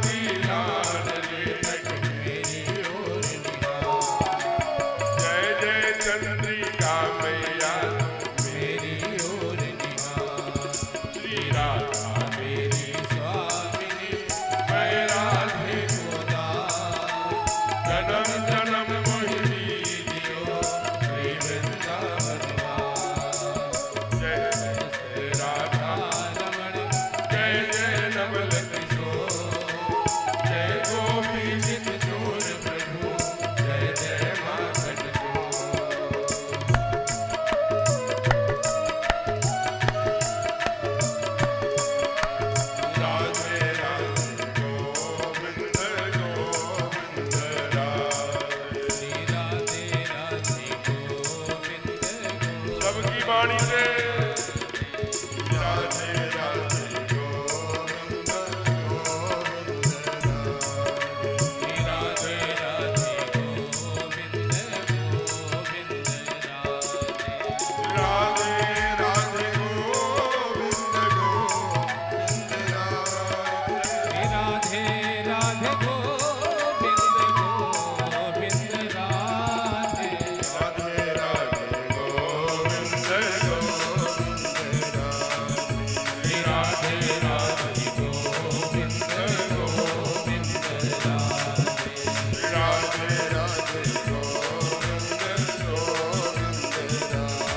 की लाडली मेरी ओर निहार। जय जय चंद्रिका मैया मेरी ओर निहार। श्री राधा मेरी स्वामिनी मैं राधे को दास। जन्म जन्म मोहिनी जियो श्री वृंदावन वास। जय जय राधा रमण जय जय नवल किशोर। जय गोपीजित चोर प्रभु जय जय माखन चोर। राधे राधे गोविंद गोविंद राधे। श्री राधे राधे गोविंद गोविंद। सबकी वाणी से राधे राधे गोविंद गोविंद राधे। श्री राधे राधे गोविंद गोविंद राधे। राधे राधे गोविंद गोविंद राधे। श्री राधे राधे गोविंद गोविंद राधे। राधे राधे गोविंद गोविंद राधे। श्री राधे राधे गोविंद गोविंद राधे। श्री राधे राधे गोविंद गोविंद राधे।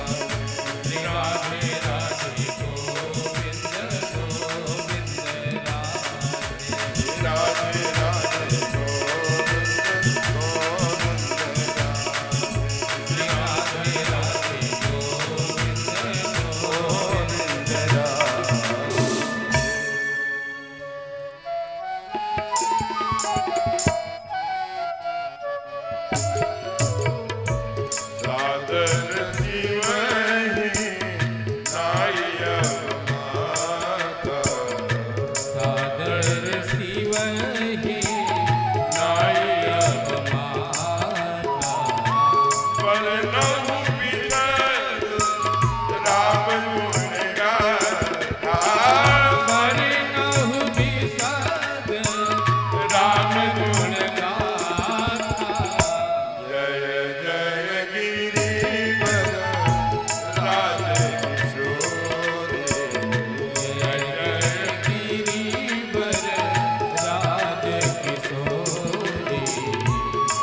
श्री राधे राधे गोविंद गोविंद राधे। श्री राधे राधे गोविंद गोविंद राधे। श्री राधे राधे गोविंद गोविंद राधे। सादर जीवहि नाय माता। सादर शिवहि नाय माता। वरनहु बिसर राम गुण गाथा। वरनहु बिसर राम गुण गाथा। जय जय गिरिवर राधे किशोरी। जय जय गिरिवर राधे किशोरी।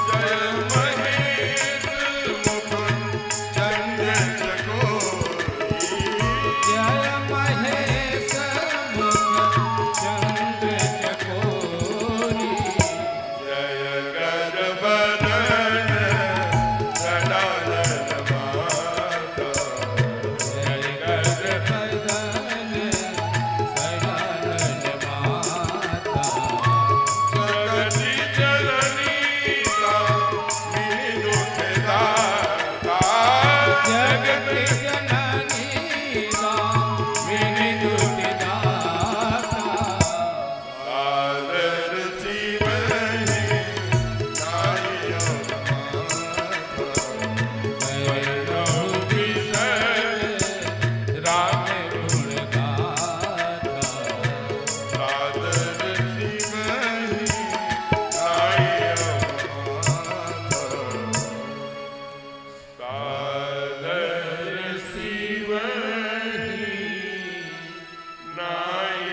जय महेश मुकुंद चंद्र चकोरी। जय महेश मुकुंद चंद्र चकोरी। जय गजबदन गजानन माता। जय गजबदन गजानन माता। जगति जननी स्वामिनी दुखदाता। जगति जननी स्वामिनी दुखदाता। सादर जीवहि नाय माता। वरनहु बिसर राम गुण गाथा। सादर जीवहि नाय माता। सादर शिवहि नाय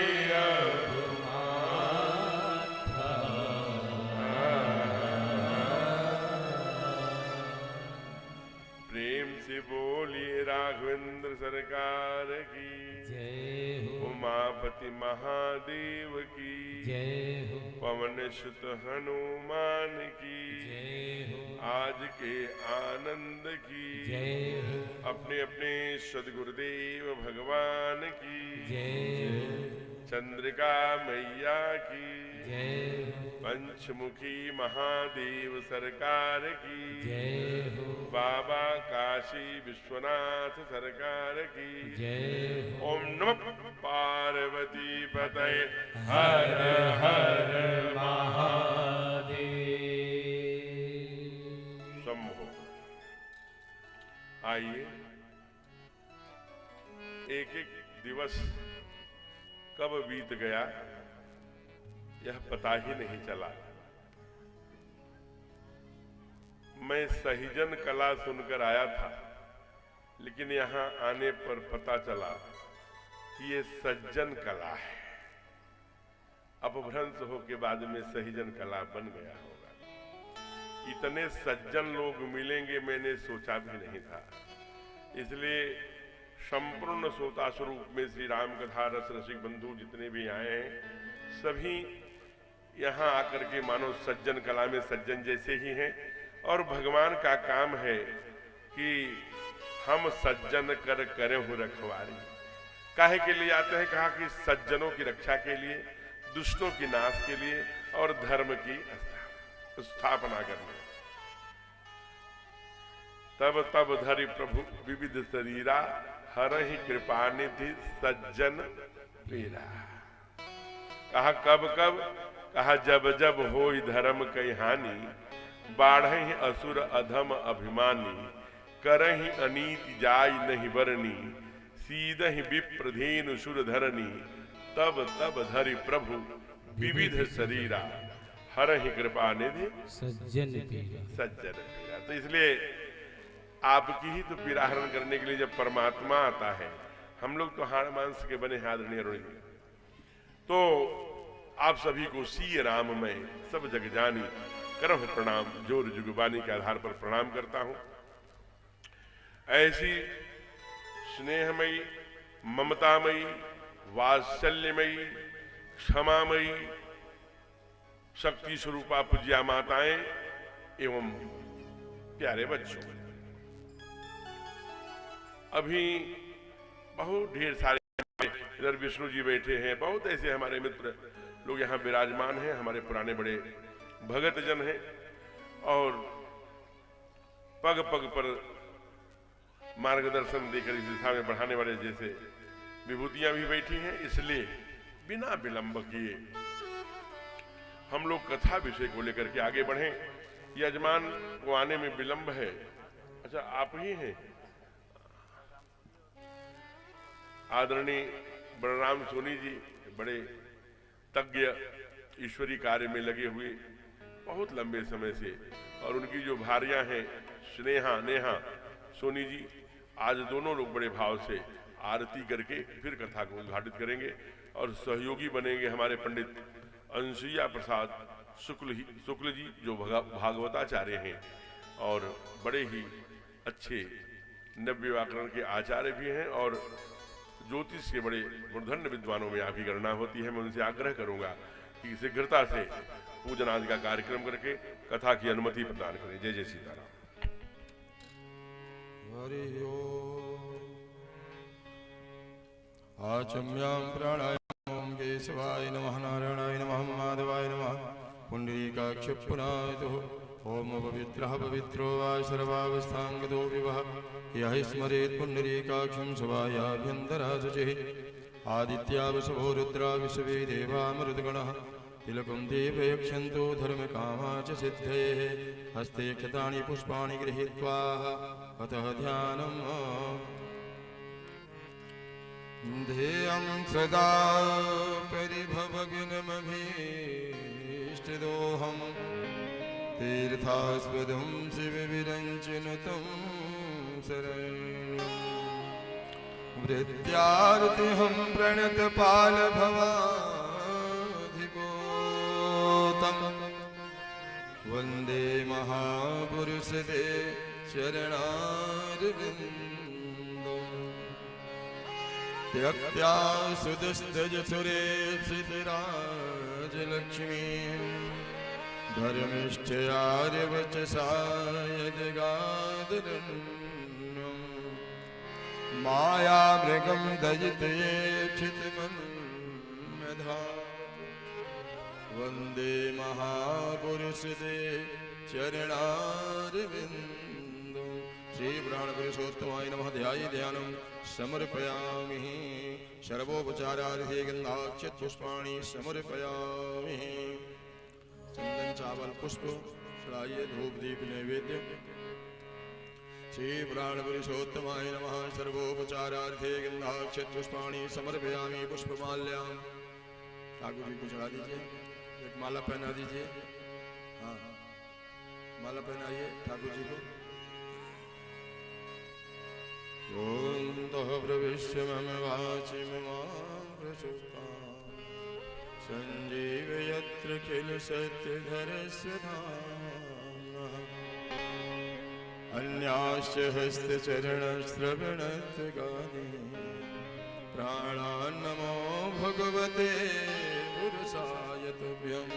प्रेम से बोलिए राघवेंद्र सरकार की जय हो उमापति महादेव की जय हो पवन सुत हनुमान की जय हो आज के आनंद की जय हो अपने अपने सदगुरुदेव भगवान की जय हो चंद्रिका मैया की जय हो पंचमुखी महादेव सरकार की जय हो बाबा काशी विश्वनाथ सरकार की जय हो ओम नमः पार्वती पतये हर हर महादेव। शंभो। आइए एक एक दिवस कब बीत गया यह पता ही नहीं चला। मैं सहीजन कला सुनकर आया था, लेकिन यहां आने पर पता चला कि ये सज्जन कला है। अपभ्रंश हो के बाद में सहीजन कला बन गया होगा। इतने सज्जन लोग मिलेंगे मैंने सोचा भी नहीं था। इसलिए संपूर्ण श्रोता स्वरूप में श्री राम कथा रस रसिक बंधु जितने भी आए हैं, सभी यहाँ आकर के मानो सज्जन कला में सज्जन जैसे ही हैं। और भगवान का काम है कि हम सज्जन कर करें हूं रखवारी। काहे के लिए आते हैं? कहा कि सज्जनों की रक्षा के लिए, दुष्टों की नाश के लिए और धर्म की स्थापना करने। तब तब धरि प्रभु विविध शरीरा, हरहि कृपा निधि सज्जन पीरा। कहा कब कब? कहा जब जब होई धर्म कई हानि, बाढ़हि असुर अधम अभिमानी, करहि अनीति जाय नहीं बरनी, सीदहि विप्रधीन सुर धरनी, तब तब धरि प्रभु विविध शरीरा, हरहि कृपा निधि सज्जन पीरा। सज्जन पीरा। तो इसलिए आपकी ही तो पीड़ा हरण करने के लिए जब परमात्मा आता है, हम लोग तो हाड़ मांस के बने हैं आदरणीय अरुण जी। तो आप सभी को सी राम में सब जग जानी, करहु प्रणाम जोर जुगबानी के आधार पर प्रणाम करता हूं। ऐसी स्नेहमयी, ममतामयी, वात्सल्यमयी, क्षमामयी, शक्ति स्वरूपा पूज्या माताएं एवं प्यारे बच्चों, अभी बहुत ढेर सारे इधर विष्णु जी बैठे हैं, बहुत ऐसे हमारे मित्र लोग यहाँ विराजमान हैं, हमारे पुराने बड़े भगत जन हैं और पग पग पर मार्गदर्शन देकर इस दिशा में बढ़ाने वाले जैसे विभूतियां भी बैठी हैं। इसलिए बिना विलंब किए हम लोग कथा विषय को लेकर के आगे बढ़ें। यजमान को आने में विलंब है। अच्छा, आप ही हैं आदरणीय बलराम सोनी जी, बड़े तज्ञ ईश्वरी कार्य में लगे हुए बहुत लंबे समय से, और उनकी जो भार्या हैं स्नेहा नेहा सोनी जी, आज दोनों लोग बड़े भाव से आरती करके फिर कथा को उद्घाटित करेंगे। और सहयोगी बनेंगे हमारे पंडित अंशुया प्रसाद शुक्ल जी, जो भागवताचार्य हैं और बड़े ही अच्छे नव्य व्याकरण के आचार्य भी हैं और ज्योतिष के बड़े मूर्धन्य विद्वानों में आपकी गणना होती है। मैं उनसे आग्रह करूंगा कि शीघ्रता से पूजन आदि का कार्यक्रम करके कथा की अनुमति प्रदान करें। जय जय सीताराम। आचम्यां प्राणायामं केशवाय नमः, नारायणाय नमः, माधवाय नमः, पुण्डरीकाक्ष पुनातुः। ओम पवित्रः पवित्रो वा सर्वावस्थांगतो विवः, यः स्मरेत् पुण्डरीकाक्षं सवायाभ्यन्तरा शुचिः। आदित्या वसवो रुद्रा विश्वे देवा मरुद्गणः, तिलकं देवयक्षन्तु धर्मकामा च सिद्धेः। हस्ते क्षतानि पुष्पाणि गृहीत्वा अतः ध्यानम् ध्येयं सदा परिभवग्नमभीष्टदोहम्। तीर्थास्पदं शिवविरञ्जनतं शरण्यम्। वृत्यार्तिहं प्रणतपालभवाधिपोतं, वन्दे महापुरुषते चरणारविन्दम्। त्यक्त्या सुदुस्तजसुरेप्सितराजलक्ष्मीं, धर्मिष्ठयार्यवचसा यजगादरण्यम्। मायामृगं दयितयेक्षितमन्मधा, वन्दे महापुरुषते चरणारविन्दम्। श्रीपुराणपुरुषोत्तमाय नमः। ध्याये ध्यानं समर्पयामि। सर्वोपचारार्थे गन्धाक्षत पुष्पाणि समर्पयामि। चंदन चावल पुष्प चढ़ाइए, धूप दीप नैवेद्य। श्रीपुराणपुरुषोत्तमाय नमः। सर्वोपचारार्थे गन्धाक्षत पुष्पाणि समर्पयामि। पुष्पमाल्यां ठाकुर जी को चढ़ा दीजिए। एक माला पहना दीजिए। हाँ, माला पहनाइए ठाकुर जी को। योऽन्तः प्रविश्य मम वाचि ममां प्रसुप्तां सञ्जीवयत्र किल सत्यधरस्य धाम्नः अन्याश्च हस्तचरणश्रवणत्वगादीन् प्राणान्नमो भगवते पुरुषाय तुभ्यम्।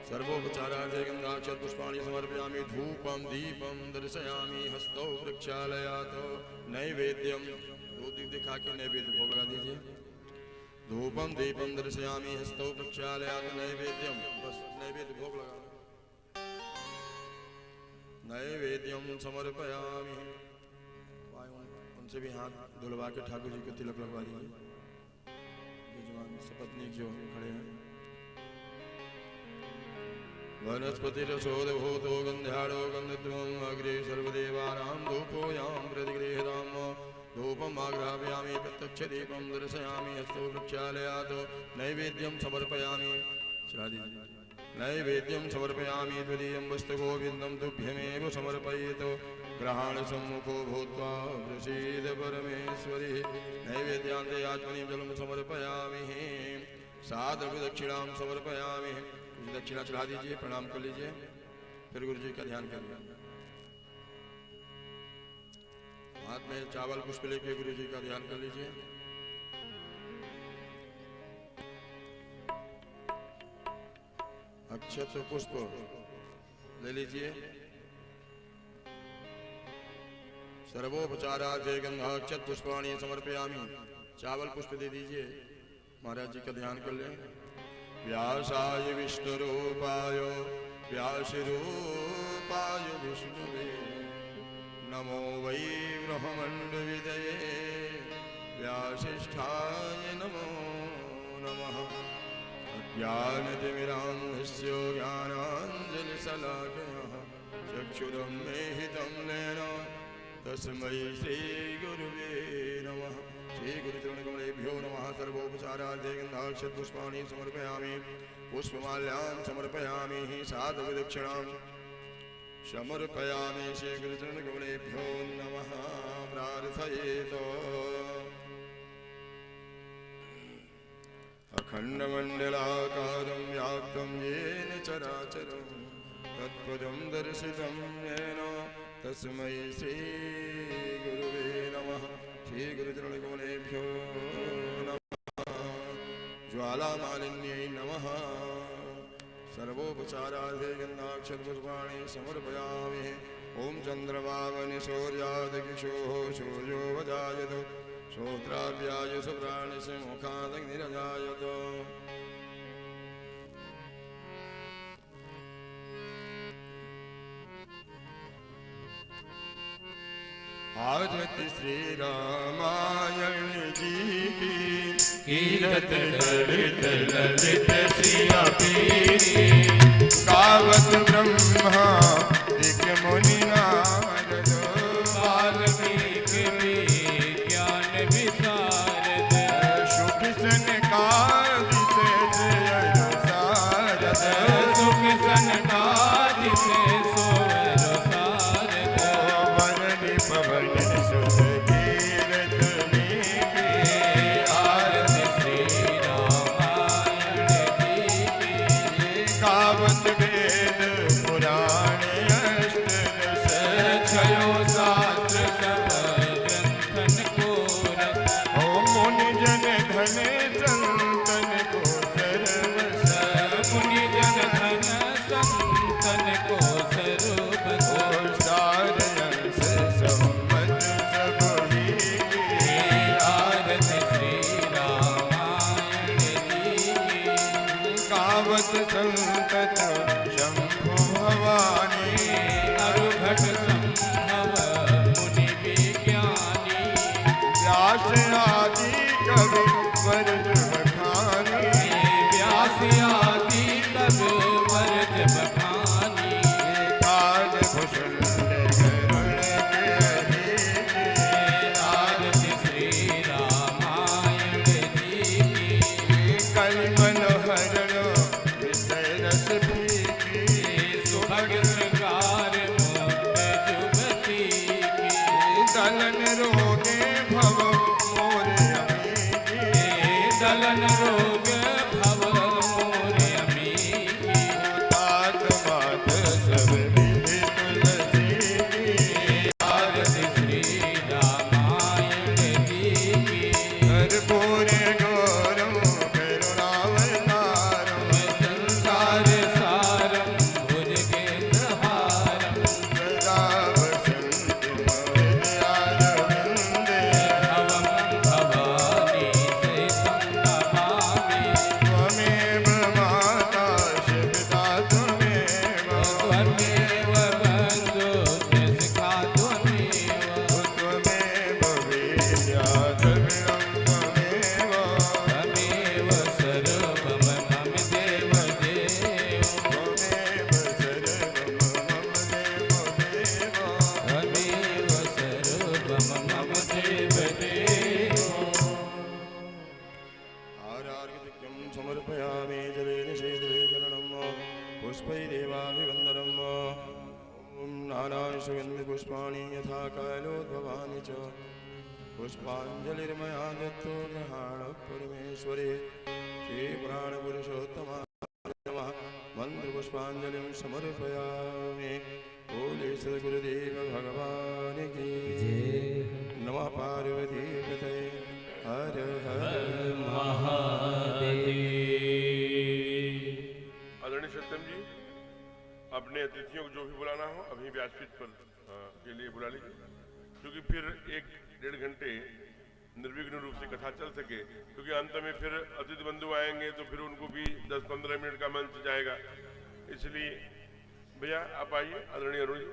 सर्वोपचारार्थे गन्धाक्षतपुष्पाणि समर्पयामि। धूपं दीपं दर्शयामि। हस्तौ प्रक्षालयात् नैवेद्यं। दो दीप दिखा के नैवेद्य भोग लगा दीजिए। धूपं दीपं दर्शयामि। हस्तौ प्रक्षालयात् नैवेद्यं। बस नैवेद्य भोग लगा। नैवेद्यं समर्पयामि। उनसे भी हाथ धुलवा के ठाकुर जी को तिलक लगवा दीजिए। यजमान सपत्नीक जो खड़े हैं। वनस्पतिरसोदभूतो गन्ध्यारो गन्धत्वम् अग्रे सर्वदेवानां धूपोऽयं प्रतिगृह्यताम्। धूपम् आग्रापयामि। प्रत्यक्षदीपं दर्शयामि। हस्तौ प्रक्षालयात् नैवेद्यं समर्पयामि। नैवेद्यं समर्पयामि। त्वदीयं वस्तुगोविन्दं तुभ्यमेव समर्पयेत्। ग्रहाणसम्मुखो भूत्वा प्रसीद परमेश्वरी। नैवेद्यान्ते आत्मनीं जलं समर्पयामि। सादृदक्षिणां समर्पयामि। दक्षिणा चढ़ा दीजिए, प्रणाम कर लीजिए, फिर गुरु जी का ध्यान करिए। हाथ में चावल पुष्प लेके गुरु जी का ध्यान कर लीजिए। अक्षत पुष्प ले लीजिए। सर्वोपचारार्थे गंधाक्षत पुष्पाणि समर्पयामि। चावल पुष्प दे दीजिए। महाराज जी का ध्यान कर लें। व्यासाय विष्णुरूपाय व्यासरूपाय विष्णुवे नमो वै ब्रह्मण्डविदये व्यासिष्ठाय नमो नमः। अज्ञानतिमिरान्धस्य ज्ञानाञ्जलिशलाकया चक्षुरुन्मीलितं येन तस्मै श्रीगुरुवे नमः। श्रीगुरुचरणकमलेभ्यो नमः। सर्वोपचारार्थे गन्धाक्षतपुष्पाणि समर्पयामि। पुष्पमाल्यां समर्पयामि। साधुदक्षिणां समर्पयामि। श्रीगुरुचरणकमलेभ्यो नमः। प्रार्थयेत्। अखण्डमण्डलाकारं व्याप्तं येन चराचरं तत्पदं दर्शितं येन तस्मै श्रीगुरुवे नमः। श्रीगुरुचरणकमलेभ्यो नमः। ज्वालामालिन्यै नमः। सर्वोपचारार्थे गन्धाक्षतपुष्पाणि समर्पयामि। ॐ चन्द्रमावनि सूर्यादिकिशोः सूर्यो वजायत श्रोत्राभ्यायुष प्राणिष मुखादग्निरजायत। आरती श्री रामायण जी की कीरत ललित ललित सिया पीरी गावत ब्रह्मा दिक मुनि नारद वाल्मीकि ज्ञान विशारद सुख सनकादिक सारद सुख सनकादिक सोवर सारद पवन सुध कीरत में आरती श्री रामायण जी की गावत वेद पुराण अष्टदश छयो शास्त्र सब ग्रंथन को रस ओ मुनि जन धन संतन को सर्वस मुनि जन धन संतन को सर्वस सारयंस सम्मत सब ही आरती श्री रामायण जी की गावत संतत शंभु भवानी अरुघट संभव मुनि विज्ञानी व्यास आदि कवि वर्ज बखानी व्यास आदि कवि वर्ज बखानी काज भूषण करुण के आरती श्री रामायण जी की कल मनोहरण पुष्पैरेवाभिवन्दनम् ॐ नानानि सुगन्धपुष्पाणि यथा कालोद्भवानि च पुष्पाञ्जलिर्मया दत्तो ग्रहाण परमेश्वरे श्रीपुराणपुरुषोत्तमा नमः मन्त्रपुष्पाञ्जलिं समर्पयामि। बोले सद्गुरुदेव भगवान की नमः। पार्वती पते हर हर महादेव। आदरणीय सत्यम जी, अपने अतिथियों को जो भी बुलाना हो अभी व्यासपीठ पर के लिए बुला लीजिए, क्योंकि फिर 1-1.5 घंटे निर्विघ्न रूप से कथा चल सके, क्योंकि अंत में फिर अतिथि बंधु आएंगे तो फिर उनको भी 10-15 मिनट का मंच जाएगा। इसलिए भैया आप आइए, आदरणीय अरुण जी,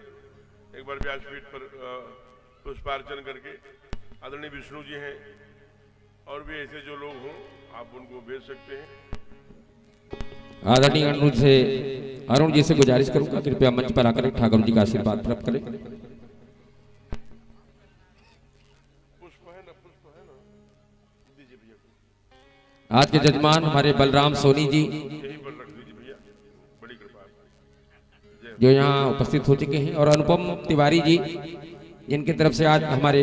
एक बार व्यासपीठ पर पुष्पार्चन करके। आदरणीय विष्णु जी हैं और भी ऐसे जो लोग हों आप उनको भेज सकते हैं। आदरणीय अरुण जी से गुजारिश करूंगा कृपया मंच पर आकर ठाकुर जी का आशीर्वाद प्राप्त करें। पुष्प है ना दीजिए भैया। आज के जजमान हमारे बलराम सोनी जी यहीं पर रख दीजिए भैया, बड़ी कृपा है। जो यहाँ उपस्थित हो चुके हैं, और अनुपम तिवारी जी जिनकी तरफ से आज हमारे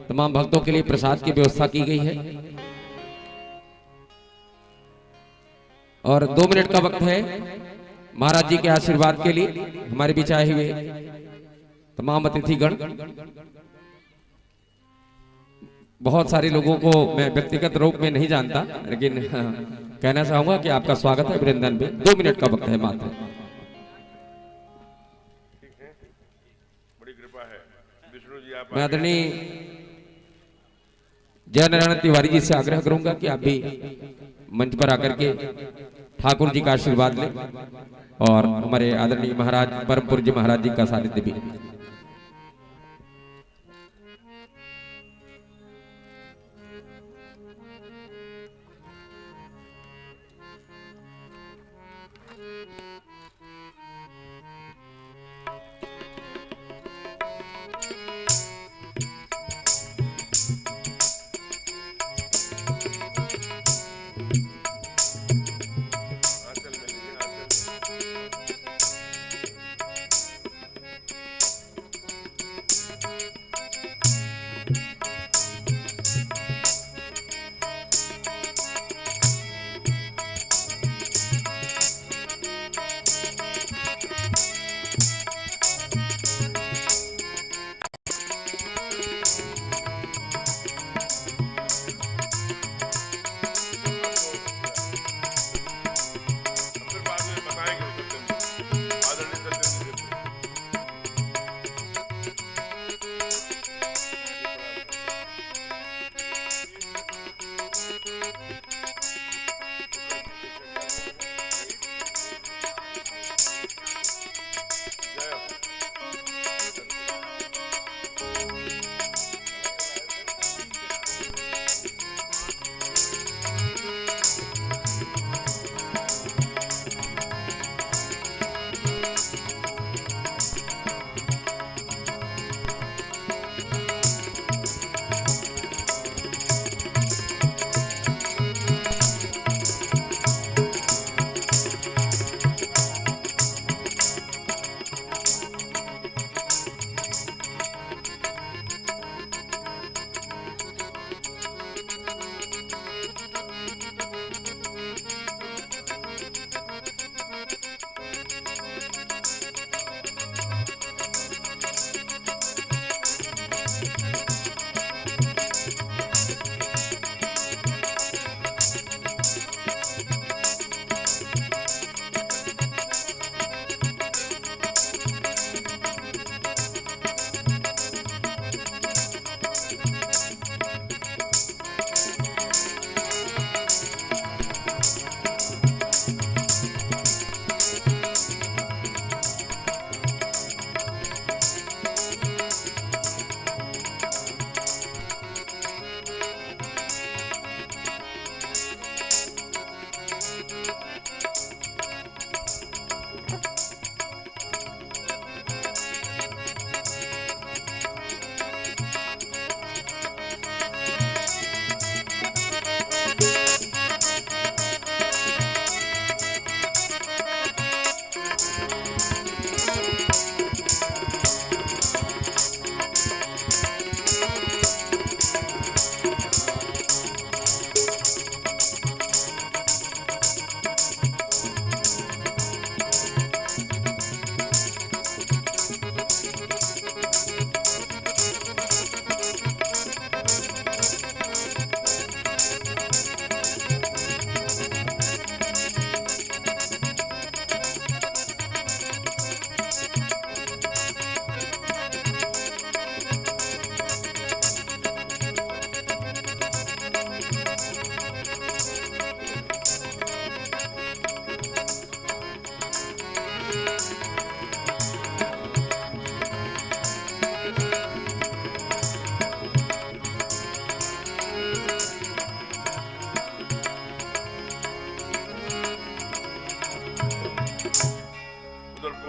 तमाम भक्तों के लिए प्रसाद की व्यवस्था की गई है। और 2 मिनट का वक्त है महाराज जी के आशीर्वाद के लिए। हमारे बीच आए हुए तमाम अतिथिगण, बहुत सारे लोगों को मैं व्यक्तिगत रूप में नहीं जानता, लेकिन कहना चाहूंगा कि आपका स्वागत है वृंदन में। 2 मिनट का वक्त है मात्र। बड़ी कृपा है विष्णु जी। आप मैं आदरणीय जयनारायण तिवारी जी से आग्रह करूंगा कि आप भी मंच पर आकर के ठाकुर जी का आशीर्वाद लें और हमारे आदरणीय महाराज परम पूज्य महाराज जी का सानिध्य भी।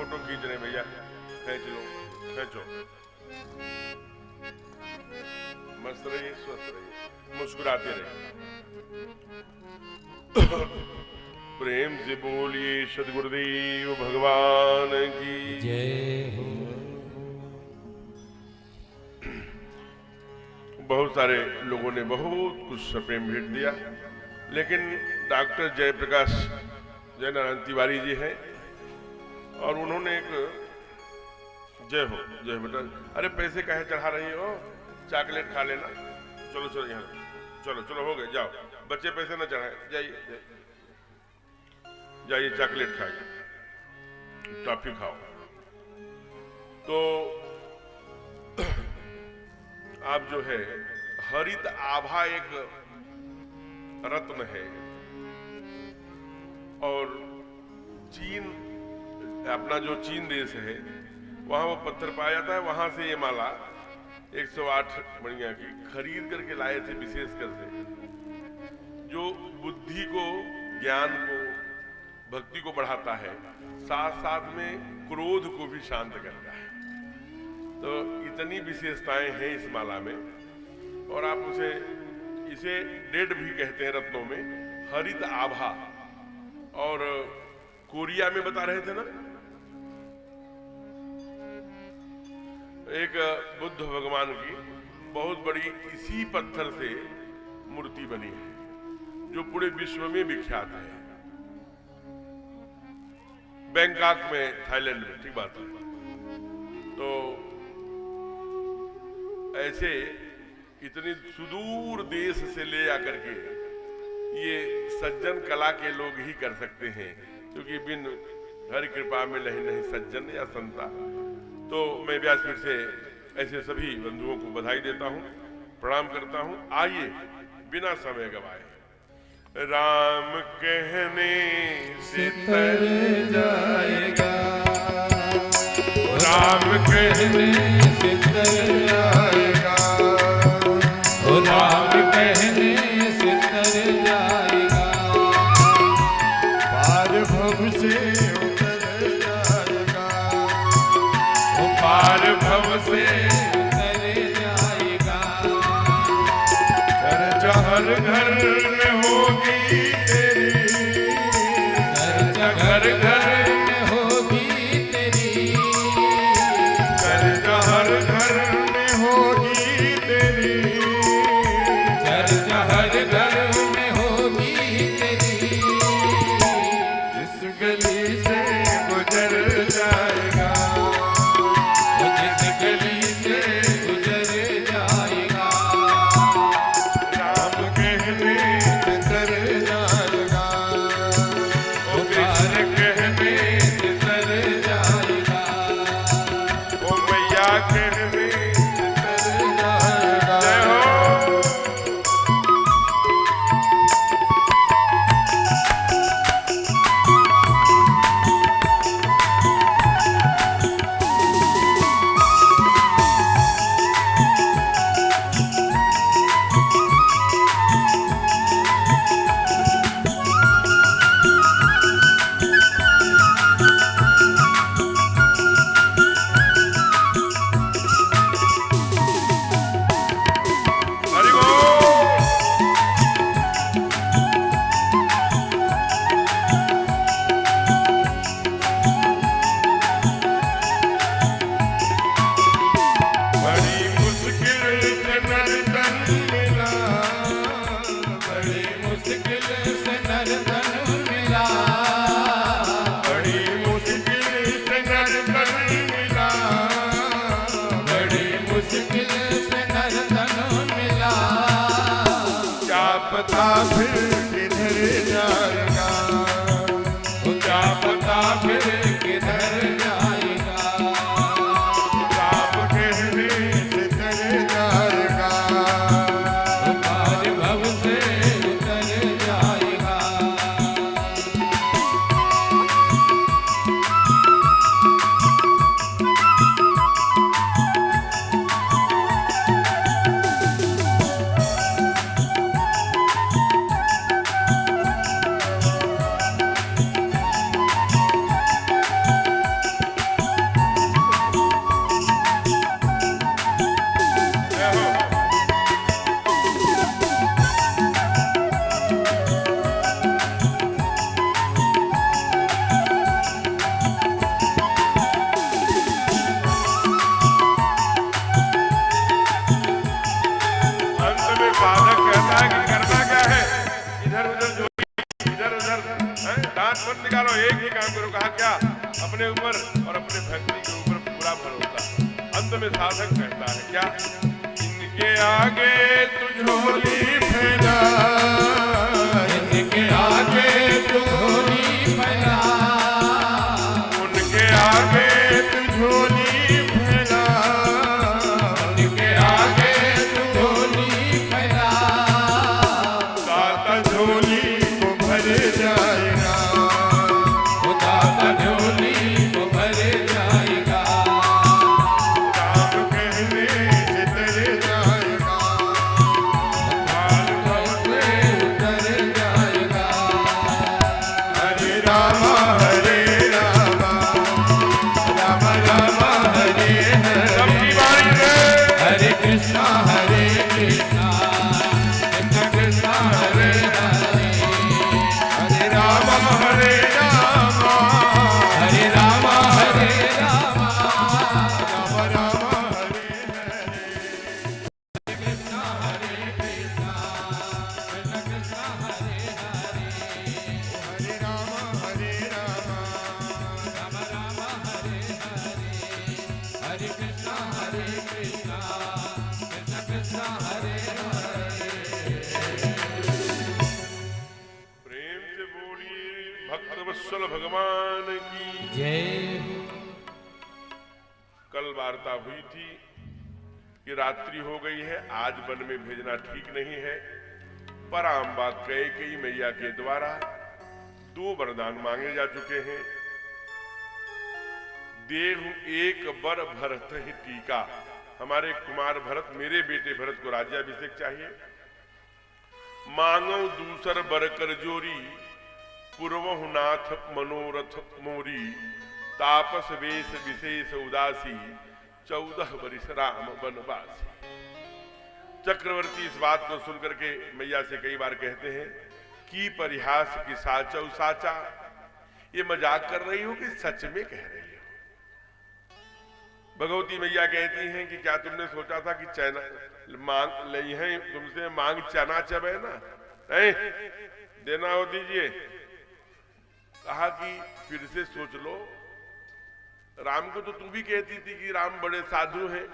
फोटो खींच रहे हैं भैया, खींच लो, खींचो। मस्त रहिए, स्वस्थ रहिए, मुस्कुराते रहिए। प्रेम से बोलिए सदगुरुदेव भगवान की जय हो। बहुत सारे लोगों ने बहुत कुछ प्रेम भेंट दिया, लेकिन डॉक्टर जयप्रकाश जयनारायण तिवारी जी हैं और उन्होंने एक जय हो जय बेटा, अरे पैसे काहे चढ़ा रही हो, चॉकलेट खा लेना, चलो चलो यहाँ, चलो चलो हो गए, जाओ, बच्चे पैसे ना चढ़ाए, जाइए जाइए चॉकलेट खाइए, टॉफी खाओ। तो आप जो है हरित आभा एक रत्न है, और चीन, अपना जो चीन देश है वहां वो पत्थर पाया जाता है, वहां से ये माला 108 मणिया की खरीद करके लाए थे, विशेषकर से जो बुद्धि को, ज्ञान को, भक्ति को बढ़ाता है, साथ साथ में क्रोध को भी शांत करता है। तो इतनी विशेषताएं हैं इस माला में, और आप इसे डेड भी कहते हैं रत्नों में, हरित आभा। और कोरिया में बता रहे थे ना, एक बुद्ध भगवान की बहुत बड़ी इसी पत्थर से मूर्ति बनी है, जो पूरे विश्व में विख्यात है, बैंकॉक में, थाईलैंड में, ठीक बात है। तो ऐसे इतनी सुदूर देश से ले आकर के ये सज्जन कला के लोग ही कर सकते हैं, क्योंकि बिन हरि कृपा में नहीं सज्जन या संता। तो मैं व्यासपीठ से ऐसे सभी बंधुओं को बधाई देता हूं, प्रणाम करता हूं। आइए बिना समय गवाए, राम कहने से तर जाएगा, राम कहने से तर जाएगा, राम कहने से तर जाएगा, पार भव से उतर जाएगा, पार भव से उतर जाएगा। चर्चा हर घर में होगी तेरी, चर्चा घर घर में होगी तेरी, चर्चा हर घर में होगी तेरी, चर्चा हर घर में होगी तेरी। जिस गली से गुजर जाएगा, जिस गली से गुजर जाएगा, राम कहने से तर जाएगा, ओ कृष्ण कहने से तर जाएगा, ओ मैया कहने से तर जाएगा। जय हो। कहा क्या, अपने ऊपर और अपने भक्ति के ऊपर पूरा भरोसा। अंत में साधक कहता है क्या, इनके आगे तू झोली फैला, इनके आगे तू झोली फैला, उनके आगे तू झोली फैला, उनके आगे तू झोली फैला, दाता झोली को भर जाएगा, दाता झोली को भर जाएगा, राम कहने से तर जाएगा, काल से उतर जाएगा। हरे राम राम राम हरे हरे। सबकी बारी है। हरे कृष्णा कृष्णा कृष्णा हरे हरे, हरे राम हरे राम, हरे राम हरे राम, राम राम हरे हरे। कृष्णा कृष्णा कृष्णा हरे हरे, हरे राम हरे राम, राम राम हरे हरे, हरे कृष्णा कृष्णा कृष्णा हरे हरे। प्रेम से बोलिए भक्त वत्सल भगवान की। जय। कल वार्ता हुई थी कि रात्रि हो गई है, आज वन में भेजना ठीक नहीं है। पराम्बा कैकेयी मैया के द्वारा 2 वरदान मांगे जा चुके हैं। देहु एक बर भरत ही टीका, हमारे कुमार भरत, मेरे बेटे भरत को राज्याभिषेक चाहिए। मांगो दूसर बर कर जोरी, पूर्वहु नाथ मनोरथ मोरी, तापस वेश विशेष उदासी, 14 वर्ष राम वनवासी। चक्रवर्ती इस बात को सुनकर के मैया से कई बार कहते हैं कि परिहास की साचौ साचा, ये मजाक कर रही हो कि सच में कह रही हो। भगवती मैया कहती हैं कि क्या तुमने सोचा था कि चना मांग ली है तुमसे, मांग चना चबे ना, नहीं देना हो दीजिए। कहा कि फिर से सोच लो। राम को तो तू भी कहती थी कि राम बड़े साधु हैं।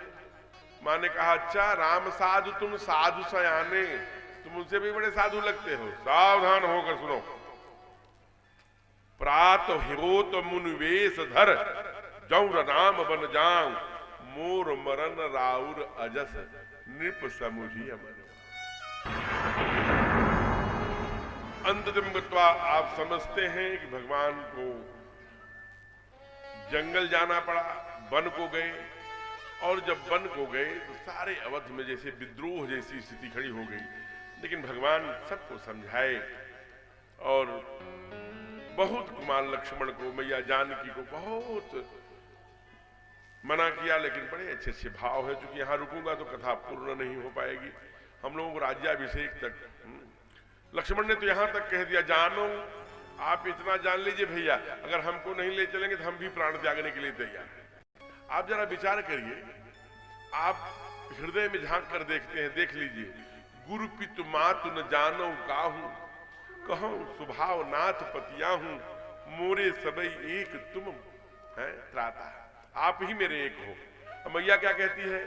माँ ने कहा अच्छा राम साधु, तुम साधु सयाने, तुम उनसे भी बड़े साधु लगते हो। सावधान होकर सुनो। प्रात होत मुनिवेश धर, जौर नाम बन जाऊं, मोर मरन राउर अजस, नृप समुझी अमन। अंततम गत्वा आप समझते हैं कि भगवान को जंगल जाना पड़ा, वन को गए, और जब वन को गए तो सारे अवध में जैसे विद्रोह जैसी स्थिति खड़ी हो गई। लेकिन भगवान सबको समझाए और बहुत कुमार लक्ष्मण को, मैया जानकी को बहुत मना किया, लेकिन बड़े अच्छे अच्छे भाव है। क्योंकि यहाँ रुकूंगा तो कथा पूर्ण नहीं हो पाएगी। हम लोगों को राज्याभिषेक तक, लक्ष्मण ने तो यहाँ तक कह दिया, जानो आप इतना जान लीजिए भैया, अगर हमको नहीं ले चलेंगे तो हम भी प्राण त्यागने के लिए तैयार हैं। आप जरा विचार करिए, आप हृदय में झांक कर देखते हैं, देख लीजिए। गुरु पितु मातु न जानो काहू, कहो स्वभाव नाथ पतिया हूं, मोरे सबई एक तुम है त्राता, आप ही मेरे एक हो। मैया क्या कहती है?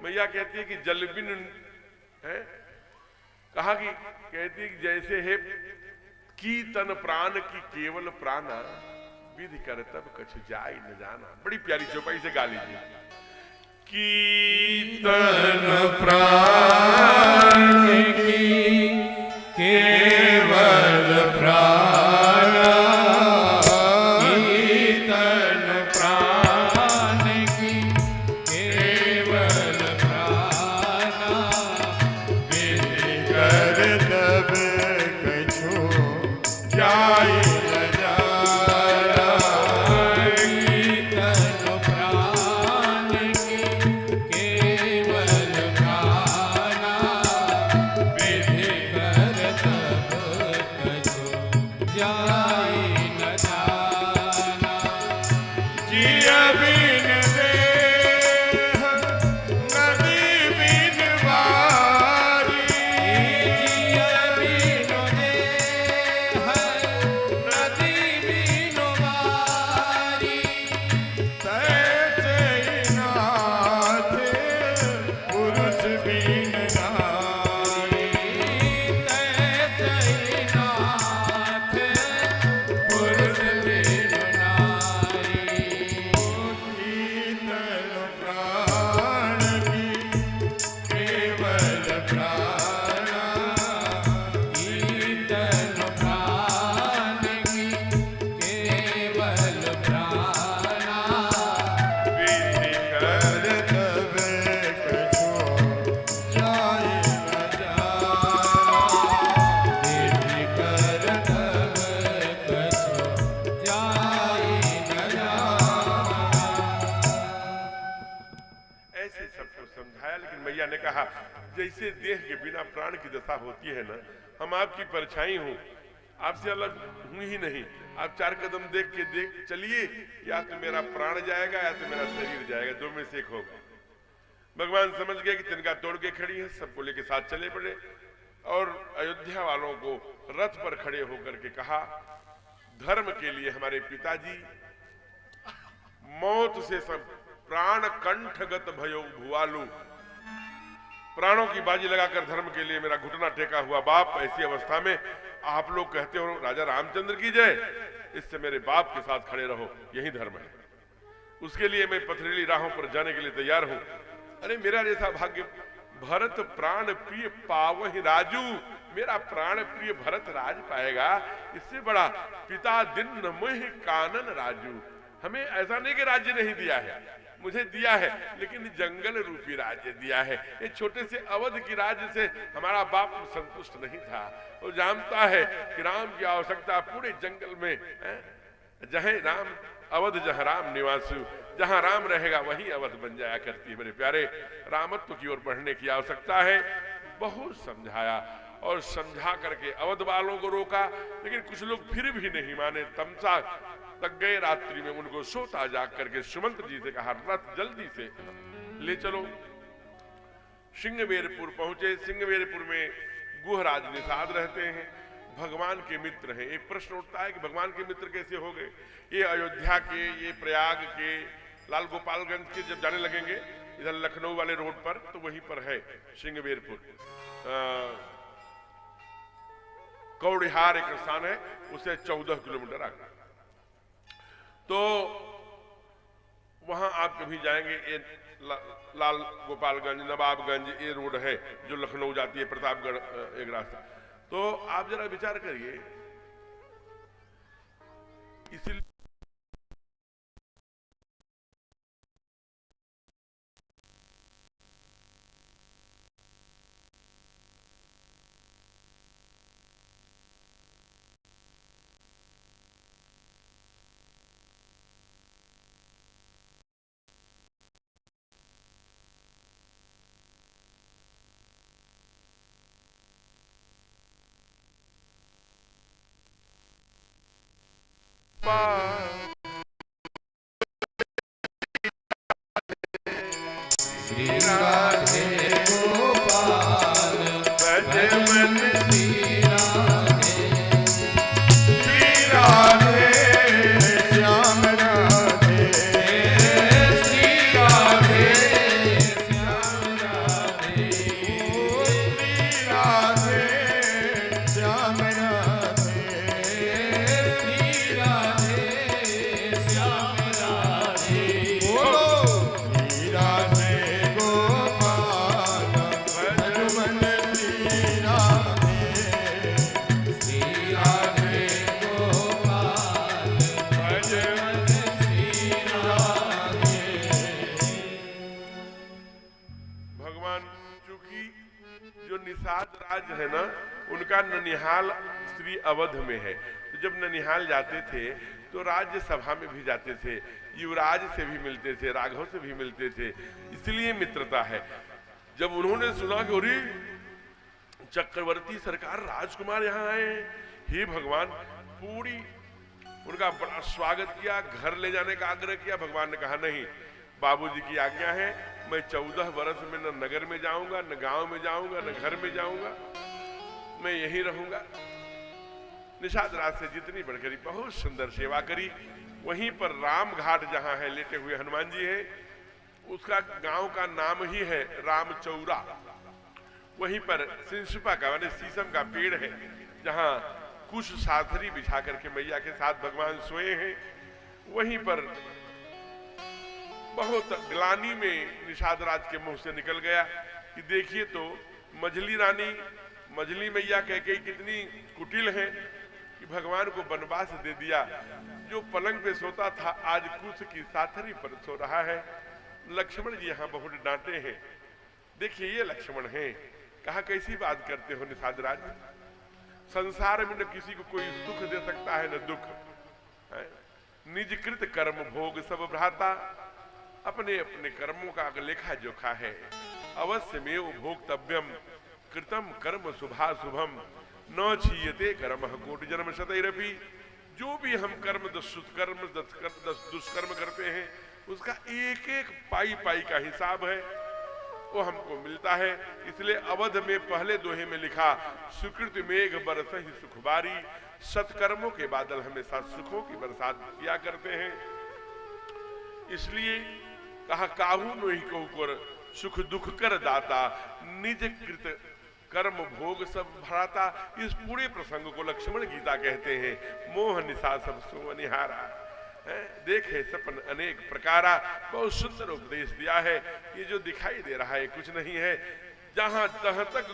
मैया कहती है कि जल बिन है, कहा कि कहती है कि जैसे है की तन प्राण की केवल प्राणा, विधि कर तब कछ जाय न जाना। बड़ी प्यारी चौपाई से गा लीजिए। की तन प्राण की केवल प्राण, कीर्तन प्राण की केवल प्राण, विधि कर तब कछु जाय न जाना। कीर्तन प्राण की केवल प्राण, जैसे देह के बिना प्राण की दशा होती है ना, हम आपकी परछाई हूं, आपसे अलग हूं ही नहीं। आप 4 कदम देख चलिए, या तो मेरा प्राण जाएगा या तो मेरा शरीर जाएगा, दो में से एक होगा। भगवान समझ गए कि तिनका तोड़ के खड़ी है, सबको लेके साथ चले पड़े और अयोध्या वालों को रथ पर खड़े होकर के कहा, धर्म के लिए हमारे पिताजी मौत से सब प्राण कंठगत भयो भुआलू, प्राणों की बाजी लगाकर धर्म के लिए मेरा घुटना टेका हुआ बाप, ऐसी अवस्था में आप लोग कहते हो राजा रामचंद्र की जय, इससे मेरे बाप के साथ खड़े रहो, यही धर्म है। उसके लिए मैं पथरीली राहों पर जाने के लिए तैयार हूं। अरे मेरा जैसा भाग्य भरत प्राण प्रिय पावहि राजू, मेरा प्राण प्रिय भरत राज पाएगा, इससे बड़ा पिता दिन मोह कानन राजू। हमें ऐसा नहीं कि राज्य नहीं दिया है, मुझे दिया है, लेकिन जंगल रूपी राज्य दिया है। ये छोटे से अवध की राज्य से हमारा बाप संतुष्ट नहीं था। वो जानता है कि राम की आवश्यकता पूरे जंगल में है। जहाँ राम अवध जहाँ राम निवासु, जहाँ राम रहेगा वही अवध बन जाया करती है। मेरे प्यारे, रामत्व की ओर बढ़ने की आवश्यकता है। बहुत समझाया और समझा करके अवध वालों को रोका, लेकिन कुछ लोग फिर भी नहीं माने, तमसा तक गए। रात्रि में उनको सोता जाग करके सुमंत्र जी से कहा, रथ जल्दी से ले चलो। सिंहवेरपुर पहुंचे। सिंहवेरपुर में गुहराज निषाद रहते हैं, भगवान के मित्र हैं। एक प्रश्न उठता है कि भगवान के मित्र कैसे हो गए? ये अयोध्या के, ये प्रयाग के, लाल गोपालगंज के जब जाने लगेंगे इधर लखनऊ वाले रोड पर, तो वहीं पर है सिंहवेरपुर। कौड़िहार एक स्थान है, उससे 14 किलोमीटर आगे। तो वहां आप कभी जाएंगे, ये लाल गोपालगंज, नवाबगंज, ये रोड है जो लखनऊ जाती है, प्रतापगढ़ एक रास्ता। तो आप जरा विचार करिए, इसलिए श्री राधे गोपाल भज मन श्री राधे, श्री राधे श्याम राधे, श्री राधे श्याम राधे, श्री राधे श्याम राधे, श्री राधे श्याम राधे। बोलो श्री राधे गोपाल भज मन श्री राधे, श्री राधे गोपाल भज श्री राधे। भगवान चूंकि जो निषाद राज है ना, उनका ननिहाल श्री अवध में है। तो जब ननिहाल जाते थे तो राज्य सभा में भी जाते थे, युवराज से भी मिलते थे, राघव से भी मिलते थे, इसलिए मित्रता है। जब उन्होंने सुना कि अरे चक्रवर्ती सरकार राजकुमार यहाँ आए हैं, हे भगवान, पूरी उनका बड़ा स्वागत किया, घर ले जाने का आग्रह किया। भगवान ने कहा नहीं, बाबूजी की आज्ञा है, मैं 14 वर्ष में न नगर में जाऊंगा, न गांव में जाऊंगा, न घर में जाऊंगा, मैं यहीं रहूंगा। निषाद राज से जितनी बढ़कर बहुत सुंदर सेवा करी। वहीं पर राम घाट जहां है, लेटे हुए हनुमान जी है, उसका गांव का नाम ही है रामचौरा। वहीं पर सिंसुपा का माने शीशम का पेड़ है, जहां कुछ साथरी बिछा करके मैया के साथ भगवान सोए हैं। वहीं पर बहुत ग्लानी में निषाद राज के मुंह से निकल गया कि देखिए तो मझली रानी, मझली मैया कह के कितनी कुटिल है कि भगवान को वनवास दे दिया। जो पलंग पे सोता था आज कुछ की साथरी पर सो रहा है। लक्ष्मण जी यहाँ बहुत डांटे हैं। देखिए ये लक्ष्मण हैं, कहा कैसी बात करते हो निषाद राज, संसार में न किसी को कोई सुख दे सकता है न दुख है। निज कृत कर्म भोग सब भ्राता, अपने अपने कर्मों का लेखा जोखा है। अवश्यमेव भोक्तव्यम कृतम कर्म शुभाशुभम न क्षीयते कर्म कोटि जन्म शतैरपि। जो भी हम कर्म दुष्कर्म करते हैं उसका एक एक पाई पाई का हिसाब है, वो हमको मिलता है। इसलिए अवध में पहले दोहे में लिखा सुकृत मेघ बरस ही सुखबारी, सत्कर्मों के बादल हमेशा सुखों की बरसात किया करते हैं। इसलिए कहा काहू नहीं कहू कर सुख दुख कर दाता, निज कृत कर्म भोग सब भराता। इस पूरे प्रसंग को लक्ष्मण गीता कहते हैं। मोह निशा सब सो निहारा, देखे सपन अनेक प्रकारा। बहुत सुंदर उपदेश दिया है। ये जो दिखाई दे रहा है कुछ नहीं है, जहां जहां तक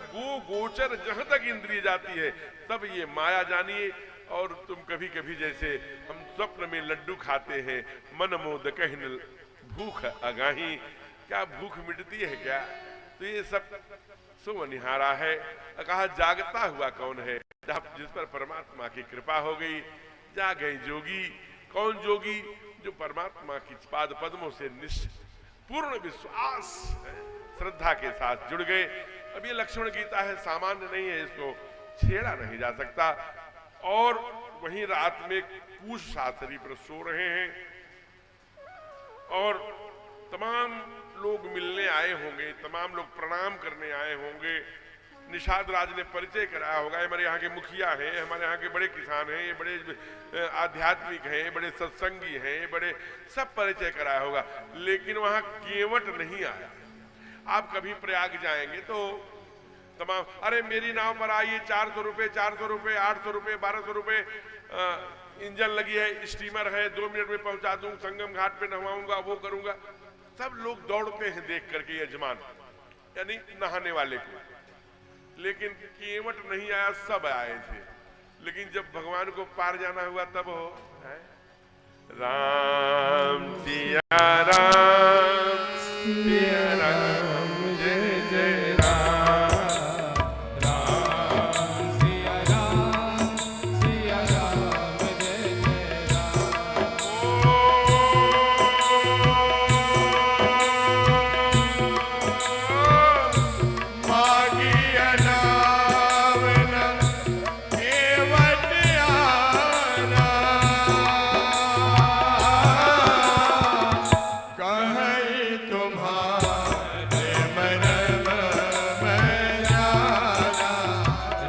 गोचर जहां तक इंद्रिय जाती है तब ये माया जानिए। और तुम कभी कभी जैसे हम स्वप्न में लड्डू खाते हैं, मन मोद कहिन भूख अगाही, क्या भूख मिटती है क्या? तो ये सब सो निहारा है। कहा जागता हुआ कौन है? जिस पर परमात्मा की कृपा हो गई, जाग गए जोगी। कौन जोगी? जो परमात्मा की पाद पद्मों से पूर्ण विश्वास श्रद्धा के साथ जुड़ गए। अब ये लक्ष्मण गीता है, सामान्य नहीं है, इसको छेड़ा नहीं जा सकता। और वहीं रात में कुश सासरी पर सो रहे हैं और तमाम लोग मिलने आए होंगे, तमाम लोग प्रणाम करने आए होंगे। निषाद राज ने परिचय कराया होगा, हमारे यहाँ के मुखिया हैं, हमारे यहाँ के बड़े किसान हैं, ये बड़े आध्यात्मिक हैं, बड़े सत्संगी हैं, बड़े सब परिचय कराया होगा। लेकिन वहाँ केवट नहीं आया। आप कभी प्रयाग जाएंगे तो तमाम, अरे मेरी नाव पर आइए, 400 रुपये, 400 रुपये, 800 रुपये, 1200 रुपये, इंजन लगी है, स्टीमर है, 2 मिनट में पहुंचा दूं, संगम घाट पे नहवाऊंगा, वो करूंगा। सब लोग दौड़ते हैं देख करके यजमान यानी नहाने वाले को। लेकिन केवट नहीं आया, सब आए थे। लेकिन जब भगवान को पार जाना हुआ तब हो राम सिया राम सिया राम जय जय राम, राम सिया राम सिया राम जय जय राम। मागिया नावना केवट आना, कहीं तुम्हारे मन में जाना।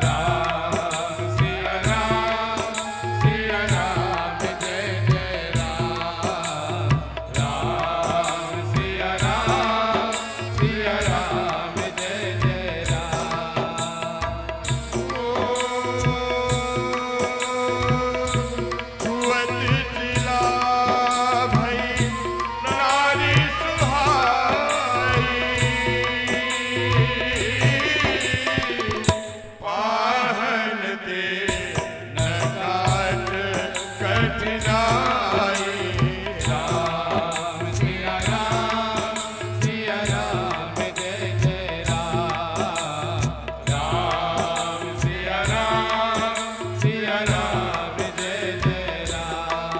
राम सिया राम जय जय राम, राम सिया राम जय जय राम। छुअत जिला भई नारी सुहाई, पाहन दे नकाट कठिनाई। राम सिया राम जय जय राम, राम सिया राम जय जय राम।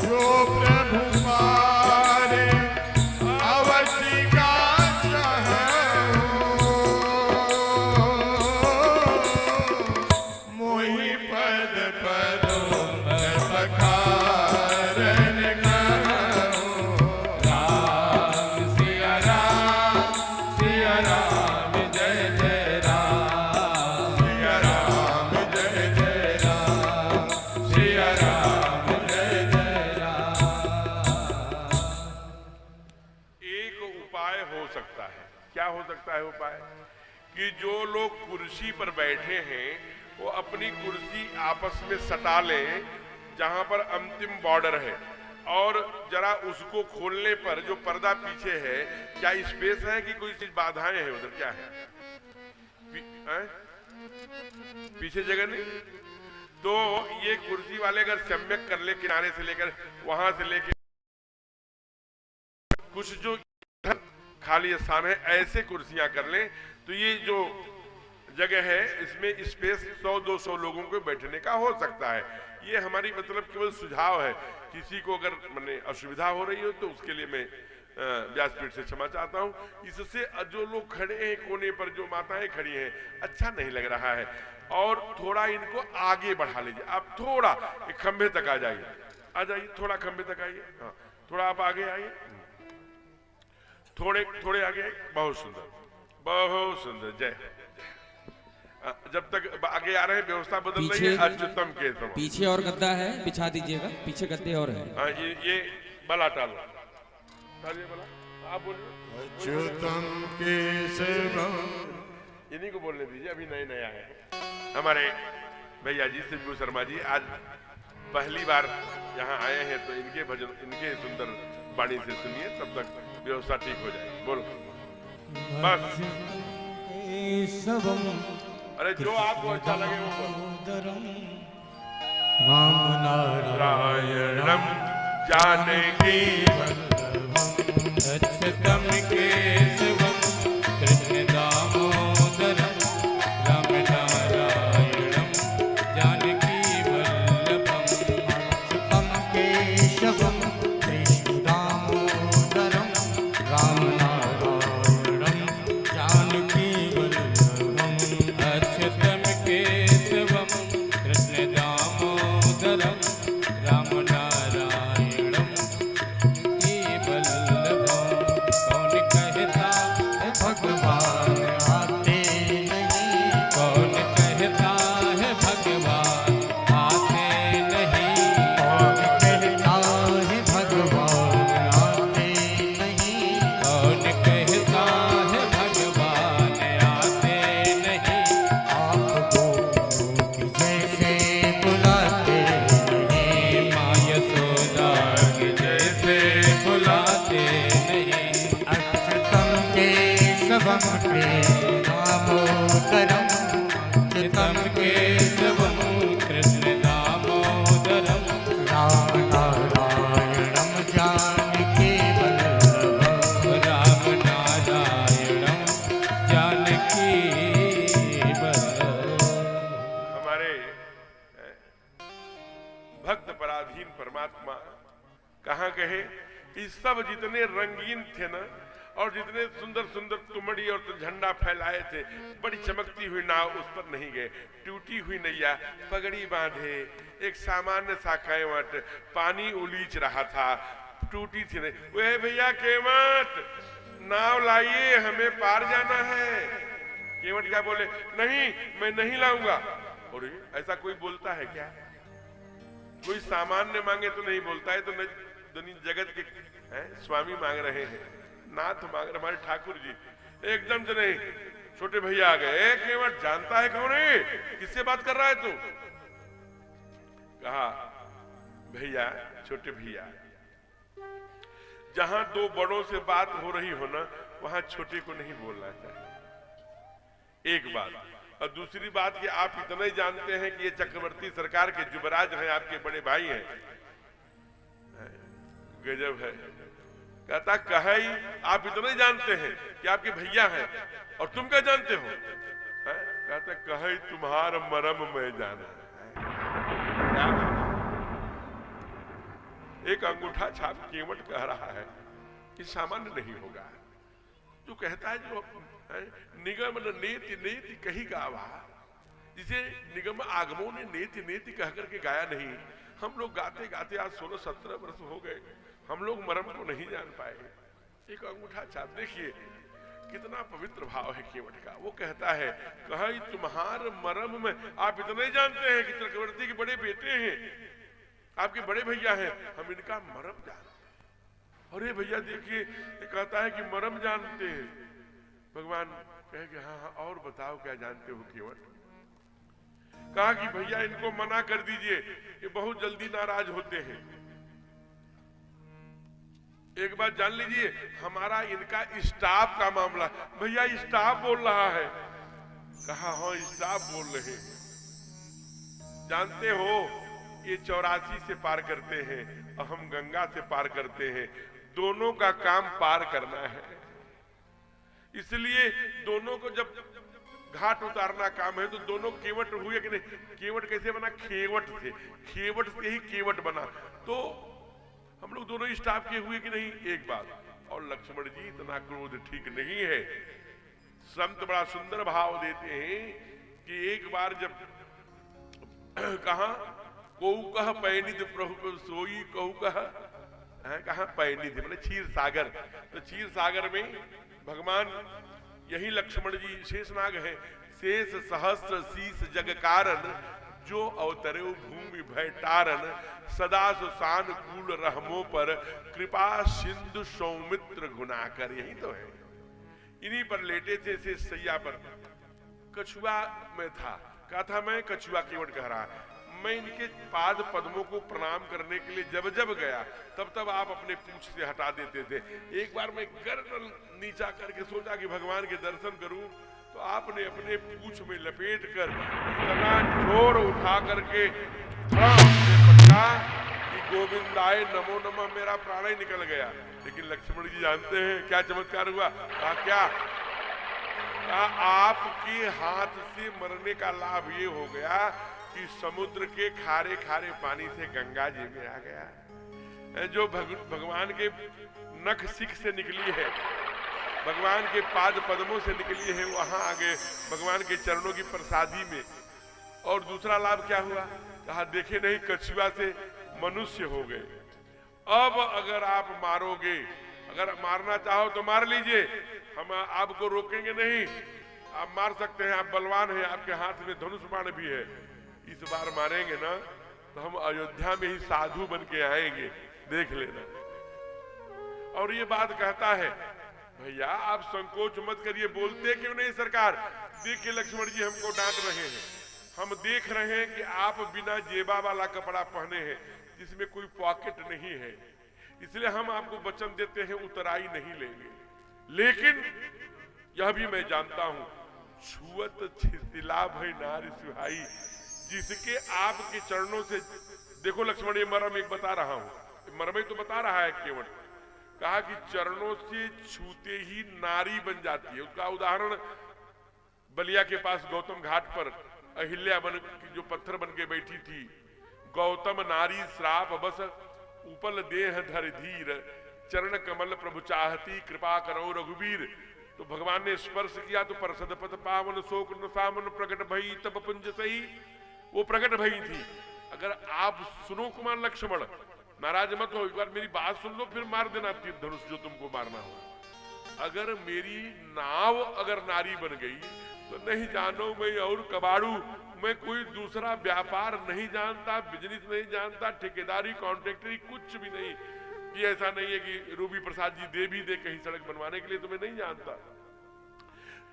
जो प्रभु पारे अवधि का चाहो, मोहि पद पदों पखारन कहो। राम सिया राम जय जय राम, सिया राम जय जय राम, सिया राम जय जय राम। एक उपाय हो सकता है। क्या हो सकता है उपाय? कि जो लोग कुर्सी पर बैठे हैं वो अपनी कुर्सी आपस में सटा लें जहां पर अंतिम बॉर्डर है, और जरा उसको खोलने पर जो पर्दा पीछे है, क्या स्पेस है कि कोई चीज बाधाएं हैं उधर? क्या है? पीछे जगह नहीं? तो ये कुर्सी वाले अगर सम्यक कर ले, किनारे से लेकर वहां से लेकर कुछ जो खाली स्थान है ऐसे कुर्सियां कर लें, तो ये जो जगह है, इसमें स्पेस 100-200 लोगों को बैठने का हो सकता है। ये हमारी मतलब केवल सुझाव है। किसी को अगर मैंने असुविधा हो रही हो तो उसके लिए मैं व्यासपीठ से क्षमा चाहता हूँ। इससे जो लोग खड़े हैं कोने पर, जो माताएं खड़ी हैं, अच्छा नहीं लग रहा है। और थोड़ा इनको आगे बढ़ा लीजिए। आप थोड़ा एक खंभे तक आ जाइए, थोड़ा खंभे तक आइए। हाँ, थोड़ा आप आगे आइए, थोड़े आगे आइए। बहुत सुंदर, बहुत सुंदर। जय। जब तक आगे आ रहे हैं व्यवस्था बदल रही है। अच्युतम के समान पीछे और गद्दा है, बिछा दीजिएगा। पीछे गद्दे और है। हाँ, ये बला टालो, बला। आप बोलिए। अच्युतम के सेवम, इन्हीं को बोलने दीजिए, अभी नए नए आए हैं हमारे भैया जी शिवू शर्मा जी। आज पहली बार यहाँ आए हैं तो इनके भजन, इनके सुंदर वाणी से सुनिए, तब तक व्यवस्था ठीक हो जाए। बोलो बस। अरे जो आपको अच्छा लगे वो बोलो। राम नारायणम जानकी अच्युतम केशवम कृष्ण दामोदरम राम नारायणम जानकी वल्लभम। अच्युतम केशवम कृष्ण दामोदरम राम नारायणम जानकी वल्लभम। अच्युतम केशवम कृष्ण दामोदरम राम नारायणम की वल्लभम। कौन कहता है भगवान आते नहीं, कौन कहता है भगवान आते नहीं, कौन कहता है भगवान आते नहीं, कौन कहता है भगवान आते नहीं। आपको जैसे बुलाते नहीं, माँ यशोदा के जैसे बुलाते नहीं। अच्युतम केशवम दामोदरम, अच्युतम केशवम कृष्ण दामोदरम राम नारायणम जानकी वल्लभम। राम नारायणम जानकी वल्लभम। हमारे भक्त पराधीन परमात्मा कहाँ कहे, इस सब जितने रंगीन थे ना, और जितने सुंदर सुंदर तुमड़ी और झंडा फैलाए थे, बड़ी चमकती हुई नाव, उस पर नहीं गए। टूटी हुई नैया, पगड़ी बांधे, एक सामान्य सा केवट पानी उलीच रहा था, टूटी थी नहीं। वे भैया केवट, नाव लाइए, हमें पार जाना है। केवट क्या बोले, नहीं मैं नहीं लाऊंगा। और ऐसा कोई बोलता है क्या? कोई सामान्य मांगे तो नहीं बोलता है, तो जगत के स्वामी मांग रहे हैं, नाथ मांग रहे, हमारे ठाकुर जी एकदम से नहीं। छोटे भैया आ गए, केवट जानता है कौन है, किससे बात कर रहा है तू? कहा भैया, छोटे भैया, जहां दो बड़ों से बात हो रही हो ना, वहां छोटे को नहीं बोलना चाहिए। एक बात। और दूसरी बात कि आप इतना ही जानते हैं कि ये चक्रवर्ती सरकार के युवराज हैं, आपके बड़े भाई हैं। गजब है। कहता कहे ही आप इतना ही जानते हैं कि आपके भैया हैं, और तुम क्या जानते हो? कहता कहे तुम्हारा मरम मैं जाना है। एक अंगूठा छाप केवट कह रहा है कि सामान्य नहीं होगा। जो कहता है, जो निगम नेति नेति कही गावा, जिसे निगम आगमों ने नेति नेति कह करके गाया नहीं। हम लोग गाते गाते आज 16-17 वर्ष हो गए, हम लोग मरम को नहीं जान पाए। एक अंगूठा छाप, देखिए कितना पवित्र भाव है केवट का। वो कहता है कहे तुम्हार मरम में, आप इतना ही जानते हैं कि चक्रवर्ती के बड़े बेटे हैं, आपके बड़े भैया हैं, हम इनका मरम जानते हैं। अरे भैया देखिए, ये कहता है कि मरम जानते हैं। भगवान कहे कि हाँ हाँ, और बताओ क्या जानते हो केवट? कहा कि भैया इनको मना कर दीजिए, ये बहुत जल्दी नाराज होते हैं। एक बात जान लीजिए, हमारा इनका स्टाफ का मामला। भैया स्टाफ बोल रहा है। कहा हाँ स्टाफ बोल रहे हैं। जानते हो ये 84 से पार करते हैं और हम गंगा से पार करते हैं। दोनों का काम पार करना है, इसलिए दोनों को जब घाट उतारना काम है, तो दोनों केवट हुए कि नहीं? केवट कैसे बना? खेवट थे, खेवट से ही केवट बना। तो हम लोग दोनों ही स्टाफ के हुए कि नहीं? एक बात। और लक्ष्मण जी, इतना क्रोध ठीक नहीं है। संत बड़ा सुंदर भाव देते हैं कि एक बार जब कहा कोऊ कह पैनिध प्रभु सोई, कहू कहा पैनिध मतलब क्षीर सागर। तो क्षीर सागर में भगवान यही लक्ष्मण जी शेषनाग है। शेष सहस्त्र शीस जग कारण, जो अवतरे भूमि भय तारन, सदा सुसान कूल रहमों पर, कृपा सिंधु सौमित्र गुनाकर। यही तो है। इन्हीं पर लेटे थे शेष सैया पर। कछुआ में था, कहा था मैं कछुआ केवट कह रहा। मैं इनके पाद पद्मों को प्रणाम करने के लिए जब जब गया, तब तब आप अपने पूंछ से हटा देते थे। एक बार मैं गर्दन नीचा करके सोचा कि भगवान के दर्शन करूं, तो आपने अपने पूंछ में लपेट कर इतना जोर उठा करके पटका कि गोविंदाय नमो नमः, मेरा प्राण ही निकल गया। लेकिन लक्ष्मण जी जानते हैं क्या चमत्कार हुआ? कहा क्या? आपके हाथ से मरने का लाभ ये हो गया कि समुद्र के खारे खारे पानी से गंगा जी में आ गया। जो भगवान के नख सिख से निकली है, भगवान के पाद पद्मों से निकली है, वहां आ गए भगवान के चरणों की प्रसादी में। और दूसरा लाभ क्या हुआ? कहा देखे नहीं, कछुआ से मनुष्य हो गए। अब अगर आप मारोगे, अगर मारना चाहो तो मार लीजिए, हम आपको रोकेंगे नहीं, आप मार सकते हैं, आप बलवान हैं, आपके हाथ में धनुष बाण भी है। इस बार मारेंगे ना तो हम अयोध्या में ही साधु बन के आएंगे, देख लेना। और ये बात कहता है, भैया आप संकोच मत करिए। बोलते क्यों नहीं सरकार? देखिए लक्ष्मण जी हमको डांट रहे हैं, हम देख रहे हैं कि आप बिना जेबा वाला कपड़ा पहने हैं जिसमें कोई पॉकेट नहीं है, इसलिए हम आपको वचन देते हैं उतराई नहीं लेंगे। लेकिन यह भी मैं जानता हूं, छुअत छितिला भई नारी सुहाई, जिसके आपके चरणों से, देखो लक्ष्मण ये मर्म एक बता रहा हूं, मर्म ही तो बता रहा है केवट। कहा कि चरणों से छूते ही नारी बन जाती है। उसका उदाहरण बलिया के पास गौतम घाट पर अहिल्या बन जो पत्थर बन के बैठी थी, गौतम नारी श्राप बस उपल देह धर धीर, चरण कमल प्रभु चाहती कृपा करो रघुवीर। तो भगवान ने स्पर्श किया तो परसद पथ पावन शोक न सामन प्रकट भई तब पुंज सही, वो प्रकट भई थी। अगर आप सुनो कुमार लक्ष्मण, नाराज मत हो, एक बार मेरी बात सुन लो, फिर मार देना तीर धनुष जो तुमको मारना हो। अगर मेरी नाव अगर नारी बन गई तो नहीं जानो मैं और कबाड़ू, मैं कोई दूसरा व्यापार नहीं जानता, बिजनेस नहीं जानता, ठेकेदारी कॉन्ट्रैक्टरी कुछ भी नहीं। ये ऐसा नहीं है कि रूबी प्रसाद जी दे भी दे कहीं सड़क बनवाने के लिए, तो मैं नहीं जानता।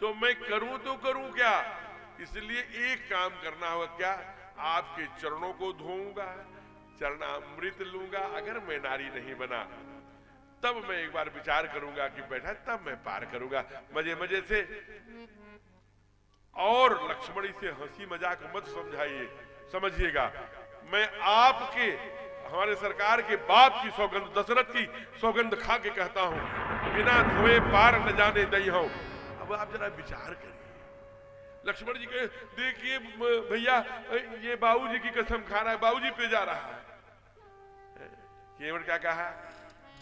तो मैं करूं तो करूं क्या? इसलिए एक काम करना होगा, क्या? आपके चरणों को धोऊंगा, चरणामृत लूंगा। अगर मैं नारी नहीं बना तब मैं एक बार विचार करूंगा कि बैठा, तब मैं पार करूंगा मजे मजे से। और लक्ष्मण से हंसी मजाक मत समझाइए, समझिएगा मैं आपके, हमारे सरकार के बाप की सौगंध, दशरथ की सौगंध खा के कहता हूं, बिना धोए पार न जाने दई हूं। अब आप जरा विचार करिए। लक्ष्मण जी के देखिए भैया, ये बाबूजी की कसम खा रहा है, बाबूजी पे जा रहा है। केवट क्या कहा?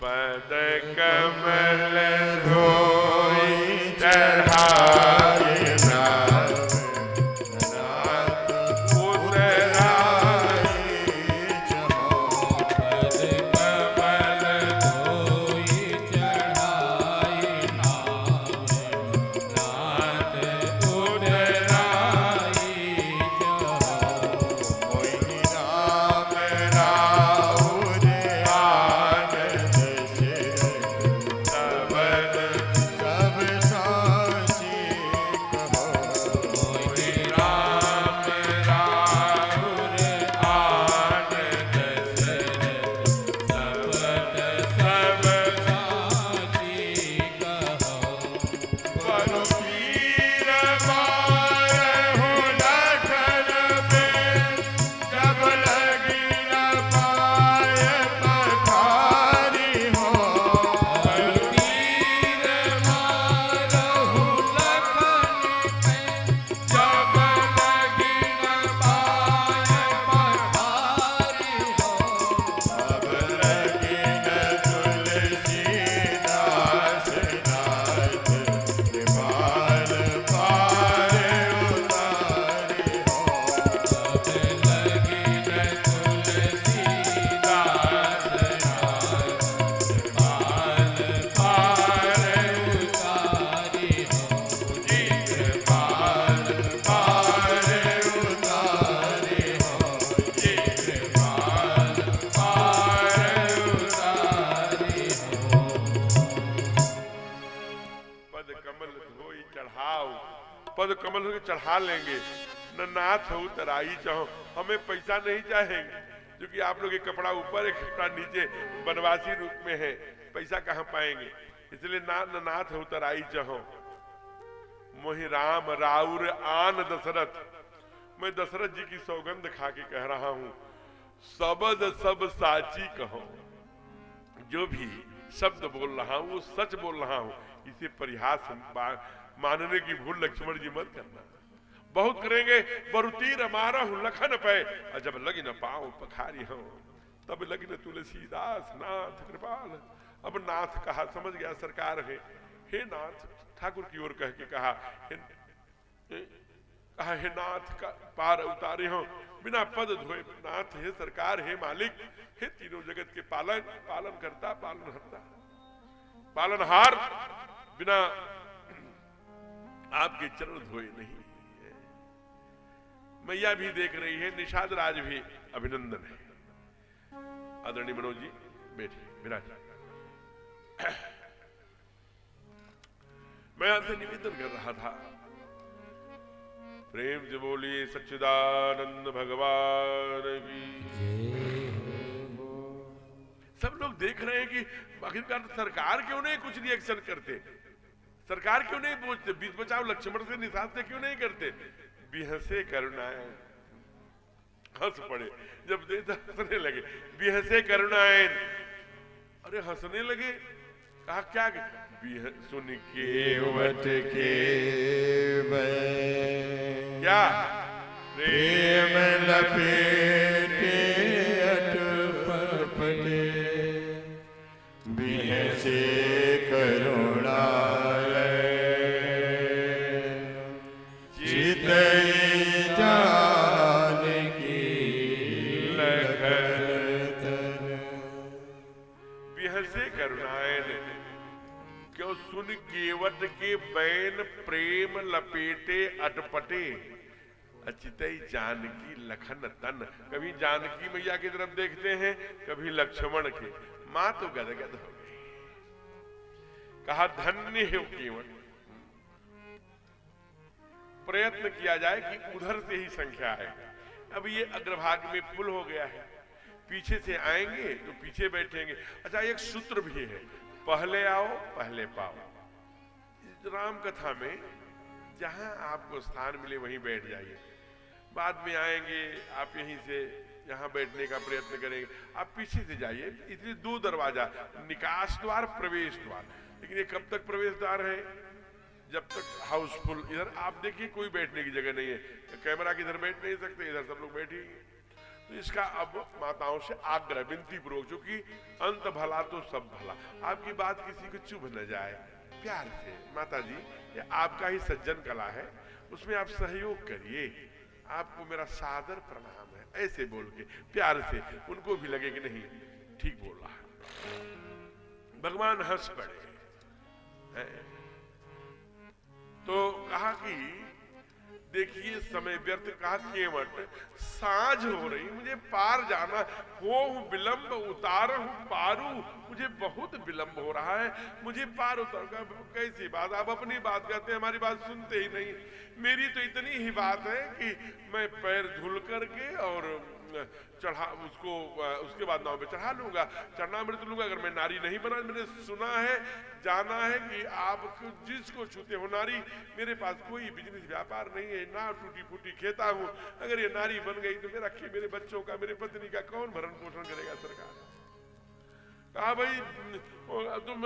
पद कमल धोई चढ़ाए के चढ़ा लेंगे। न नाथ हो तराई चाहो, हमें पैसा नहीं चाहेंगे, क्योंकि आप लोग एक कपड़ा ऊपर एक कपड़ा नीचे बनवासी रूप में है, पैसा कहाँ पाएंगे। इसलिए न नाथ हो तराई चाहो, मोहि राम राउर आन दशरथ। मैं दशरथ जी की सौगंध खा के कह रहा हूं, सबद सब साची कहो। जो भी शब्द बोल रहा हूं वो सच बोल रहा हूं, इसे परिहास मानने की भूल लक्ष्मण जी मत करना। बहुत करेंगे बरुतीर मारा हूं लखन पे, और जब लगी न पाऊं पखारी हूं, तब लगी न तुलसीदास नाथ कृपाल। अब नाथ कहा, समझ गया सरकार है। हे नाथ, ठाकुर की ओर कह के कहा, हे नाथ का पार उतारे हो बिना पद धोए। नाथ हे सरकार, हे मालिक, हे तीनों जगत के पालन करता, पालनहर्ता, पालनहार, बिना आपके चरण धोए नहीं। मैया भी देख रही है, निषाद राज भी अभिनंदन है। आदरणीय मनोज जी बैठिए, विराज। मैं आपसे निवेदन कर रहा था, प्रेम से बोलिए सच्चिदानंद भगवान की। सब लोग देख रहे हैं कि आखिरकार सरकार क्यों नहीं कुछ रिएक्शन करते, सरकार क्यों नहीं पूछते, बीच बचाव लक्ष्मण से निषाद से क्यों नहीं करते। बिहसे करुणाएं, हंस पड़े, जब देता हंसने लगे, बिहसे करुणाएं। अरे हंसने लगे, कहा क्या सुन के वट के क्या प्रेम लपेटे अटपटे, बिहसे करुणा चितई जान की लखन। बिहसे करुणाएं, क्यों सुन केवट के बैन प्रेम लपेटे अटपटे, अचितई जानकी लखन तन। कभी जानकी मैया की तरफ देखते हैं, कभी लक्ष्मण के, मां तो गदगद हो गई। कहा धन्य है केवट। प्रयत्न किया जाए कि उधर से ही संख्या है। अब ये अग्रभाग में पुल हो गया है, पीछे से आएंगे तो पीछे बैठेंगे। अच्छा, एक सूत्र भी है, पहले आओ पहले पाओ। राम कथा में जहां आपको स्थान मिले वहीं बैठ जाइए, बाद में आएंगे आप यहीं से यहां बैठने का प्रयत्न करेंगे, आप पीछे से जाइए। इसलिए दो दरवाजा, निकास द्वार प्रवेश द्वार। लेकिन ये कब तक प्रवेश द्वार है, जब तक हाउसफुल। इधर आप देखिए कोई बैठने की जगह नहीं है, कैमरा की इधर बैठ नहीं सकते, इधर सब लोग बैठेंगे। तो इसका अब माताओं से आग्रह, विनती पूर्वक, क्योंकि अंत भला तो सब भला, आपकी बात किसी को चुभ न जाए, प्यार से, माता जी ये आपका ही सज्जन कला है, उसमें आप सहयोग करिए, आपको मेरा सादर प्रणाम है, ऐसे बोल के प्यार से उनको भी लगे कि नहीं ठीक बोल रहा है। भगवान हंस पड़े। तो कहा कि देखिए समय व्यर्थ, कहा केवट साँझ हो रही, मुझे पार जाना, हो विलंब उतार हूं पारू, मुझे बहुत विलंब हो रहा है, मुझे पार उतर। कैसी बात, आप अपनी बात कहते हैं, हमारी बात सुनते ही नहीं। मेरी तो इतनी ही बात है कि मैं पैर धुल करके और चढ़ा उसको, उसके बाद नाव पे चढ़ा लूंगा, चढ़ना मृत लूंगा अगर मैं नारी नहीं बना। मैंने सुना है, जाना है कि आप जिसको छूते हो नारी, मेरे पास कोई बिजनेस व्यापार नहीं है, ना टूटी फूटी खाता हूं, अगर ये नारी बन गई तो मेरे बच्चों का, मेरे पत्नी का कौन भरण पोषण करेगा सरकार। कहा भाई तुम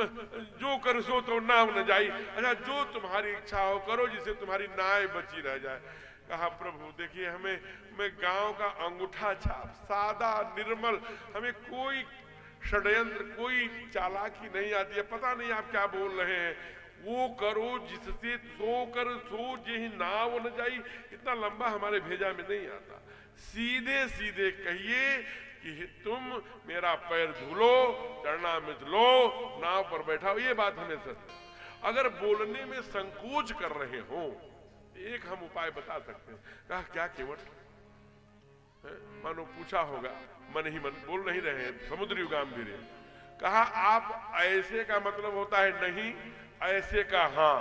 जो कर सो तो नाव न जाई। अच्छा, जो तुम्हारी इच्छा हो करो, जिसे तुम्हारी नाय बची रह जाए। कहा प्रभु देखिए, मैं गांव का अंगूठा छाप, सादा निर्मल, हमें कोई षड्यंत्र, कोई चालाकी नहीं आती है, पता नहीं आप क्या बोल रहे हैं। वो करो जिससे सो कर सो जेहि नाव न जाई, इतना लंबा हमारे भेजा में नहीं आता। सीधे सीधे कहिए कि तुम मेरा पैर धुलो, चढ़ना मिट लो, नाव पर बैठाओ, ये बात हमें सच। अगर बोलने में संकोच कर रहे हो, एक हम उपाय बता सकते हैं। कहा क्या केवट, मानो पूछा होगा, मन ही मन बोल नहीं रहे हैं, समुद्री गांभीर्य। कहा आप ऐसे का मतलब होता है नहीं, ऐसे का हाँ।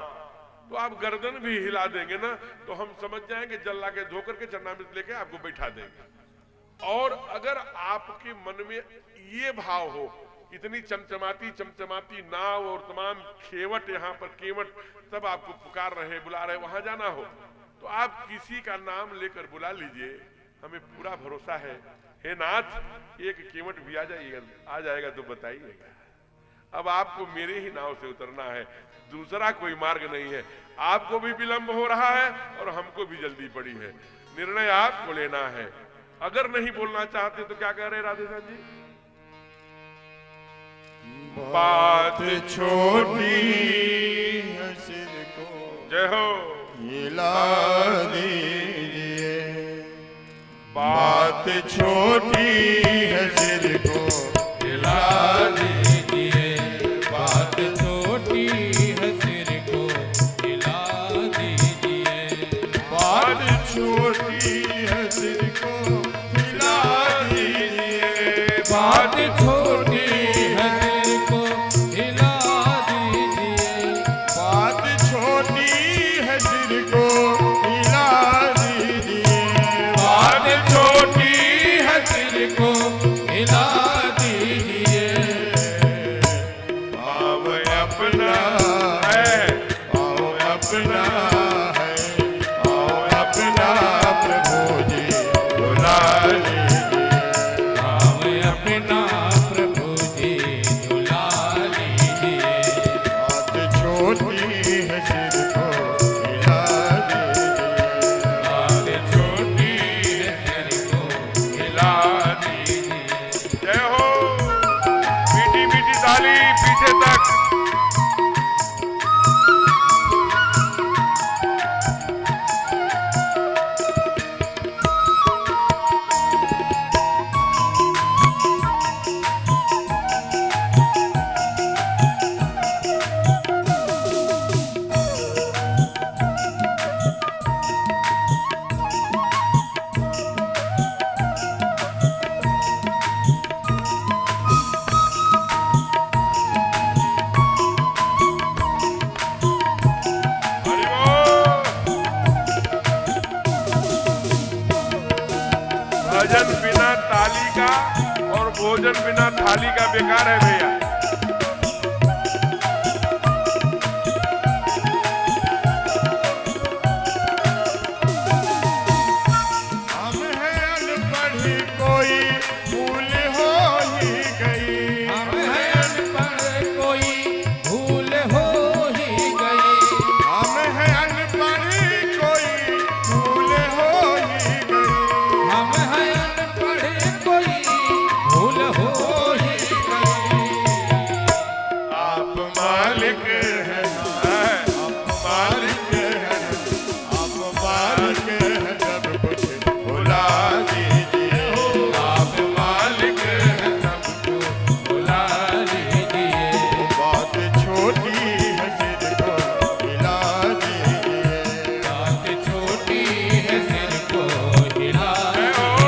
तो आप गर्दन भी हिला देंगे ना तो हम समझ जाएंगे जल्ला के धोकर के चरणामृत लेके आपको बैठा देंगे। और अगर आपके मन में ये भाव हो, इतनी चमचमाती नाव और तमाम खेवट यहाँ पर केवट सब आपको पुकार रहे बुला रहे, वहां जाना हो तो आप किसी का नाम लेकर बुला लीजिए, हमें पूरा भरोसा है हे नाथ एक केवट भी आ जाएगा तो बताइएगा। अब आपको मेरे ही नाव से उतरना है, दूसरा कोई मार्ग नहीं है। आपको भी विलंब हो रहा है और हमको भी जल्दी पड़ी है, निर्णय आपको लेना है। अगर नहीं बोलना चाहते तो क्या कह रहे राधेश्याम जी? बात छोटी है सिर को जय हो हिला दीजिए, बात छोटी है सिर को हिला दीजिए, बात छोटी है सिर को हिला दीजिए, बात छोटी है सिर को हिला दीजिए, बात छोटी है सिर को हिला दीजिए, बात छोटी है सिर को हिला दीजिए, बात छोटी है सिर को हिला दीजिए, भाव अपना है, भाव अपना है, भाव अपना प्रभु जी बुला लीजिए, भाव अपना प्रभु जी झुला लीजिए, बात छोटी है सिर को हिला दीजिए, बात छोटी है सिर को हिला दीजिए। जय हो मीठी मीठी ताली पीछे तक। हरि बोल। भजन बिना ताली का और भोजन बिना थाली का बेकार है भैया। हम हैं अनपढ़ कोई भूल हो ही गई, हम हैं अनपढ़ कोई भूल हो ही गई, हम हैं अनपढ़ कोई भूल हो ही गई, हम हैं अनपढ़ कोई भूल हो ही गई, आप मालिक हैं, आप मालिक हैं, आप मालिक हैं, सब कुछ भुला दीजिए, आप मालिक हैं सबको भुला लीजिए, बात छोटी है सिर को हिला दीजिए, बात छोटी है सिर को हिला दीजिए,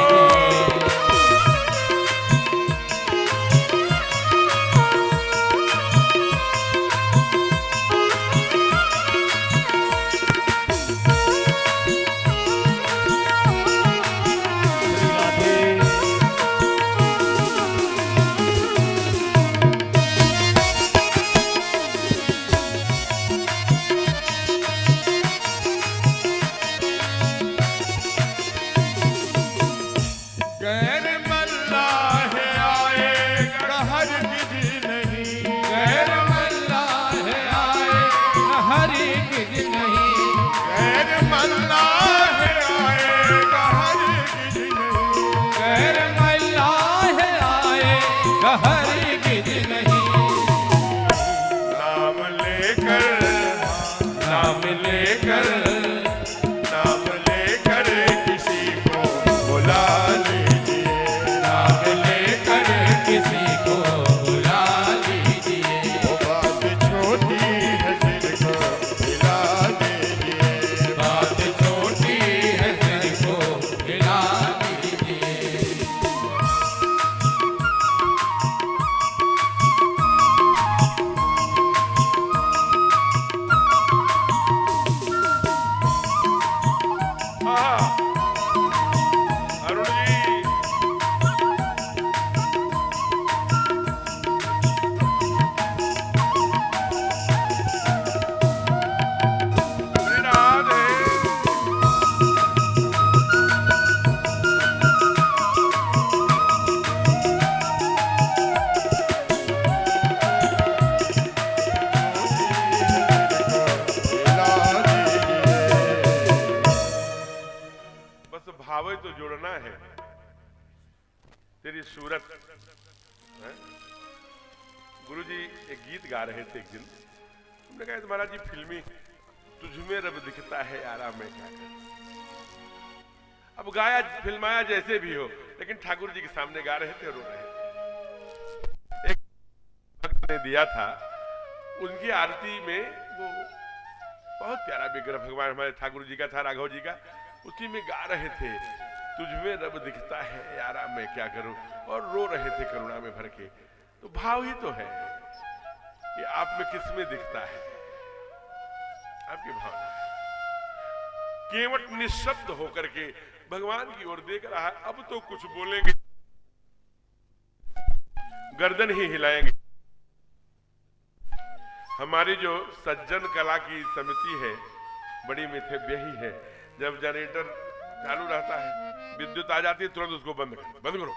गैर मल्लाह आएगा हरगिज नहीं, गैर मल्लाह आए हरगिज नहीं, गैर मल्लाह आएगा हरगिज नहीं, गैर मल्लाह आए हरगिज नहीं, नाम लेकर, नाम लेकर, नाम लेकर किसी को बुला लीजिए, तेरी सूरत है? गुरुजी एक गीत गा रहे थे एक दिन, हमने कहा महाराज जी फिल्मी तुझमें रब दिखता है यारा मैं क्या करूं। अब गाया फिल्माया जैसे भी हो, लेकिन ठाकुर जी के सामने गा रहे थे, रो रहे थे। एक भक्त ने दिया था, उनकी आरती में वो बहुत प्यारा विग्रह भगवान हमारे ठाकुर जी का था, राघव जी का, उसी में गा रहे थे तुझमें रब दिखता है यारा मैं क्या करूं, और रो रहे थे करुणा में भर के। तो भाव ही तो है कि आप में किस में दिखता है, आपकी भावना है। केवट निशब्द होकर के भगवान की ओर देख रहा है। अब तो कुछ बोलेंगे, गर्दन ही हिलाएंगे। हमारी जो सज्जन कला की समिति है बड़ी मिथव्य ही है। जब जनरेटर चालू रहता है, विद्युत आ जाती है, तुरंत उसको बंद करो,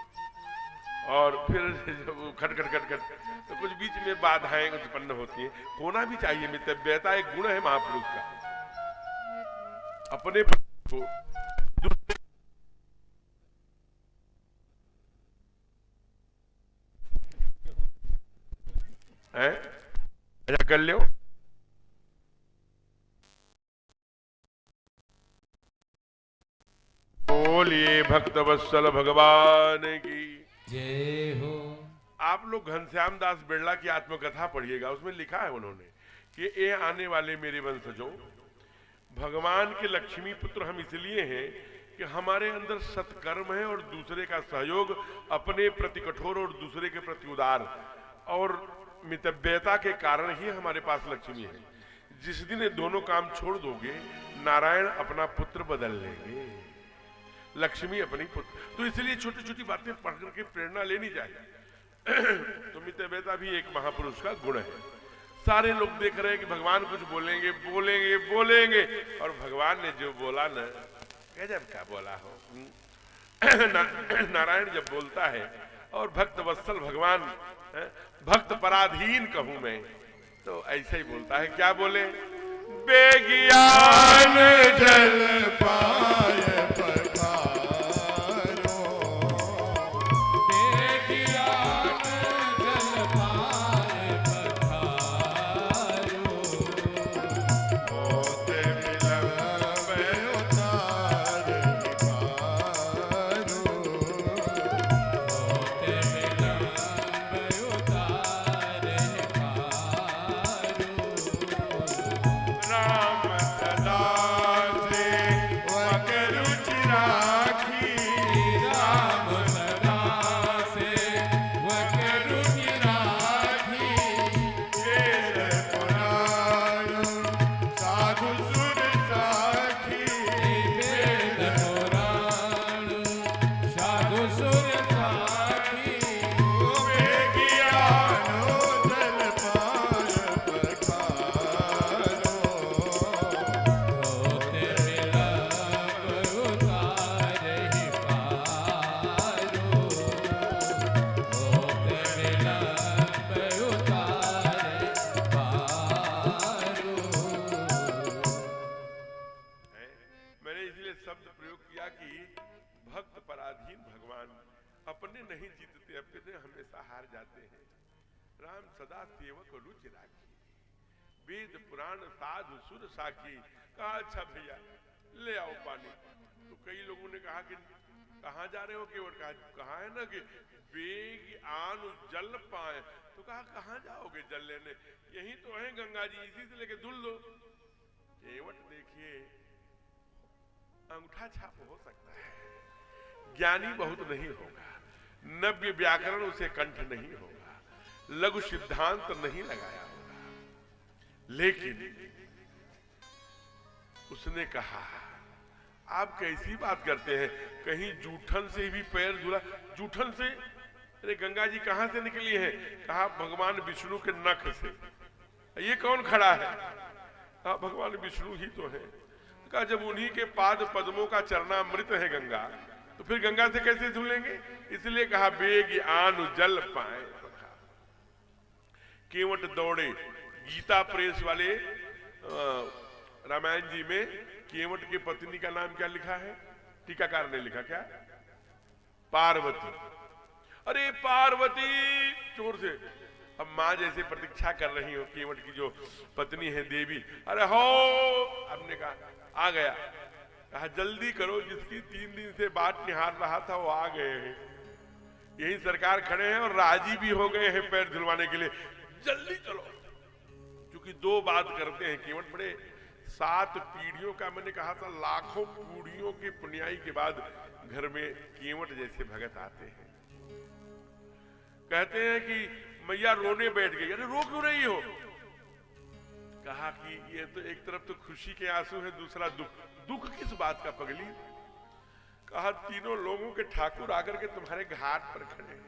और फिर जब खट खट खट खट तो कुछ बीच में बाधाएं उत्पन्न होती हैं। होना भी चाहिए, मितव्यता एक गुण है महापुरुष का। अपने को अच्छा कर लो। बोलिए भक्त वत्सल भगवान की जय हो। आप लोग घनश्याम दास बिरला की आत्मकथा पढ़िएगा, उसमें लिखा है उन्होंने कि ये आने वाले मेरे वंशजों, भगवान के लक्ष्मी पुत्र हम इसलिए हैं कि हमारे अंदर सत्कर्म है और दूसरे का सहयोग, अपने प्रति कठोर और दूसरे के प्रति उदार, और मितव्यता के कारण ही हमारे पास लक्ष्मी है। जिस दिन ये दोनों काम छोड़ दोगे, नारायण अपना पुत्र बदल लेंगे, लक्ष्मी अपनी पुत्र। तो इसलिए छोटी छोटी बातें पढ़ करके प्रेरणा लेनी चाहिए। तो मितव्यता भी एक महापुरुष का गुण है। सारे लोग देख रहे हैं कि भगवान कुछ बोलेंगे बोलेंगे बोलेंगे, और भगवान ने जो बोला न, गजब का बोला हो। नारायण जब बोलता है, और भक्त वत्सल भगवान, भक्त पराधीन कहूं मैं, तो ऐसे ही बोलता है। क्या बोले? बेगियान जल पाए साखी। कहा अच्छा भैया ले आओ पानी। तो कई लोगों ने कहा कि कहां जा रहे हो? केवट कहा है ना कि बेग आन जल पाए। तो कहा कहां जाओगे जल लेने? यही तो है गंगा जी, इसी से लेके धुल दो। केवट देखिए अंगूठा छाप हो सकता है, ज्ञानी बहुत नहीं होगा, नव्य व्याकरण उसे कंठ नहीं होगा, लघु सिद्धांत नहीं लगाया होगा, लेकिन उसने कहा आप कैसी बात करते हैं? कहीं जूठन से भी पैर धुला? जूठन से? अरे गंगा जी कहां से निकली है? कहा भगवान विष्णु के नख से। ये कौन खड़ा है? कहा भगवान विष्णु ही तो है। कहा जब उन्हीं के पाद पद्मों का चरणामृत है गंगा, तो फिर गंगा से कैसे धुलेंगे? इसलिए कहा बेग आन जल पाए। केवट दौड़े। गीता प्रेस वाले रामायण जी में केवट की पत्नी का नाम क्या लिखा है? टीकाकार ने लिखा क्या? पार्वती। अरे पार्वती, जोर से। अब माँ जैसे प्रतीक्षा कर रही हो, केवट की जो पत्नी है देवी, अरे हो, हमने कहा आ गया। कहा जल्दी करो, जिसकी 3 दिन से बात निहार रहा था वो आ गए हैं। यही सरकार खड़े हैं और राजी भी हो गए हैं पैर धुलवाने के लिए, जल्दी चलो। क्योंकि 2 बात करते हैं केवट, बड़े 7 पीढ़ियों का, मैंने कहा था लाखों पीढ़ियों की पुण्याई के बाद घर में केवट जैसे भगत आते हैं। कहते हैं कि मैया रोने बैठ गई। अरे रो क्यों रही हो? कहा कि ये तो एक तरफ तो खुशी के आंसू है, दूसरा दुख। दुख किस बात का पगली? कहा तीनों लोगों के ठाकुर आकर के तुम्हारे घाट पर खड़े हैं,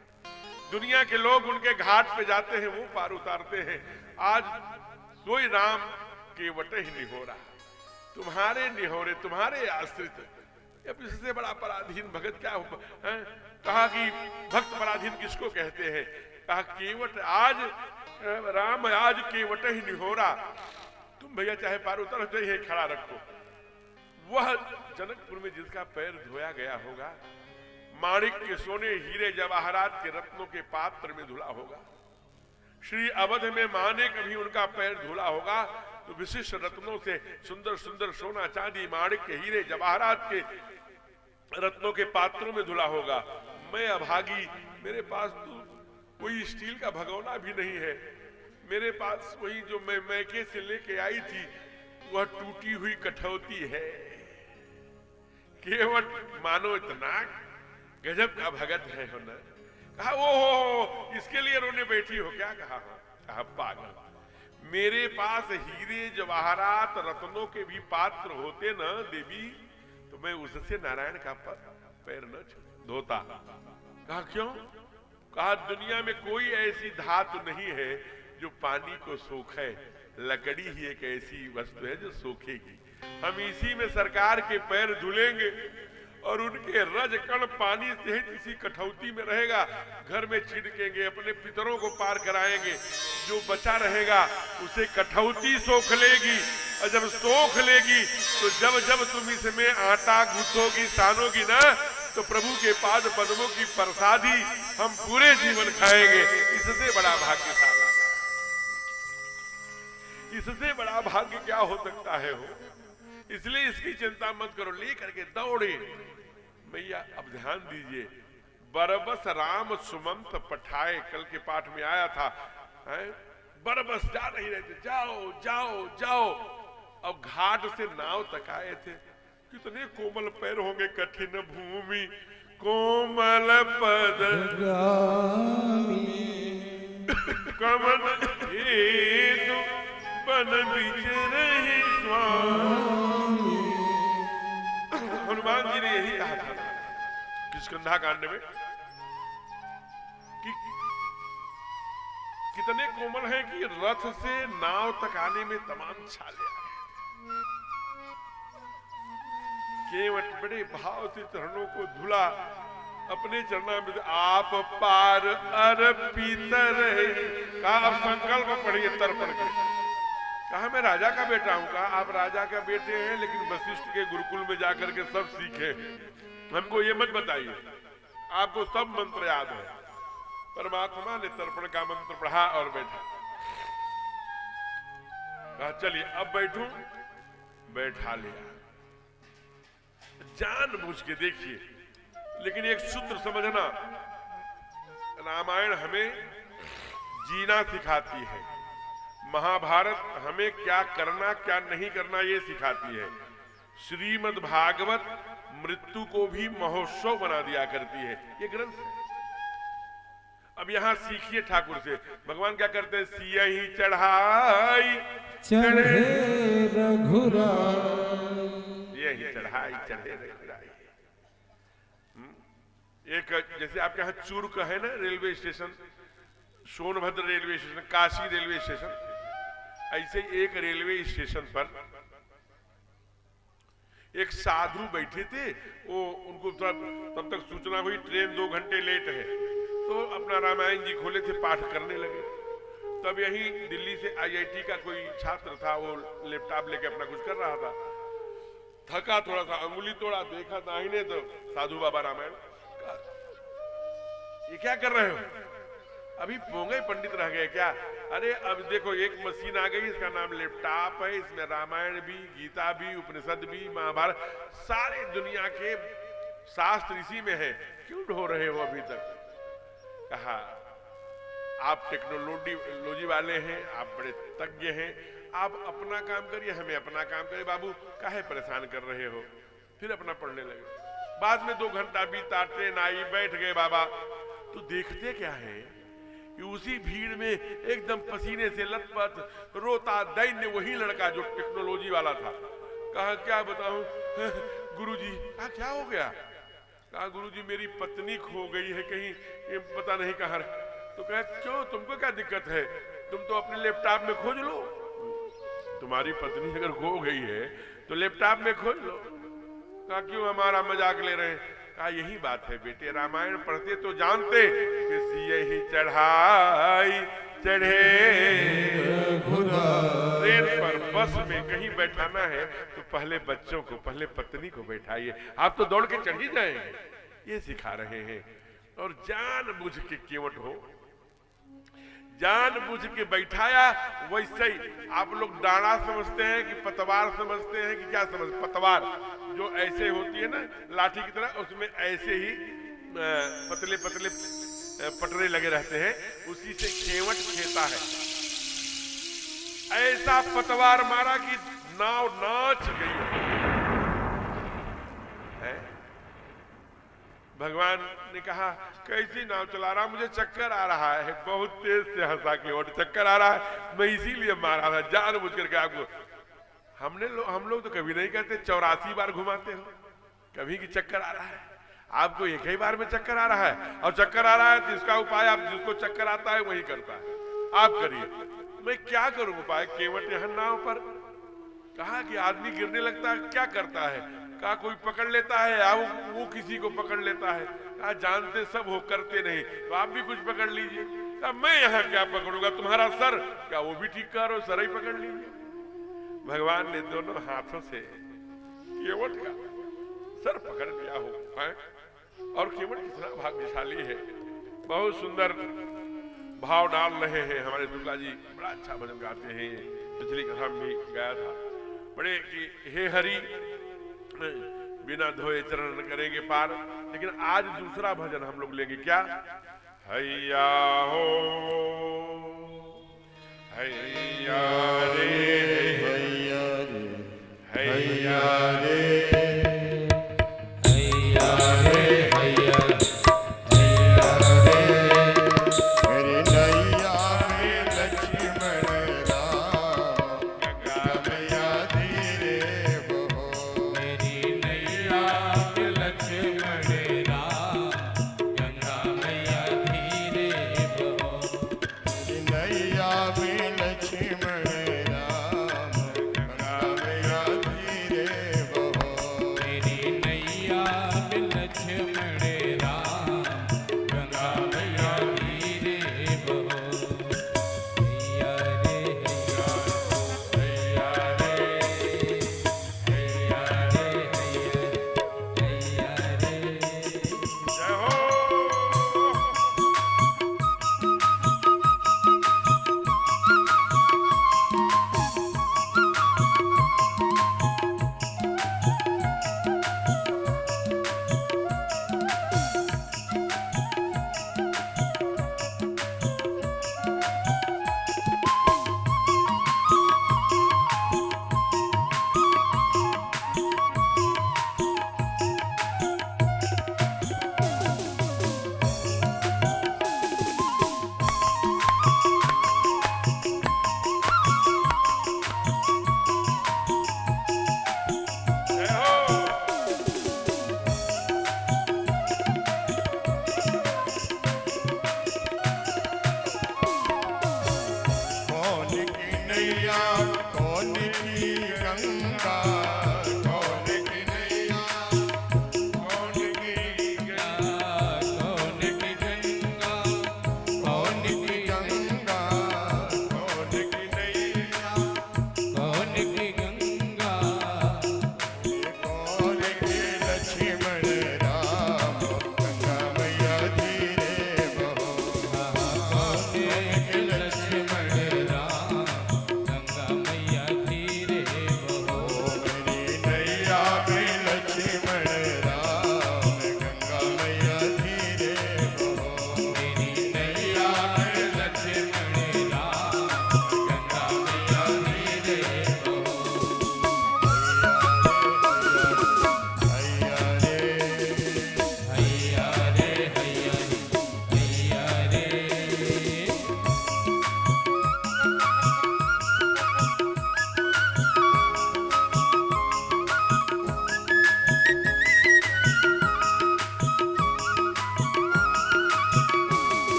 दुनिया के लोग उनके घाट पे जाते हैं, वो पार उतारते हैं। आज सोई राम केवट ही निहोरा, तुम्हारे निहोरे, तुम्हारे आश्रित, अब इससे बड़ा पराधीन भगत क्या हो? कहा कि भक्त पराधीन किसको कहते हैं? कहा केवट आज राम, आज केवट ही निहोरा, तुम भैया चाहे पार उतर चाहे खड़ा रखो। वह जनकपुर में जिसका पैर धोया गया होगा, माणिक के सोने हीरे जवाहरात के रत्नों के पात्र में धुला होगा। श्री अवध में माँ ने कभी उनका पैर धुला होगा तो विशिष्ट रत्नों से सुंदर सुंदर सोना चांदी माणिक के हीरे जवाहरात के रत्नों के पात्रों में धुला होगा। मैं अभागी, मेरे पास तो कोई स्टील का भगोना भी नहीं है, मेरे पास वही जो मैं मैके से लेके आई थी वह टूटी हुई कठौती है। केवट मानो इतना गजब का भगत है हो ना। कहा ओ इसके लिए रोने बैठी हो क्या? कहा पागल, मेरे पास हीरे जवाहरात रत्नों के भी पात्र होते ना देवी, तो मैं उससे नारायण का पैर न धोता। कहा क्यों? कहा दुनिया में कोई ऐसी धातु नहीं है जो पानी को सोखे, लकड़ी ही एक ऐसी वस्तु है जो सोखेगी। हम इसी में सरकार के पैर धुलेंगे और उनके रज कण पानी से ही किसी कठौती में रहेगा, घर में छिड़केंगे, अपने पितरों को पार कराएंगे, जो बचा रहेगा उसे कठौती सोख लेगी। और जब सोख लेगी तो जब जब तुम इसमें आटा गूंथोगी, सानोगी ना, तो प्रभु के पाद पद्मों की प्रसादी हम पूरे जीवन खाएंगे। इससे बड़ा भाग्यशाली, इससे बड़ा भाग्य क्या हो सकता है हो? इसलिए इसकी चिंता मत करो, लेकर के दौड़े। मैया अब ध्यान दीजिए, बरबस राम सुमंत पठाए, कल के पाठ में आया था, बरबस जा नहीं रहे थे, जाओ जाओ जाओ। अब घाट से नाव तक आए थे, कितने कोमल पैर होंगे, कठिन भूमि कोमल पद कमल हेतु बन बिचरहि स्वामी। हनुमान जी ने यही कहा था किष्किंधा कांड में कि कितने कोमल हैं कि रथ से नाव तक आने में तमाम छाले आए। केवट बड़े भाव से चरणों को धुला, अपने चरणों में आप पार अर्पित रहे। कहा अब संकल्प पढ़िए तर्पण के। कहा मैं राजा का बेटा हूं। कहा आप राजा का बेटे हैं, लेकिन वशिष्ठ के गुरुकुल में जाकर के सब सीखे, हमको ये मत बताइए, आपको सब मंत्र याद है। परमात्मा ने तर्पण का मंत्र पढ़ा और बैठा। कहा चलिए अब बैठूं, बैठा लिया। जानबूझ के देखिए, लेकिन एक सूत्र समझना, रामायण हमें जीना सिखाती है, महाभारत हमें क्या करना क्या नहीं करना ये सिखाती है, श्रीमद् भागवत मृत्यु को भी महोत्सव बना दिया करती है, ये ग्रंथ है। अब यहां सीखिए ठाकुर से, भगवान क्या करते हैं, सिया ही चढ़ाई चढ़े रघुराई, यही चढ़ाई चढ़े रघुराई। एक जैसे आपके यहाँ चूर्क है ना railway station, Sonbhadra railway station, Kashi railway station, ऐसे एक रेलवे स्टेशन पर एक साधु बैठे थे। वो उनको तब तक सूचना हुई ट्रेन 2 घंटे लेट है, तो अपना रामायण जी खोले थे, पाठ करने लगे। तब यही दिल्ली से IIT का कोई छात्र था, वो लैपटॉप लेके अपना कुछ कर रहा था, थका थोड़ा सा, अंगुली तोड़ा, देखा दाहिने तो साधु बाबा रामायण। ये क्या कर रहे हो? अभी पोंगे पंडित रह गए क्या? अरे अब देखो एक मशीन आ गई, इसका नाम लैपटॉप है, इसमें रामायण भी, गीता भी, उपनिषद भी, महाभारत, सारे दुनिया के शास्त्र इसी में है, क्यों ढो रहे हो अभी तक? कहा आप टेक्नोलॉजी वाले हैं, आप बड़े तज्ञ हैं, आप अपना काम करिए, हमें अपना काम करिए। बाबू काहे परेशान कर रहे हो? फिर अपना पढ़ने लगे। बाद में 2 घंटा बीता, ट्रेन आई, बैठ गए बाबा। तो देखते क्या है कि उसी भीड़ में एकदम पसीने से लथपथ रोता दैन्य वही लड़का जो टेक्नोलॉजी वाला था। कहा क्या बताऊं गुरुजी? कहा क्या हो गया? कहा गुरुजी मेरी पत्नी खो गई है कहीं, ये पता नहीं कहाँ। तो कहा क्यों, तुमको क्या दिक्कत है? तुम तो अपने लैपटॉप में खोज लो। तुम्हारी पत्नी अगर खो गई है तो लैपटॉप में खोज लो। कहा क्यों हमारा मजाक ले रहे हैं? कहा यही बात है बेटे, रामायण पढ़ते तो जानते कि यही चढ़ाई चढ़े ट्रेन पर, बस में कहीं बैठाना है तो पहले बच्चों को, पहले पत्नी को बैठाइए, आप तो दौड़ के चढ़ ही जाएंगे। ये सिखा रहे हैं। और जानबूझ के केवट हो, जानबूझ के बैठाया। वैसे ही आप लोग डांडा समझते हैं कि पतवार समझते हैं कि क्या समझते? पतवार जो ऐसे होती है ना लाठी की तरह, उसमें ऐसे ही पतले पतले पटरे लगे रहते हैं, उसी से केवट खेता है। ऐसा पतवार मारा कि नाव नाच गई है। भगवान ने कहा कैसी नाव चला रहा? मुझे चक्कर आ रहा है। बहुत तेज से हंसा के और चक्कर आ रहा है, मैं इसीलिए मारा था जानबूझ करके आपको। हम लोग तो कभी नहीं कहते 84 बार घुमाते हो, कभी की चक्कर आ रहा है। आपको एक ही बार में चक्कर आ रहा है, और चक्कर आ रहा है तो इसका उपाय आप जिसको चक्कर आता है वही करता है, आप करिए। मैं क्या करूं उपाय? केवट यहां नाव पर। कहा कि आदमी गिरने लगता है, क्या करता है? कहा कोई पकड़ लेता है, या वो किसी को पकड़ लेता है। कहा जानते सब हो, करते नहीं, तो आप भी कुछ पकड़ लीजिए। कहा मैं यहाँ क्या पकड़ूंगा? तुम्हारा सर? क्या वो भी ठीक करो, सर ही पकड़ लीजिए। भगवान ने दोनों हाथों से केवट का सर पकड़ लिया हो है? और केवट कितना भाग्यशाली है। बहुत सुंदर भाव डाल रहे हैं हमारे दुर्गा जी, बड़ा अच्छा भजन गाते हैं। पिछली कथा में भी गाया था बड़े कि हे हरि बिना धोए चरण करेंगे पार। लेकिन आज दूसरा भजन हम लोग लेंगे, क्या? हैया हो हैया रे हैया रे हैया रे लक्ष्मण राम गंगा मैया धीरे बहो।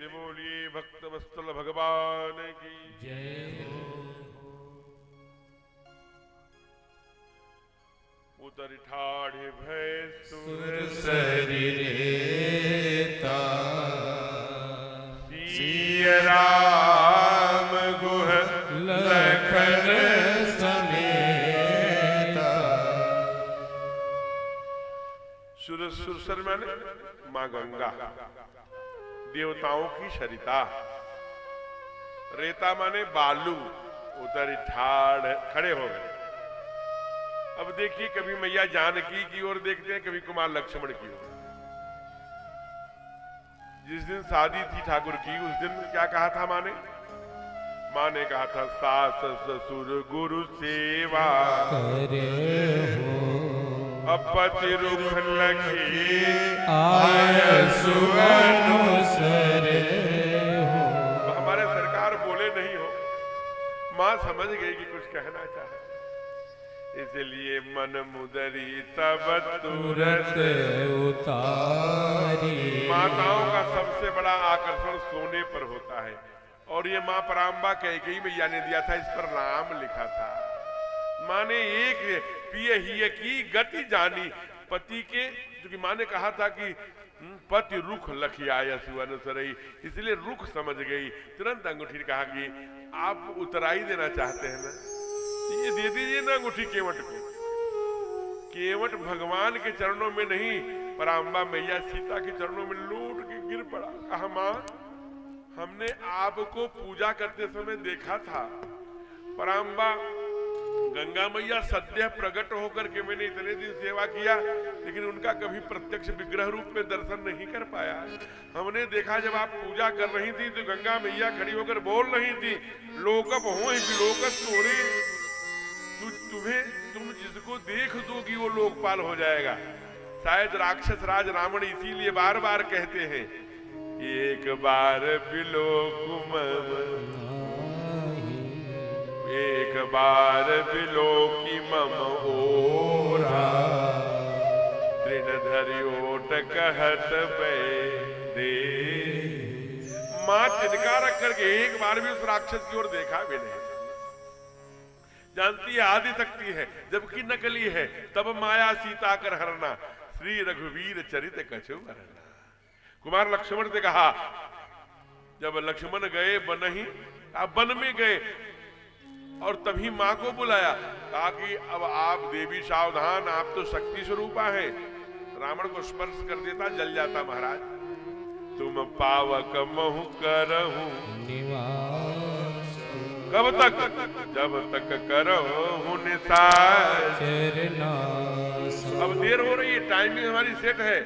से बोलिए भक्त वत्सल भगवान की जय हो। उतर ठाढ़े भय सुर शरीरेता सिय राम गुह लखन समेता। सुरसर माने माँ गंगा, देवताओं की सरिता। रेता माने बालू। उतर ठाढ़ खड़े हो गए। अब देखिए, कभी मैया जानकी की ओर देखते हैं, कभी कुमार लक्ष्मण की ओर। जिस दिन शादी थी ठाकुर की, उस दिन क्या कहा था माँ ने कहा था, सास ससुर गुरु सेवा करे हो अपति रुख लखी आय सुअनुसरे हो। हमारे सरकार बोले नहीं हो, माँ समझ गई कि कुछ कहना चाहे, इसलिए मन मुदरी तब तुरत उतारी। माताओं का सबसे बड़ा आकर्षण सोने पर होता है, और ये माँ पराम्बा कैकेयी मैया ने दिया था, इस पर नाम लिखा था। माँ ने एक पिय ही की गति जानी, पति के, क्योंकि माँ ने कहा था कि पति रुख लखियाय सुअनुसरई, इसलिए रुख समझ गई। तुरंत अंगूठी ने कहा कि आप उतराई देना चाहते हैं ना, ये दे दीजिए ना अंगूठी केवट को। केवट भगवान के चरणों में नहीं, पराम्बा मैया सीता के चरणों में लौट के गिर पड़ा। कहा, माँ हमने आपको पूजा करते समय देखा था, पराम्बा गंगा मैया सद्य प्रकट होकर के मैंने इतने दिन सेवा किया, लेकिन उनका कभी प्रत्यक्ष विग्रह रूप में दर्शन नहीं कर पाया। हमने देखा जब आप पूजा कर रही थी तो गंगा मैया खड़ी होकर बोल रही थी, लोकप हो लोकस तोरे, तुम जिसको देख दोगी वो लोकपाल हो जाएगा। शायद राक्षस राज रावण इसीलिए बार बार कहते हैं, एक बार बिलोकुम, एक बार बिलोकी मम ओरा, तृणधरि ओट कहत दे। मां तिनका रख करके एक बार भी उस राक्षस की ओर देखा भी नहीं। जानती है आदि शक्ति है, जबकि नकली है, तब माया सीता कर हरना, श्री रघुवीर चरित कछु वरना। कुमार लक्ष्मण से कहा, जब लक्ष्मण गए बनही, आप वन में गए और तभी मां को बुलाया, कहा कि अब आप देवी सावधान, आप तो शक्ति स्वरूपा है। रावण को स्पर्श कर देता जल जाता महाराज। तुम पावक महु करहूं निवास, कब तक, जब तक करहूं निसार। अब देर हो रही है, टाइमिंग हमारी सेट है।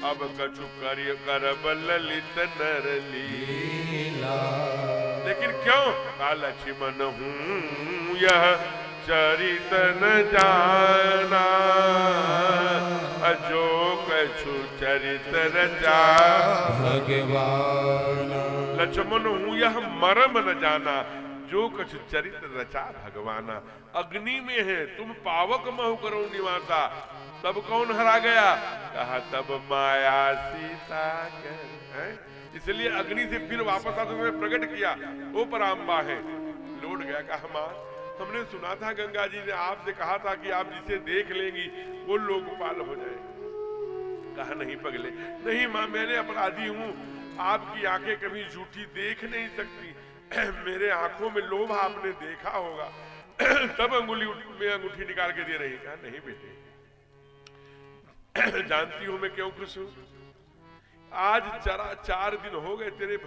अब कछु करिय करब ललित नर लीला, लेकिन क्यों? लक्ष्मण हूं यह चरित न जाना, जो कछु चरित रचा भगवान। लक्ष्मण हूं यह मरम न जाना, जो कछु चरित रचा भगवाना। अग्नि में है, तुम पावक महु करो निवासा। तब कौन हरा गया? कहा तब माया सीता कर। इसलिए अग्नि से फिर वापस आते हुए प्रकट किया, वो पराम्बा है। लौट गया, कहा मां हमने सुना था गंगा जी ने आपसे कहा था कि आप जिसे देख लेंगी वो लोकपाल हो जाएगा। कहा नहीं पगले, नहीं मां मैंने अपराधी हूं, आपकी आंखें कभी झूठी देख नहीं सकती। मेरे आंखों में लोभ आपने देखा होगा। तब अंगुली में अंगूठी निकाल के दे रही। कहा नहीं बेटे, जानती हूं मैं क्यों खुश हूं। आज 4 दिन हो गए तेरे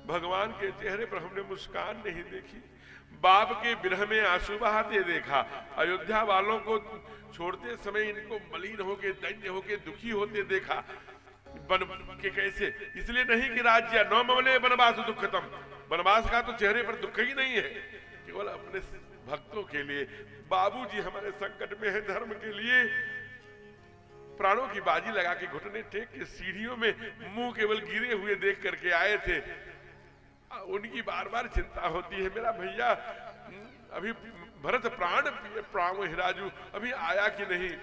भगवान के चेहरे पर हमने मुस्कान नहीं देखी। बाप के विरह में आंसू बहाते देखा। अयोध्या वालों को छोड़ते समय इनको मलिन होके, दैन्य होके, दुखी होते देखा। बन के कैसे? इसलिए नहीं कि राज्य नौ ममले वनवास दुखतम, वनवास का तो चेहरे पर दुख ही नहीं है, केवल अपने भक्तों के लिए। बाबूजी हमारे संकट में है, धर्म के लिए प्राणों की बाजी लगा के घुटने टेक के सीढ़ियों में मुंह केवल गिरे हुए देख करके आए थे। उनकी बार बार चिंता होती है, मेरा भैया अभी भरत प्राण हिराजू अभी आया कि नहीं।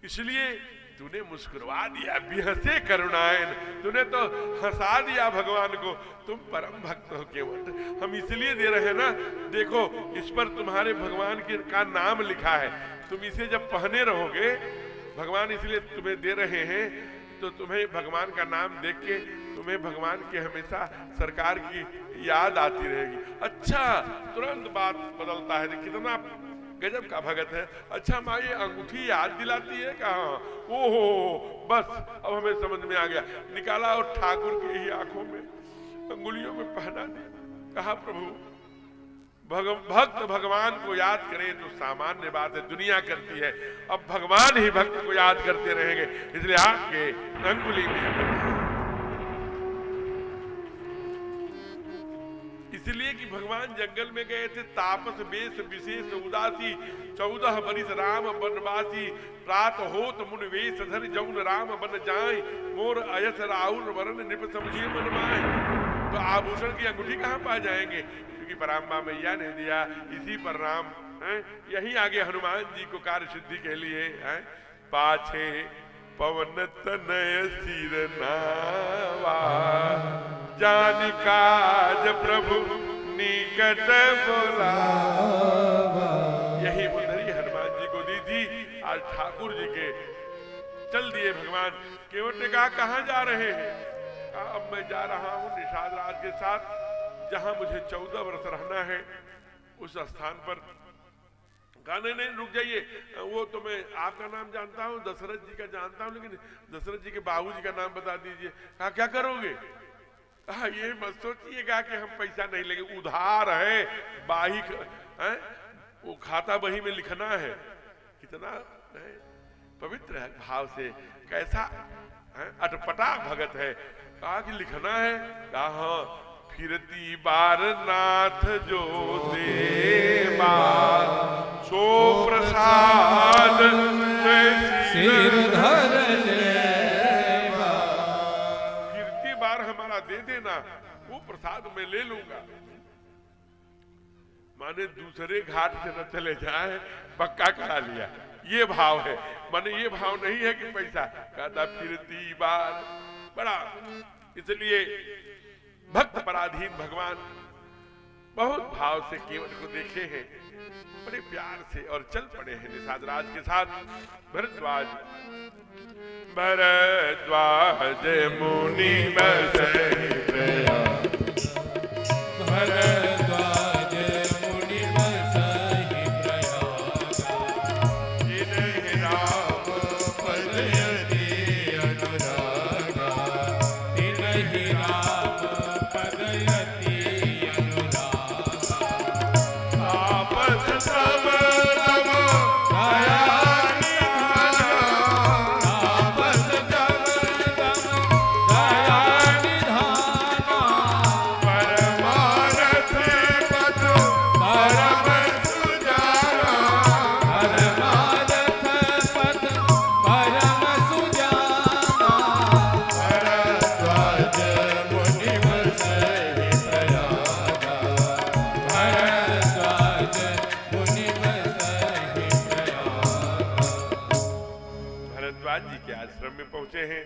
इसलिए तूने मुस्कुरा दिया, बिहसे करुणायन, तूने तो हंसा दिया भगवान को। तुम परम भक्त हो केवट, हम इसलिए दे रहे हैं ना, देखो इस पर तुम्हारे भगवान का नाम लिखा है, तुम इसे जब पहने रहोगे, भगवान इसलिए तुम्हें दे रहे हैं, तो तुम्हें भगवान का नाम देख के तुम्हें भगवान के हमेशा सरकार की याद आती रहेगी। अच्छा, तुरंत बात बदलता है, कितना गजब का भगत है। अच्छा माँ, ये अंगूठी याद दिलाती है कहाँ? ओहो, बस अब हमें समझ में आ गया। निकाला और ठाकुर की ही आंखों में, अंगुलियों में पहना दिया। कहा प्रभु, भक्त भगवान को याद करे तो सामान्य बात है, दुनिया करती है, अब भगवान ही भक्त को याद करते रहेंगे, इसलिए आपके अंगुली में। इसलिए कि भगवान जंगल में गए थे, तापस वेश विशेष उदासी, 14 बरिस राम बनवासी, प्रात होत मुन वेश धर जौन राम बन जाए, मोर अयस राहुल वरण नृप समझिए मन माए। तो आभूषण की अंगूठी कहाँ पा जाएंगे, क्योंकि पराम्बा मैया ने दिया, इसी पर राम यही आगे हनुमान जी को कार्य सिद्धि के लिए पाछे पवन तनय सिर नावा, जान काज प्रभु निकट बुलावा। यही मुंदरी हनुमान जी को दी थी, आज ठाकुर जी के चल दिए भगवान। केवट ने कहा, कहाँ जा रहे हैं? अब मैं जा रहा हूँ निषाद राज के साथ, जहां मुझे 14 वर्ष रहना है, उस स्थान पर। कहा नहीं रुक जाइए, वो तो मैं आपका नाम जानता हूँ, दशरथ जी का जानता हूँ, लेकिन दशरथ जी के बाबूजी का नाम बता दीजिए। कहा क्या करोगे? कहा ये मत सोचिएगा कि हम पैसा नहीं लेंगे, उधार है, बाही है, वो खाता बही में लिखना है। कितना है पवित्र है भाव से, कैसा अटपटा भगत है। कहा कि लिखना है? कहा हाँ, फिरती बार नाथ जो देवा, सो प्रसाद सिर धर लेवा। फिरती बार हमारा दे देना, वो प्रसाद मैं ले लूंगा। माने दूसरे घाट से न चले जाए, पक्का करा लिया, ये भाव है। माने ये भाव नहीं है कि पैसा। कहता फिरती बार, बड़ा इसलिए भक्त पराधीन भगवान बहुत भाव से केवट को देखे हैं, बड़े प्यार से, और चल पड़े हैं निषाद राज के साथ। भरद्वाज भरद्वाज मुनि बसहि प्रयाग, भरद्वाज मुनि बसहि प्रयाग, जिनहि राम पद यति अनुरागा, तिनहि राम पद यति अनुरागा। आपस सब तब दया निधाना, आपस सब तब दया निधाना, परमारथ पद परम सुजाना, परमारथ पद परम सुजाना। भरद्वाज मुनि बसहि प्रयागा, भरद्वाज मुनि बसहि प्रयागा। भरद्वाज जी के आश्रम में पहुंचे हैं।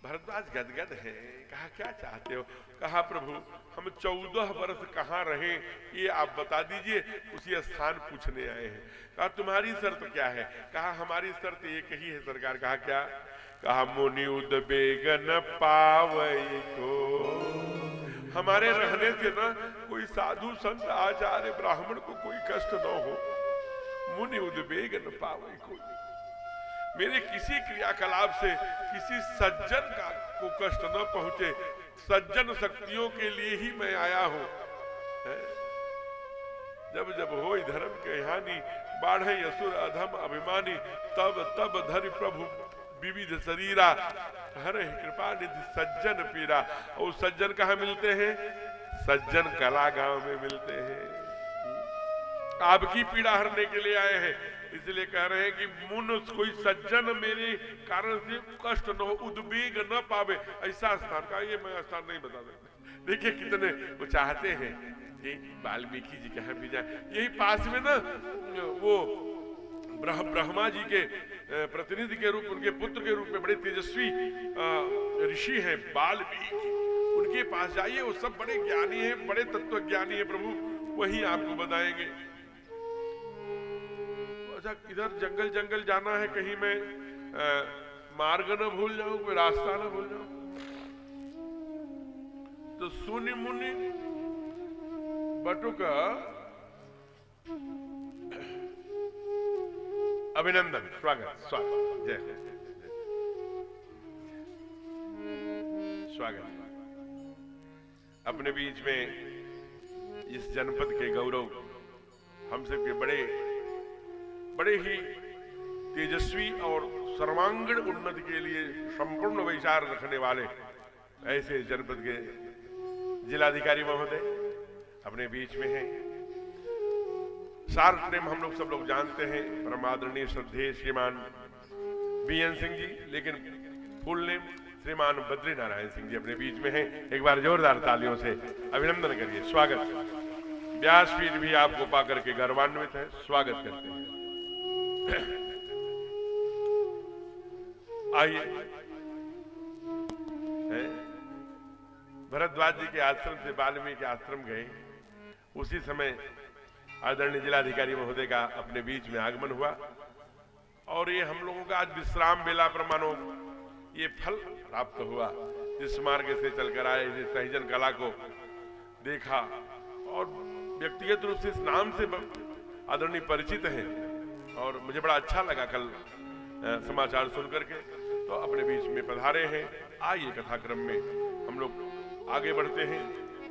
भरद्वाज गदगद है। कहा क्या चाहते हो? कहा प्रभु, हम 14 वर्ष कहाँ रहे ये आप बता दीजिए, उसी स्थान पूछने आए हैं। कहा तुम्हारी शर्त क्या है? कहा हमारी शर्त एक ही है सरकार। कहा क्या? कहा मुनि उद्वेग न पावई को, हमारे रहने से ना कोई साधु संत आचार्य ब्राह्मण को कोई कष्ट न हो। मुनि उद्वेग न पावई को, मेरे किसी क्रियाकलाप से किसी सज्जन को कष्ट न पहुंचे, सज्जन शक्तियों के लिए ही मैं आया हूं। जब जब होई धर्म के हानि, बाढ़े असुर अधम अभिमानी, तब तब धरि प्रभु विविध शरीरा, हरे कृपा निधि सज्जन पीरा। और सज्जन कहाँ मिलते हैं? सज्जन कला गांव में मिलते हैं। आपकी पीड़ा हरने के लिए आए हैं, इसलिए कह रहे हैं कि मुन कोई सज्जन मेरे कारण से कष्ट न हो, उद्वेग न पावे, ऐसा स्थान का ये मैं स्थान नहीं बता सकता। देखिए कितने वो चाहते हैं कि वाल्मीकि जी कहाँ भी जाए। यही पास में ना वो ब्रह्मा जी के प्रतिनिधि के रूप, उनके पुत्र के रूप में बड़े तेजस्वी ऋषि हैं वाल्मीकि, उनके पास जाइए, वो सब बड़े ज्ञानी हैं, बड़े तत्वज्ञानी हैं प्रभु, वही आपको बताएंगे। अच्छा, इधर जंगल जंगल जाना है, कहीं मैं मार्ग न भूल जाऊं, कोई रास्ता न भूल जाऊं। तो सुनि मुनि बटुक अभिनंदन, स्वागत स्वागत, जय स्वागत। अपने बीच में इस जनपद के गौरव, हम सबके बड़े ही तेजस्वी और सर्वांगीण उन्नति के लिए संपूर्ण विचार रखने वाले ऐसे जनपद के जिलाधिकारी महोदय अपने बीच में हैं। सार्थ नेम हम लोग सब लोग जानते हैं, परम आदरणीय श्रद्धेय श्रीमान बीएन सिंह जी, लेकिन फुल नेम श्रीमान बद्री नारायण सिंह जी अपने बीच में हैं। एक बार जोरदार तालियों से अभिनंदन करिए, स्वागत। व्यासपीठ भी आपको पाकर के गर्वान्वित है, स्वागत करते हैं। आइए, भरद्वाज जी के आश्रम से वाल्मीकि आश्रम गए, उसी समय आदरणीय जिलाधिकारी महोदय का अपने बीच में आगमन हुआ और ये हम लोगों का आज विश्राम बेला पर मानो ये फल प्राप्त हुआ। जिस मार्ग से चलकर आए, इस सहजन कला को देखा और व्यक्तिगत रूप से इस नाम से आदरणीय परिचित हैं और मुझे बड़ा अच्छा लगा कल समाचार सुन करके, तो अपने बीच में पधारे हैं। आइए कथाक्रम में हम लोग आगे बढ़ते हैं।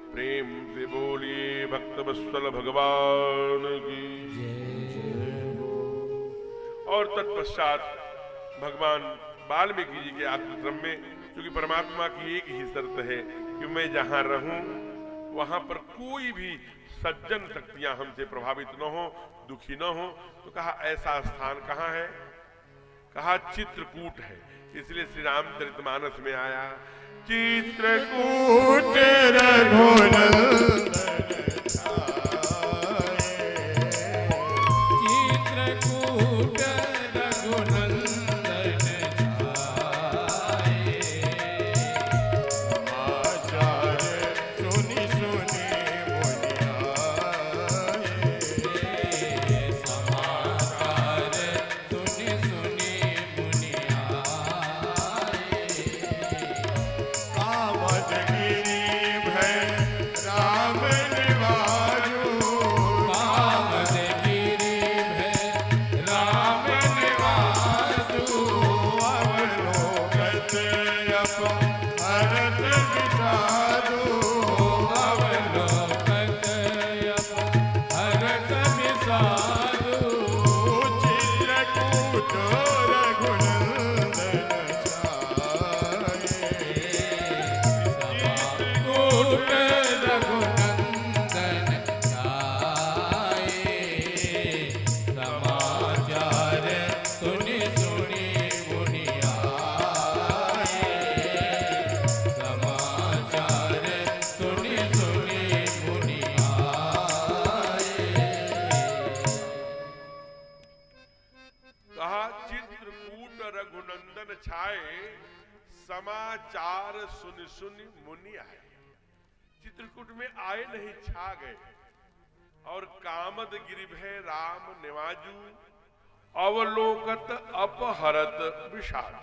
प्रेम से बोलिए भक्त वत्सल भगवान की। और तत्पश्चात भगवान वाल्मीकि जी के आश्रम में, क्योंकि परमात्मा की एक ही शर्त है कि मैं जहां रहूं वहां पर कोई भी सज्जन शक्तियां हमसे प्रभावित न हो, दुखी न हो, तो कहा ऐसा स्थान कहाँ है? कहा चित्रकूट है। इसलिए श्री रामचरितमानस में आया, चित्रकूट रघुनंदन चित्रकूट रघुनंदन समाचार सुन सुन मुनि आए। चित्रकूट में आए नहीं, छा गए। और कामद गिरिभय राम निवाजू, अवलोकत अपहरत विषाद।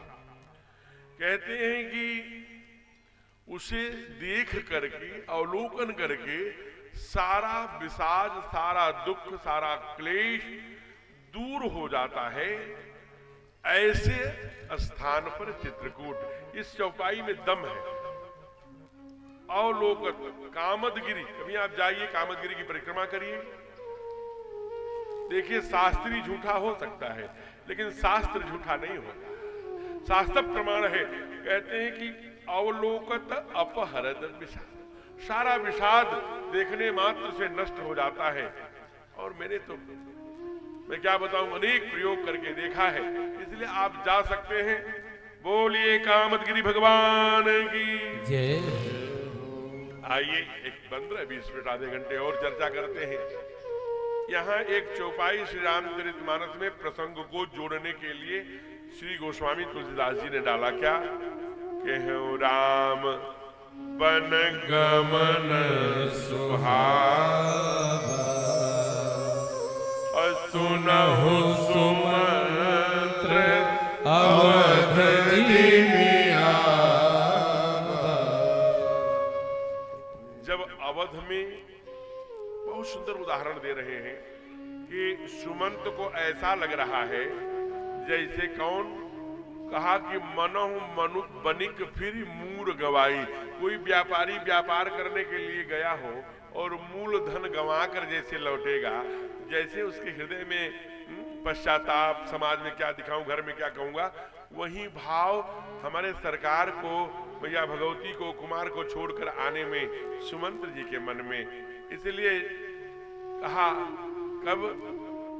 कहते हैं कि उसे देख करके, अवलोकन करके सारा विषाद, सारा दुख, सारा क्लेश दूर हो जाता है। ऐसे स्थान पर चित्रकूट, इस चौपाई में दम है। अवलोकत कामदगिरी, कभी आप जाइए कामदगिरी की परिक्रमा करिए, देखिए शास्त्री झूठा हो सकता है लेकिन शास्त्र झूठा नहीं होता। शास्त्र प्रमाण है, कहते हैं कि अवलोकत अपहरत विषाद, सारा विषाद देखने मात्र से नष्ट हो जाता है। और मैं क्या बताऊं, अनेक प्रयोग करके देखा है, इसलिए आप जा सकते हैं। बोलिए कामदगिरी भगवान की जय। आइए एक 15-20 मिनट, आधे घंटे और चर्चा करते हैं। यहाँ एक चौपाई श्री रामचरितमानस में प्रसंग को जोड़ने के लिए श्री गोस्वामी तुलसीदास जी ने डाला क्या कि राम बन गमन सुहावा सुनहु सुमंत्र अवध जिमिया। जब अवध में बहुत सुंदर उदाहरण दे रहे हैं कि सुमंत को ऐसा लग रहा है जैसे कौन कहा कि मनहु मनु बनिक फिर मूर गवाई। कोई व्यापारी व्यापार करने के लिए गया हो और मूल धन गंवाकर जैसे लौटेगा, जैसे उसके हृदय में पश्चाताप, समाज में क्या दिखाऊं, घर में क्या कहूंगा, वही भाव हमारे सरकार को, भैया भगवती को, कुमार को छोड़कर आने में सुमंत्र जी के मन में। इसलिए कहा कब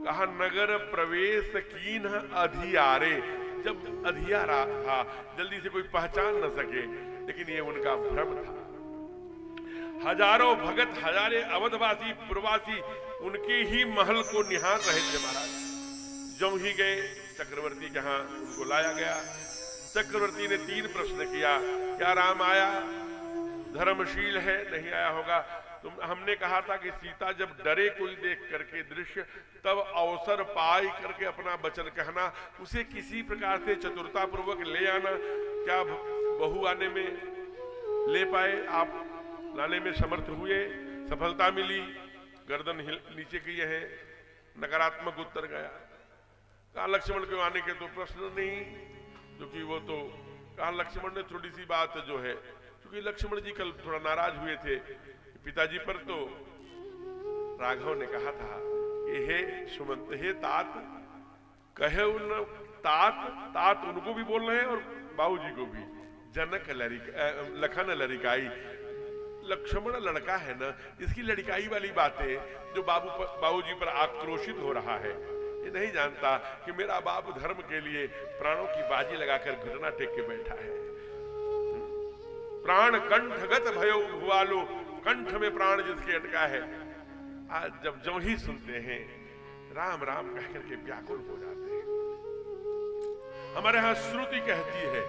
कहा नगर प्रवेश कीन अधियारे। जब अधियारा था जल्दी से कोई पहचान न सके, लेकिन ये उनका भ्रम था। हजारों भगत, हजारे अवधवासी, प्रवासी उनके ही महल को निहार रहे थे महाराज। जब ही गए चक्रवर्ती के यहाँ उनको लाया गया। चक्रवर्ती ने 3 प्रश्न किया, क्या राम आया, धर्मशील है, नहीं आया होगा। हमने कहा था कि सीता जब डरे कोई देख करके दृश्य, तब अवसर पाई करके अपना वचन कहना, उसे किसी प्रकार से चतुरता पूर्वक ले आना। क्या बहू आने में ले पाए आप? लाने में समर्थ हुए, सफलता मिली, गर्दन नीचे की है, नकारात्मक उत्तर गया। कहा लक्ष्मण के आने के तो प्रश्न नहीं, क्योंकि वो तो कहा लक्ष्मण ने थोड़ी सी बात जो है, क्योंकि लक्ष्मण जी कल थोड़ा नाराज हुए थे पिताजी पर, तो राघव ने कहा था कि हे सुमंत, हे तात, कहे उन तात, तात उनको भी बोल रहे हैं और बाबूजी को भी। जनक लखन लड़िकाई, लक्ष्मण लड़का है ना, इसकी लड़काई वाली बातें जो बाबूजी पर आक्रोशित हो रहा है, ये नहीं जानता कि मेरा बाप धर्म के लिए प्राणों की बाजी लगाकर घुटना टेक के बैठा है। प्राण कंठगत भयो भुआलो, कंठ में प्राण जिसके अटका है। आज जब ही सुनते हैं राम राम कह करके व्याकुल हो जाते हैं। हमारे यहां श्रुति कहती है,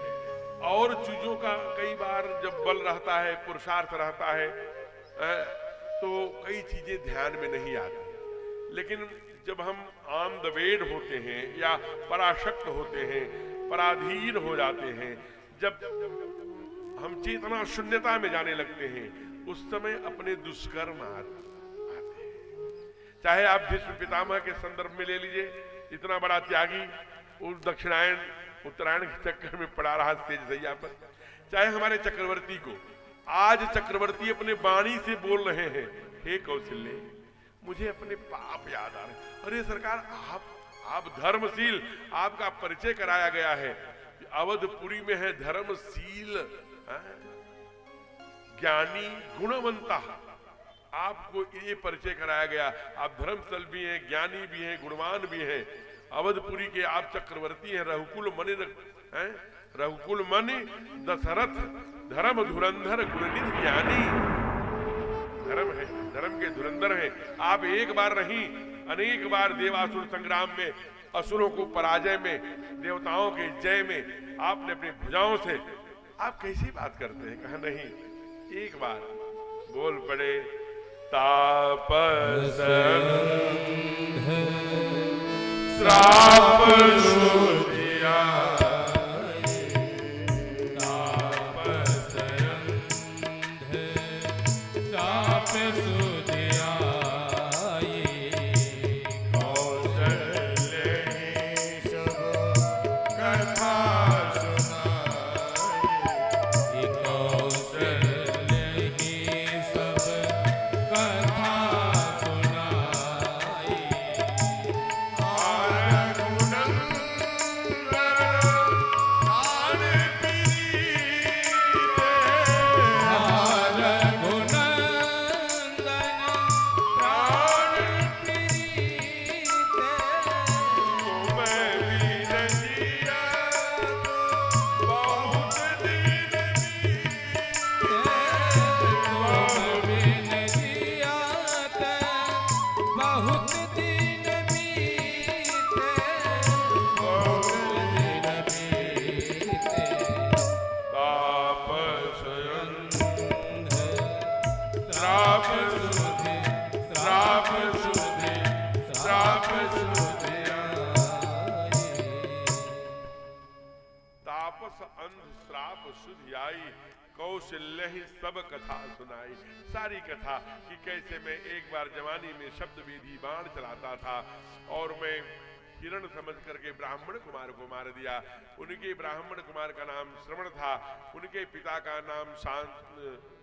और चीजों का कई बार जब बल रहता है, पुरुषार्थ रहता है, तो कई चीजें ध्यान में नहीं आती। लेकिन जब हम ऑन द वेड होते हैं या पराशक्त होते हैं, पराधीन हो जाते हैं, जब हम चेतना शून्यता में जाने लगते हैं, उस समय अपने दुष्कर्म आते हैं। चाहे आप भीष्म पितामह के संदर्भ में ले लीजिए, इतना बड़ा त्यागी, उस दक्षिणायन उत्तरायण के चक्कर में पड़ा रहा तेज सैया पर। चाहे हमारे चक्रवर्ती को, आज चक्रवर्ती अपने वाणी से बोल रहे हैं, हे कौशल्य, मुझे अपने पाप याद आ रहे। अरे सरकार, आप धर्मशील, आपका परिचय कराया गया है, अवधपुरी में है धर्मशील, ज्ञानी, गुणवंता, आपको ये परिचय कराया गया। आप धर्मस्थल भी हैं, ज्ञानी भी हैं, गुणवान भी हैं। अवधपुरी के आप चक्रवर्ती हैं, रघुकुल मणि हैं, रघुकुल मणि दशरथ धर्म धुरंधर गुणनिधि ज्ञानी। धर्म है, धर्म के धुरंधर हैं। आप एक बार नहीं, अनेक बार देवासुर संग्राम में, असुरों को पराजय में, देवताओं के जय में आपने अपनी भुजाओं से, आप कैसी बात करते हैं? कहा नहीं, एक बार बोल पड़े, तापस श्राप सुधिया, तापस श्राप सुधिया, कौशल्य सब कथा कौशल्य ही सब कथा सुनाई। सारी कथा कि कैसे मैं एक बार जवानी में शब्द विधि बाण चलाता था और मैं हिरण समझ करके ब्राह्मण कुमार को मार दिया। उनके ब्राह्मण कुमार का नाम श्रवण था, उनके पिता का नाम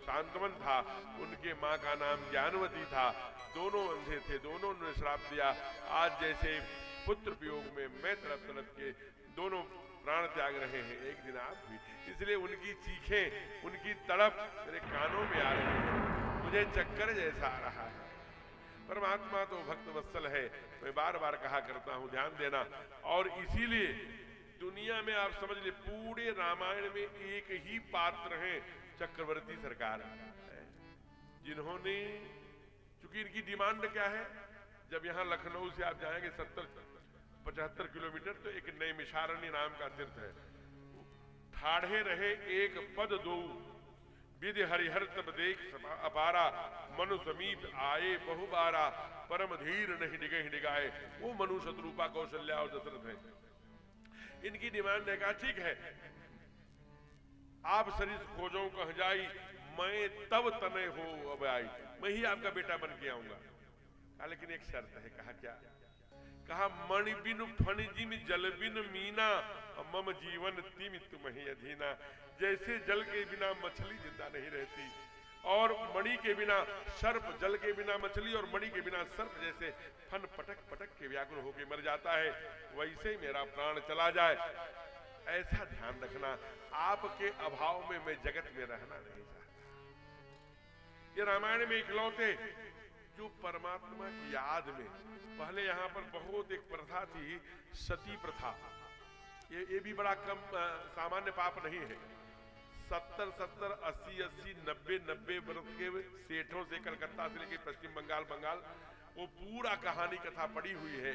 शांतवन था, उनके माँ का नाम ज्ञानवती था। दोनों अंधे थे, दोनों ने श्राप दिया। आज जैसे पुत्र वियोग में मैं तड़प तड़प के दोनों प्राण त्याग रहे हैं, एक दिन आप भी। इसलिए उनकी चीखें, उनकी तड़प मेरे कानों में आ रही है, मुझे चक्कर जैसा आ रहा है। परमात्मा तो भक्त वत्सल है, मैं बार बार कहा करता हूं, ध्यान देना। और इसीलिए दुनिया में आप समझ ले, पूरे रामायण में एक ही पात्र है, चक्रवर्ती सरकार, जिन्होंने, चूंकि इनकी डिमांड क्या है, जब यहां लखनऊ से आप जाएंगे 70-75 किलोमीटर, तो एक नैमिषारण्य नाम का तीर्थ है। ठाढ़े रहे एक पद दो, विधि हरिहर तब देख अपारा, मनु समीप आए बहुबारा, परम धीर नहीं डिगे डिगाए। वो मनु शत्रुपा कौशल्या और दशरथ है। इनकी डिमांड है, कहा ठीक है, आप सरिस खोजो कह जाई, मैं तब तने हो अब आई, मैं ही आपका बेटा बन के आऊंगा। कहा लेकिन एक शर्त है। कहा क्या? कहा मणि बिनु फणि जिम जल बिन मीना, मम जीवन तिम तुम ही अधीना। जैसे जल के बिना मछली जिंदा नहीं रहती और मणि के बिना सर्प, जल के बिना मछली और मणि के बिना सर्प जैसे फन पटक पटक के व्याकुल होकर मर जाता है, वैसे ही मेरा प्राण चला जाए। ऐसा ध्यान रखना, आपके अभाव में मैं जगत में रहना नहीं चाहता। ये रामायण में इकलौते जो परमात्मा की याद में, पहले यहाँ पर बहुत एक प्रथा थी, सती प्रथा। ये भी बड़ा कम सामान्य पाप नहीं है। 70-70, 80-80, 90-90 वर्ष के सेठों से, कलकत्ता से लेकर पश्चिम बंगाल, वो पूरा कहानी कथा पड़ी हुई है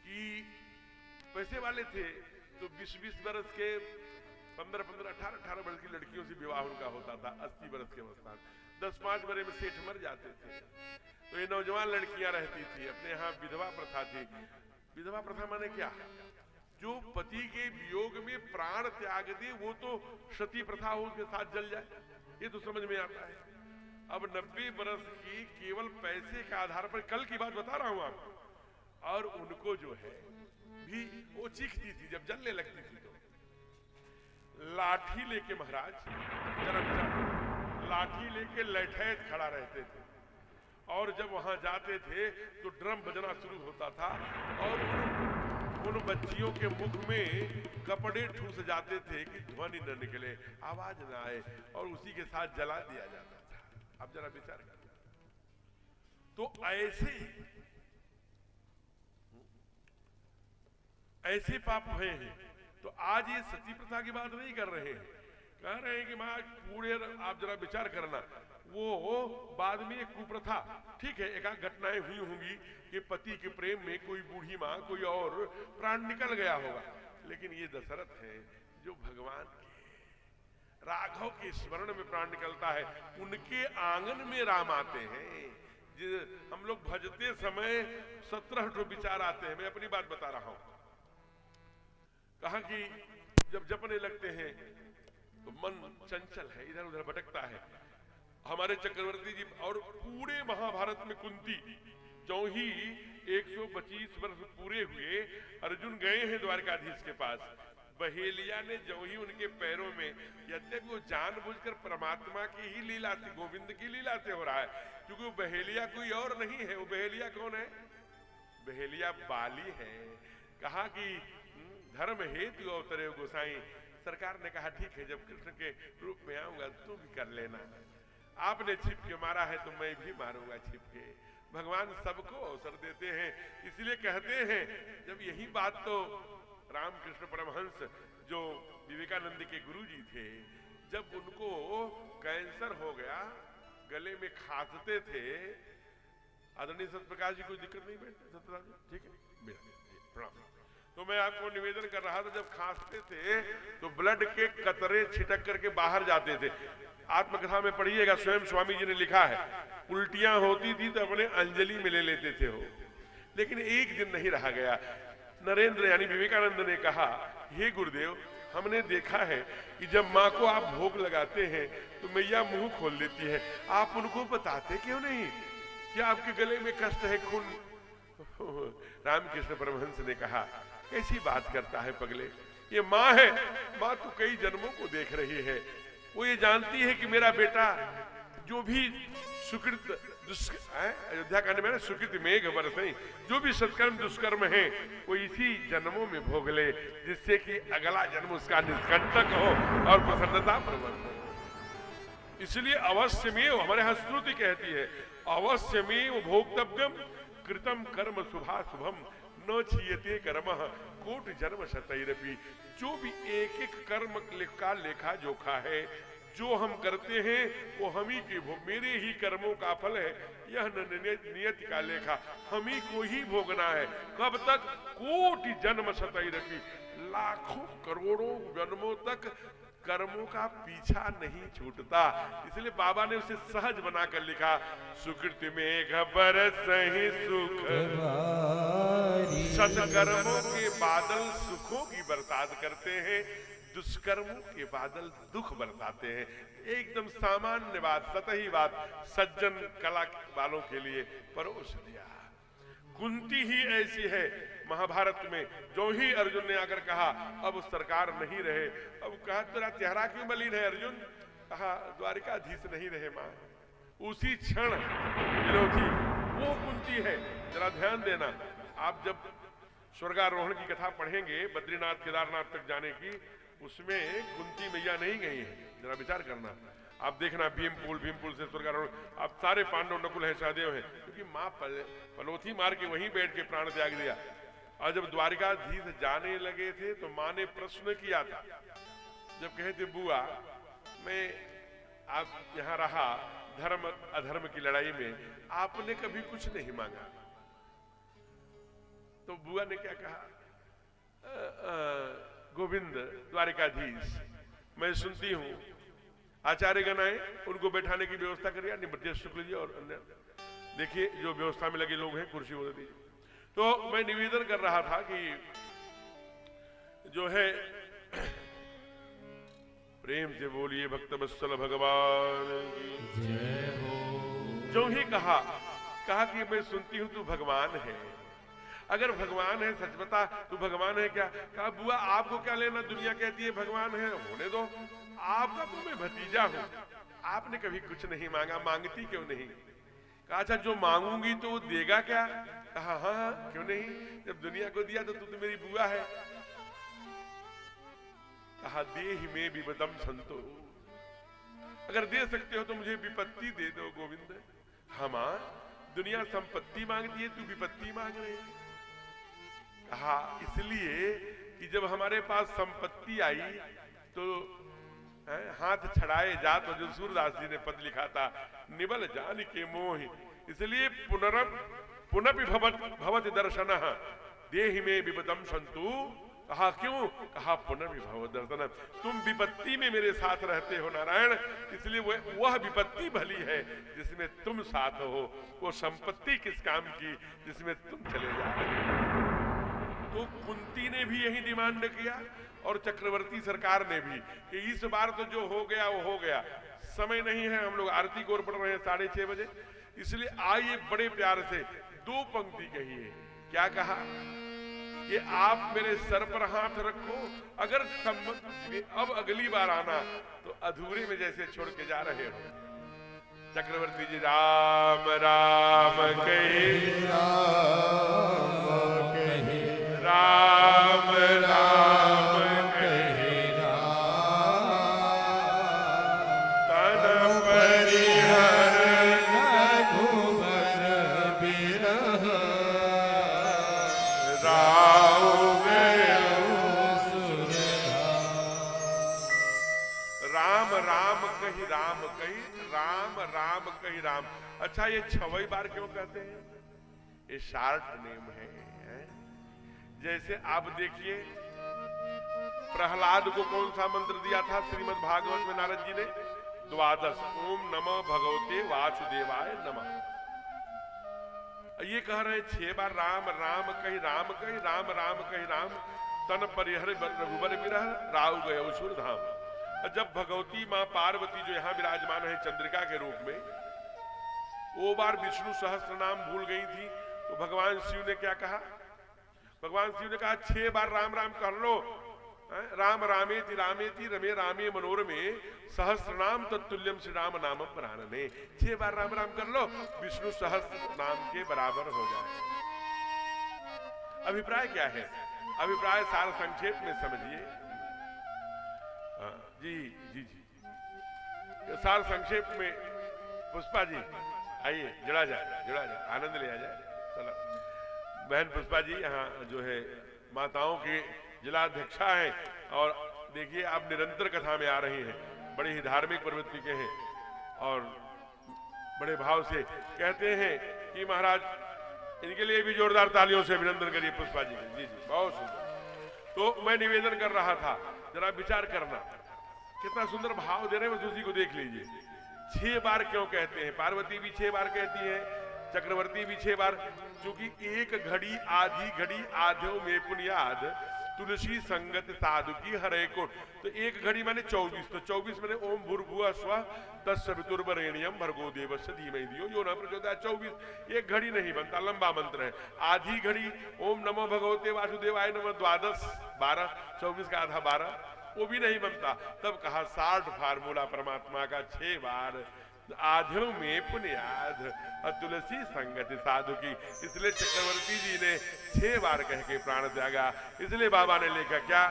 कि पैसे वाले थे तो 20-20 वर्ष के, 15-15, 18-18 वर्ष की लड़कियों से विवाह उनका होता था। 80 वर्ष के अवस्था 10-5 बरे में सेठ मर जाते थे, तो ये नौजवान लड़कियां रहती थी। अपने यहाँ विधवा प्रथा थी। विधवा प्रथा माने क्या? जो पति के वियोग में प्राण त्याग दे, वो तो सती प्रथा हो, उसके साथ जल जाए, ये तो समझ में आता है। अब 90 बरस की केवल पैसे के आधार पर, कल की बात बता रहा हूं आपको, और उनको जो है भी वो चीखती थी जब जलने लगती थी, तो लाठी लेके महाराज, लाठी लेके लठैत खड़ा रहते थे, और जब वहां जाते थे तो ड्रम बजना शुरू होता था और उन बच्चियों के मुख में कपड़े ठूस जाते थे कि ध्वनि न निकले, आवाज न आए, और उसी के साथ जला दिया जाता था। अब जरा विचार करिए, तो ऐसे पाप हुए हैं। तो आज ये सती प्रथा की बात नहीं कर रहे हैं, कह रहे हैं कि मां पूरे, आप जरा विचार करना, वो बाद में एक कुप्रथा, ठीक है, एक घटनाएं हुई होंगी कि पति के प्रेम में कोई बूढ़ी माँ, कोई और प्राण निकल गया होगा, लेकिन ये दशरथ है जो भगवान के राघव के स्मरण में प्राण निकलता है, उनके आंगन में राम आते हैं। हम लोग भजते समय 17 विचार आते हैं। मैं अपनी बात बता रहा हूं, कहा कि जब जपने लगते हैं तो मन चंचल है, इधर उधर भटकता है। हमारे चक्रवर्ती जी और पूरे महाभारत में कुंती जो ही 125 वर्ष पूरे हुए, अर्जुन गए हैं द्वारकाधीश के पास, बहेलिया ने जो ही उनके पैरों में, यद्यपि वो जानबूझकर परमात्मा की ही लीला से, गोविंद की लीला से हो रहा है, क्योंकि वो बहेलिया कोई और नहीं है। वो बहेलिया कौन है? बहेलिया बाली है। कहा कि धर्म हेतु अवतरे गोसाई। सरकार ने कहा ठीक है, जब कृष्ण के रूप में आऊंगा तू भी कर लेना। आपने छिप के मारा है तो मैं भी मारूंगा छिप के। भगवान सबको अवसर देते हैं, इसलिए कहते हैं, जब यही बात तो रामकृष्ण परमहंस जो विवेकानंद के गुरुजी थे, जब उनको कैंसर हो गया, गले में खांसते थे, आदरणीय सत्यप्रकाश जी कोई दिक्कत नहीं, बैठे सत्यराज, ठीक है, प्रणाम। तो मैं आपको निवेदन कर रहा था, जब खांसते थे तो ब्लड के कतरे छिटक करके बाहर जाते थे। आत्मकथा में पढ़िएगा, स्वयं स्वामी जी ने लिखा है, उल्टियां होती थी तो अपने अंजलि में ले लेते थे हो। लेकिन एक दिन नहीं रहा गया, नरेंद्र यानी विवेकानंद ने कहा, हे गुरुदेव, हमने देखा है कि जब माँ को आप भोग लगाते हैं तो मैया मुंह खोल लेती है, आप उनको बताते क्यों नहीं कि आपके गले में कष्ट है, खून। रामकृष्ण परमहंस ने कहा, कैसी बात करता है पगले, ये माँ है, माँ तो कई जन्मों को देख रही है, वो ये जानती है कि मेरा बेटा जो भी सुकृत अयोध्या कांड में सुकृत मेघ बरसई, जो भी सत्कर्म दुष्कर्म है वो इसी जन्मों में भोग ले, जिससे कि अगला जन्म उसका निष्कंटक हो और प्रसन्नता प्रवृत्त हो। इसलिए अवश्य में हमारे यहाँ श्रुति कहती है, अवश्य में भोक्तव्यम कृतम कर्म शुभा शुभम न क्षीयते कर्म कोटि जन्म शतैरपि। जो भी एक एक कर्म का लेखा जोखा है, जो हम करते हैं वो हम ही के भोग, मेरे ही कर्मों का फल है, यह नियति का लेखा हम ही को ही भोगना है। कब तक? कोटि जन्म शतैरपि, लाखों करोड़ों जन्मों तक कर्मों का पीछा नहीं छूटता। इसलिए बाबा ने उसे सहज बनाकर लिखा, सुकृत मेघ बरसहि सुख, सत्कर्मों के बादल सुखों की बरसात करते हैं, दुष्कर्मों के बादल दुख बरसाते हैं। एकदम सामान्य बात, सतही बात सज्जन कला वालों के लिए परोस दिया। कुंती ही ऐसी है महाभारत में, जो ही अर्जुन ने आकर कहा अब सरकार नहीं रहे, अब कहा तेरा चेहरा क्यों मलिन है अर्जुन, कहा द्वारिकाधीश नहीं रहे मां, उसी क्षण विरोधी वो कुंती है। जरा ध्यान देना, आप जब स्वर्गारोहण की कथा पढ़ेंगे बद्रीनाथ केदारनाथ तक जाने की, उसमें कुंती मैया नहीं गई है, जरा विचार करना। आप देखना भीमपुल से स्वर्गारोहण, आप सारे पांडव नकुल है सहदेव है, क्योंकि माँ पलोथी मार के वहीं बैठ के प्राण त्याग दिया। और जब द्वारिकाधीश जाने लगे थे तो माँ ने प्रश्न किया था, जब कहे थे बुआ मैं आप यहाँ रहा धर्म अधर्म की लड़ाई में, आपने कभी कुछ नहीं मांगा, तो बुआ ने क्या कहा, गोविंद द्वारिकाधीश मैं सुनती हूं आचार्य गण आए, उनको बैठाने की व्यवस्था करिए, ब्रजेश शुक्ल जी और अन्य देखिए जो व्यवस्था में लगे लोग हैं, कुर्सी बोल दीजिए। तो मैं निवेदन कर रहा था कि जो है प्रेम से बोलिए भक्त वत्सल भगवान की जय हो। जो ही कहा कि मैं सुनती हूं तू भगवान है, अगर भगवान है सच बता तू भगवान है क्या? कहा बुआ आपको क्या लेना, दुनिया कहती है भगवान है, होने दो, आपका तो मैं भतीजा हूं, आपने कभी कुछ नहीं मांगा, मांगती क्यों नहीं? कहा अच्छा जो मांगूंगी तो वो देगा क्या? कहा हाँ क्यों नहीं, जब दुनिया को दिया तो तू तो मेरी बुआ है। कहा देहि में विपदम संतो, अगर दे सकते हो तो मुझे विपत्ति दे दो गोविंद। हाँ मां दुनिया संपत्ति मांगती है, तू विपत्ति मांग रहे है। कहा इसलिए कि जब हमारे पास संपत्ति आई तो हाथ छड़ाए जात, जो सूरदास जी ने पद लिखा था, निबल जान के मोह, इसलिए पुनः भवति दर्शन देहि में विपदम संतु। कहा क्यों? कहा पुनर्विभव दर्शन, तुम विपत्ति में मेरे साथ रहते हो नारायण, इसलिए वह विपत्ति भली है जिसमें तुम साथ हो, वो संपत्ति किस काम की जिसमें तुम चले जा रहे हो। तो कुंती ने भी यही डिमांड किया और चक्रवर्ती सरकार ने भी कि इस बार तो जो हो गया वो हो गया, समय नहीं है, हम लोग आरती को पढ़ रहे हैं 6:30 बजे, इसलिए आइए बड़े प्यार से 2 पंक्ति कहिए। क्या कहा? कि आप मेरे सर पर हाथ रखो, अगर अब अगली बार आना तो अधूरे में जैसे छोड़ के जा रहे हो। चक्रवर्ती जी राम राम कहे, राम राम कहे, तन परिहर रघुबर बिरह, राम राम कही राम कही, राम राम कही राम। अच्छा ये 6 बार क्यों कहते हैं? ये शार्ट नेम है। जैसे आप देखिए प्रहलाद को कौन सा मंत्र दिया था श्रीमद् भागवत में नारद जी ने? 12 ओम नमो भगवते वासुदेवाय नमः। ये कह रहे हैं 6 बार राम राम कही राम कही, राम राम कही राम। तन परिहर रघुबर विरह राव गए असुर धाम। जब भगवती मां पार्वती जो यहाँ विराजमान है चंद्रिका के रूप में, वो बार विष्णु सहस्त्र नाम भूल गई थी, तो भगवान शिव ने क्या कहा? भगवान शिव ने कहा 6 बार राम राम कर लो। राम रामेति रामेति रमे रामे मनोरमे सहस्त्र नाम तत्तुल्यम श्री राम नाम प्राणने। 6 बार राम राम कर लो, विष्णु सहस्त्र नाम के बराबर हो जाए। अभिप्राय क्या है? अभिप्राय सार संक्षेप में समझिए। जी जी जी, सार संक्षेप में पुष्पा जी आइए, जुड़ा जाए, आनंद लिया जाए। चलो बहन पुष्पा जी यहाँ जो है माताओं की जिलाध्यक्षा हैं, और देखिए आप निरंतर कथा में आ रही हैं, बड़ी ही धार्मिक प्रवृत्ति के हैं, और बड़े भाव से कहते हैं कि महाराज इनके लिए भी जोरदार तालियों से अभिनंदन करिए पुष्पा जी के। जी जी, बहुत सुंदर। तो मैं निवेदन कर रहा था, जरा विचार करना, कितना सुंदर भाव दे रहे हैं, उसी को देख लीजिए। 6 बार क्यों कहते हैं? पार्वती भी 6 बार कहती है, चक्रवर्ती भी 6 बार, क्योंकि एक घड़ी आधी घड़ी आध्यो में पुनियाद तुलसी संगत साधु की हरे को। तो एक घड़ी माने 24, तो 24 माने ओम भूर्भुवः स्वः तत्सवितुर्वरेण्यम भर्गो देवस्य धीमहि धियो यो न प्रचोदयात्। 24 एक घड़ी नहीं बनता, लंबा मंत्र है। आधी घड़ी ओम नमो भगवते वासुदेवाय नमः 12 12, 24 का आधा 12, वो भी नहीं बनता। तब कहा 60 फार्मूला परमात्मा का 6 बार आध्यों में पुनियाद तुलसी संगति साधु की। इसलिए चक्रवर्ती जी ने 6 बार कह के प्राण त्यागा। इसलिए बाबा ने लिखा क्या?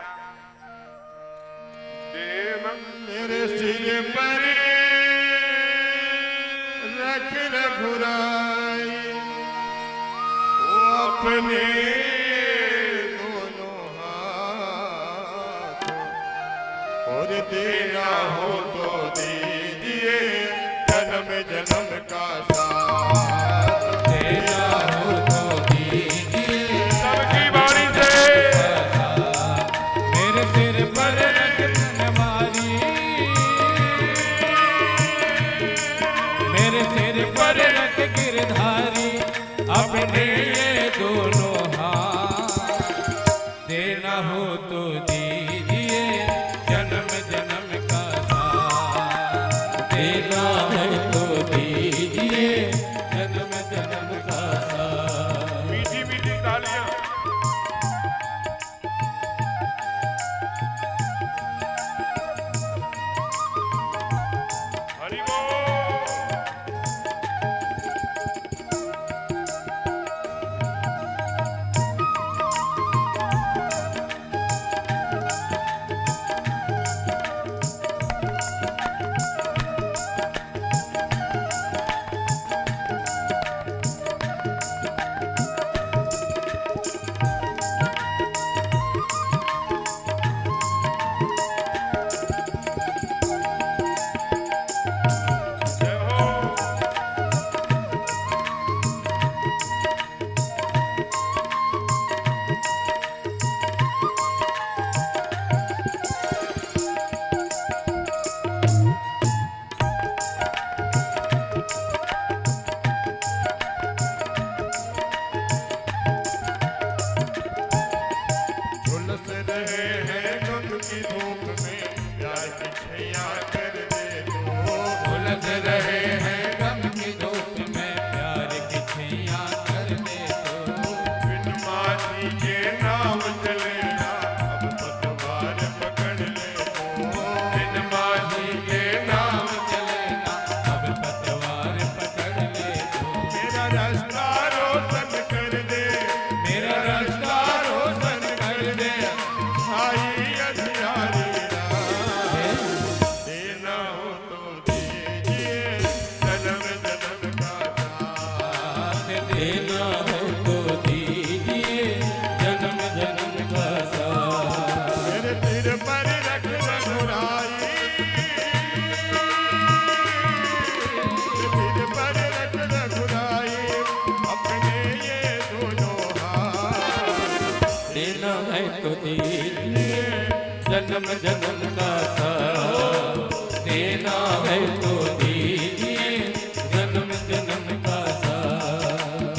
देव मेरे सिर पर रख रघुराई, वो अपने दोनों हाथ, और देना हो तो दीजिए जन्म जन्म का साथ। देना हो तो दीजिए सबकी बारी से मेरे सिर पर रख तलवारी, मेरे सिर पर रख गिरधारी, अपने ये दोनों हाथ। देना हो तो दीजिए जन्म जन्म का साथ। देना हो तो दीजिए जन्म जन्म का साथ। मीठी मीठी तालियां। हरि बोल। जय हो। झुलस रहे हैं गम की धूप में, प्यार की छैया कर दे दो। उलझ रहे हैं गम की धूप में, प्यार की छैया कर दे दो। बिन माटी के नाव चलेगा, अब पतवार पकड़ ले दो। बिन माझी के नाम चलेगा, अब पतवार पकड़ ले दो। मेरा रास्ता रोशन कर दे, मेरा रास्ता रोशन कर दे। भाई अधियारी रात। देना हो तो दीजिए जन्म जन्म का साथ। देना हो तो दीजिए जन्म जन्म का साथ। मेरे सिर पर रख रघुराई, सिर पर रख रघुराई, अपने ये दोनों हाथ। देना है तो दीजिए जन्म जन्म का साथ। देना है तो दीजिए जन्म जन्म का साथ।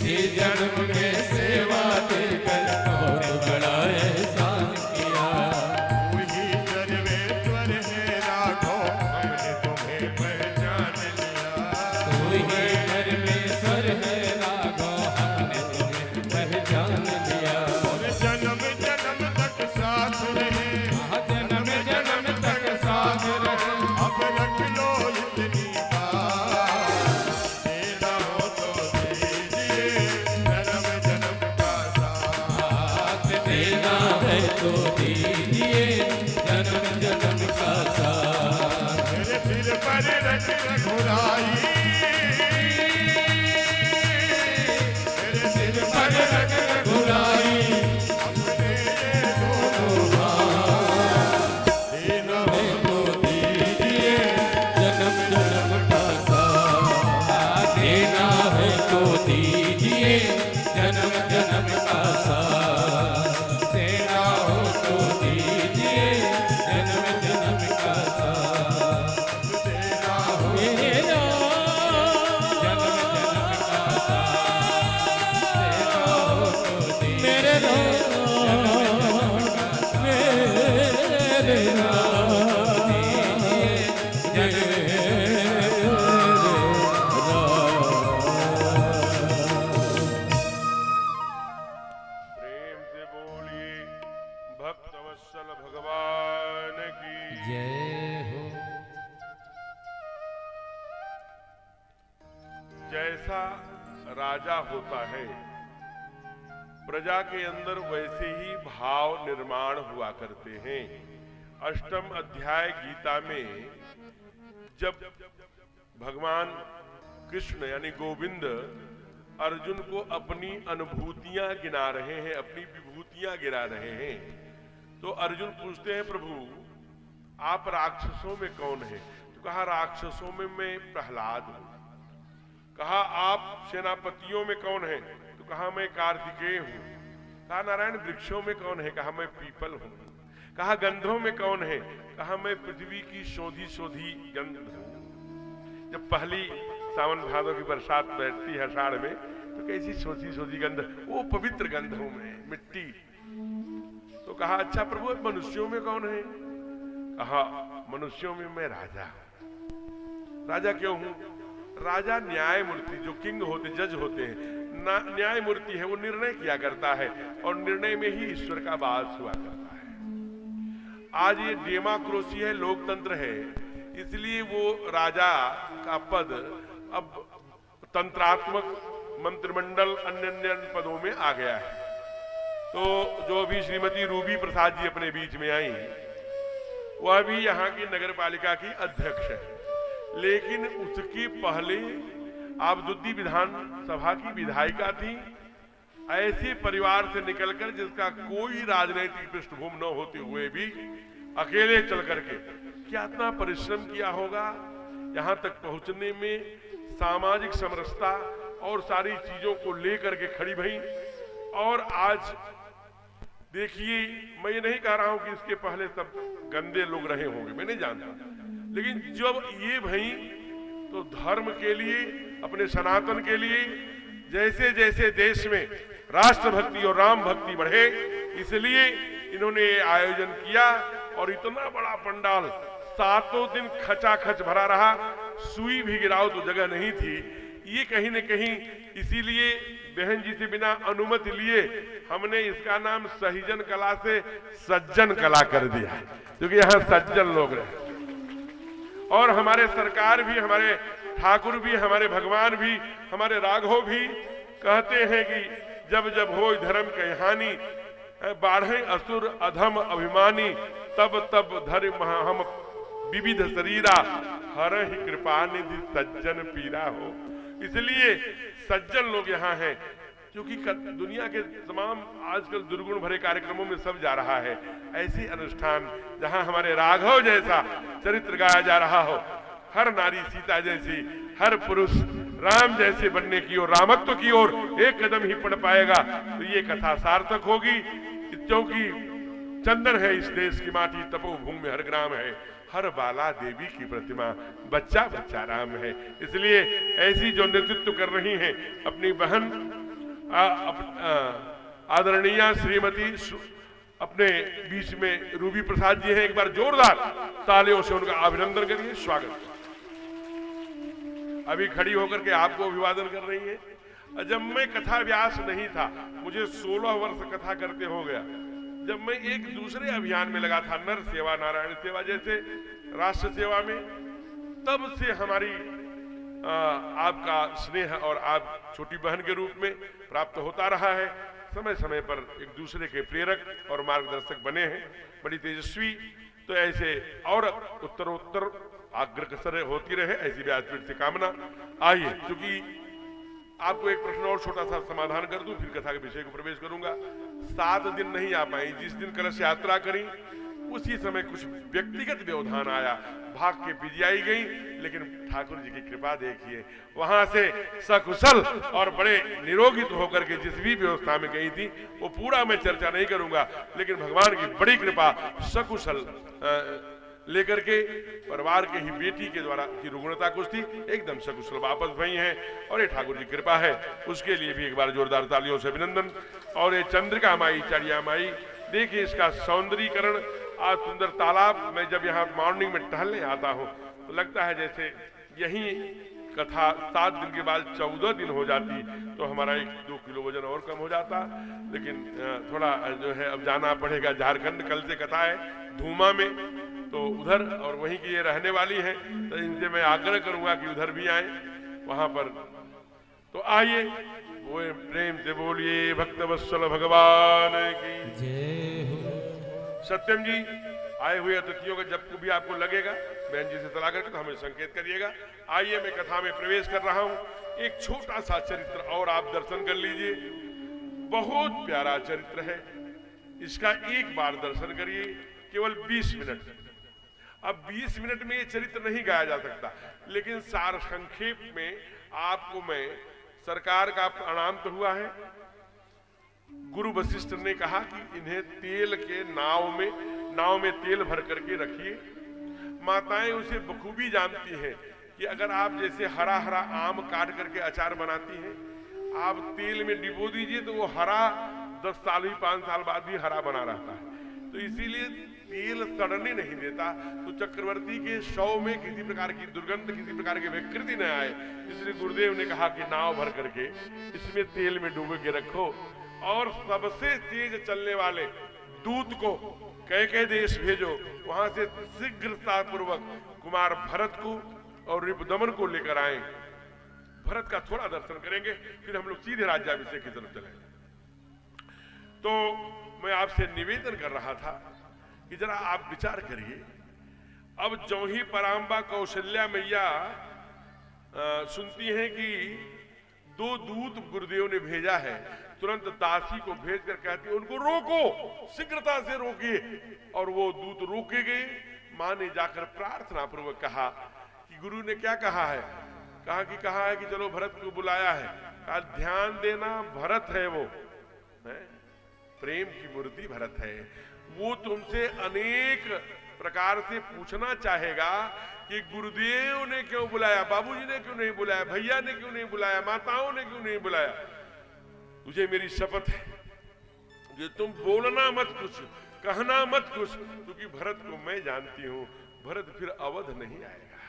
इसी जन्म में सेवा देकर बहुत बड़ा एहसान किया। वही सर्वेश्वर है राघो, हमने तुम्हें पहचान लिया। तू ही परमेश्वर है राघो, हमने तुम्हें पहचान लिया। और जन्म जन्म तक साथ रहे, जन्म जन्म तक साथ रहे। अब रख लो इतनी बात, देना हो तो दीजिए जन्म जन्म का साथ। देना है तो दीजिए जन्म जन्म का साथ। मेरे सिर पर रख रघुराई, मेरे सिर पर रख रघुराई, अपने ये दोनों हाथ, देना हो तो दीजिए जन्म जन्म का साथ। देना है तो दीजिए जन्म जन्म का साथ। देना हो तो दीजिए जन्म जन्म का साथ। देना हो देना जन्म जन्म का साथ। देना हो तो दीजिए मेरे जन्म जन्म का साथ। मेरे प्रेम से बोलिए भक्तवत्सल भगवान की। जय हो। जैसा राजा होता है प्रजा के अंदर वैसे ही भाव निर्माण हुआ करते हैं। अष्टम अध्याय गीता में जब भगवान कृष्ण यानी गोविंद अर्जुन को अपनी अनुभूतियां गिना रहे हैं, अपनी विभूतियां गिरा रहे हैं, तो अर्जुन पूछते हैं प्रभु आप राक्षसों में कौन है? तो कहा राक्षसों में मैं प्रहलाद हूं। कहा आप सेनापतियों में कौन है? तो कहा मैं कार्तिकेय हूं। कहा नारायण वृक्षों में कौन है? कहा मैं पीपल हूं। कहा गंधों में कौन है? कहा मैं पृथ्वी की शोधी शोधी गंध हूं। जब पहली सावन भादों की बरसात बैठती है आषाढ़ में, तो कैसी शोधी शोधी गंध, वो पवित्र गंध हूं मैं, मिट्टी। तो कहा अच्छा प्रभु मनुष्यों में कौन है? कहा मनुष्यों में मैं राजा हूं। राजा क्यों हूं? राजा न्याय मूर्ति, जो किंग होते जज होते हैं, न्याय मूर्ति है, वो निर्णय किया करता है और निर्णय में ही ईश्वर का वास हुआ करता है। आज ये डेमोक्रेसी है, लोकतंत्र है, इसलिए वो राजा का पद अब तंत्रात्मक मंत्रिमंडल अन्य अन्य पदों में आ गया है। तो जो अभी श्रीमती रूबी प्रसाद जी अपने बीच में आई, वह भी यहाँ की नगर पालिका की अध्यक्ष है, लेकिन उसके पहले आबदुद्दी विधानसभा की विधायिका थी। ऐसे परिवार से निकलकर जिसका कोई राजनीतिक पृष्ठभूमि न होते हुए भी अकेले चल करके क्या इतना परिश्रम किया होगा यहाँ तक पहुंचने में, सामाजिक समरसता और सारी चीजों को लेकर के खड़ी भई। और आज देखिए, मैं ये नहीं कह रहा हूं कि इसके पहले सब गंदे लोग रहे होंगे, मैं नहीं जानता, लेकिन जब ये भई तो धर्म के लिए, अपने सनातन के लिए, जैसे जैसे देश में राष्ट्रभक्ति और राम भक्ति बढ़े, इसलिए इन्होंने ये आयोजन किया। और इतना बड़ा पंडाल 7 दिन खचाखच भरा रहा, सुई भी गिराओ तो जगह नहीं थी। ये कहीं न कहीं इसीलिए बहन जी से बिना अनुमति लिए हमने इसका नाम सहीजन कला से सज्जन कला कर दिया, क्योंकि यहाँ सज्जन लोग रहे। और हमारे सरकार भी, हमारे ठाकुर भी, हमारे भगवान भी, हमारे राघव भी कहते हैं कि जब जब हो धर्म की हानि, बाढ़े असुर अधम अभिमानी, तब तब धर्म हम विविध शरीरा, हर ही कृपा निधि सज्जन पीरा हो। इसलिए सज्जन लोग यहाँ हैं, क्योंकि दुनिया के तमाम आजकल दुर्गुण भरे कार्यक्रमों में सब जा रहा है। ऐसी अनुष्ठान जहाँ हमारे राघव जैसा चरित्र गाया जा रहा हो, हर नारी सीता जैसी, हर पुरुष राम जैसे बनने की ओर, रामत्व की ओर एक कदम ही पड़ पाएगा, तो ये कथा सार्थक होगी। क्योंकि चंदन है इस देश की माटी, तपोभूमि में हर ग्राम है, हर बाला देवी की प्रतिमा, बच्चा बच्चा राम है। इसलिए ऐसी जो नेतृत्व कर रही हैं अपनी बहन आदरणीय श्रीमती अपने बीच में रूबी प्रसाद जी हैं, एक बार जोरदार तालियों से उनका अभिनंदन करिए, स्वागत। अभी खड़ी होकर के आपको अभिवादन कर रही हैं। जब मैं कथा व्यास नहीं था, मुझे 16 वर्ष कथा करते हो गया, जब मैं एक दूसरे अभियान में लगा था, नर सेवा नारायण सेवा जैसे राष्ट्र सेवा में, तब से हमारी आपका स्नेह और आप छोटी बहन के रूप में प्राप्त होता रहा है। समय समय पर एक दूसरे के प्रेरक और मार्गदर्शक बने हैं, बड़ी तेजस्वी। तो ऐसे और उत्तरोत्तर अग्रसर होती रहे, ऐसी व्यासपीठ से कामना। आइए, क्योंकि आपको एक प्रश्न और छोटा सा समाधान कर दूं, फिर कथा के विषय को प्रवेश करूंगा। 7 दिन नहीं आ पाई, जिस दिन कलश यात्रा करी उसी समय कुछ व्यक्तिगत व्यवधान आया, भाग के पिजियाई गई, लेकिन ठाकुर जी की कृपा देखिए, वहां से सकुशल और बड़े निरोगित होकर के जिस भी व्यवस्था में गई थी वो पूरा मैं चर्चा नहीं करूंगा, लेकिन भगवान की बड़ी कृपा सकुशल लेकर के परिवार के ही बेटी के द्वारा की रुग्णता कुछ थी, एकदम सकुशल वापस भई हैं, और ये ठाकुर जी कृपा है, उसके लिए भी एक बार जोरदार तालियों से अभिनंदन। और ये चंद्रिका माई, चढ़िया माई, देखिए इसका सौंदर्यीकरण। आज सुंदर तालाब, मैं जब यहाँ मॉर्निंग में टहलने आता हूँ तो लगता है जैसे यही कथा 7 दिन के बाद 14 दिन हो जाती तो हमारा 1-2 किलो वजन और कम हो जाता, लेकिन थोड़ा जो है अब जाना पड़ेगा झारखंड। कल से कथा है धूमा में, तो उधर, और वहीं की ये रहने वाली है, तो इनसे मैं आग्रह करूंगा कि उधर भी आए वहां पर। तो आइए, वो प्रेम से बोलिए भक्तवत्सल भगवान की जय हो। सत्यम जी, आए हुए अतिथियों का जब भी आपको लगेगा बहन जी से सलाह करके तो हमें संकेत करिएगा। आइए, मैं कथा में प्रवेश कर रहा हूं। एक छोटा सा चरित्र और आप दर्शन कर लीजिए, बहुत प्यारा चरित्र है, इसका एक बार दर्शन करिए, केवल 20 मिनट। अब 20 मिनट में ये चरित्र नहीं गाया जा सकता, लेकिन सार संक्षेप में आपको मैं, सरकार का प्रणाम तो हुआ है, गुरु वशिष्ठ ने कहा कि इन्हें तेल के नाव में तेल भर करके रखिए। माताएं उसे बखूबी जानती हैं कि अगर आप जैसे हरा हरा आम काट करके अचार बनाती हैं, आप तेल में डिबो दीजिए तो वो हरा 10 साल भी 5 साल बाद भी हरा बना रहता है। तो इसीलिए तेल सड़ने नहीं देता, तो चक्रवर्ती के शव में किसी प्रकार की दुर्गंध, किसी प्रकार की विकृति न आए, इसलिए गुरुदेव ने कहा कि नाव भर करके इसमें तेल में डूब के रखो, और सबसे तेज चलने वाले दूत को कह देश भेजो, वहां से शीघ्रता पूर्वक कुमार भरत को और रिपुदमन को लेकर आए। भरत का थोड़ा दर्शन करेंगे, फिर हम लोग सीधे राज्याभिषेक की तरफ चलेंगे। तो मैं आपसे निवेदन कर रहा था कि जरा आप विचार करिए, अब जो ही पराम्बा कौशल्या मैया सुनती हैं कि 2 दूत गुरुदेव ने भेजा है, तुरंत दासी को भेजकर कहती है उनको रोको, शीघ्रता से रोकिए, और वो दूत रोके गए। मां ने जाकर प्रार्थना पूर्वक कहा कि गुरु ने क्या कहा है, कहा है कि चलो भरत को बुलाया है, कहा ध्यान देना भरत है, वो है प्रेम की मूर्ति भरत है, वो तुमसे अनेक प्रकार से पूछना चाहेगा कि गुरुदेव ने क्यों बुलाया, बाबूजी ने क्यों नहीं बुलाया, भैया ने क्यों नहीं बुलाया, माताओं ने क्यों नहीं बुलाया। तुझे मेरी शपथ है कि तुम बोलना मत कुछ, कहना मत कुछ, क्योंकि भरत को मैं जानती हूं, भरत फिर अवध नहीं आएगा।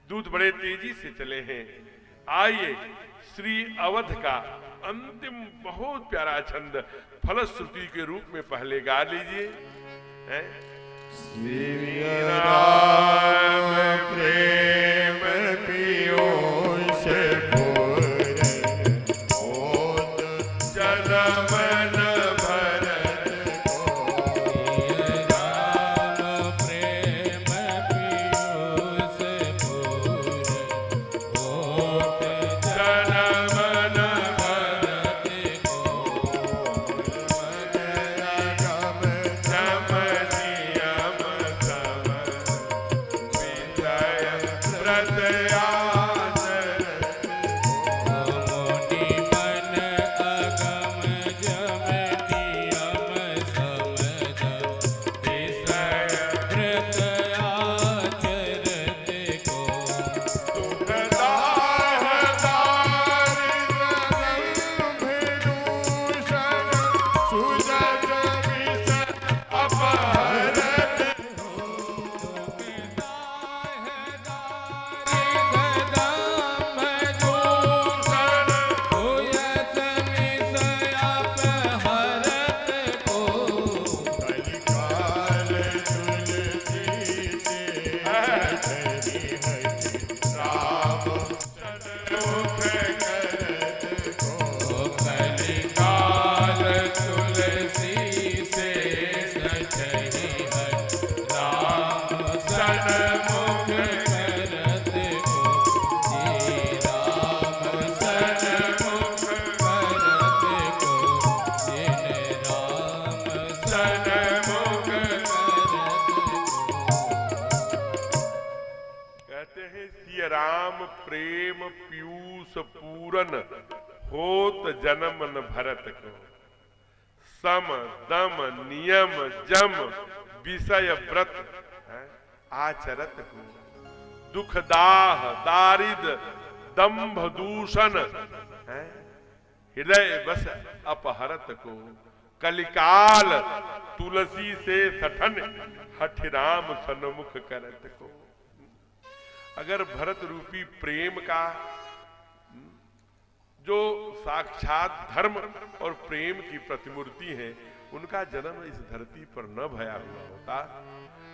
दूत बड़े तेजी से चले हैं। आइए, श्री अवध का अंतिम बहुत प्यारा छंद फलश्रुति के रूप में पहले गा लीजिए। श्री राम प्रेम पीयूष पूर होत जनमन भरत को। राम प्रेम पीयूष पूर होत जनमन भरत को। जम नियम तम विधा पूरन होत जन्म न भरत को। सम दम नियम जम विषय व्रत आचरत को। दुख दाह दारिद दंभ दूषण हृदय बस अपहरत को। कलिकाल तुलसी से सठन हठिराम सन्मुख करत को। अगर भरत रूपी प्रेम का जो साक्षात धर्म और प्रेम की प्रतिमूर्ति है, उनका जन्म इस धरती पर न भया हुआ होता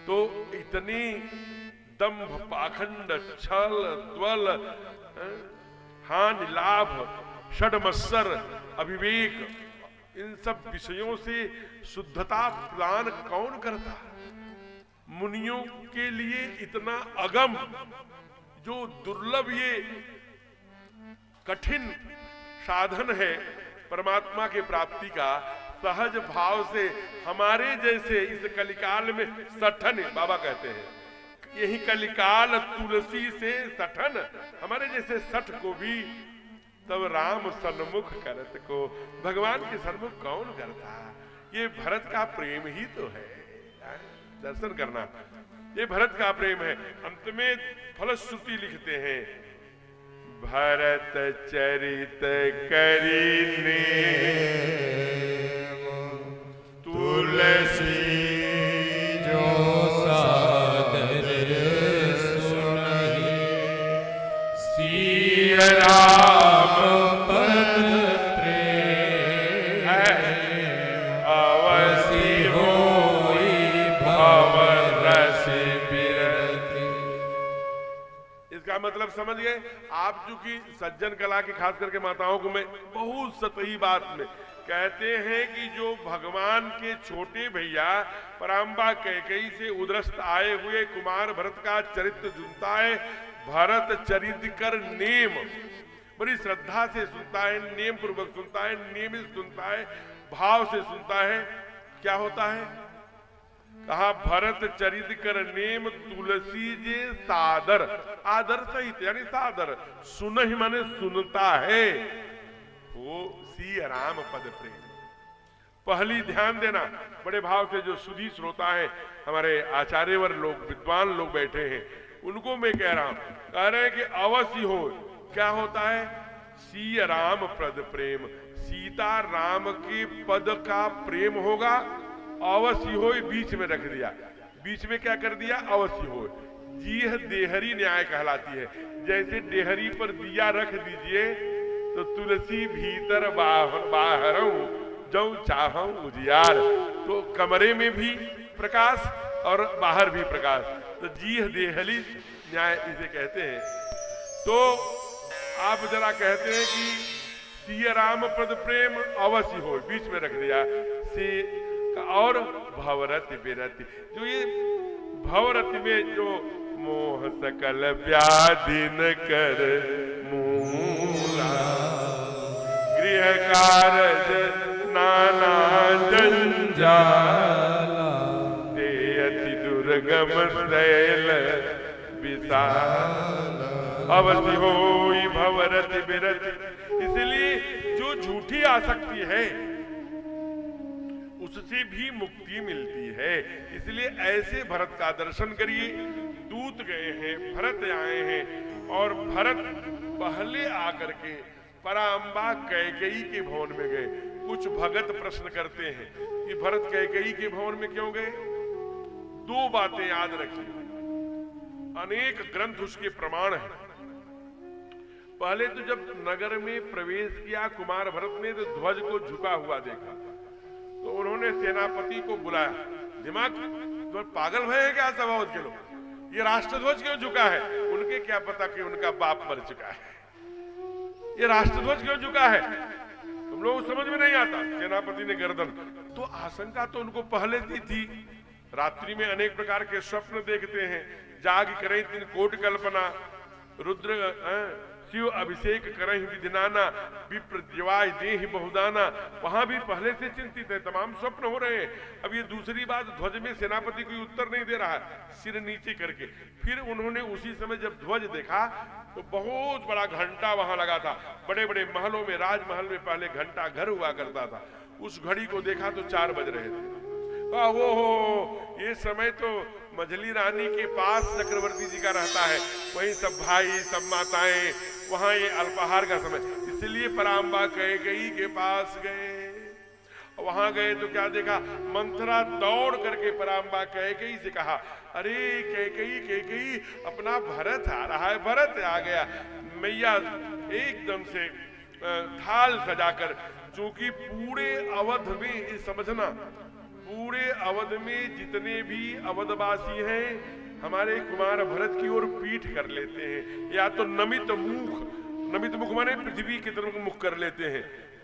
तो इतनी दंभ पाखंड छल द्वल हानि लाभ षड्मत्सर अविवेक इन सब विषयों से शुद्धता प्रदान कौन करता। मुनियों के लिए इतना अगम जो दुर्लभ ये कठिन साधन है परमात्मा के प्राप्ति का, सहज भाव से हमारे जैसे इस कलिकाल में सठन बाबा कहते हैं, यही कलिकाल तुलसी से सठन हमारे जैसे सठ को भी तब राम सन्मुख करत को। भगवान के सन्मुख कौन करता। ये भरत का प्रेम ही तो है, दर्शन करना ये भरत का प्रेम है। अंत में फलश्रुति लिखते हैं, भरत चरित करीने तुलसी जो सादर सुनहि सिय राम पद प्रेम अवसि होई भव रस बिरति। इसका मतलब समझ गए आप। चूंकि सज्जन कला की खास करके माताओं को मैं बहुत सतही बात में कहते हैं कि जो भगवान के छोटे भैया पराम्बा कैकेयी से उद्रस्त आए हुए कुमार भरत का चरित्र सुनता है, भरत चरित्र कर नेम बड़ी श्रद्धा से सुनता है, नेम पूर्वक सुनता है, नियमित सुनता है, भाव से सुनता है, क्या होता है कहा भरत चरित कर नेम तुलसी जे सादर, आदर सहित यानी सादर, सुन ही माने सुनता है, वो सी राम पद प्रेम। पहली ध्यान देना बड़े भाव से, जो सुधी श्रोता है हमारे आचार्यवर लोग विद्वान लोग बैठे हैं उनको मैं कह रहा हूं, कह रहे हैं कि अवश्य हो, क्या होता है सी राम पद प्रेम, सीता राम के पद का प्रेम होगा। अवश्य हो बीच में रख दिया, बीच में क्या कर दिया अवश्य हो। जीह देहरी न्याय कहलाती है, जैसे देहरी पर दिया रख दीजिए तो तुलसी भीतर बाहरों जो चाहूं उजियार, तो कमरे में भी प्रकाश और बाहर भी प्रकाश, तो जीह देहली न्याय इसे कहते हैं। तो आप जरा कहते हैं कि सिय राम पद प्रेम अवश्य हो, बीच में रख दिया सी, और भवरति बिरति, जो ये भवरति में जो मोह सकल व्याधि न कर मूला, गृह कारज नाना जंजाला, ते अति दुर्गम शैल विशाल, अवश्य होई भवरति बिरति। इसलिए जो झूठी आसक्ति है उससे भी मुक्ति मिलती है। इसलिए ऐसे भरत का दर्शन करिए। दूत गए हैं, भरत आए हैं, और भरत पहले आकर के पराम्बा कैकेयी के भवन में गए। कुछ भगत प्रश्न करते हैं कि भरत कैकेयी के भवन में क्यों गए। दो बातें याद रखिए, अनेक ग्रंथ उसके प्रमाण हैं। पहले तो जब नगर में प्रवेश किया कुमार भरत ने, तो ध्वज को झुका हुआ देखा, तो उन्होंने सेनापति को बुलाया। दिमाग तो पागल भय क्या सभावत के लोग, ये राष्ट्रध्वज क्यों झुका है। उनके क्या पता कि उनका बाप मर चुका है, ये राष्ट्रध्वज क्यों झुका है, तुम लोग समझ में नहीं आता। सेनापति ने गर्दन, तो आशंका तो उनको पहले से थी। रात्रि में अनेक प्रकार के स्वप्न देखते हैं, जाग करें तीन कोट कल्पना, रुद्र शिव अभिषेक करहि विधिनाना, विप्र दिवाय देहि बहुदाना। वहां भी पहले से चिंतित है, तमाम स्वप्न हो रहे हैं। अब ये दूसरी बात, ध्वज में सेनापति कोई उत्तर नहीं दे रहा है, सिर नीचे करके। फिर उन्होंने उसी समय जब ध्वज देखा तो बहुत बड़ा घंटा वहां लगा था। बड़े बड़े महलों में, राजमहल में पहले घंटा घर हुआ करता था। उस घड़ी को देखा तो 4 बज रहे थे। वो हो, ये समय तो मझली रानी के पास चक्रवर्ती जी का रहता है, वहीं सब भाई सब माताएं, वहां ये अल्पाहार का समय, इसलिए पराम्बा कैकेयी के पास गए। वहां गए तो क्या देखा, मंथरा दौड़ करके पराम्बा कैकेयी से कहा, अरे कैकेयी कैकेयी, अपना भरत आ रहा है। भरत आ गया। मैया एकदम से थाल सजाकर, चूंकि पूरे अवध में, ये समझना, पूरे अवध में जितने भी अवधवासी हैं हमारे कुमार भरत की ओर पीठ कर लेते हैं, या तो नमित मुख माने पृथ्वी की तरफ मुख कर लेते हैं।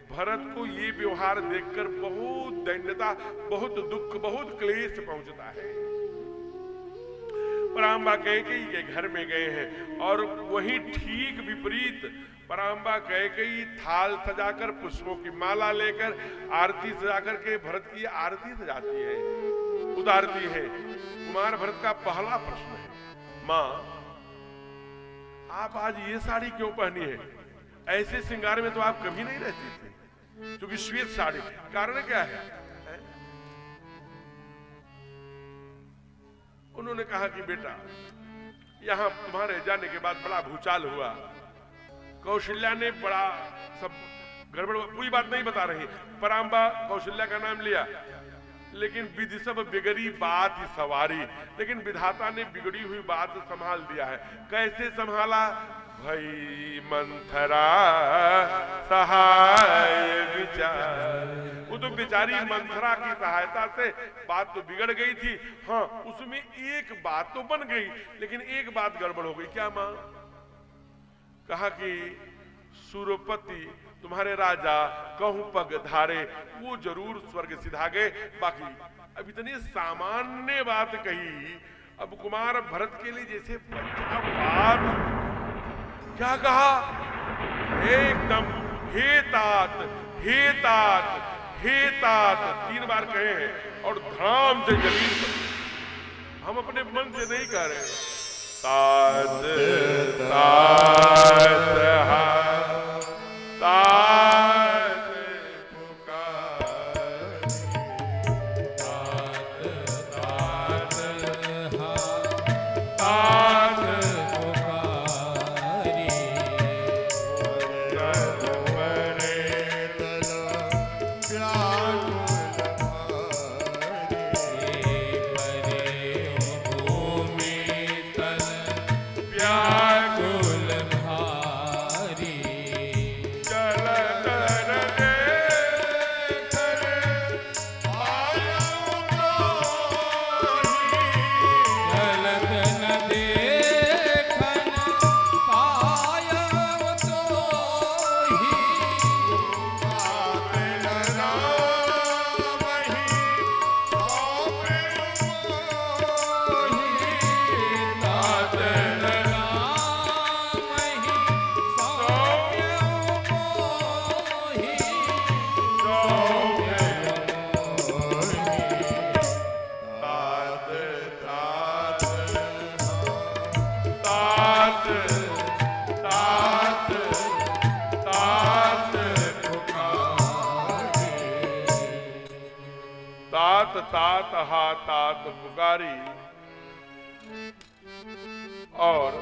भरत को ये व्यवहार देखकर बहुत दैन्यता, बहुत दुख, बहुत क्लेश पहुंचता है। पराम्बा कैकेयी के घर में गए हैं और वहीं ठीक विपरीत पराम्बा कैकेयी थाल सजाकर, पुष्पों की माला लेकर, आरती सजाकर के भरत की आरती सजाती है, उतारती है। कुमार भरत का पहला प्रश्न है, माँ आप आज ये साड़ी क्यों पहनी है? ऐसे श्रृंगार में तो आप कभी नहीं रहती थी, क्योंकि श्वेत साड़ी। कारण क्या है? उन्होंने कहा कि बेटा, यहां तुम्हारे जाने के बाद बड़ा भूचाल हुआ, कौशल्या ने बड़ा सब गड़बड़, कोई बात नहीं बता रही। पराम्बा कौशल्या का नाम लिया, लेकिन विधि सब बिगड़ी बात ही सवारी। लेकिन विधाता ने बिगड़ी हुई बात संभाल दिया है। कैसे संभाला? भई मंथरा सहाय विचार। वो तो बेचारी मंथरा की सहायता से बात तो बिगड़ गई थी। हाँ, उसमें एक बात तो बन गई, लेकिन एक बात गड़बड़ हो गई। क्या मां? कहा कि सुरपति तुम्हारे राजा कहूं पग धारे, वो जरूर स्वर्ग सिधा गए। बाकी अब इतनी सामान्य बात कही। अब कुमार भरत के लिए जैसे बात, क्या कहा? एकदम हे तात, हे तात, हे तात 3 बार कहे हैं और धड़ाम से जमीन पर। हम अपने मन से नहीं कह रहे हैं। तात तात तात तात हा तात पुकारी। और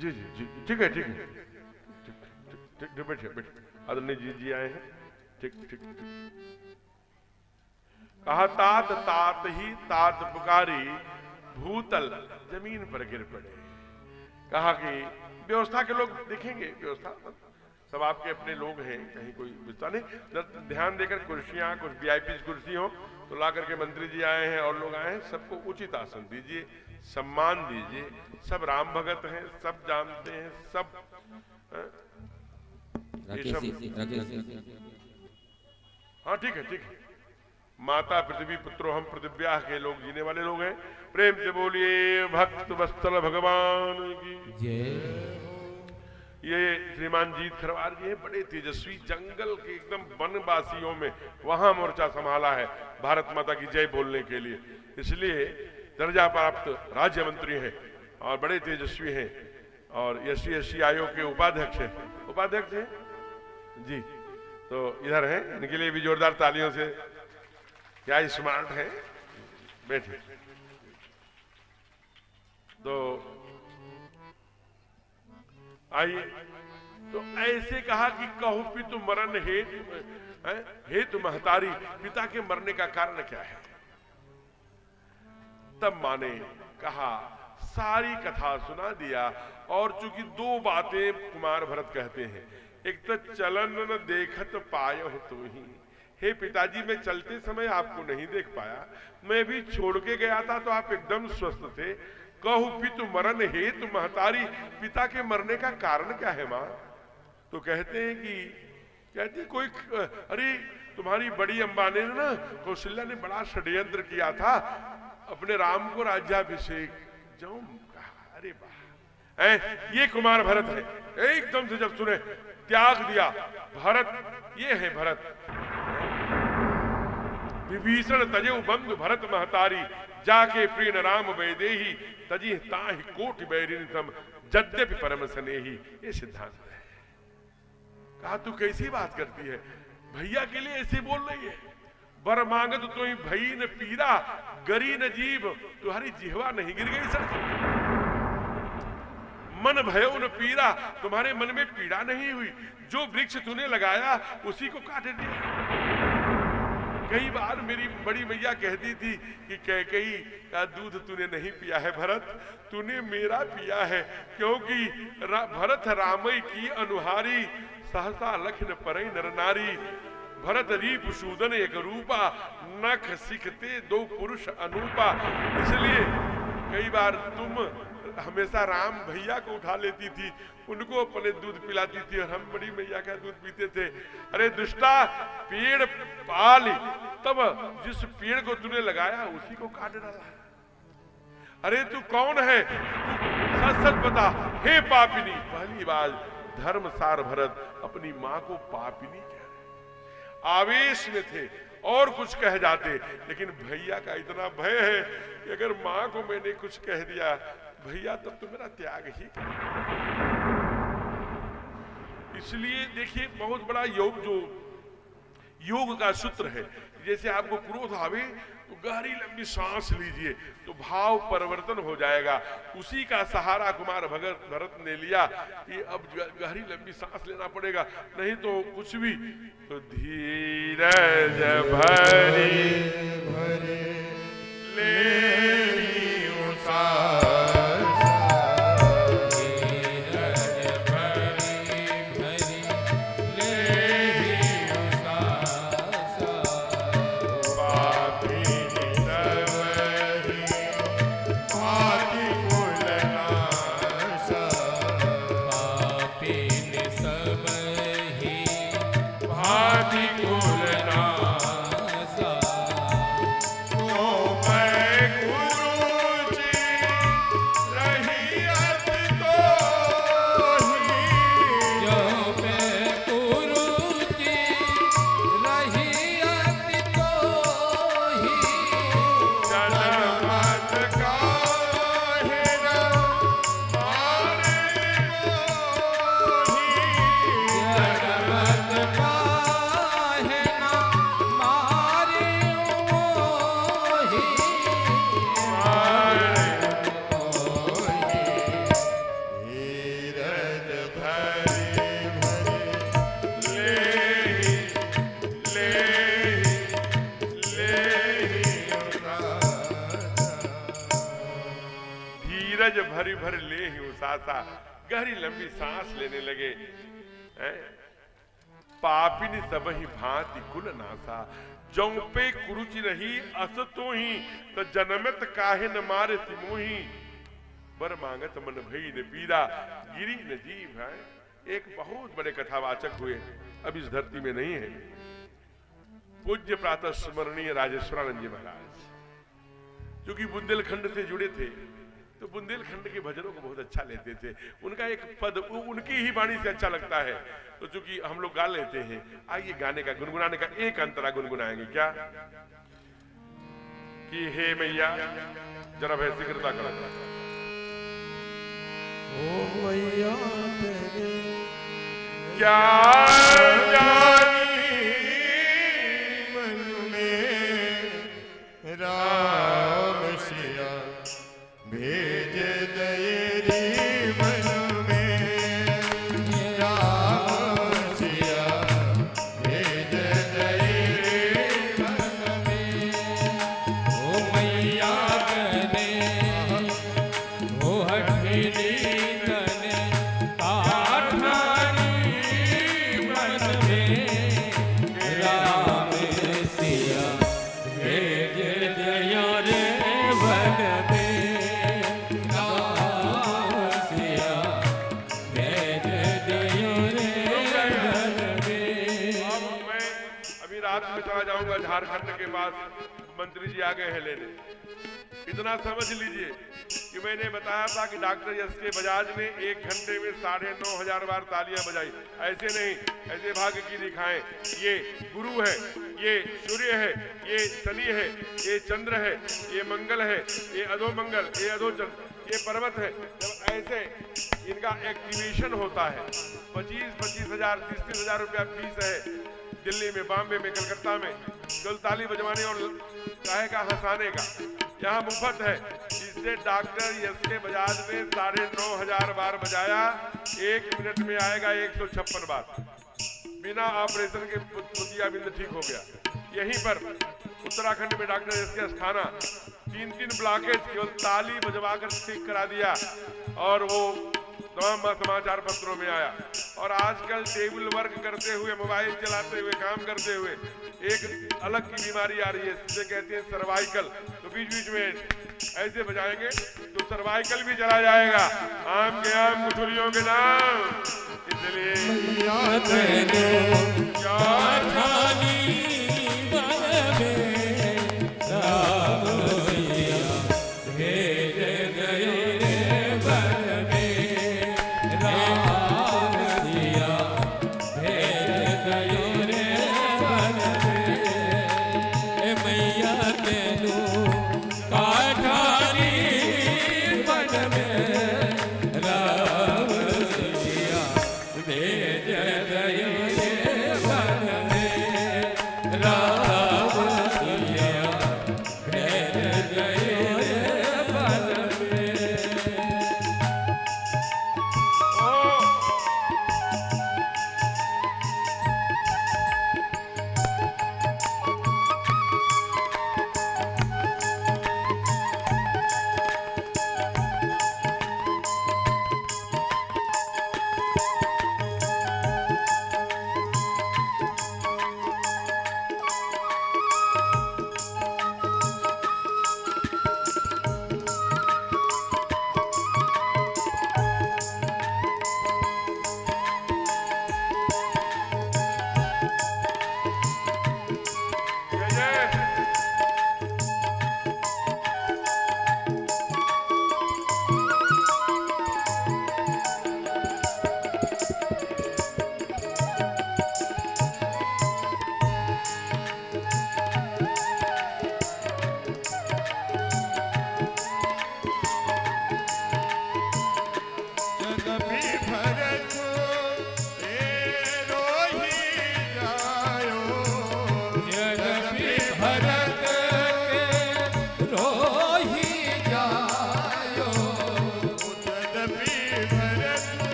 जी जी जी ठीक है, ठीक है, ठीक, बैठिए बैठिए। आदरणीय जी आए हैं। ठीक ठीक ठीक। कहा तात तात ही तात पुकारी, भूतल जमीन पर गिर पड़े। कहा कि व्यवस्था के लोग देखेंगे, व्यवस्था सब आपके अपने लोग हैं, कहीं कोई गुस्सा नहीं। ध्यान देकर कुर्सियां, कुछ वीआईपी कुर्सी हो तो ला करके मंत्री जी आए हैं और लोग आए हैं, सबको उचित आसन दीजिए, सम्मान दीजिए। सब राम भगत हैं, सब जानते हैं, सब हाँ ठीक है, ठीक है। माता पृथ्वी पुत्रो हम पृथिव्या के लोग जीने वाले लोग हैं। प्रेम से बोलिए भक्त वत्सल भगवान की जय। ये श्रीमान जीत खरवार जी हैं, बड़े तेजस्वी, जंगल के एकदम वनवासियों में वहां मोर्चा संभाला है भारत माता की जय बोलने के लिए, इसलिए दर्जा प्राप्त राज्य मंत्री हैं और बड़े तेजस्वी हैं और SC आयोग के उपाध्यक्ष हैं जी। तो इधर हैं, इनके लिए भी जोरदार तालियों से, क्या स्मार्ट है, बैठे। तो आइए, तो ऐसे कहा कि कहु पितु मरण हेतु महतारी, पिता के मरने का कारण क्या है? तब माने कहा, सारी कथा सुना दिया और चूंकि दो बातें कुमार भरत कहते हैं, एक तो चलन न देखत पायो तो ही, हे पिताजी मैं चलते समय आपको नहीं देख पाया, मैं भी छोड़ के गया था तो आप एकदम स्वस्थ थे। कहु पितु मरण हेतु महतारी, पिता के मरने का कारण क्या है मां? तो कहते हैं कि कोई, अरे तुम्हारी बड़ी अम्बा ने ना, कौशल्या ने बड़ा षड्यंत्र किया था अपने राम को राज्याभिषेक जाऊं कहा। अरे वाह, ये कुमार भरत है। एकदम से जब सुने त्याग दिया भरत, ये है भरत। विभीषण तजेउ बंधु भरत महतारी, जाके प्रीण राम वैदेही, तजी ताहि कोटि बैरिन सम, यद्यपि परम स्नेही। ये सिद्धांत है। कहा तू कैसी बात करती है, भैया के लिए ऐसे बोल रही है? बर मांगत तो ही भई न पीरा, गरी न जीव, तुम्हारी जिहवा नहीं गिर गई सर? मन भयो न पीरा, तुम्हारे मन में पीड़ा नहीं हुई? जो वृक्ष तूने लगाया उसी को काट दिया। कई बार मेरी बड़ी मैया कहती थी कि कैकेयी का दूध तूने नहीं पिया है भरत, तूने मेरा पिया है, क्योंकि भरत रामई की अनुहारी, सहसा लखन परई नर नारी, भरत रीप सूदन एक रूपा, नख सिखते दो पुरुष अनूपा। इसलिए कई बार तुम हमेशा राम भैया को उठा लेती थी, उनको अपने दूध पिलाती थी और हम बड़ी मैया का दूध पीते थे। अरे दुष्टा, पेड़ पाल, तब जिस पेड़ को तूने लगाया उसी को काट डाला। अरे तू कौन है, तू सच सच बता, हे पापिनी। पहली बार धर्मसार भरत अपनी मां को पापिनी कह रहे। आवेश में थे और कुछ कह जाते, लेकिन भैया का इतना भय है कि अगर मां को मैंने कुछ कह दिया भैया तब तो मेरा त्याग ही। इसलिए देखिए बहुत बड़ा योग, जो योग का सूत्र है, जैसे आपको क्रोध आवे तो गहरी लंबी सांस लीजिए तो भाव परिवर्तन हो जाएगा। उसी का सहारा कुमार भरत ने लिया कि अब गहरी लंबी सांस लेना पड़ेगा, नहीं तो कुछ भी। तो धीरज भरी भरी ले भरी भर ले ही उसासा, गहरी लंबी सांस लेने लगे। पापिन सब ही भांति कुल नासा, जौ पे कुरुचि रही असतो ही, तो जनमत काहे न मारे सिमोही, बर मांगत मन भई न पीरा, गिरी न जीव है। एक बहुत बड़े कथावाचक हुए, अब इस धरती में नहीं है, पूज्य प्रातः स्मरणीय राजेश्वरानंद जी महाराज, जो कि बुंदेलखंड से जुड़े थे, तो बुंदेलखंड के भजनों को बहुत अच्छा लेते थे। उनका एक पद उनकी ही वाणी से अच्छा लगता है, तो चूंकि हम लोग गा लेते हैं, आइए गाने का गुनगुनाने का एक अंतरा गुनगुनाएंगे। क्या कि हे मैया, जरा वैसे कृपा करो। ओ मैया तेरे क्या जानी मन में राम सिया भेज दयरी मन में राम सिया भेज दयरी मन में। ओ मैया कने ओ हठेली तने काठानी मन में राम सिया भेज दया रे वन में राम सिया भेज दया रे वन में। अब मैं अभी रात में चला जाऊंगा झारखंड के पास, मंत्री जी आ गए हैं लेने। इतना समझ लीजिए कि मैंने बताया था कि डॉक्टर एस के बजाज ने 1 घंटे में 9,500 बार तालियां बजाई। ऐसे नहीं, ऐसे भाग्य की दिखाएं। ये गुरु है, ये सूर्य है, ये शनि है, ये चंद्र है, ये मंगल है, ये अधोमंगल, ये अधोचंद्र, ये पर्वत है। जब ऐसे इनका एक्टिवेशन होता है, 25-25 हजार 30-30 हजार रुपया फीस है दिल्ली में, बॉम्बे में, कलकत्ता में, केवल ताली बजवाने और चाहे का हंसाने का। यहाँ मुफ्त है। इससे डॉक्टर एस के बजाज ने 9,500 बार बजाया, 1 मिनट में आएगा 156 बार। बिना ऑपरेशन के मोतियाबिंद ठीक हो गया। यहीं पर उत्तराखंड में डॉक्टर एस के अस्थाना 3 ब्लॉकेज केवल ताली बजवाकर ठीक करा दिया, और वो तमाम समाचार पत्रों में आया। और आजकल टेबल वर्क करते हुए, मोबाइल चलाते हुए, काम करते हुए एक अलग की बीमारी आ रही है, जिसे कहते हैं सर्वाइकल। तो बीच बीच में ऐसे बजाएंगे तो सर्वाइकल भी चला जाएगा। आम के आम, गुठलियों के नाम। इसलिए मैया तेरे काठानी मन में राम सिया भेज दया रे वन में राम सिया भेज दया रे वन में। मैया तेनु काठानी मन में राम सिया भेज दया रे वन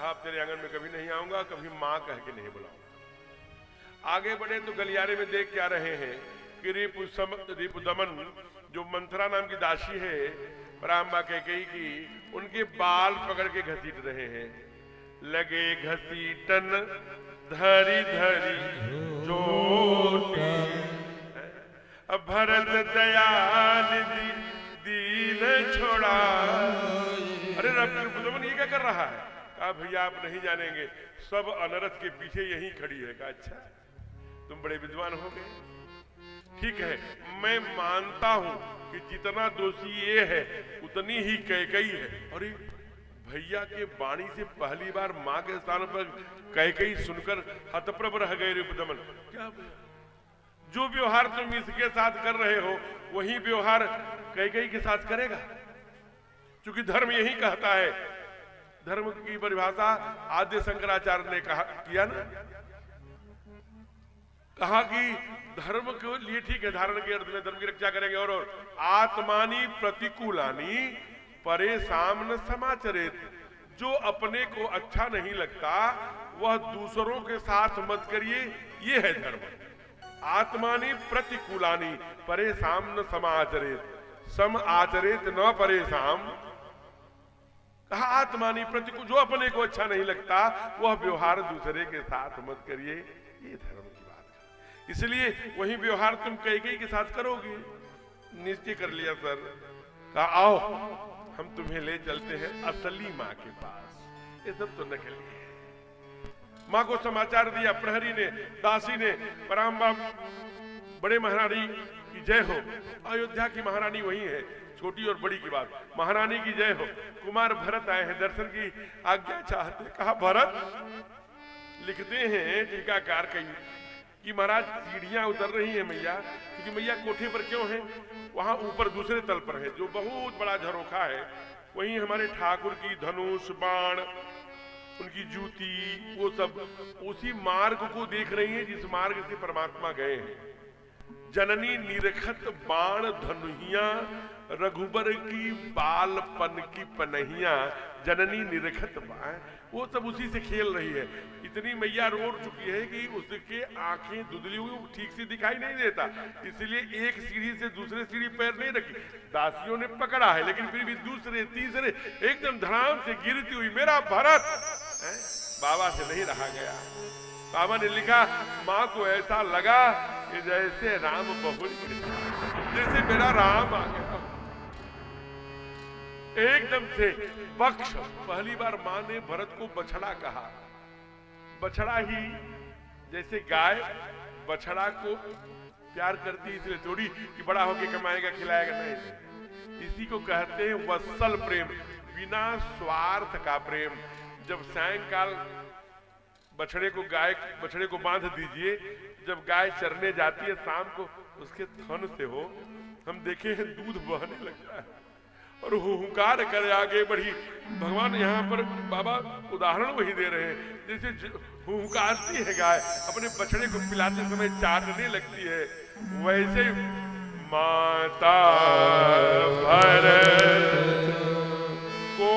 कहा अब तेरे आंगन में कभी नहीं आऊंगा, कभी माँ कह के नहीं बुलाऊंगा। आगे बढ़े तो गलियारे में देख क्या रहे हैं कि रिपुदमन जो मंथरा नाम की दासी है रामबा कैकेयी की, उनके बाल पकड़ के घसीट रहे हैं। लगे घसीटन धरी धरी चोटी, अब भरत दयानिधि दीन छोड़ा। अरे रिपुदमन ये क्या कर रहा है? कहा भैया आप नहीं जानेंगे, सब अनरथ के पीछे यही खड़ी है। कहा अच्छा तुम बड़े विद्वान हो गए, ठीक है मैं मानता हूं कि जितना दोषी ये है उतनी ही कैकेयी है। और भैया के वाणी से पहली बार मां के स्थान पर कैकेयी सुनकर हतप्रभ रह गए रिपुदमन। क्या जो व्यवहार तुम इसके साथ कर रहे हो वही व्यवहार कैकेयी के साथ करेगा? क्योंकि धर्म यही कहता है। धर्म की परिभाषा आद्य शंकराचार्य ने किया ना, कहा कि धर्म के लिए ठीक है, धारण के अर्थ में धर्म की रक्षा करेंगे। और आत्मानी प्रतिकूलानी परेशान न समाचरित, जो अपने को अच्छा नहीं लगता वह दूसरों के साथ मत करिए, ये है धर्म। आत्मानी प्रतिकूलानी परेशान न समाचरित, सम आचरित न परेशान। कहा आत्मानी प्रतिकूल, जो अपने को अच्छा नहीं लगता वह व्यवहार दूसरे के साथ मत करिए, ये धर्म की बात है। इसलिए वही व्यवहार तुम कैकेयी के साथ करोगे। निश्चय कर लिया सर। कहा आओ हम तुम्हें ले चलते हैं असली माँ के पास। ये सब तो नकली है। माँ को समाचार दिया प्रहरी ने, दासी ने। रामबा बड़े महारानी की जय हो। अयोध्या की महारानी वही है, छोटी और बड़ी की बात, महारानी की जय हो। कुमार भरत आए हैं, दर्शन की आज्ञा चाहते। कहा भरत, लिखते हैं टीकाकार कई कि महाराज सीढ़ियां उतर रही हैं मैया, क्योंकि मैया कोठे पर क्यों है? वहां ऊपर दूसरे तल पर है जो बहुत बड़ा झरोखा है, वहीं हमारे ठाकुर की धनुष बाण, उनकी जूती, वो सब उसी मार्ग को देख रही है जिस मार्ग से परमात्मा गए हैं। जननी निरखत बाण धनुहिया, रघुबर की बालपन की पनहिया। जननी निरखत बाण, वो सब उसी से खेल रही है। इतनी मैया रोड चुकी है कि उसके आंखें धुंधली हुई, ठीक से दिखाई नहीं देता, इसलिए एक सीढ़ी से दूसरे सीढ़ी पैर नहीं रखी। दासियों ने पकड़ा है लेकिन फिर भी दूसरे तीसरे एकदम धड़ाम से गिरती हुई मेरा भरत बाबा से नहीं रहा गया। बाबा ने लिखा माँ को ऐसा लगा कि जैसे राम बहुल, जैसे मेरा राम आ गया। एकदम से बख्श, पहली बार माँ ने भरत को बछड़ा कहा। बछड़ा ही जैसे गाय बछड़ा को प्यार करती, इसलिए थोड़ी कि बड़ा होके कमाएगा खिलाएगा, नहीं। इसी को कहते हैं वत्सल प्रेम, बिना स्वार्थ का प्रेम। जब सायंकाल बछड़े को बांध दीजिए, जब गाय चरने जाती है शाम को, उसके थन से हो हम देखे हैं दूध बहने लगता है और हुंकार कर आगे बढ़ी। भगवान यहाँ पर बाबा उदाहरण वही दे रहे हैं, जैसे हुंकारती है गाय, अपने बछड़े को पिलाते समय चाटने लगती है, वैसे माता भरत को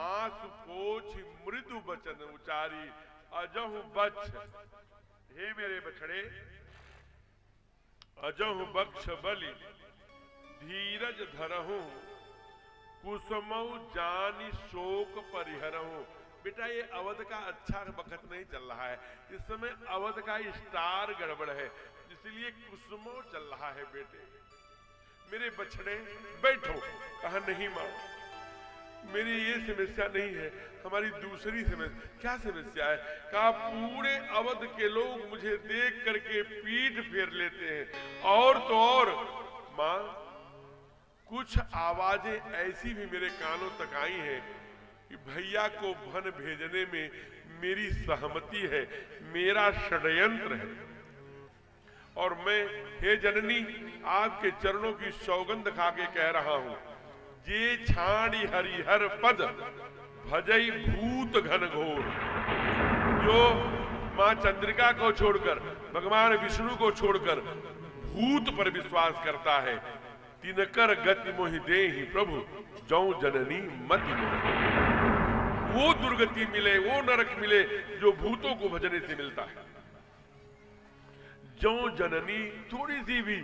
आंसू पोछ मृदु बचन उचारी अजहु बक्ष, हे मेरे बछड़े अजहु बक्ष बलि धीरज धरहूं कुसुमऊ जानी शोक परिहरहूं। बेटा ये अवध का अच्छा वक्त नहीं चल रहा है, इस समय अवध का स्टार गड़बड़ है, इसलिए कुसुमऊ चल रहा है। बेटे मेरे बछड़े बैठो। कहा नहीं मां, मेरी ये समस्या नहीं है, हमारी दूसरी समस्या। क्या समस्या है? कहा पूरे अवध के लोग मुझे देख करके पीठ फेर लेते हैं, और तो और मां कुछ आवाजें ऐसी भी मेरे कानों तक आई हैं कि भैया को धन भेजने में मेरी सहमति है, मेरा षड्यंत्र है। और मैं हे जननी आपके चरणों की सौगंध खा के कह रहा हूं, जे छाड़ी हरिहर पद भजई भूत घन घोर। जो मां चंद्रिका को छोड़कर, भगवान विष्णु को छोड़कर भूत पर विश्वास करता है, तिनकर गति मोहि देहि प्रभु जौ जननी मति मोहि। वो दुर्गति मिले, वो नरक मिले जो भूतों को भजने से मिलता है। जौ जननी, थोड़ी सी भी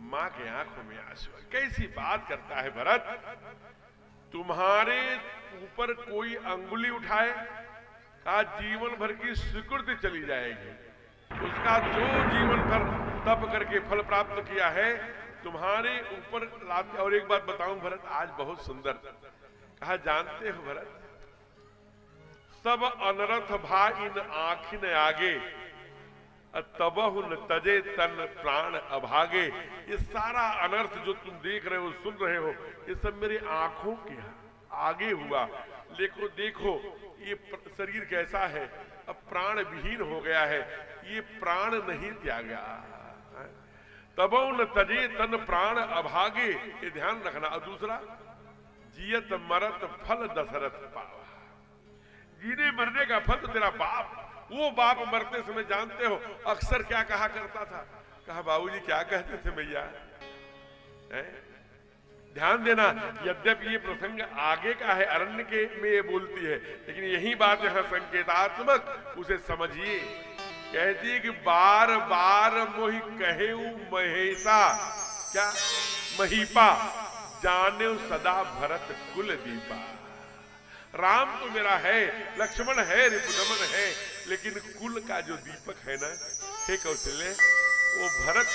मां के आंखों में आंसू। कैसी बात करता है भरत, तुम्हारे ऊपर कोई अंगुली उठाए का जीवन भर की स्वीकृति चली जाएगी। उसका जो जीवन भर तप करके फल प्राप्त किया है तुम्हारे ऊपर लाते। और एक बात बताऊं भरत, आज बहुत सुंदर कहा, जानते हो भरत, सब अनरथ भा इन आखिन आगे तबहु न तजे तन प्राण अभागे। ये सारा अनर्थ जो तुम देख रहे हो, सुन रहे हो, ये सब मेरी आंखों के आगे हुआ। लेकिन देखो ये शरीर कैसा है, अब प्राण विहीन हो गया है, ये प्राण नहीं त्यागा। तबहु न तजे तन प्राण अभागे, ये ध्यान रखना। और दूसरा, जियत मरत फल दशरथ पावा। जीने मरने का फल तो तेरा बाप। वो बाप मरते समय जानते हो अक्सर क्या कहा करता था? कहा बाबूजी क्या कहते थे भैया? ध्यान देना, यद्यपि ये प्रसंग आगे का है, अरण्य के में ये बोलती है, लेकिन यही बात यहां संकेतात्मक, उसे समझिए। कहती है कि बार बार मोहि कहेऊ महेशा, क्या महीपा, जाने सदा भरत कुल दीपा। राम तो मेरा है, लक्ष्मण है, रिपुदमन है, लेकिन कुल का जो दीपक है ना, हे कौशल्य, वो भरत।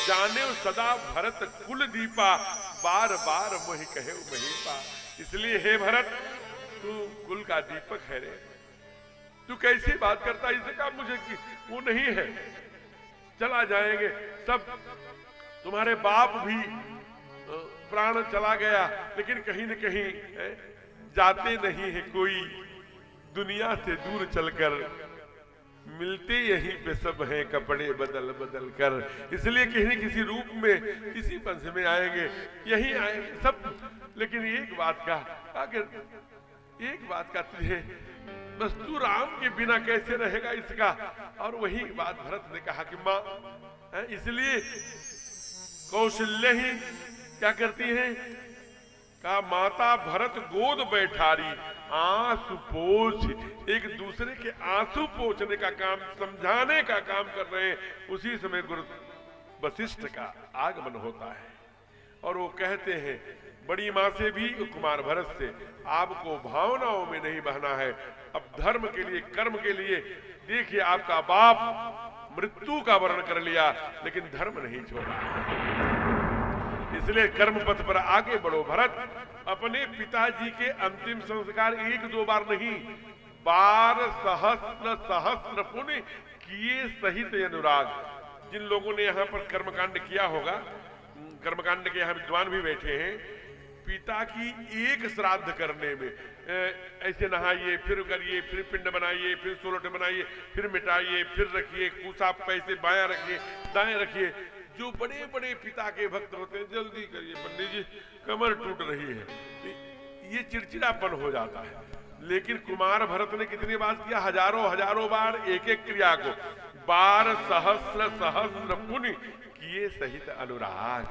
जाने सदा भरत कुल दीपा, बार बार मोहि कहे महीपा। इसलिए हे भरत, तू कुल का दीपक है रे। तू कैसी बात करता है? इसे कहा मुझे कि वो नहीं है, चला जाएंगे सब। तुम्हारे बाप भी प्राण चला गया, लेकिन कहीं न कहीं जाते नहीं है कोई, दुनिया से दूर चलकर मिलते यहीं पे सब हैं कपड़े बदल बदल कर। इसलिए कहीं न किसी रूप में इसी पंथ में आएंगे, यहीं आएंगे सब। लेकिन एक बात का, एक बात का तुझे, बस तू राम के बिना कैसे रहेगा इसका। और वही बात भरत ने कहा कि मां, इसलिए कौशल्य ही क्या करती है? कहा माता भरत गोद बैठारी आंसू पोछ। एक दूसरे के आंसू पोछने का काम, समझाने का काम कर रहे हैं। उसी समय गुरु वशिष्ठ का आगमन होता है और वो कहते हैं बड़ी मां से भी, कुमार भरत से, आपको भावनाओं में नहीं बहना है, अब धर्म के लिए, कर्म के लिए। देखिए आपका बाप मृत्यु का वर्ण कर लिया, लेकिन धर्म नहीं छोड़ा। इसलिए कर्म पथ पर आगे बढ़ो भरत। अपने पिताजी के अंतिम संस्कार 1-2 बार नहीं, 12 सहस्त्र सहस्त्र पुण्य किए सहित अनुराग। जिन लोगों ने यहाँ पर कर्मकांड किया होगा, कर्मकांड के यहाँ विद्वान भी बैठे हैं, पिता की एक श्राद्ध करने में ऐसे नहाइए, फिर करिए, फिर पिंड बनाइए, फिर सोलट बनाइए, फिर मिटाइए, फिर रखिए, कुसा पैसे बायां रखिए, दाएं रखिए। जो बड़े बड़े पिता के भक्त होते हैं, जल्दी करिए पंडित जी, कमर टूट रही है, ये चिड़चिड़ापन हो जाता है। लेकिन कुमार भरत ने कितनी बार किया? हजारों हजारों बार एक एक क्रिया को। 12 सहस्त्र सहस्त्र पुण्य किए सहित अनुराग,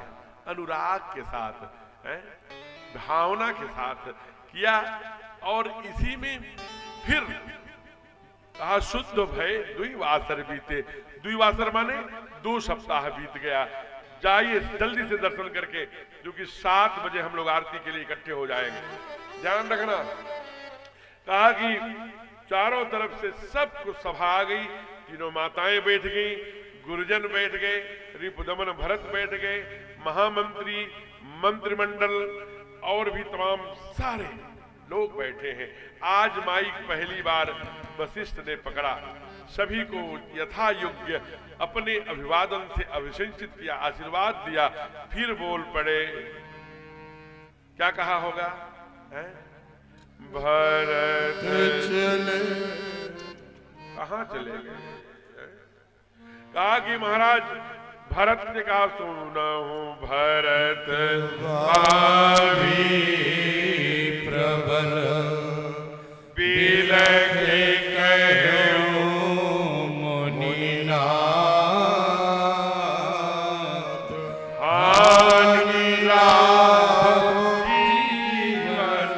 अनुराग के साथ है। भावना के साथ किया। और इसी में फिर कहा शुद्ध भय द्विवासर बीते। द्विवासर माने 2 सप्ताह बीत गया। जाइए जल्दी से दर्शन करके, जो कि 7 बजे हम लोग आरती के लिए इकट्ठे हो जाएंगे। ध्यान रखना। कहा कि चारों तरफ से सबको सभा आ गई, तीनों माताएं बैठ गई, गुरुजन बैठ गए, रिपुदमन भरत बैठ गए, महामंत्री, मंत्रिमंडल और भी तमाम सारे लोग बैठे हैं। आज माइक पहली बार वशिष्ठ ने पकड़ा, सभी को यथा योग्य अपने अभिवादन से अभिषेचित किया, आशीर्वाद दिया, फिर बोल पड़े। क्या कहा होगा? भरत चले कहाँ चले गए? कहा कि महाराज भरत ने कहा सुनहु भरत भावी प्रबल बिलखे कहो मुनिनाथ हानि लाभ जीवन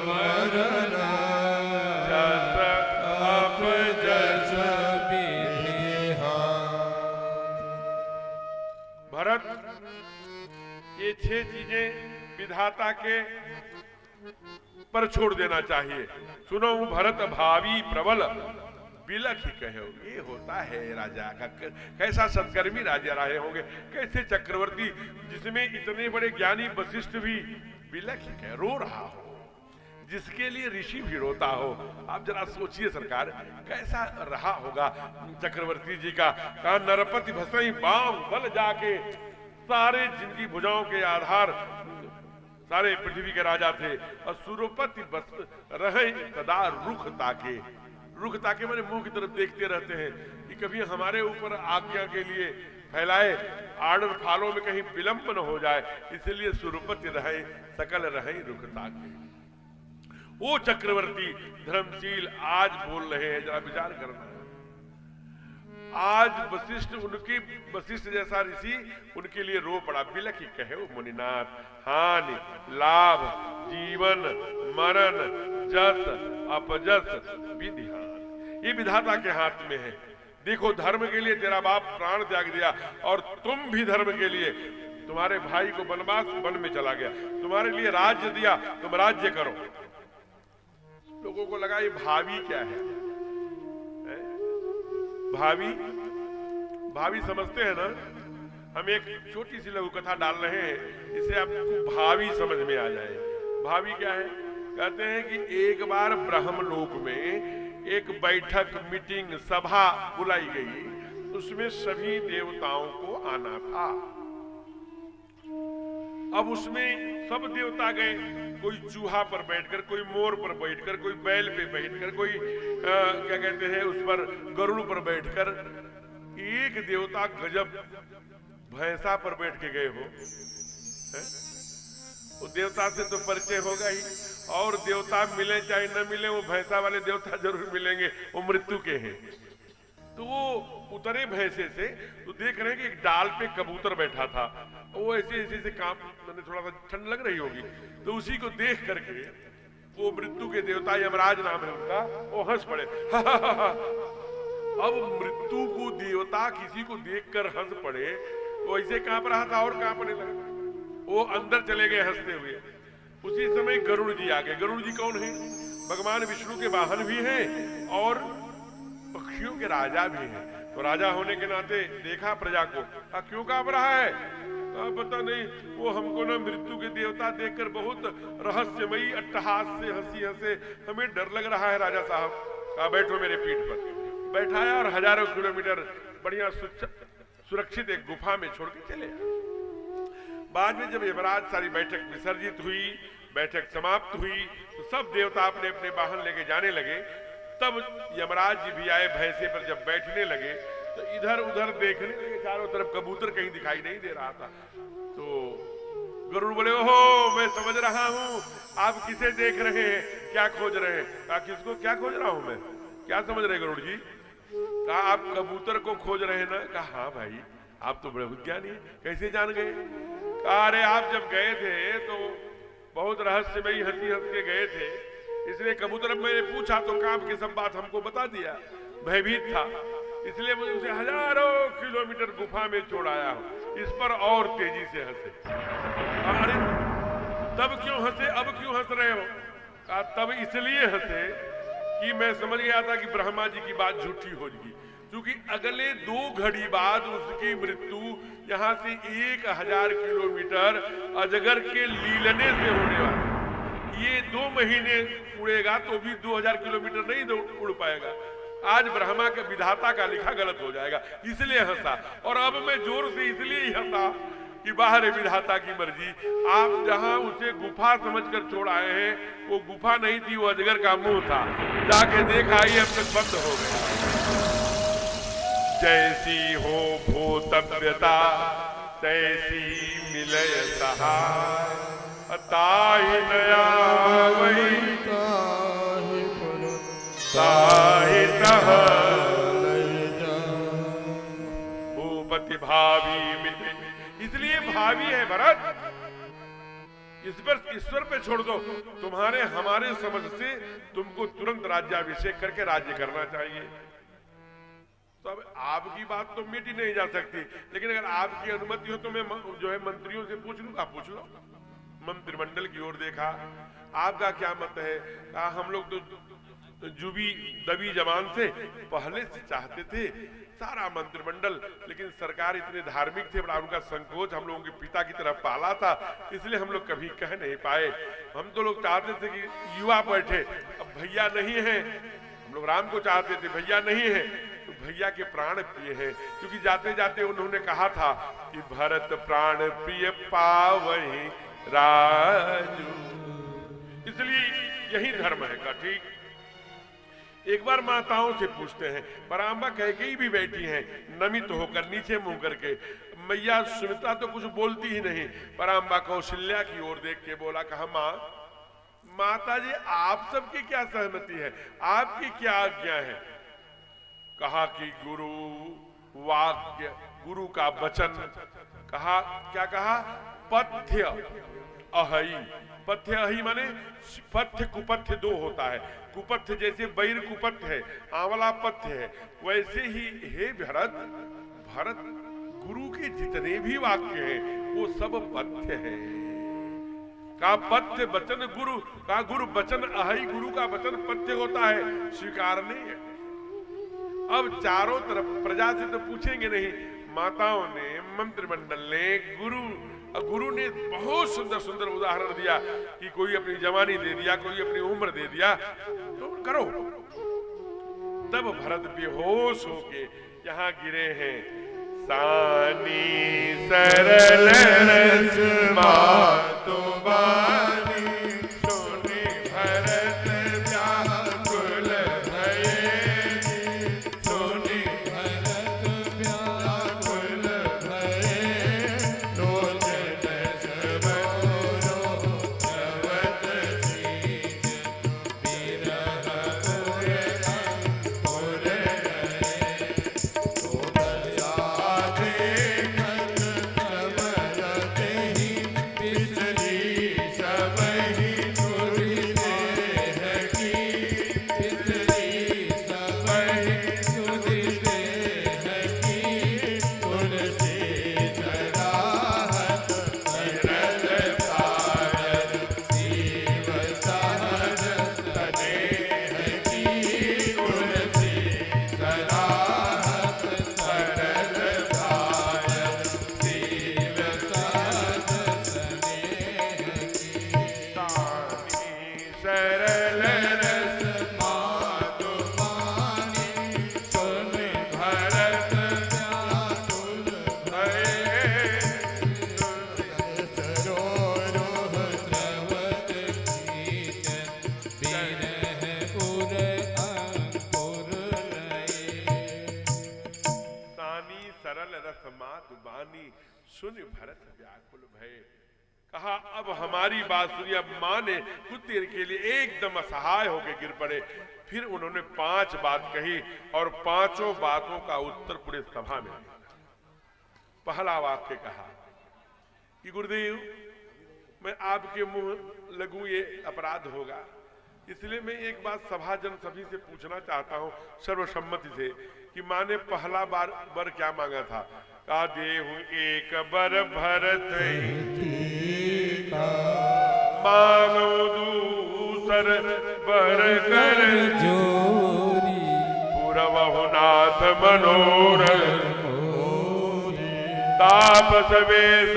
मरण जस अपजस विधि भरत, ये 6 चीजें विधाता के पर छोड़ देना चाहिए। सुनो भरत भावी प्रबल बिलख ही कहो। ये होता है राजा का, कैसा सत्कर्मी राजा रहे होंगे, कैसे चक्रवर्ती जिसमें इतने बड़े ज्ञानी वशिष्ठ भी बिलख ही कहे, रो रहा हो, जिसके लिए ऋषि भी रोता हो। आप जरा सोचिए सरकार, कैसा रहा होगा चक्रवर्ती जी का। कहा नरपति भसई बाम बल जाके, सारे जिनकी भुजाओं के आधार सारे पृथ्वी के राजा थे। और सुरपति बस रहे सदा रुख ताके। रुख ताके माने मुंह की तरफ देखते रहते हैं कि कभी हमारे ऊपर आज्ञा के लिए फैलाए, आर्डर फॉलो में कहीं विलंब न हो जाए, इसलिए सुरपति रहे सकल रहे रुख ताके। वो चक्रवर्ती धर्मशील आज बोल रहे हैं, जरा विचार करना। आज वशिष्ठ, उनकी वशिष्ठ जैसा ऋषि उनके लिए रो पड़ा। बिलख ही कहे मुनिनाथ हानि लाभ जीवन मरण जस अपजस विधिहान। ये विधाता के हाथ में है। देखो धर्म के लिए तेरा बाप प्राण त्याग दिया, और तुम भी धर्म के लिए, तुम्हारे भाई को वनवास वन में चला गया, तुम्हारे लिए राज्य दिया, तुम राज्य करो। लोगों को लगा ये भावी क्या है? भावी भावी समझते हैं ना? हम एक छोटी सी लघु कथा डाल रहे हैं, इससे आपको भावी समझ में आ जाए। भावी क्या है? कहते हैं कि एक बार ब्रह्मलोक में एक बैठक, मीटिंग, सभा बुलाई गई, उसमें सभी देवताओं को आना था। अब उसमें सब देवता गए, कोई चूहा पर बैठकर, कोई मोर पर बैठकर, कोई बैल पे बैठकर, कोई क्या कहते हैं उस पर गरुड़ पर बैठकर। एक देवता गजब भैंसा पर बैठ के गए हो। वो देवता से तो परिचय होगा ही, और देवता मिले चाहे न मिले, वो भैंसा वाले देवता जरूर मिलेंगे, वो मृत्यु के हैं। तो वो उतरे भैंसे से, तो देख रहे हैं कि एक डाल पे कबूतर बैठा था। वो ऐसे ऐसे काम, मैंने थोड़ा सा ठंड लग रही होगी, तो उसी को देख करके वो मृत्यु के देवता, यमराज नाम है उनका, वो हंस पड़े। अब मृत्यु को देवता किसी को देखकर हंस पड़े, तो ऐसे कांप रहा था और कांपने लगा। वो अंदर चले गए हंसते हुए। उसी समय गरुड़ जी आ गए। गरुड़ जी कौन है? भगवान विष्णु के वाहन भी हैं और पक्षियों के राजा भी हैं। तो राजा होने के नाते देखा प्रजा को, क्यों कांप रहा है? पता नहीं, वो हमको ना मृत्यु के देवता देखकर बहुत रहस्यमयी अट्टहास से हंसी हंसे, हमें डर लग रहा है राजा साहब। कहा बैठो मेरे पीठ पर। बैठाया और हजारों किलोमीटर बढ़िया सुरक्षित एक गुफा में छोड़ के चले। बाद में जब यमराज सारी बैठक विसर्जित हुई, बैठक समाप्त हुई, तो सब देवता अपने अपने वाहन लेके जाने लगे। तब यमराज जी भी आए, भैंसे पर जब बैठने लगे तो इधर उधर देखने लगे, चारों तरफ कबूतर कहीं दिखाई नहीं दे रहा था। तो गरुड़ बोले, ओहो मैं समझ रहा हूं आप किसे देख रहे हैं, क्या खोज रहे हैं? कहा किसको क्या खोज रहा हूं मैं? क्या समझ रहे गरुड़ जी? कहा आप कबूतर को खोज रहे हैं ना? कहा हाँ भाई, आप तो बड़े विज्ञानी हैं, कैसे जान गए? कहा अरे आप जब गए थे तो बहुत रहस्यमयी हंसी हंस के गए थे, इसलिए कबूतर मैंने पूछा तो काम की सब बात हमको बता दिया, भयभीत था, इसलिए मैं उसे हजारों किलोमीटर गुफा में छोड़ आया हूं। इस पर और तेजी से हंसे। अरे तब क्यों हंसे, अब क्यों हंस रहे हो? कहा तब इसलिए हंसे कि मैं समझ गया था कि ब्रह्मा जी की बात झूठी होगी, क्योंकि अगले 2 घड़ी बाद उसकी मृत्यु यहाँ से 1000 किलोमीटर अजगर के लीलने से होने वाली। ये 2 महीने उड़ेगा तो भी 2000 किलोमीटर नहीं उड़ पाएगा। आज ब्रह्मा के विधाता का लिखा गलत हो जाएगा, इसलिए हंसा। और अब मैं जोर से इसलिए ही हंसा कि बाहर विधाता की मर्जी। आप जहां उसे गुफा समझकर छोड़ आए हैं, वो गुफा नहीं थी, वो अजगर का मुंह था। जाके देखा ये अब तक बंद हो गया। जैसी हो भूतव्यता तैसी मिलय सहाय, ताहि नया वही ताहि तह भूपति भावी मिले। इसलिए भावी है भरत, इस पर ईश्वर पे छोड़ दो। तुम्हारे हमारे समझ से तुमको तुरंत राज्याभिषेक करके राज्य करना चाहिए। तो अब आपकी बात तो मिट ही नहीं जा सकती, लेकिन अगर आपकी अनुमति हो तो मैं जो है मंत्रियों से पूछ लूंगा। पूछ लो। मंत्रिमंडल की ओर देखा, आपका क्या मत है? कहा हम लोग तो जुबी दबी जबान से पहले से चाहते थे सारा मंत्रिमंडल, लेकिन सरकार इतने धार्मिक थे, बड़ा उनका संकोच, हम लोगों के पिता की तरफ पाला था, इसलिए हम लोग कभी कह नहीं पाए। हम तो लोग चाहते थे कि युवा बैठे, अब भैया नहीं है। हम लोग राम को चाहते थे, भैया नहीं है, तो भैया के प्राण प्रिय है, क्योंकि जाते जाते उन्होंने कहा था कि भरत प्राण प्रिय पावहि राजू, इसलिए यही धर्म है का। ठीक, एक बार माताओं से पूछते हैं। परांबा कैकेयी भी बैठी हैं नमित होकर, नीचे मुंह करके। मैया सुमित्रा तो कुछ बोलती ही नहीं। परांबा कौशल्या की ओर देख के बोला, कहा माँ, माता जी आप सबकी क्या सहमति है, आपकी क्या आज्ञा है? कहा कि गुरु वाक्य, गुरु का वचन। कहा क्या कहा? पथ्य अहि। पथ्य अहि माने पथ्य कुपथ्य 2 होता है। कुपथ्य जैसे बैर कुपथ्य है, आंवला पथ्य है, वैसे ही हे भरत, भरत गुरु के जितने भी वाक्य हैं वो सब पथ्य है। कहा पथ्य वचन गुरु, कहा गुरु वचन अहि, गुरु का वचन पथ्य होता है, स्वीकार नहीं है। अब चारों तरफ प्रजा से तो पूछेंगे नहीं, माताओं ने, मंत्रिमंडल ने, गुरु ने बहुत सुंदर सुंदर उदाहरण दिया कि कोई अपनी जवानी दे दिया, कोई अपनी उम्र दे दिया, तो करो। तब भरत बेहोश होके यहाँ गिरे हैं। सानी सरल रस मातु बानी, सुनि भरत व्याकुल भये, सुनि भरत व्याकुल भये, लोचन सबरो जवत सीज, बिरह पुर रहे, तो दया देखत समरत ही, पिछली सबहि सुधि देह की, पिछली सबहि सुधि देह की, तुलसी सराहत सरल भारत, शिव सहज तदेह की, तुलसी सराहत सरल भारत, शिव सहज तदेह की। तानी सरल रस मातु बानी, सुनि भरत व्याकुल भये, सरोरुह द्रवत कीचन, बिरह उर अंकुर लये। तानी सरल रस मातु बानी, सुनि भरत व्याकुल भये। कहा अब हमारी बात सुनिए। अब माँ ने कुछ देर के लिए एकदम असहाय होकर गिर पड़े। फिर उन्होंने 5 बात कही और 5 बातों का उत्तर पूरे सभा में दिया। पहला वाक्य कहा कि गुरुदेव, मैं आपके मुंह लगूं ये अपराध होगा। इसलिए मैं एक बात सभाजन सभी से पूछना चाहता हूं सर्वसम्मति से कि माँ ने पहला बर क्या मांगा था? का देहु एक बर भरत मांगो दूसर बर कर जोरी पुरवहु नाथ मनोरथ तापस वेश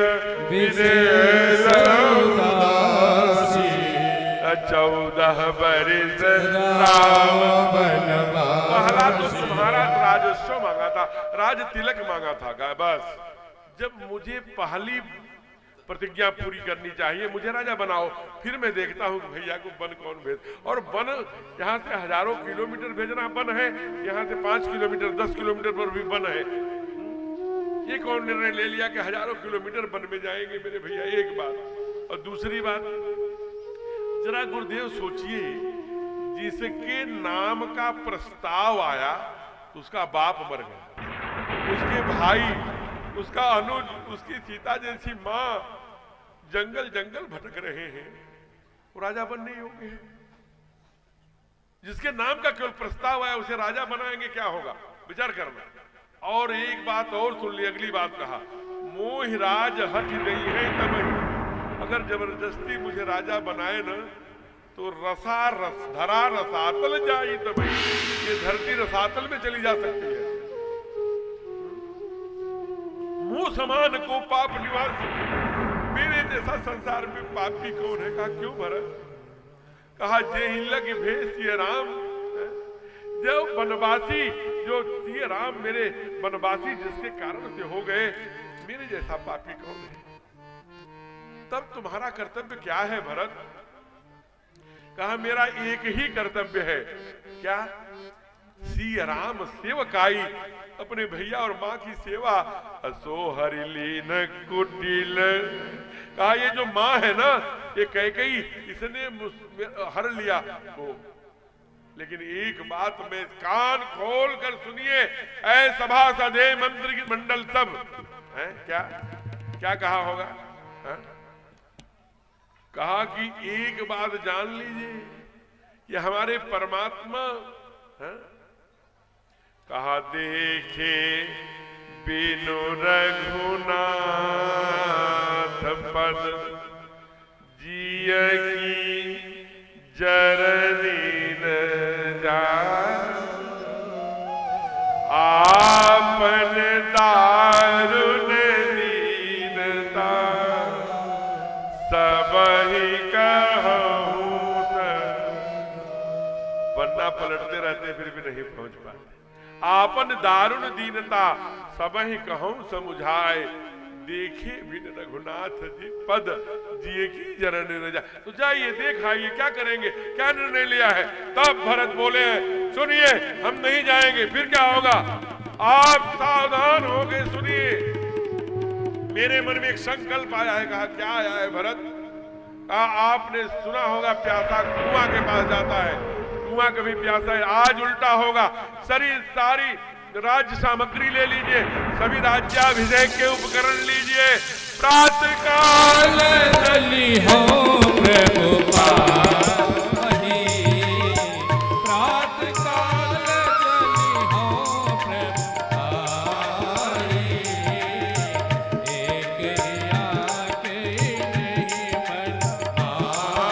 विदेश 14 बरिस राम बनवास। पहला तो तुम्हारा राजस्व मांगा था, राज तिलक मांगा था। बस जब मुझे पहली प्रतिज्ञा पूरी करनी चाहिए, मुझे राजा बनाओ, फिर मैं देखता हूँ कि भैया को वन कौन भेज। और वन यहाँ से हजारों किलोमीटर भेजना वन है, यहाँ से 5 किलोमीटर 10 किलोमीटर पर भी वन है। ये कौन निर्णय ले लिया कि हजारों किलोमीटर वन में जाएंगे मेरे भैया? एक बात। और दूसरी बात, जरा गुरुदेव सोचिए, जिसके नाम का प्रस्ताव आया उसका बाप मर गया, उसके भाई, उसका अनुज, उसकी सीता जैसी माँ जंगल जंगल भटक रहे हैं, वो राजा बनने योग्य है? जिसके नाम का केवल प्रस्ताव आया उसे राजा बनाएंगे, क्या होगा? विचार करना। और एक बात और सुन ली, अगली बात कहा, मोह राज हट नहीं है तब। अगर जबरदस्ती मुझे राजा बनाए न तो रसा रस धरा रसातल जाई तब। ये धरती रसातल में चली जा सकती है। मुंह समान को पाप निवास, मेरे जैसा संसार में पापी कौन है? कहा क्यों भरत? कहा जेहि लग भेष ये राम, जो वनवासी, जो ये राम मेरे वनवासी जिसके कारण से हो गए, मेरे जैसा पापी कौन है? तब तुम्हारा कर्तव्य क्या है भरत? कहा मेरा एक ही कर्तव्य है। क्या? सी राम सेवकाई, अपने भैया और माँ की सेवा। असो हरिलीन कुटिल। कहा ये जो माँ है ना, ये कैकेयी, इसने हर लिया तो। लेकिन एक बात में कान खोल कर सुनिए, ऐ सभा सदे मंत्री मंडल सब है, क्या क्या कहा होगा? है? कहा कि एक बात जान लीजिए कि हमारे परमात्मा है? कहा देखे बिनु रघुनाथ पद जिय की जरनी न जाए। आपन दारुण दीनता सबहि कहूँ। वरना पलटते रहते फिर भी नहीं पहुंच पाते। आपन दारुण दीनता सबहि कहूँ समुझाए। देखे बिन रघुनाथ जी पद जिए की जरन न जाए। तो जाइए देख आइए क्या करेंगे, क्या निर्णय लिया है। तब भरत बोले हैं सुनिए हम नहीं जाएंगे। फिर क्या होगा? आप सावधान हो गए, सुनिए मेरे मन में एक संकल्प आया है। कहा क्या आया है भरत? कहा आपने सुना होगा प्यासा कुआं के पास जाता है, कुआं कभी प्यासा है। आज उल्टा होगा, सारी राज्य सामग्री ले लीजिए, सभी राज्याभिषेक के उपकरण लीजिए। प्रातः काल चली हो प्रभु पाहि, प्रातः काल चली हो प्रभु पाहि। एक आके नहीं मन आहि,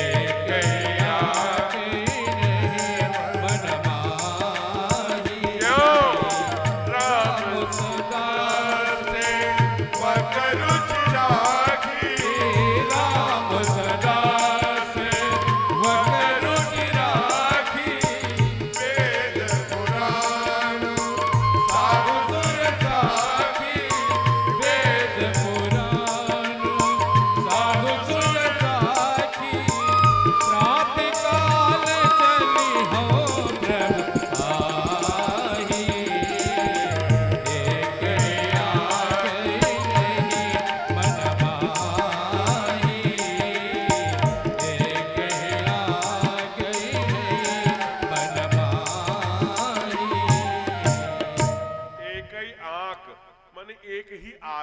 एक आके नहीं मन माहि। राम सुदासे वकरुच राखी।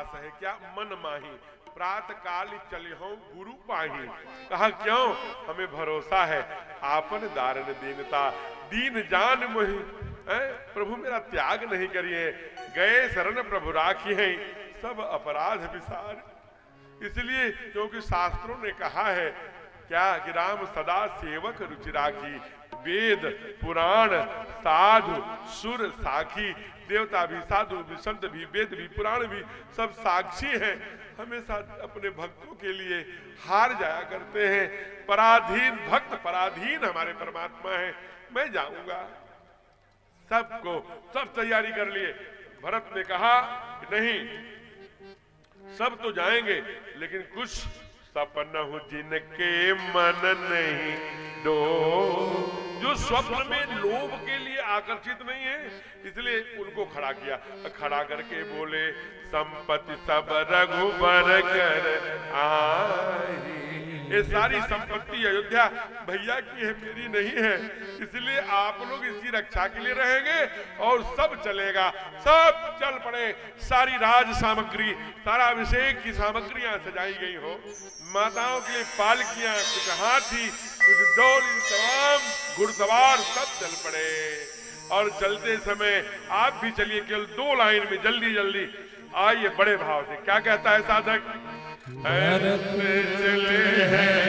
पास है क्या मन माही, प्रात काल चले हो गुरु पाही। कहा क्यों, हमें भरोसा है आपन दारन दीनता, दीन जान मोहि। प्रभु मेरा त्याग नहीं करिए, गए शरण प्रभु राखी है, सब अपराध विसार। इसलिए क्योंकि शास्त्रों ने कहा है क्या कि राम सदा सेवक रुचि राखी, वेद पुराण साधु सुर साखी, देवता भी साधु भी संत भी वेद भी पुराण भी सब साक्षी हैं, हमेशा अपने भक्तों के लिए हार जाया करते हैं। पराधीन भक्त पराधीन हमारे परमात्मा हैं। मैं जाऊंगा, सबको सब तैयारी कर लिए। भरत ने कहा नहीं, सब तो जाएंगे लेकिन कुछ सपना हो जिनके मन नहीं डो, जो स्वप्न में लोभ के लिए आकर्षित नहीं है, इसलिए उनको खड़ा किया। खड़ा करके बोले संपत्ति सब रघुबर कर आई। ये सारी संपत्ति अयोध्या भैया की है, मेरी नहीं है, इसलिए आप लोग इसकी रक्षा के लिए रहेंगे और सब चलेगा। सब चल पड़े, सारी राज सामग्री, सारा अभिषेक की सामग्रियां सजाई गई हो, माताओं के लिए पालकियां, कुछ हाथी कुछ डोल, तमाम घुड़सवार सब चल पड़े। और चलते समय आप भी चलिए, केवल 2 लाइन में जल्दी जल्दी आइए बड़े भाव से। क्या कहता है साधक, भरत चले हैं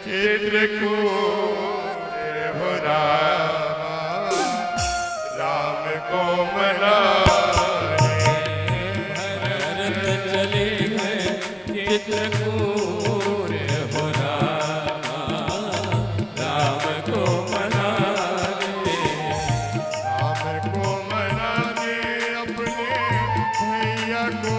चित्रकूट हो राम, राम को मनाने। भरत चले हैं चित्रकूट हो राम, राम को मनाने। राम को मनाने, अपने भैया को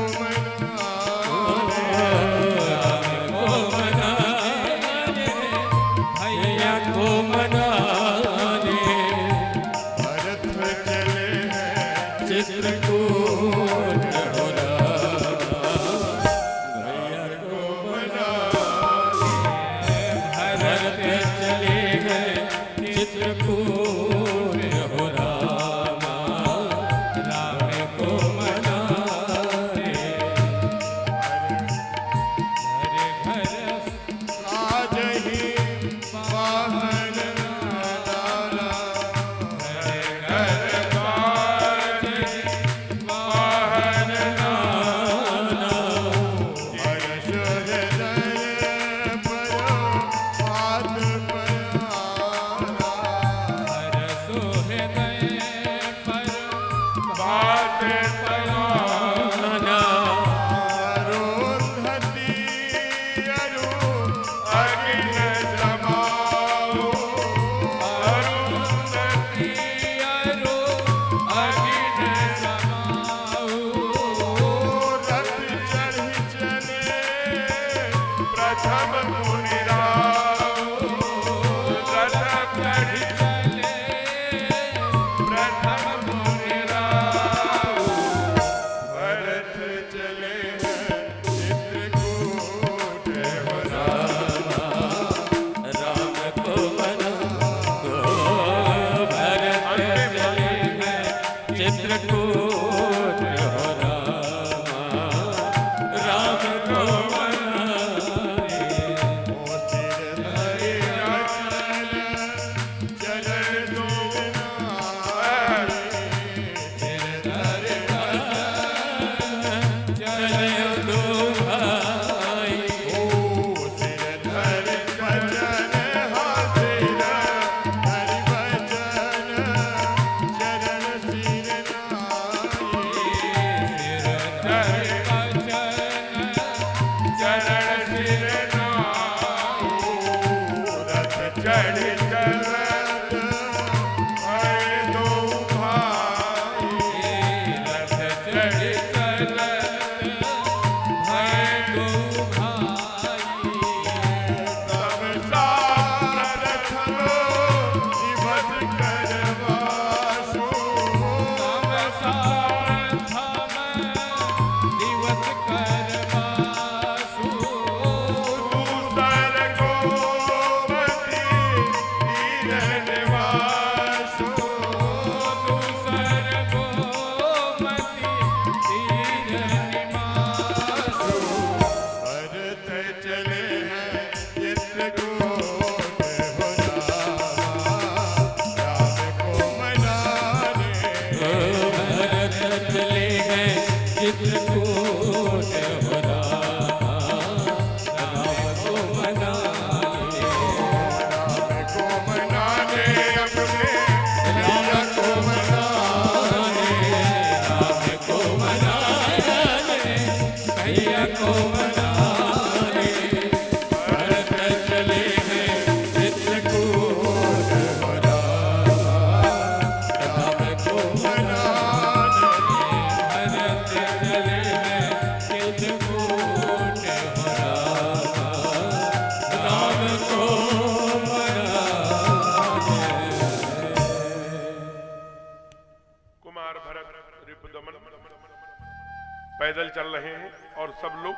सब लोग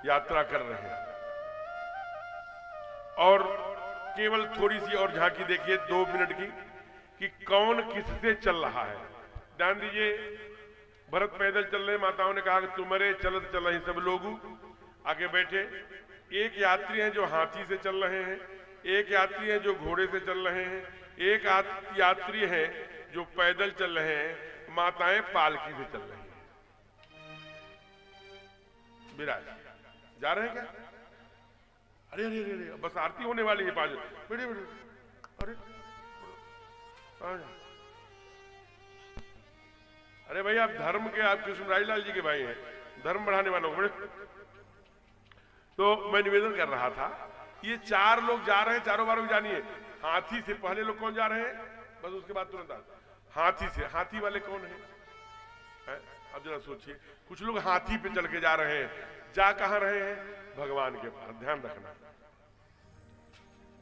यात्रा कर रहे हैं। और केवल थोड़ी सी और झांकी देखिए 2 मिनट की कि कौन किससे चल रहा है। ध्यान दीजिए, भरत पैदल चल रहे, माताओं ने कहा कि तुम्हारे चलत चल रहे सब लोग आगे बैठे। एक यात्री हैं जो हाथी से चल रहे हैं, एक यात्री हैं जो घोड़े से चल रहे हैं, एक यात्री हैं जो पैदल चल रहे हैं, माताएं पालकी से चल रही हैं। विराज जा रहे हैं क्या? अरे अरे अरे, अरे बस आरती होने वाली है 5 बेटे बेटे। अरे अरे भाई, आप धर्म के, आप कृष्णराज लाल जी के भाई हैं, धर्म बढ़ाने वालों को बड़े। तो मैं निवेदन कर रहा था, ये 4 लोग जा रहे हैं, चारों बार जानिए। हाथी से पहले लोग कौन जा रहे हैं, बस उसके बाद तुरंत हाथी से। हाथी वाले कौन है? अब जरा सोचिए, कुछ लोग हाथी पे चल के जा रहे हैं, जा कहां रहे हैं? भगवान के पास। ध्यान रखना,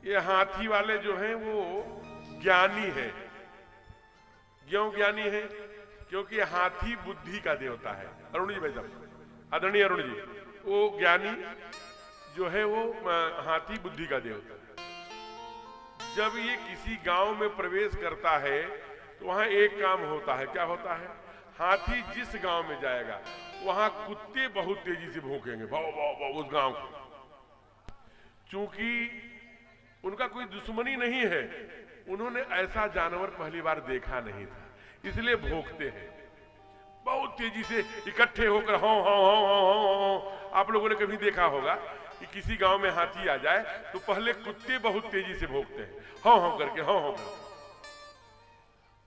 ये हाथी वाले जो हैं वो ज्ञानी है। क्यों ज्ञानी है? क्योंकि हाथी बुद्धि का देवता है। अरुण जी भाई साहब, आदरणीय अरुण जी, वो ज्ञानी जो है वो हाथी बुद्धि का देवता है। जब ये किसी गांव में प्रवेश करता है तो वहां एक काम होता है। क्या होता है? हाथी जिस गांव में जाएगा वहां कुत्ते बहुत तेजी से भौंकेंगे, भाव भाव भाव उस गांव को। चूंकि उनका कोई दुश्मनी नहीं है, उन्होंने ऐसा जानवर पहली बार देखा नहीं था, इसलिए भौंकते हैं बहुत तेजी से इकट्ठे होकर। हाँ हाँ हाँ हाँ हाँ। आप लोगों ने कभी देखा होगा कि किसी गांव में हाथी आ जाए तो पहले कुत्ते बहुत तेजी से भौंकते हैं, हाँ हाँ करके, हाँ हाँ करके।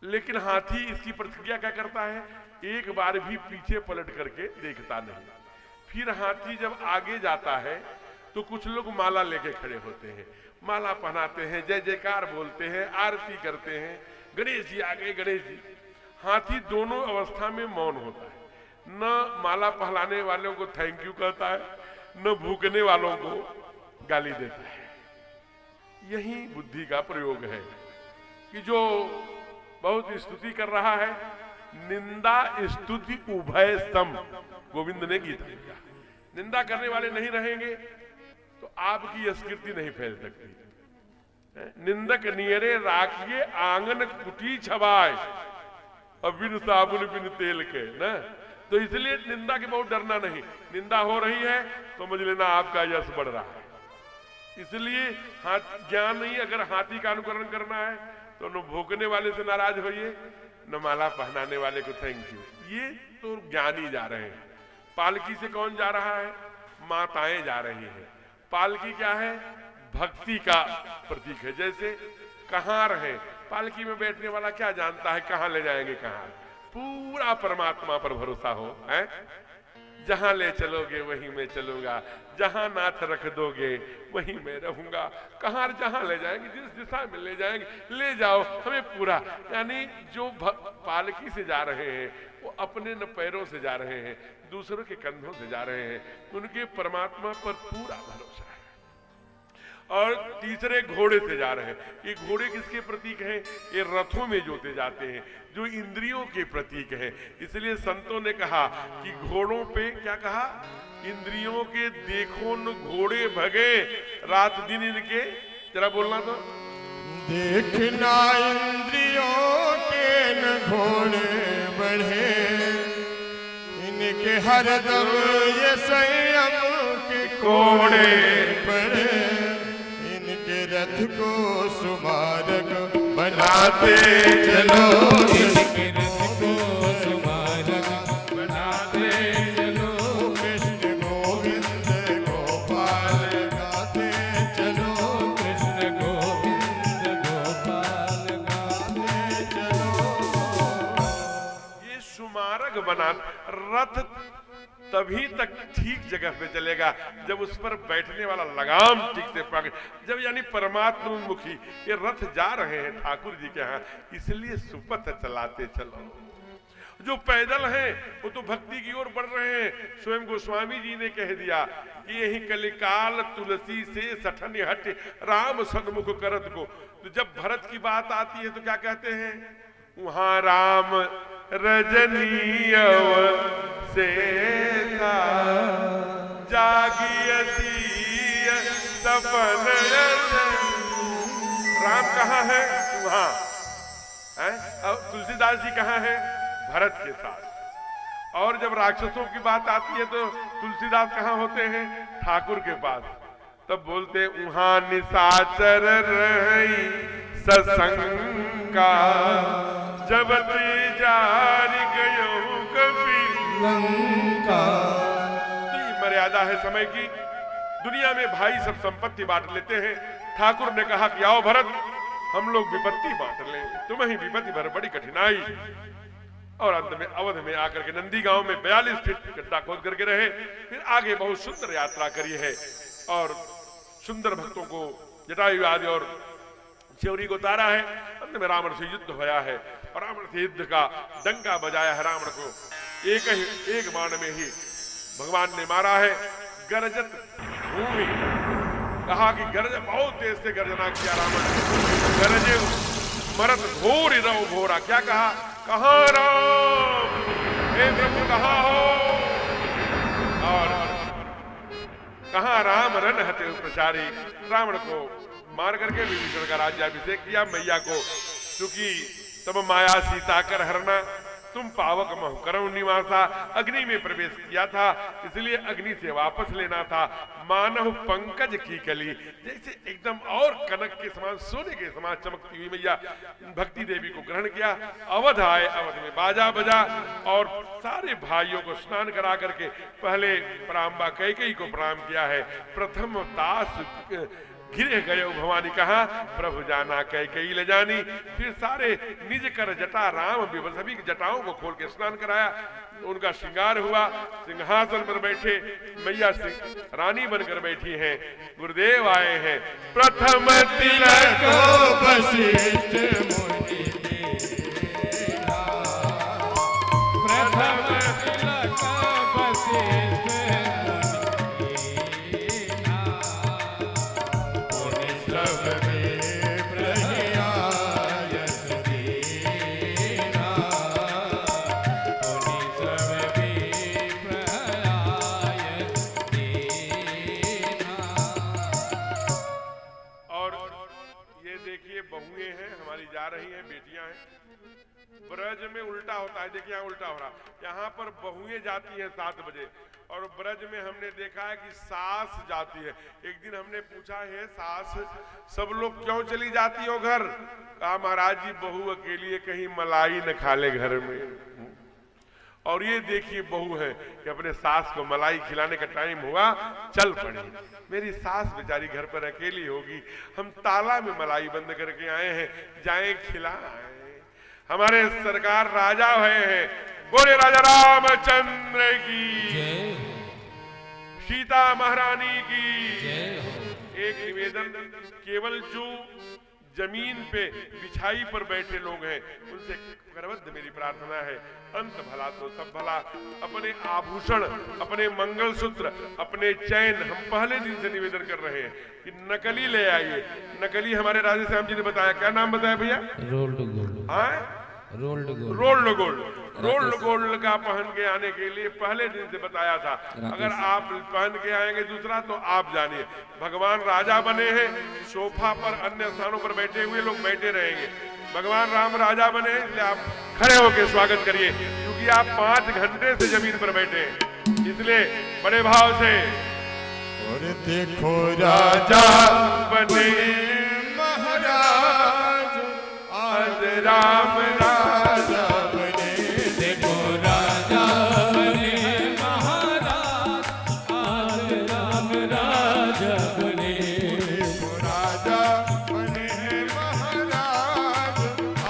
लेकिन हाथी इसकी प्रतिक्रिया क्या करता है? एक बार भी पीछे पलट करके देखता नहीं। फिर हाथी जब आगे जाता है तो कुछ लोग माला लेके खड़े होते हैं, माला पहनाते हैं, जय जयकार बोलते हैं, आरती करते हैं, गणेश जी आ गए, गणेश जी। हाथी दोनों अवस्था में मौन होता है, न माला पहनाने वालों को थैंक यू कहता है, न भूखने वालों को गाली देता है। यही बुद्धि का प्रयोग है कि जो बहुत स्तुति कर रहा है, निंदा स्तुति उभय सम, गोविंद ने गीता में कहा। निंदा करने वाले नहीं रहेंगे तो आपकी अस्कृति नहीं फैल सकती। निंदक नियरे राखिए आंगन कुटी छवाए, अब बिन साबुन बिन तेल के ना। तो इसलिए निंदा के बहुत डरना नहीं। निंदा हो रही है तो समझ लेना आपका यश बढ़ रहा है। इसलिए ज्ञान नहीं, अगर हाथी का अनुकरण करना है तो न भोगने वाले से नाराज होइए, न माला पहनाने वाले को थैंक यू। ये तो ज्ञानी जा रहे हैं। पालकी से कौन जा रहा है? माताएं जा रही हैं। पालकी क्या है? भक्ति का प्रतीक है। जैसे कहां रहे, पालकी में बैठने वाला क्या जानता है कहां ले जाएंगे, कहां? पूरा परमात्मा पर भरोसा हो, है? जहां ले चलोगे वहीं मैं चलूंगा, जहां नाथ रख दोगे वहीं मैं रहूंगा। कहां जहां ले जाएंगे, जिस दिशा में ले जाएंगे ले जाओ, हमें पूरा। यानी जो पालकी से जा रहे हैं वो अपने न पैरों से जा रहे हैं, दूसरों के कंधों से जा रहे हैं, उनके परमात्मा पर पूरा भरोसा है। और तीसरे घोड़े से जा रहे हैं। ये घोड़े किसके प्रतीक हैं? ये रथों में जोते जाते हैं, जो इंद्रियों के प्रतीक हैं। इसलिए संतों ने कहा कि घोड़ों पे क्या कहा? इंद्रियों के देखो न घोड़े भगे, रात दिन इनके, जरा बोलना तो। देखना इंद्रियों के न घोड़े बढ़े, इनके हरदम ये संयम के घोड़े बढ़े, इनके रथ को सुमारक बनाते चलो, इनके रथ को सुमारक बनाते चलो, कृष्ण गोविंद गोपाल गाते चलो, कृष्ण गोविंद गोपाल गाते चलो। ये सुमारक बना रथ तभी तक ठीक जगह पे चलेगा जब उस पर बैठने वाला लगाम ठीक से पकड़, जब यानी परमात्मोन्मुखी ये रथ जा रहे हैं ठाकुर जी के यहाँ, इसलिए सुपथ चलाते चलो। जो पैदल हैं वो तो भक्ति की ओर बढ़ रहे हैं। स्वयं गोस्वामी जी ने कह दिया कि यही कलिकाल तुलसी से सठन हट राम सन्मुख करत को। तो जब भरत की बात आती है तो क्या कहते हैं? वहां राम रजनी से था जागियती सपन। राम कहाँ है? वहां है। अब तुलसीदास जी कहाँ है? भरत के साथ। और जब राक्षसों की बात आती है तो तुलसीदास कहाँ होते हैं? ठाकुर के पास। तब बोलते वहां निशाचर रही ससंका जब जारी गयो कभी लंका। तो ये मर्यादा है समय की। दुनिया में भाई सब संपत्ति बांट लेते हैं। ठाकुर ने कहा कि आओ भरत, हम लोग विपत्ति बांट लें, तुम्हें ही विपत्ति भर बड़ी कठिनाई। और अंत में अवध में आकर के नंदी गांव में 42 फीट गड्ढा खोद करके रहे। फिर आगे बहुत सुंदर यात्रा करी है और सुंदर भक्तों को जटायु आदि और च्यवरी को उतारा है। अंत में रावण से युद्ध होया है और रावण से युद्ध का डंका बजाया है। रावण को एक बाण में ही भगवान ने मारा है। गरजत भूमि, कहा कि गरज बहुत तेज से गर्जना किया रावण। गरजे मरत घोर रहो घोरा। क्या कहा? कहाँ राम? हे प्रभु कहाँ हो? और कहाँ राम रन हते प्रचारी। रावण को मार करके विभीषण का राज्याभिषेक किया मैया को। क्योंकि तब माया सीता कर हरना तुम पावक महु करौ निवासा। अग्नि में प्रवेश किया था, इसलिए अग्नि से वापस लेना था। मानव पंकज की कली, जैसे एकदम और कनक के समान सोने के समान चमकती हुई मैया भक्ति देवी को ग्रहण किया। अवध आए, अवध में बाजा बजा और सारे भाइयों को स्नान करा करके पहले प्राम्बा कैकेयी को प्रणाम किया है। प्रथम दास घिरे गए भवानी, कहा प्रभु जाना कैकेयी ले जानी। फिर सारे निज कर जटा राम सभी जटाओं को खोल के स्नान कराया। उनका श्रृंगार हुआ। सिंहासन पर बैठे मैया सिंह रानी बनकर बैठी हैं। गुरुदेव आए हैं। प्रथम तिलक वशिष्ठ मुनि देना, प्रथम तिलक वशिष्ठ ब्रज में उल्टा होता है। देखिए यहाँ उल्टा हो रहा। यहाँ पर बहुएं जाती हैं 7 बजे और ब्रज में हमने देखा है कि सास जाती है। एक दिन हमने पूछा है सास सब लोग क्यों चली जाती हो घर? कहा महाराज जी बहू अकेली कहीं मलाई न खा ले घर में। और ये देखिए बहू है कि अपने सास को मलाई खिलाने का टाइम हुआ, चल पड़ी। मेरी सास बेचारी घर पर अकेली होगी, हम ताला में मलाई बंद करके आए हैं, जाएं खिलाएं। हमारे सरकार राजा हुए हैं। बोले राजा रामचंद्र की, सीता महारानी की। एक निवेदन, केवल जो जमीन पे बिछाई पर बैठे लोग हैं उनसे करवद्ध मेरी प्रार्थना है, अंत भला तो सब भला। अपने आभूषण, अपने मंगलसूत्र, अपने चैन हम पहले दिन से निवेदन कर रहे हैं कि नकली ले आइए। नकली हमारे राधे श्याम जी ने बताया, क्या नाम बताया भैया? Rolled gold. हाँ, rolled gold. Rolled gold. Rolled gold का पहन के आने के लिए पहले दिन से बताया था। अगर आप पहन के आएंगे दूसरा तो आप जानिए। भगवान राजा बने हैं, सोफा पर अन्य स्थानों पर बैठे हुए लोग बैठे रहेंगे। भगवान राम राजा बने हैं, इसलिए आप खड़े होकर स्वागत करिए, क्योंकि आप 5 घंटे से जमीन पर बैठे हैं। इसलिए बड़े भाव से, और देखो राजा बने महाराज आज राम राजा बने। देखो राजा बने महाराज आज राम राजा बने। राजा बने हैं महाराज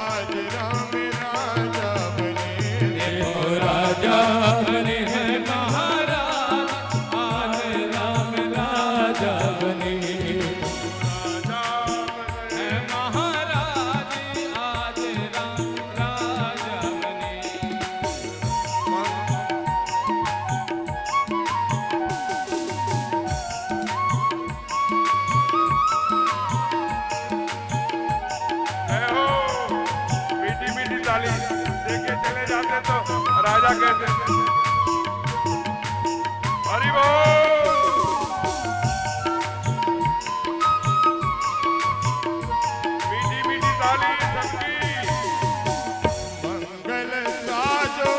आज राम राजा बने। देखो राजा बने हैं महाराज आज राम राजा बने। राजा है महाराज आज राम जाते तो राजा कहते। हरि बोल। मीठी मीठी ताली सबकी। मंगल साजो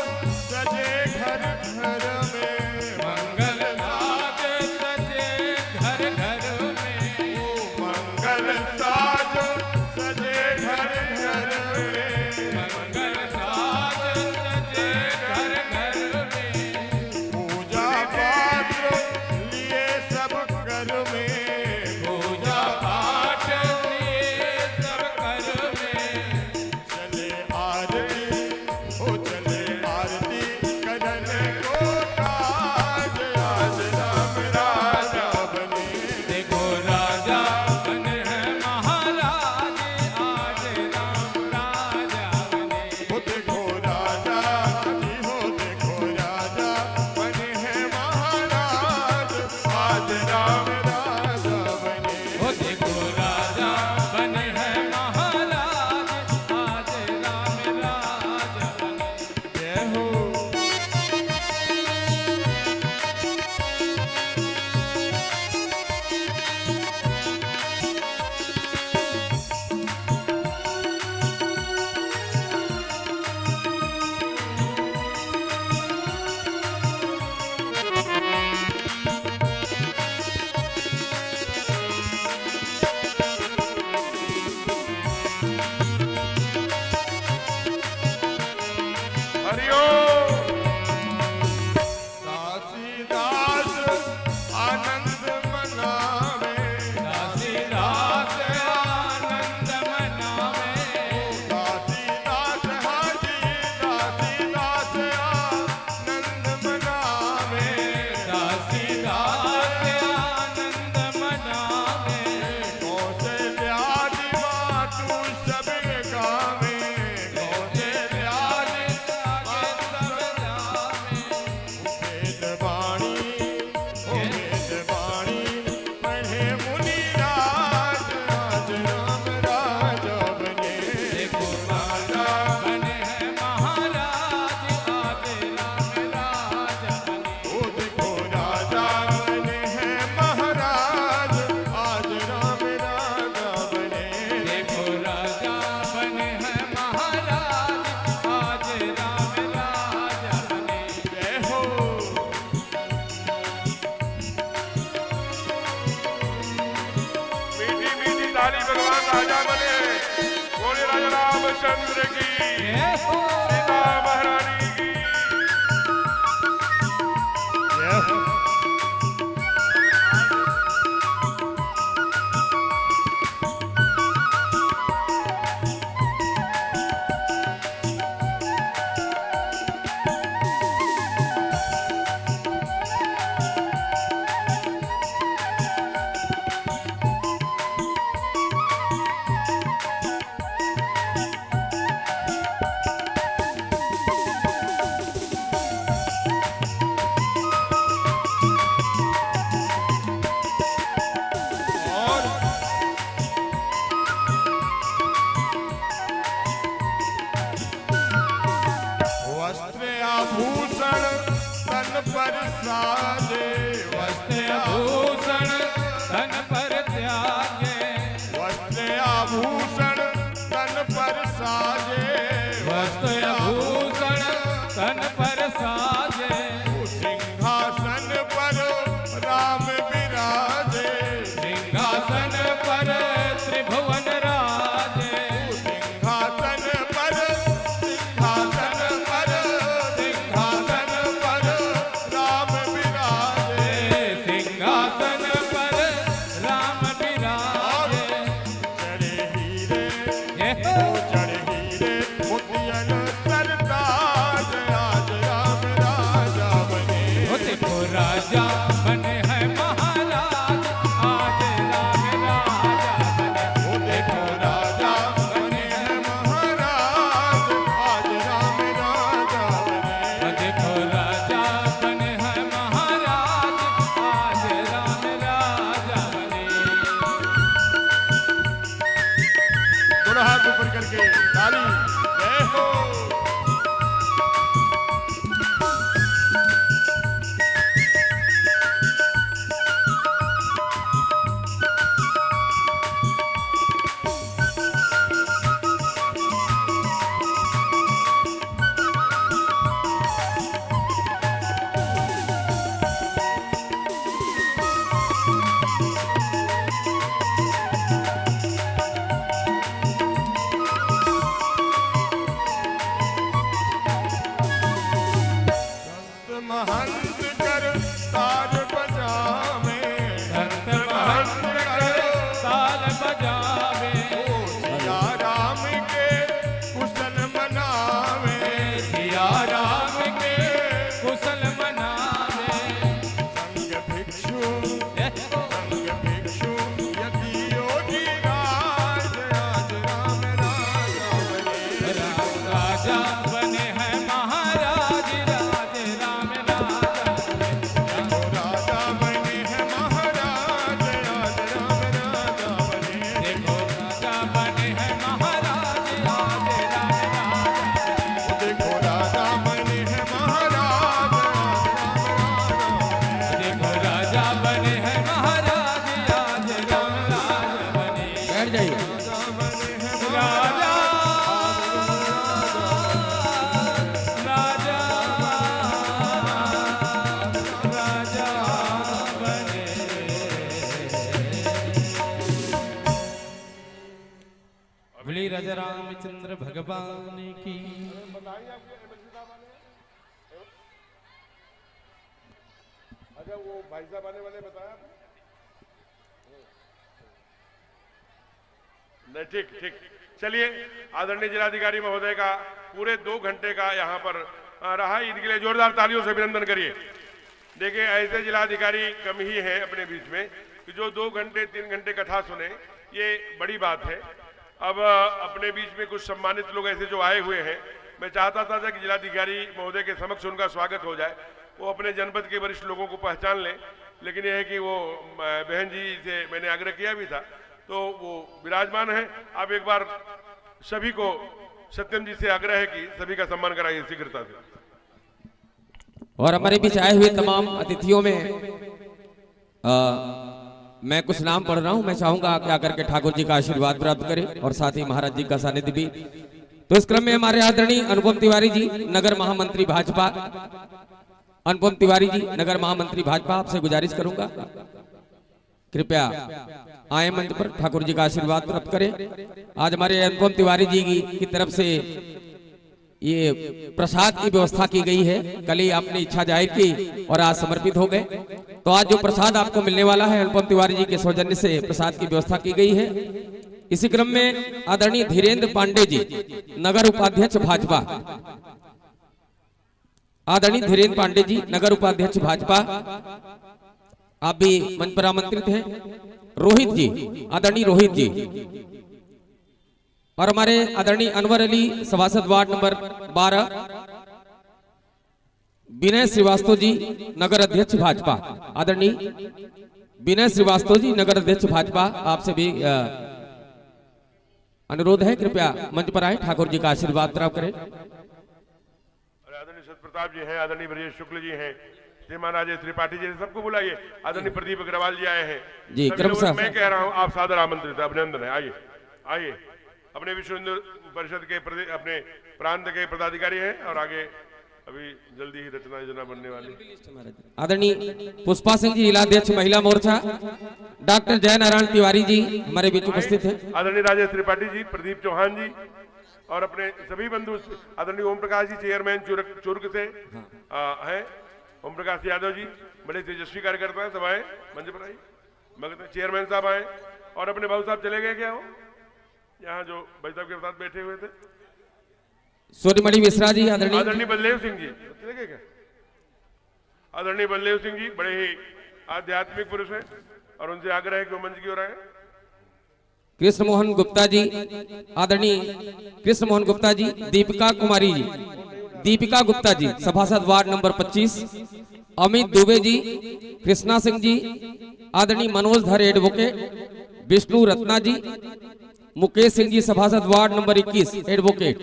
सजे घर घर में, मंगल साज सजे घर घर में, मंगल साजो सजे घर घर में, मंगल साज सजे घर घर में, पूजा पाठ लिए सब कर में, पूजा पाठ लिए सब कर में, चले आरती हो चले आरती करन को काज, आज राम राजा बने। देखो राजा बने हैं महाराज, आज राम राजा बने। हो देखो राजा जी हो देखो राजा बने हैं महाराज, आज राम राजा बने। ओ देखो राजा बने हैं महाराज, आज राम राजा बने। जय हो हरि ओम। दासीदास आनंद मनावे, दासीदास आनंद मनावे, दासीदास हाजी दासीदास आनंद मनावे, दासीदास आनंद मनावे, कौशल्यादि मातु सब गावे, कौशल्यादि वेद वाणी ओ वेद वाणी पढ़े मुनि राज, आज राम राजा बने। देखो राजा बने हैं महाराज, आज राम राजा बने। ओ देखो राजा बने हैं महाराज, आज राम राजा बने। देखो राजा बने हैं महाराज, आज राम राजा बने। जय हो मीठी मीठी ताली भगवान राजा बने। बोले राजा रामचंद्र की, जय हो। सीता महारानी की। जय हो और वस्त्र आभूषण तन पर साजे, वस्त्र आभूषण तन पर त्यागे, वस्त्र आभूषण तन पर साजे, वस्त्र आभूषण तन पर साजे, सिंहासन पर राम विराजे, सिंहासन पर त्रिभुवन राजे, सिंहासन पर सिंहासन पर सिंहासन पर राम विराजे, सिंहासन पर राम विराजे। चढ़े हीरे जय हो। चढ़े हीरे मोतियन सरताज, आज राम राजा बने। ओ देखो राजा बने हैं महाराज, आज राम राजा बने। ओ देखो राजा बने हैं महाराज, आज राम राजा बने। ओ देखो राजा बने हैं महाराज, आज राम राजा बने। दोनों हाथ ऊपर करके ताली। जय हो बैठ जाइए। राजा राजा राजा बने। बोली राजा रामचंद्र भगवान की। अच्छा वो भाई साहब आने वाले बताया आपने? नहीं ठीक ठीक। चलिए आदरणीय जिलाधिकारी महोदय का पूरे 2 घंटे का यहाँ पर रहा, इनके लिए जोरदार तालियों से अभिनंदन करिए। देखिए ऐसे जिलाधिकारी कम ही हैं अपने बीच में कि जो 2 घंटे 3 घंटे कथा सुने, ये बड़ी बात है। अब अपने बीच में कुछ सम्मानित लोग ऐसे जो आए हुए हैं, मैं चाहता था कि जिलाधिकारी महोदय के समक्ष उनका स्वागत हो जाए, वो अपने जनपद के वरिष्ठ लोगों को पहचान लें। लेकिन यह है कि वो बहन जी से मैंने आग्रह किया भी था, तो वो विराजमान है। अब एक बार सभी को सत्यम जी से आग्रह है कि सभी का सम्मान कराइए शीघ्रता से। और हमारे बीच आए हुए तमाम अतिथियों में मैं कुछ नाम पढ़ रहा हूं, मैं चाहूंगा कि आकर के ठाकुर जी का आशीर्वाद प्राप्त करें और साथ ही महाराज जी का सानिध्य भी। तो इस क्रम में हमारे आदरणीय अनुपम तिवारी जी, नगर महामंत्री भाजपा। अनुपम तिवारी जी, नगर महामंत्री भाजपा, आपसे गुजारिश करूंगा कृपया आए मंच पर, ठाकुर जी का आशीर्वाद प्राप्त करें। आज हमारे अनुपम तिवारी जी की तरफ से ये प्रसाद की व्यवस्था की गई है। कल ही आपने इच्छा जाहिर की और आज समर्पित हो गए, तो आज जो प्रसाद आपको मिलने वाला है अनुपम तिवारी जी के सौजन्य से प्रसाद की व्यवस्था की गई है। इसी क्रम में आदरणीय धीरेन्द्र पांडे जी, नगर उपाध्यक्ष भाजपा। आदरणीय धीरेन्द्र पांडे जी, नगर उपाध्यक्ष भाजपा, आप भी मंच पर आमंत्रित हैं। रोहित जी, आदरणीय रोहित जी, और हमारे आदरणीय अनवर अली, सभासद वार्ड नंबर 12। विनय श्रीवास्तव जी, नगर अध्यक्ष भाजपा। आदरणीय विनय श्रीवास्तव जी, नगर अध्यक्ष भाजपा, आपसे भी अनुरोध है कृपया मंच पर आए, ठाकुर जी का आशीर्वाद प्राप्त करें। आदरणीय सतप्रताप जी हैं, आदरणीय ब्रजेश शुक्ल जी हैं, श्रीमान राजेश त्रिपाठी जी, सबको बुलाइए। आदरणीय प्रदीप अग्रवाल जी आए हैं जी, क्रमशः मैं कह रहा हूं आप सादर आमंत्रित, अभिनंदन है। आइए आइए, अपने विश्व हिंदू परिषद के अपने प्रांत के पदाधिकारी हैं और आगे अभी जल्दी ही रचना योजना बनने वाली। आदरणीय पुष्पा सिंह जी, जिलाध्यक्ष महिला मोर्चा। डॉक्टर जय नारायण तिवारी जी हमारे बीच उपस्थित हैं। आदरणीय राजेश त्रिपाठी जी, प्रदीप चौहान जी और अपने सभी बंधु, आदरणीय ओम प्रकाश जी, चेयरमैन चुर्क से हैं। ओम प्रकाश यादव जी बड़े तेजस्वी कार्यकर्ता हैं, सब आए मंच पर आइए। मगर चेयरमैन साहब आए और अपने बाबू साहब चले गए क्या हो, यहाँ जो भाई साहब के साथ बैठे हुए थे, सूर्यमणि मिश्रा जी, आदरणीय बलदेव सिंह जी चले गए क्या? आदरणीय बलदेव सिंह जी बड़े ही आध्यात्मिक पुरुष हैं और उनसे आग्रह है कि वो मंच की ओर आए। कृष्ण मोहन गुप्ता जी, आदरणीय कृष्ण मोहन गुप्ता जी। दीपिका कुमारी जी, दीपिका गुप्ता जी, सभासद वार्ड नंबर 25। अमित दुबे जी, कृष्णा सिंह जी, आदरणीय मनोज धर एडवोकेट। विष्णु रत्ना जी, मुकेश सिंह जी, सभासद वार्ड नंबर 21 एडवोकेट।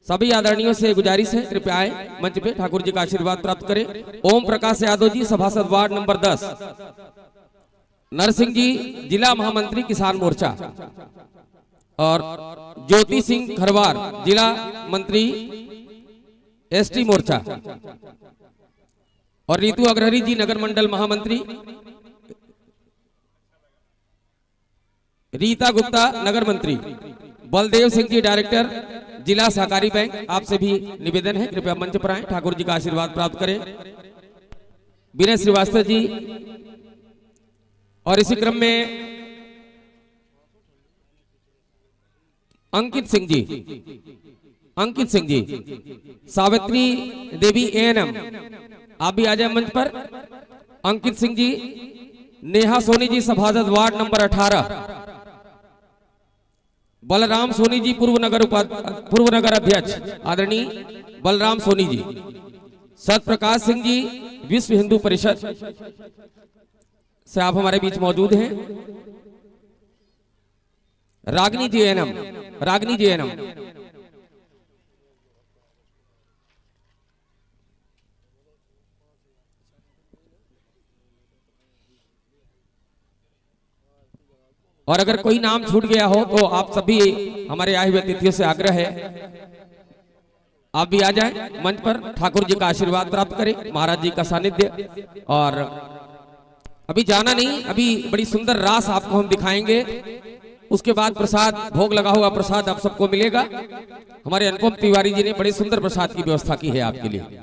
सभी आदरणीयों से गुजारिश है कृपया आए मंच पे, ठाकुर जी का आशीर्वाद प्राप्त करें। ओम प्रकाश यादव जी, सभासद वार्ड नंबर 10। नरसिंह जी, जिला महामंत्री किसान मोर्चा। और ज्योति सिंह खरवार, जिला मंत्री एसटी मोर्चा। और रीतू अग्रहरी जी, नगर मंडल महामंत्री। रीता गुप्ता, नगर मंत्री। बलदेव सिंह जी, डायरेक्टर, जिला सहकारी बैंक। आपसे भी निवेदन है कृपया मंच पर आए, ठाकुर जी का आशीर्वाद प्राप्त करें। विनय श्रीवास्तव जी, और इसी क्रम में अंकित सिंह जी, अंकित सिंह जी, सावित्री देवी एएनएम, आप भी आ जाए मंच पर। अंकित सिंह जी, नेहा सोनी जी, सभासद वार्ड नंबर 18। बलराम सोनी जी, पूर्व नगर अध्यक्ष, आदरणीय बलराम सोनी जी। सतप्रकाश सिंह जी, विश्व हिंदू परिषद से आप हमारे बीच मौजूद हैं। रागनी जी एनएम, रागनी जी एनएम। और अगर कोई नाम छूट गया हो तो आप सभी हमारे आए हुए अतिथियों से आग्रह है आप भी आ जाएं मंच पर, ठाकुर जी का आशीर्वाद प्राप्त करें, महाराज जी का सानिध्य। और अभी जाना नहीं, अभी बड़ी सुंदर रास आपको हम दिखाएंगे, उसके बाद प्रसाद, भोग लगा हुआ प्रसाद आप सबको मिलेगा। हमारे अनुपम तिवारी जी ने बड़े सुंदर प्रसाद की व्यवस्था की है आपके लिए।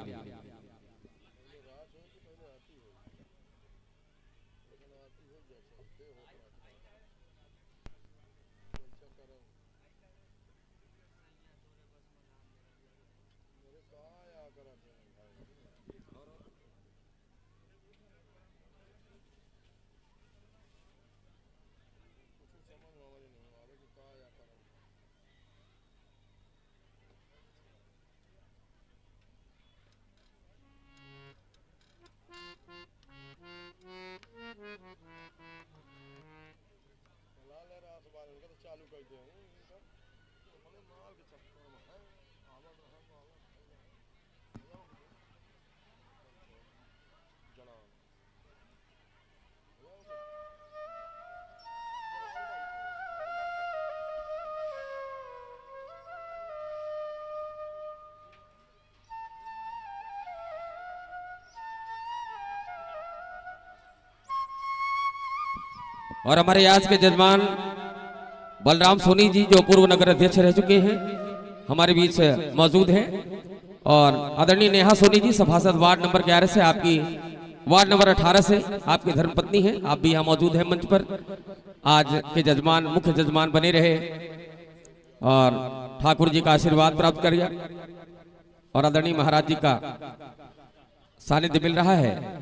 और हमारे आज के जजमान बलराम सोनी जी जो पूर्व नगर अध्यक्ष रह चुके हैं हमारे बीच मौजूद हैं। और आदरणीय नेहा सोनी जी सभासद वार्ड नंबर 11 से, आपकी वार्ड नंबर 18 से आपकी धर्मपत्नी हैं, आप भी यहाँ मौजूद हैं मंच पर। आज के जजमान, मुख्य जजमान बने रहे और ठाकुर जी का आशीर्वाद प्राप्त करिए और आदरणीय महाराज जी का सानिध्य मिल रहा है।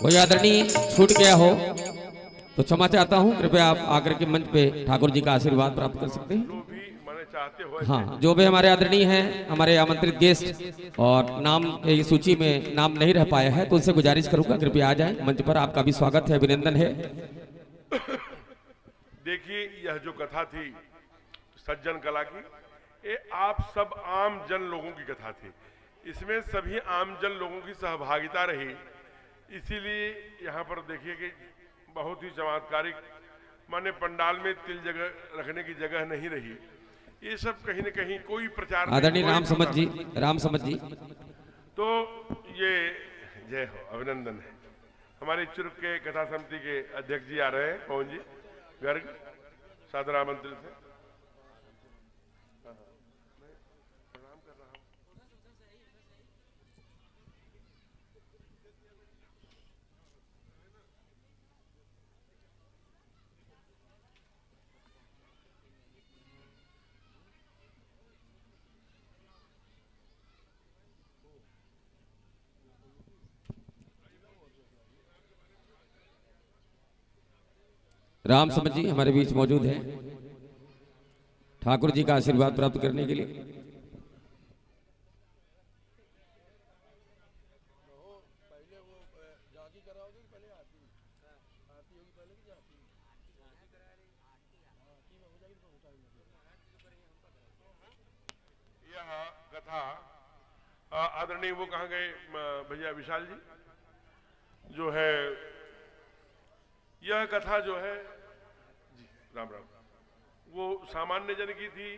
कोई आदरणीय छूट गया हो तो क्षमा चाहता हूँ, कृपया आप आकर के मंच पे ठाकुर जी का आशीर्वाद प्राप्त कर सकते हैं। जो भी माने चाहते हो हाँ, जो भी हमारे आदरणीय हैं, हमारे आमंत्रित गेस्ट और नाम ये सूची में नाम नहीं रह पाया है तो उनसे गुजारिश करूंगा कृपया आ जाए मंच पर। आपका भी स्वागत है, अभिनंदन है। देखिए यह जो कथा थी सज्जन कला की, ये आप सब आम जन लोगों की कथा थी। इसमें सभी आम जन लोगों की सहभागिता रही, इसीलिए यहाँ पर देखिए कि बहुत ही चमत्कारिक, माने पंडाल में तिल जगह रखने की जगह नहीं रही, ये सब कहीं न कहीं कोई प्रचार नहीं, आदरणीय कोई राम समझ जी, प्रचार। राम समझ जी, तो ये जय हो, अभिनंदन है। हमारे चुर्क के कथा समिति के अध्यक्ष जी आ रहे हैं, पवन जी गर्ग, सादर आमंत्रित है। राम समझ जी हमारे बीच मौजूद हैं ठाकुर जी का आशीर्वाद प्राप्त करने के लिए। यह कथा आदरणीय वो कहाँ गए भैया विशाल जी, जो है यह कथा जो है जी राम राम, वो सामान्य जन की थी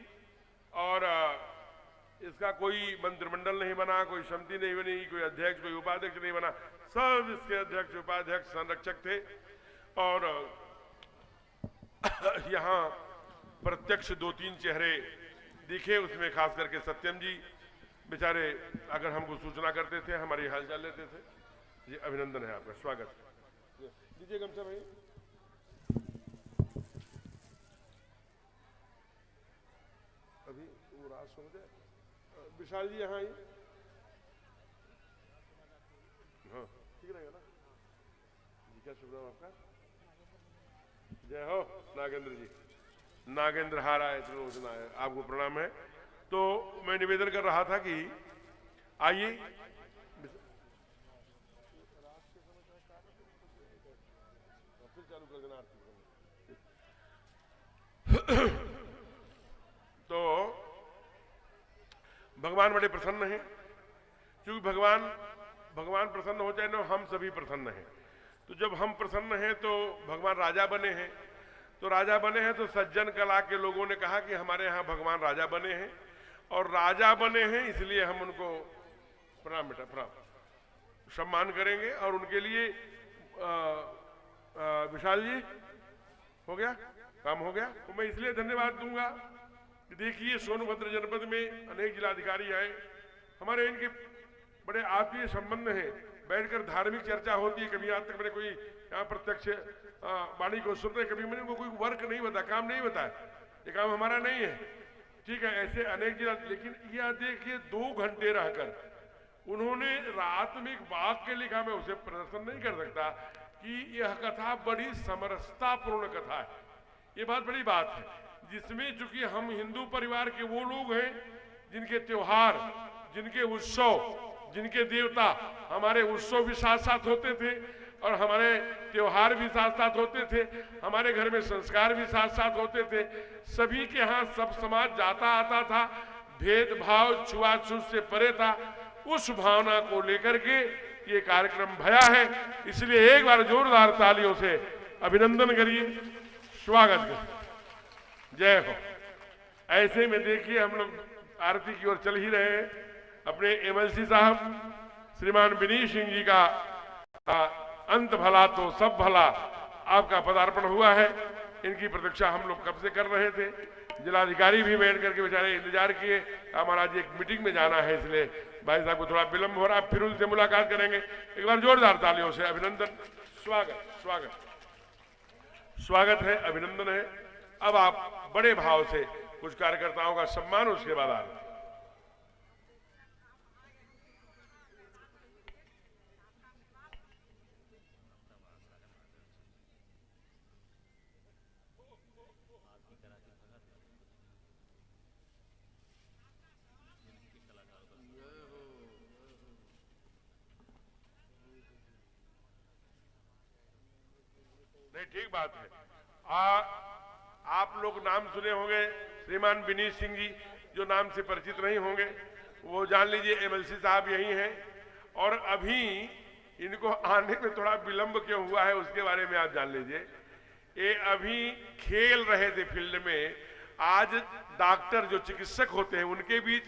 और इसका कोई मंत्रिमंडल नहीं बना, कोई समिति नहीं बनी, कोई अध्यक्ष कोई उपाध्यक्ष नहीं बना, सब इसके अध्यक्ष उपाध्यक्ष संरक्षक थे। और यहाँ प्रत्यक्ष 2-3 चेहरे दिखे, उसमें खास करके सत्यम जी बेचारे अगर हमको सूचना करते थे, हमारी हालचाल लेते थे। जी अभिनंदन है आपका, स्वागत दीजिए गमछा भाई। अभी वो राज समझे विशाल जी यहाँ आइए। हाँ ठीक रहेगा ना जी, क्या शुभ नाम आपका? जय हो नागेंद्र जी, नागेंद्र हार आए थे, आपको प्रणाम है। तो मैं निवेदन कर रहा था कि आइए चालू कर देना तो भगवान बड़े प्रसन्न हैं, क्योंकि भगवान प्रसन्न हो जाए ना, हम सभी प्रसन्न हैं। तो जब हम प्रसन्न हैं तो भगवान राजा बने हैं, तो राजा बने हैं तो सज्जन कला के लोगों ने कहा कि हमारे यहाँ भगवान राजा बने हैं, और राजा बने हैं इसलिए हम उनको प्रणाम बेटा प्रणाम सम्मान करेंगे। और उनके लिए विशाल जी हो गया, काम हो गया। तो मैं इसलिए धन्यवाद दूंगा कि देखिए सोनभद्र जनपद में अनेक जिलाधिकारी आए, हमारे इनके बड़े आत्मीय संबंध हैं, बैठकर धार्मिक चर्चा होती है। कभी आज तक मैंने कोई यहाँ प्रत्यक्ष वाणी को सुनते, कभी मैंने उनको कोई वर्क नहीं बताया, काम नहीं बताया, ये काम हमारा नहीं है, ठीक है। ऐसे अनेक जिला, लेकिन यह देखिए 2 घंटे रहकर उन्होंने रात में एक वाक्य लिखा, मैं उसे प्रदर्शन नहीं कर सकता, कि यह कथा बड़ी समरसतापूर्ण कथा है। ये बहुत बड़ी बात है, जिसमें चूंकि हम हिंदू परिवार के वो लोग हैं जिनके त्योहार, जिनके उत्सव, जिनके देवता, हमारे उत्सव भी साथ साथ होते थे और हमारे त्योहार भी साथ साथ होते थे, हमारे घर में संस्कार भी साथ साथ होते थे। सभी के यहाँ सब समाज जाता आता था, भेदभाव छुआछूत से परे था। उस भावना को लेकर के ये कार्यक्रम भया है, इसलिए एक बार जोरदार तालियों से अभिनंदन करिए, स्वागत करिए। जय हो। ऐसे में देखिए हम लोग आरती की ओर चल ही रहे हैं। अपने एमएलसी साहब श्रीमान विनीत सिंह जी का अंत भला तो सब भला आपका पदार्पण हुआ है, इनकी प्रतीक्षा हम लोग कब से कर रहे थे। जिलाधिकारी भी बैठ करके बेचारे इंतजार किए, हमारा जी एक मीटिंग में जाना है, इसलिए भाई साहब को थोड़ा विलंब हो रहा है, फिर उनसे मुलाकात करेंगे। एक बार जोरदार तालियों से अभिनंदन, स्वागत स्वागत स्वागत है, अभिनंदन है। अब आप बड़े भाव से कुछ कार्यकर्ताओं का सम्मान, उसके बाद आगे नहीं, ठीक बात है। आप लोग नाम सुने होंगे, श्रीमान विनीत सिंह जी, जो नाम से परिचित नहीं होंगे वो जान लीजिए एमएलसी साहब यही हैं। और अभी इनको आने में थोड़ा विलंब क्यों हुआ है उसके बारे में आप जान लीजिए। ये अभी खेल रहे थे फील्ड में, आज डॉक्टर जो चिकित्सक होते हैं उनके बीच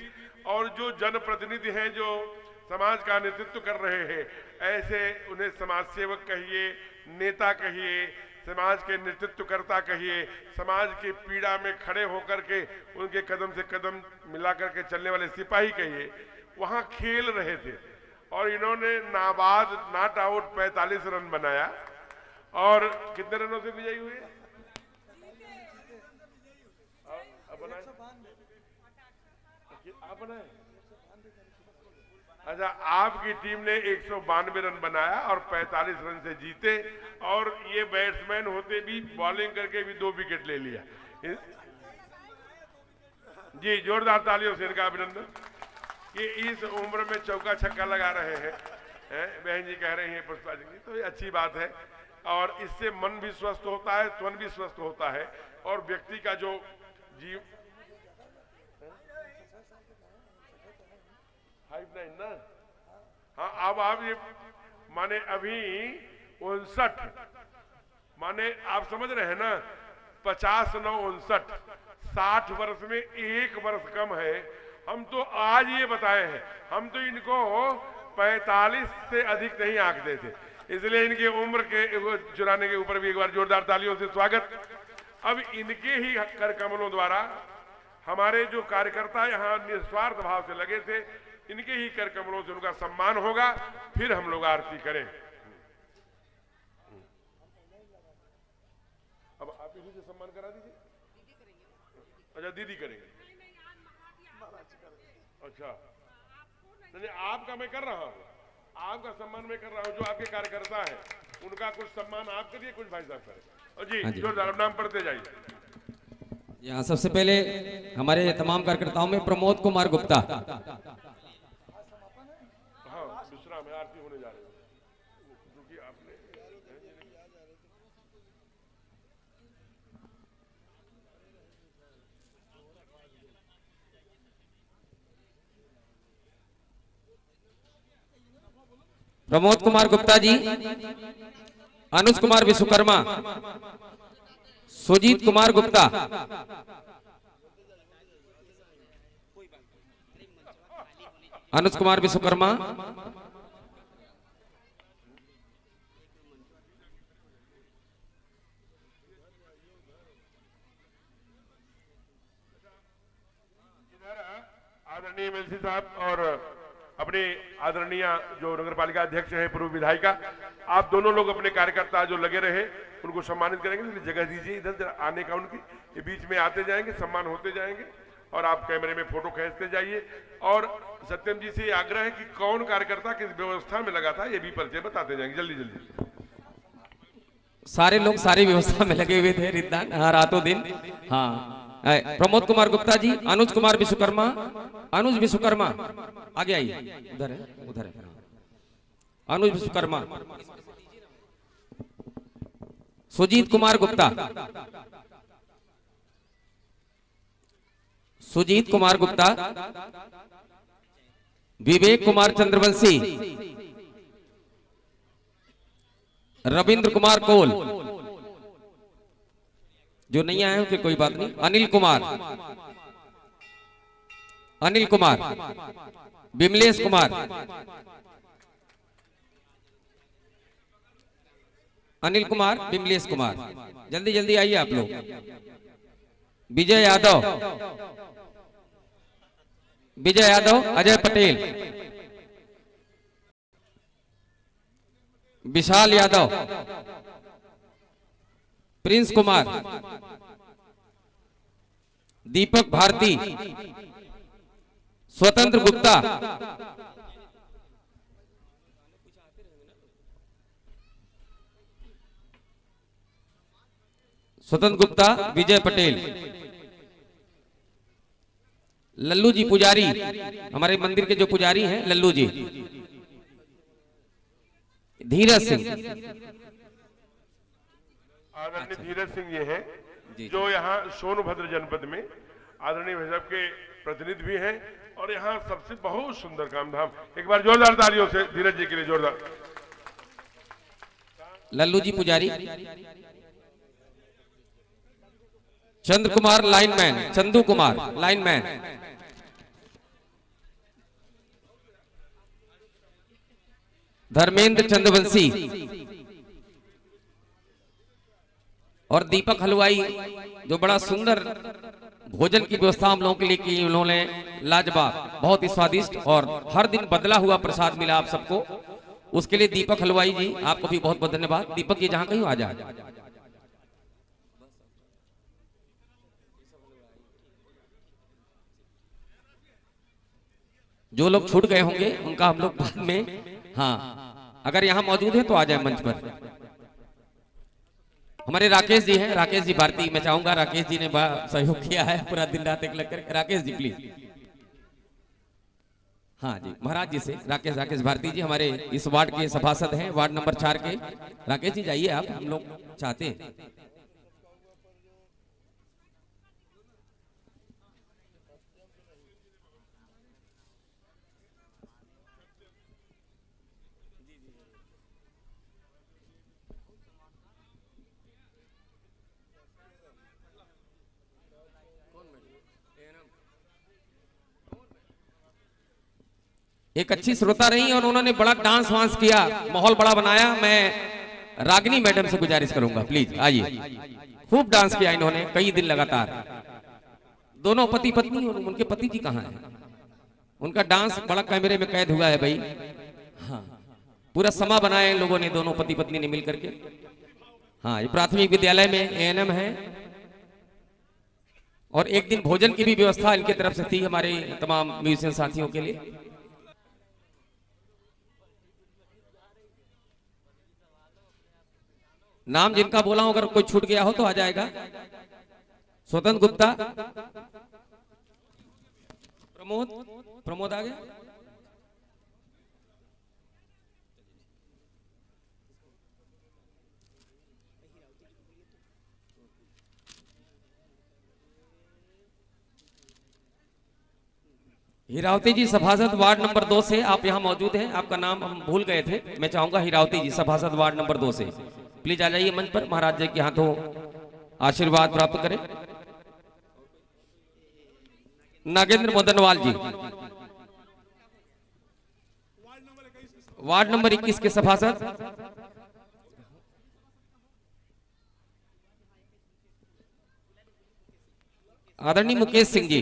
और जो जनप्रतिनिधि हैं जो समाज का नेतृत्व कर रहे हैं, ऐसे उन्हें समाज सेवक कहिए, नेता कहिए, समाज के नेतृत्वकर्ता कहिए, समाज की पीड़ा में खड़े होकर के उनके कदम से कदम मिला करके चलने वाले सिपाही कहिए, वहां खेल रहे थे और इन्होंने नाबाद नॉट आउट 45 रन बनाया। और कितने रनों से विजयी हुए? आप बनाए? अच्छा, आपकी टीम ने 192 रन बनाया और 45 रन से जीते और ये बैट्समैन होते भी बॉलिंग करके भी 2 विकेट ले लिया। जी, जोरदार तालियों से इनका अभिनंदन। ये इस उम्र में चौका छक्का लगा रहे हैं, बहन जी कह रही हैं पुष्पा जी, तो ये अच्छी बात है और इससे मन भी स्वस्थ होता है, त्वन भी स्वस्थ होता है और व्यक्ति का जो जीव 59 ना, हाँ, अब आप ये माने अभी 59 माने आप समझ रहे हैं ना, 50 9 59, 60 वर्ष में 1 वर्ष कम है। हम तो आज ये बताए हैं, हम तो इनको 45 से अधिक नहीं आंकते थे, इसलिए इनके उम्र के चुराने के ऊपर भी एक बार जोरदार तालियों से स्वागत। अब इनके ही कर कमलों द्वारा हमारे जो कार्यकर्ता यहाँ निस्वार्थ भाव से लगे थे, इनके ही कर कमलों से उनका सम्मान होगा, फिर हम लोग आरती करें। अब आप इसी से सम्मान करा दीजिए। अच्छा, दीदी करेंगे? अच्छा, नहीं, आपका मैं कर रहा हूँ, आपका सम्मान मैं कर रहा हूँ। जो आपके कार्यकर्ता हैं उनका कुछ सम्मान आप करिए, कुछ भाई साहब करें। और जी, जोरदार नाम पढ़ते जाइए। यहाँ सबसे पहले हमारे तमाम कार्यकर्ताओं में प्रमोद कुमार गुप्ता। हाँ, विश्राम है, आरती होने जा रही है, क्योंकि आपने प्रमोद कुमार गुप्ता जी, अनुज कुमार विश्वकर्मा, सुजीत कुमार गुप्ता, अनुज कुमार विश्वकर्मा, आदरणीय एमएलसी साहब और अपने आदरणीय जो नगर पालिका अध्यक्ष हैं, पूर्व विधायिका, आप दोनों लोग अपने कार्यकर्ता जो लगे रहे उनको सम्मानित करेंगे। इसलिए जगह दीजिए इधर आने का, उनकी ये बीच में आते जाएंगे, सम्मान होते जाएंगे और आप कैमरे में फोटो खींचते जाइए। और सत्यम जी से आग्रह है कि कौन कार्यकर्ता किस व्यवस्था में लगा था ये भी परिचय बताते जाएंगे, जल्दी जल्दी। सारे लोग सारी व्यवस्था में लगे हुए थे रिद्धान, हाँ, रातों दिन। हाँ, प्रमोद कुमार गुप्ता जी, अनुज कुमार विश्वकर्मा, अनुज विश्वकर्मा आगे आइए, उधर है, उधर है, अनुज विश्वकर्मा, सुजीत कुमार गुप्ता, सुजीत कुमार गुप्ता, विवेक कुमार चंद्रवंशी, रविंद्र कुमार कोल, जो नहीं आए हैं फिर कोई बात नहीं, अनिल कुमार, अनिल कुमार, बिमलेश कुमार, अनिल कुमार, बिमलेश कुमार, जल्दी जल्दी आइए आप लोग। विजय यादव, विजय यादव, अजय पटेल, विशाल यादव, प्रिंस कुमार, दीपक भारती, स्वतंत्र गुप्ता, स्वतंत्र गुप्ता, विजय पटेल, लल्लू जी पुजारी, हमारे मंदिर के जो पुजारी हैं लल्लू जी, धीरज सिंह, आदरणीय धीरज सिंह ये हैं जो यहाँ सोनभद्र जनपद में आदरणीय भाई साहब के प्रतिनिधि भी हैं और यहाँ सबसे बहुत सुंदर काम धाम। एक बार जोरदार तालियों से धीरज जी के लिए जोरदार। लल्लू जी पुजारी, चंद्र कुमार लाइनमैन, चंदू कुमार लाइनमैन, धर्मेंद्र चंद्रवंशी और दीपक हलवाई, जो बड़ा सुंदर भोजन की व्यवस्था हम लोगों के लिए की उन्होंने, लाजवाब, बहुत ही स्वादिष्ट और हर दिन बदला हुआ प्रसाद मिला आप सबको, उसके लिए दीपक हलवाई जी आपको भी बहुत बहुत धन्यवाद। दीपक जी जहां कहीं आ जाए। जो लोग छूट गए होंगे उनका हम लोग बाद में, हाँ अगर यहाँ मौजूद है तो आ जाए मंच पर। हमारे राकेश जी हैं, राकेश जी भारती, मैं चाहूंगा राकेश जी ने सहयोग किया है पूरा दिन रात एक लग कर। राकेश जी प्लीज, हाँ जी महाराज जी से राकेश भारती जी हमारे इस वार्ड के सभासद हैं, वार्ड नंबर 4 के। राकेश जी जाइए आप, हम लोग चाहते हैं। एक अच्छी श्रोता रही और उन्होंने बड़ा डांस वांस किया, माहौल बड़ा बनाया। मैं रागिनी मैडम से गुजारिश करूंगा प्लीज आइए। खूब डांस किया इन्होंने कई दिन लगातार, दोनों पति पत्नी। और उनके पति जी कहाँ हैं? उनका डांस बड़ा कैमरे में कैद हुआ है भाई। हाँ पूरा समा बनाया इन लोगों ने, दोनों पति पत्नी ने मिलकर के। हाँ ये प्राथमिक विद्यालय में एएनएम है और एक दिन भोजन की भी व्यवस्था इनकी तरफ से थी हमारे तमाम म्यूजिशियन साथियों के लिए। नाम जिनका बोला हो अगर कोई छूट गया हो तो आ जाएगा। स्वतंत्र गुप्ता, प्रमोद आ गया। हीरावती जी सभासद वार्ड नंबर 2 से आप यहां मौजूद हैं। आपका नाम हम भूल गए थे, मैं चाहूंगा हीरावती जी सभासद वार्ड नंबर 2 से प्लीज आ जाइए मंच पर, महाराज जी के हाथों आशीर्वाद प्राप्त करें। नागेंद्र मदनवाल जी वार्ड नंबर 21 के सभासद। आदरणीय Mukesh Singh ji,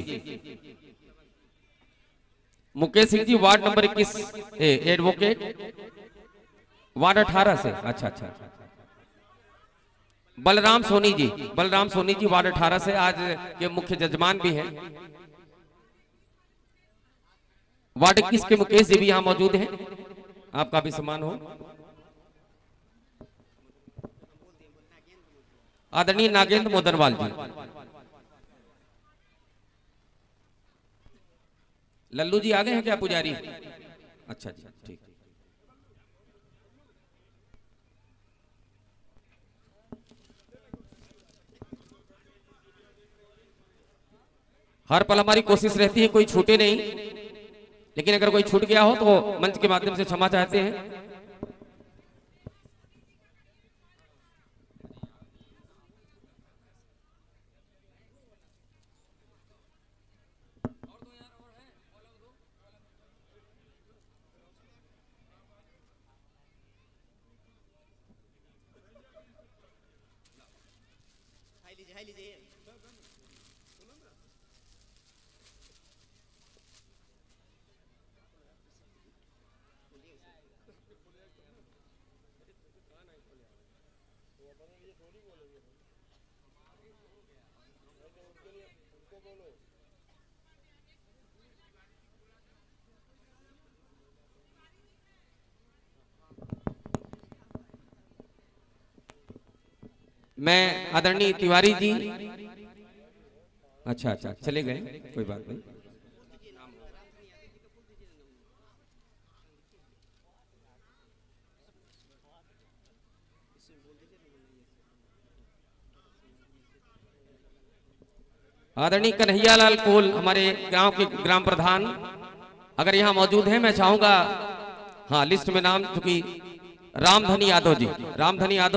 Mukesh Singh ji ward number 21 advocate, ward 18 से। अच्छा। बलराम सोनी जी वार्ड 18 से आज के मुख्य जजमान भी हैं। वार्ड 21 के मुकेश जी भी यहां मौजूद हैं, आपका भी सम्मान हो। आदरणीय नागेंद्र मोदनवाल जी, लल्लू जी आ गए हैं क्या पुजारी? अच्छा जी ठीक। हर पल हमारी कोशिश रहती है कोई छूटे नहीं, लेकिन अगर कोई छूट गया हो तो मंच के माध्यम से क्षमा चाहते हैं। मैं आदरणीय तिवारी जी, अच्छा चले गए, कोई बात नहीं। आदरणीय कन्हैयालाल कोल हमारे गांव के ग्राम प्रधान अगर यहां मौजूद हैं, मैं चाहूंगा, हाँ लिस्ट में नाम चूंकि रामधनी यादव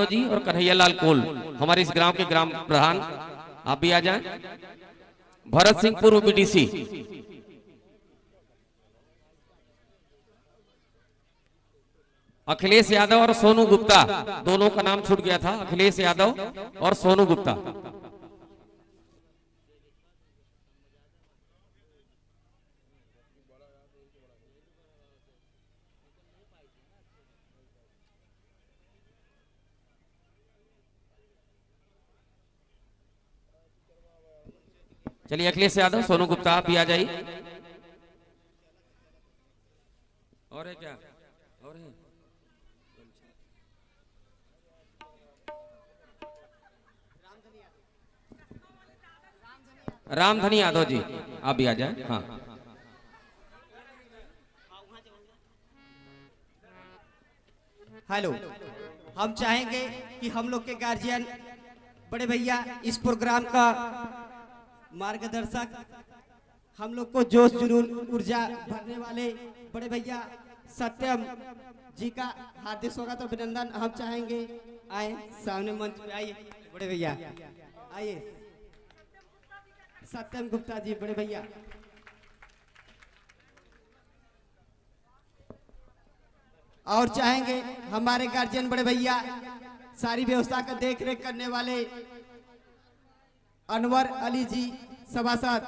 जी और कन्हैयालाल कोल हमारे इस ग्राम के ग्राम प्रधान, आप भी आ जाएं। भरत सिंह पूर्व बीडीसी, अखिलेश यादव और सोनू गुप्ता, दोनों का नाम छूट गया था, अखिलेश यादव और सोनू गुप्ता। चलिए अखिलेश यादव, सोनू गुप्ता, आप भी आ जाइए। और है क्या? और है? रामधनी यादव जी, आप भी आ जाए। हाँ, हेलो, हम चाहेंगे कि हम लोग के गार्जियन बड़े भैया इस प्रोग्राम का मार्गदर्शक, हम लोग को जोश जुनून ऊर्जा भरने वाले बड़े भैया सत्यम जी का हार्दिक स्वागत और अभिनंदन हम चाहेंगे। आए सामने मंच पे आइए बड़े भैया, आइए सत्यम गुप्ता जी बड़े भैया। और चाहेंगे हमारे गार्जियन बड़े भैया सारी व्यवस्था का देख रेख करने वाले अनवर अली जी सभासद,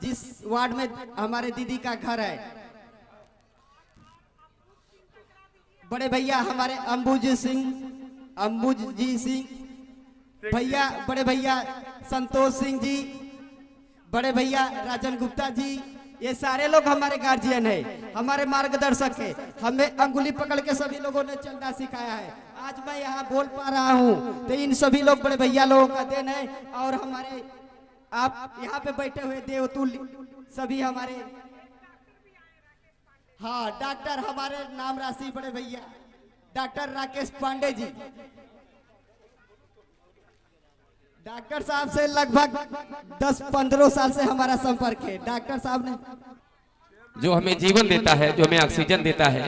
जिस वार्ड में हमारे दीदी का घर है। बड़े भैया हमारे अंबुजी सिंह भैया, बड़े भैया संतोष सिंह जी, बड़े भैया राजन गुप्ता जी, ये सारे लोग हमारे गार्जियन है, हमारे मार्गदर्शक है। हमें अंगुली पकड़ के सभी लोगों ने चलना सिखाया है। आज मैं यहाँ बोल पा रहा हूँ तो इन सभी लोग बड़े भैया लोगों का देन है। और हमारे आप यहाँ पे बैठे हुए देवतुल्य सभी हमारे, हाँ डॉक्टर हमारे नाम राशि बड़े भैया डॉक्टर राकेश पांडे जी, डॉक्टर साहब से लगभग 10-15 साल से हमारा संपर्क है। डॉक्टर साहब ने जो हमें जीवन देता है, जो हमें ऑक्सीजन देता है,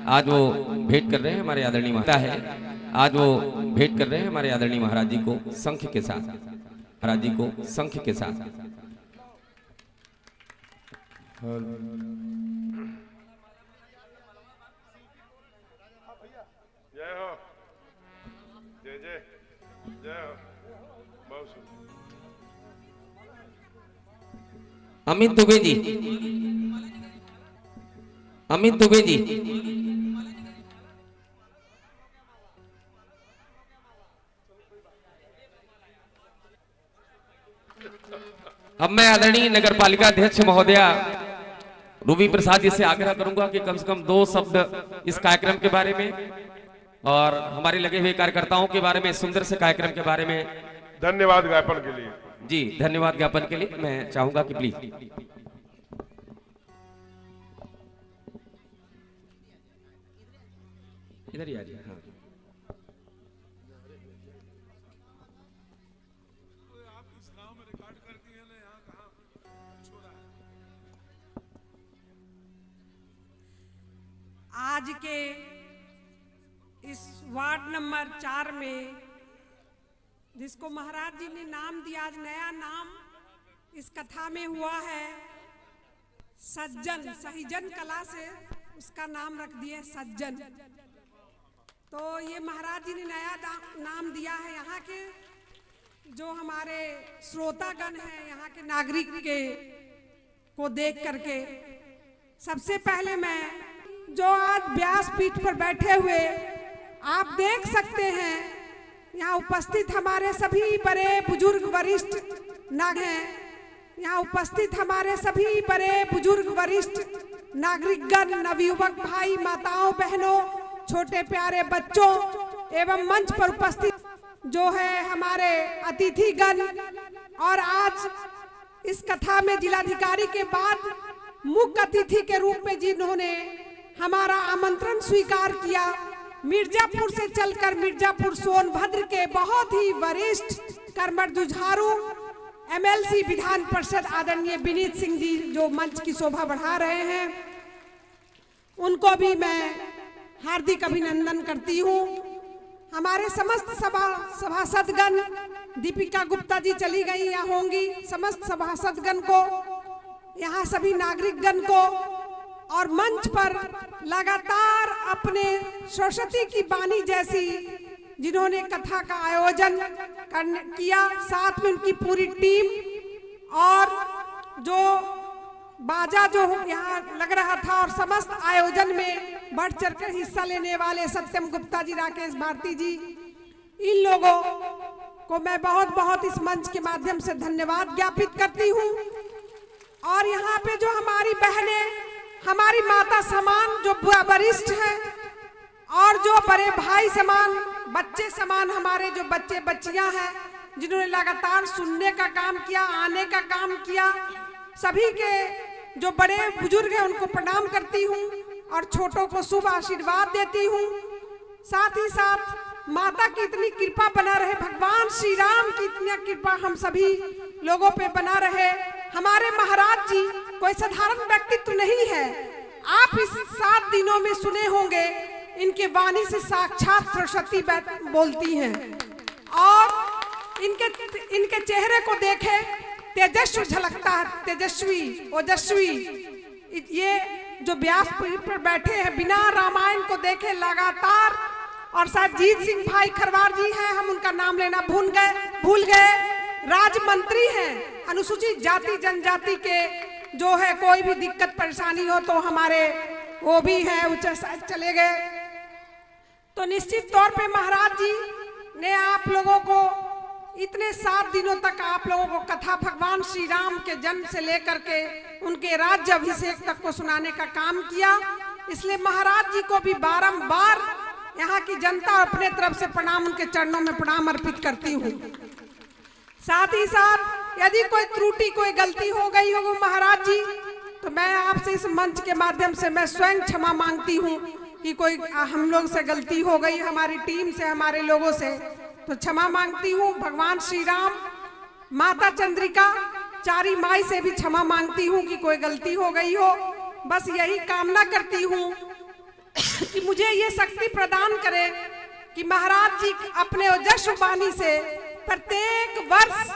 आज वो भेंट कर रहे हैं हमारे आदरणीय महाराज है। आज वो भेंट कर रहे हैं हमारे आदरणीय महाराज जी को शंख के साथ, महाराज जी को शंख के साथ। जय हो, जय जय जय हो। अमित दुबे जी, अमित दुबे जी, अब मैं आदरणीय नगर पालिका अध्यक्ष महोदया रूबी प्रसाद जी से आग्रह करूंगा कि कम से कम 2 शब्द इस कार्यक्रम के बारे में और हमारे लगे हुए कार्यकर्ताओं के बारे में, सुंदर से कार्यक्रम के बारे में धन्यवाद ज्ञापन के लिए। जी धन्यवाद ज्ञापन के लिए मैं चाहूंगा कि प्लीज इधर ही आ जाइए। हाँ, आज के इस वार्ड नंबर 4 में जिसको महाराज जी ने नाम दिया, आज नया नाम इस कथा में हुआ है सज्जन, सहीजन कला से उसका नाम रख दिए सज्जन। तो ये महाराज जी ने नया नाम दिया है। यहाँ के जो हमारे श्रोतागण हैं, यहाँ के नागरिक के को देख करके सबसे पहले मैं जो आज व्यासपीठ पर बैठे हुए आप देख सकते हैं, यहाँ उपस्थित हमारे सभी बड़े बुजुर्ग वरिष्ठ नागरिक हैं। यहाँ उपस्थित हमारे सभी बड़े बुजुर्ग वरिष्ठ नागरिकगण, नवयुवक भाई, माताओं, बहनों, छोटे प्यारे बच्चों एवं मंच पर उपस्थित जो है हमारे अतिथिगण, और आज इस कथा में जिलाधिकारी के बाद मुख्य अतिथि के रूप में जिन्होंने हमारा आमंत्रण स्वीकार किया, मिर्जापुर से चलकर मिर्जापुर सोनभद्र के बहुत ही वरिष्ठ कर्मठ जुझारू एमएलसी विधान परिषद आदरणीय विनीत सिंह जी जो मंच की शोभा बढ़ा रहे हैं, उनको भी मैं हार्दिक अभिनंदन करती हूँ। हमारे समस्त सभासदगण दीपिका गुप्ता जी चली गई या होंगी, समस्त सभासदगण को, यहाँ सभी नागरिकगण को, और मंच पर लगातार अपने सरस्वती की बानी जैसी जिन्होंने कथा का आयोजन किया, साथ में उनकी पूरी टीम, और जो बाजा जो यहाँ लग रहा था और समस्त आयोजन में बढ़ चढ़कर हिस्सा लेने वाले सत्यम गुप्ता जी, राकेश भारती जी, इन लोगों को मैं बहुत बहुत इस मंच के माध्यम से धन्यवाद ज्ञापित करती हूँ। और यहाँ पे जो हमारी बहनें, हमारी माता समान जो वरिष्ठ हैं और जो बड़े भाई समान, बच्चे समान हमारे जो बच्चे बच्चियां हैं, जिन्होंने लगातार सुनने का काम किया, आने का काम किया, सभी के जो बड़े बुजुर्ग हैं उनको प्रणाम करती हूँ और छोटों को शुभ आशीर्वाद देती हूँ। साथ ही साथ माता की इतनी कृपा बना रहे, भगवान श्री राम की इतनी कृपा हम सभी लोगों पे बना रहे। हमारे महाराज जी कोई साधारण व्यक्तित्व नहीं है। आप इस 7 दिनों में सुने होंगे, इनके वाणी से साक्षात सरस्वती बोलती हैं, और इनके चेहरे को देखे तेजस्वी झलकता है, तेजस्वी, ओजस्वी। ये जो व्यास पर बैठे हैं, बिना रामायण को देखे लगातार, और शायद जीत सिंह भाई खरवार जी हैं, हम उनका नाम लेना भूल गए, राज्य मंत्री हैं, अनुसूचित जाति जनजाति के जो है, कोई भी दिक्कत परेशानी हो तो हमारे वो भी हैं, ऊंचे शायद चले गए। तो निश्चित तौर पे महाराज जी ने आप लोगों को इतने 7 दिनों तक आप लोगों को कथा भगवान श्री राम के जन्म से लेकर के उनके राज्य अभिषेक तक को सुनाने का काम किया। इसलिए महाराज जी को भी बारंबार यहाँ की जनता अपने तरफ से प्रणाम, उनके चरणों में प्रणाम अर्पित करती हूँ। साथ ही साथ यदि कोई त्रुटि, कोई गलती हो गई हो महाराज जी, तो मैं आपसे इस मंच के माध्यम से मैं स्वयं क्षमा मांगती हूँ कि कोई हम लोग से गलती हो गई, हमारी टीम से, हमारे लोगों से, तो क्षमा मांगती हूँ। भगवान श्री राम, माता चंद्रिका, चारी माई से भी क्षमा मांगती हूँ कि कोई गलती हो गई हो। बस यही कामना करती हूँ कि मुझे ये शक्ति प्रदान करे कि महाराज जी अपने ओजस्वी वाणी से प्रत्येक वर्ष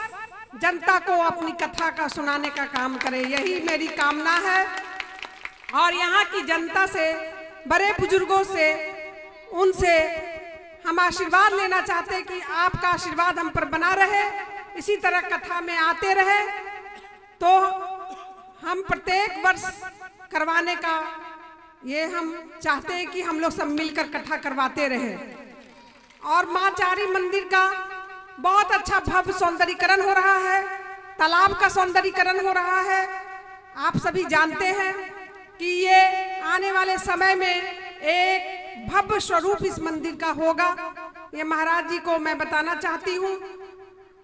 जनता को अपनी कथा का सुनाने का काम करे, यही मेरी कामना है। और यहाँ की जनता से, बड़े बुजुर्गों से, उनसे हम आशीर्वाद लेना चाहते हैं कि आपका आशीर्वाद हम पर बना रहे, इसी तरह कथा में आते रहे, तो हम प्रत्येक वर्ष करवाने का ये हम चाहते हैं कि हम लोग सब मिलकर कथा करवाते रहे। और माँ चारी मंदिर का बहुत अच्छा भव्य सौंदर्यीकरण हो रहा है, तालाब का सौंदर्यीकरण हो रहा है। आप सभी जानते हैं कि ये आने वाले समय में एक भव्य स्वरूप इस मंदिर का होगा, ये महाराज जी को मैं बताना चाहती हूँ।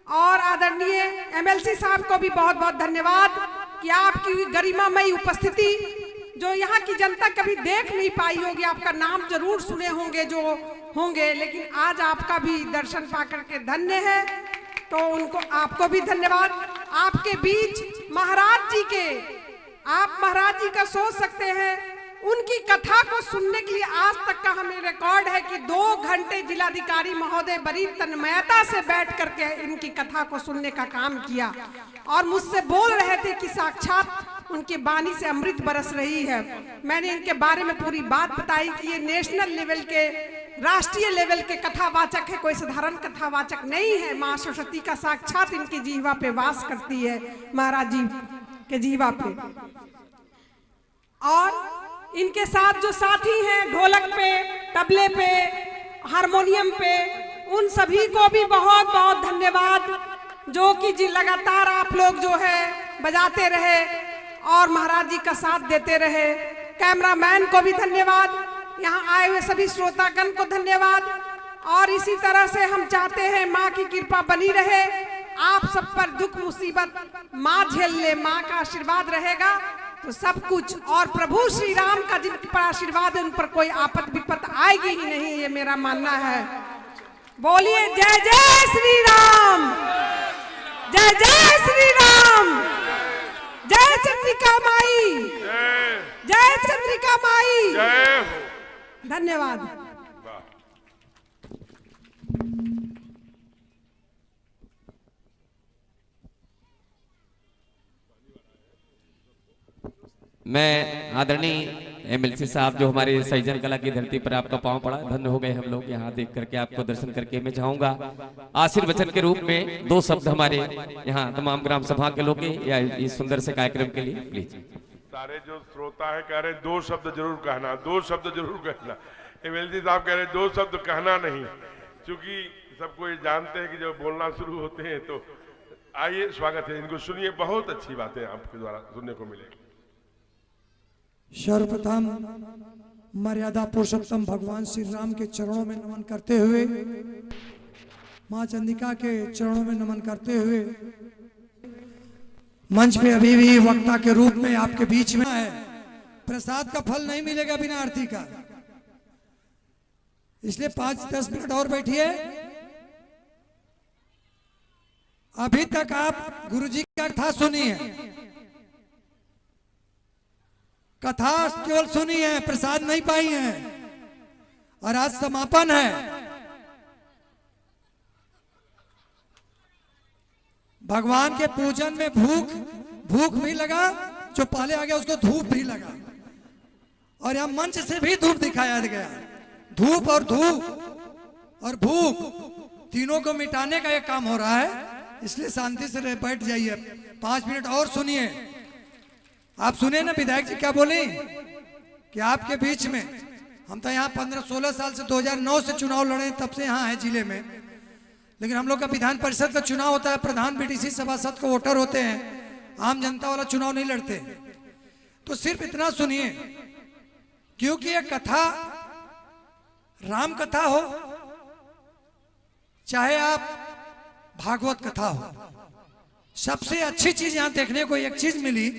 और आदरणीय एमएलसी साहब को भी बहुत बहुत धन्यवाद कि आपकी गरिमामयी उपस्थिति जो यहाँ की जनता कभी देख नहीं पाई होगी, आपका नाम जरूर सुने होंगे जो होंगे, लेकिन आज आपका भी दर्शन पाकर के धन्य है, तो उनको, आपको भी धन्यवाद। आपके बीच महाराज जी के, आप महाराज जी का सोच सकते हैं, उनकी कथा को सुनने के लिए आज तक का हमें रिकॉर्ड है कि 2 घंटे जिलाधिकारी महोदय बड़ी तन्मयता से बैठ करके इनकी कथा को सुनने का काम किया, और मुझसे बोल रहे थे कि साक्षात उनके वाणी से अमृत बरस रही है। मैंने इनके बारे में पूरी बात बताई कि ये नेशनल लेवल के, राष्ट्रीय लेवल के कथावाचक है, कोई साधारण कथावाचक नहीं है। माँ सरस्वती का साक्षात इनकी जीवा पे वास करती है, महाराज जी के जीवा पे। और इनके साथ जो साथी हैं, ढोलक पे, तबले पे, हारमोनियम पे, उन सभी को भी बहुत बहुत धन्यवाद, जो कि जी लगातार आप लोग जो है बजाते रहे और महाराज जी का साथ देते रहे। कैमरामैन को भी धन्यवाद, यहाँ आए हुए सभी श्रोतागण को धन्यवाद। और इसी तरह से हम चाहते हैं माँ की कृपा बनी रहे, आप सब पर दुख मुसीबत माँ झेल ले, माँ का आशीर्वाद रहेगा तो सब कुछ, और प्रभु श्री राम का जिन पर आशीर्वाद है उन पर कोई आपत विपत आएगी ही नहीं, ये मेरा मानना है। बोलिए जय जय श्री राम, जय जय श्री राम, जय चंद्रिका माई, जय चंद्रिका माई, धन्यवाद। मैं आदरणीय एमएलसी साहब जो हमारे सैजन कला की धरती पर आपका पांव पड़ा, धन्य हो गए हम लोग यहाँ देख करके, आपको दर्शन करके। मैं चाहूंगा आशीर्वचन के रूप में 2 शब्द हमारे यहाँ तमाम ग्राम सभा के लोग या इस सुंदर से कार्यक्रम के लिए प्लीज। सारे जो श्रोता है कह रहे 2 शब्द जरूर कहना, 2 शब्द जरूर कहना। एमएलसी साहब कह रहे 2 शब्द कहना नहीं, क्योंकि सबको ये जानते हैं कि जब बोलना शुरू होते हैं तो आइए स्वागत है, इनको सुनिए, बहुत अच्छी बातें आपके द्वारा सुनने को मिलेगी। सर्वप्रथम मर्यादा पुरुषोत्तम भगवान श्री राम के चरणों में नमन करते हुए, मां चंडिका के चरणों में नमन करते हुए, मंच पे अभी भी वक्ता के रूप में आपके बीच में है। प्रसाद का फल नहीं मिलेगा बिना आरती का, इसलिए 5-10 मिनट और बैठिए। अभी तक आप गुरुजी का कथा सुनी है, कथा केवल सुनी है, प्रसाद नहीं पाई है, और आज समापन है। भगवान के पूजन में भूख भी लगा, जो पहले आ गया उसको धूप भी लगा, और यहां मंच से भी धूप दिखाया गया। धूप और भूख तीनों को मिटाने का ये काम हो रहा है, इसलिए शांति से बैठ जाइए। 5 मिनट और सुनिए। आप सुने ना विधायक जी क्या बोले कि आपके बीच में, हम तो यहाँ 15-16 साल से 2009 से चुनाव लड़े, तब से यहाँ है जिले में, लेकिन हम लोग का विधान परिषद का चुनाव होता है, प्रधान बीडीसी सभासद को वोटर होते हैं, आम जनता वाला चुनाव नहीं लड़ते। तो सिर्फ इतना सुनिए, क्योंकि ये कथा राम कथा हो चाहे आप भागवत कथा हो, सबसे अच्छी चीज यहां देखने को एक चीज मिली,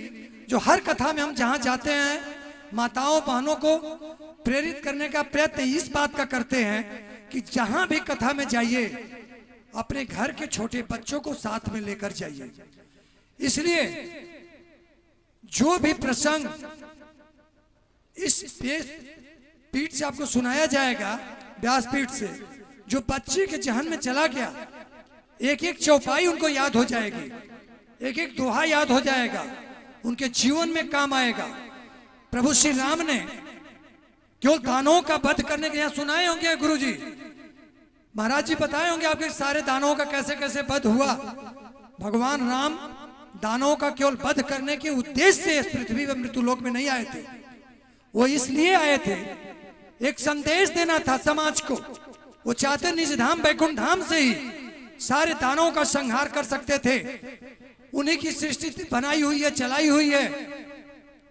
जो हर कथा में हम जहां जाते हैं माताओं बहनों को प्रेरित करने का प्रयत्न इस बात का करते हैं कि जहां भी कथा में जाइए अपने घर के छोटे बच्चों को साथ में लेकर जाइए। इसलिए जो भी प्रसंग इस पीठ से आपको सुनाया जाएगा, व्यासपीठ से, जो बच्चे के जहन में चला गया, एक एक चौपाई उनको याद हो जाएगी, एक एक दोहा याद हो जाएगा, उनके जीवन में काम आएगा। प्रभु श्री राम ने केवल दानवों का वध करने के यहाँ सुनाए होंगे गुरुजी, महाराज जी बताए होंगे आपके सारे दानवों का कैसे कैसे वध हुआ। भगवान राम दानवों का केवल वध करने के उद्देश्य से इस पृथ्वी पर मृत्युलोक में नहीं आए थे, वो इसलिए आए थे, एक संदेश देना था समाज को। वो चाहते निज धाम बैकुंठ धाम से ही सारे दानवों का संहार कर सकते थे। उन्हीं की सृष्टि बनाई हुई है, चलाई हुई है।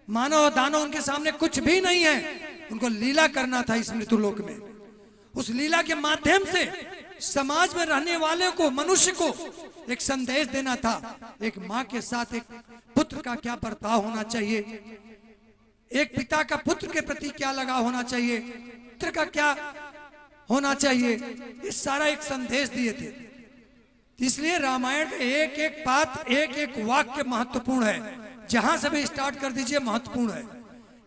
मानव और दानव उनके सामने कुछ भी नहीं है, उनको लीला करना था इस मृत्युलोक में। उस लीला के माध्यम से समाज में रहने वाले को, मनुष्य को एक संदेश देना था। एक माँ के साथ एक पुत्र का क्या बर्ताव होना चाहिए, एक पिता का पुत्र के प्रति क्या लगाव होना चाहिए, पुत्र का क्या होना चाहिए, ये सारा एक संदेश दिए थे। इसलिए रामायण का एक एक पात्र, एक एक वाक्य महत्वपूर्ण है। जहां से भी स्टार्ट कर दीजिए महत्वपूर्ण है।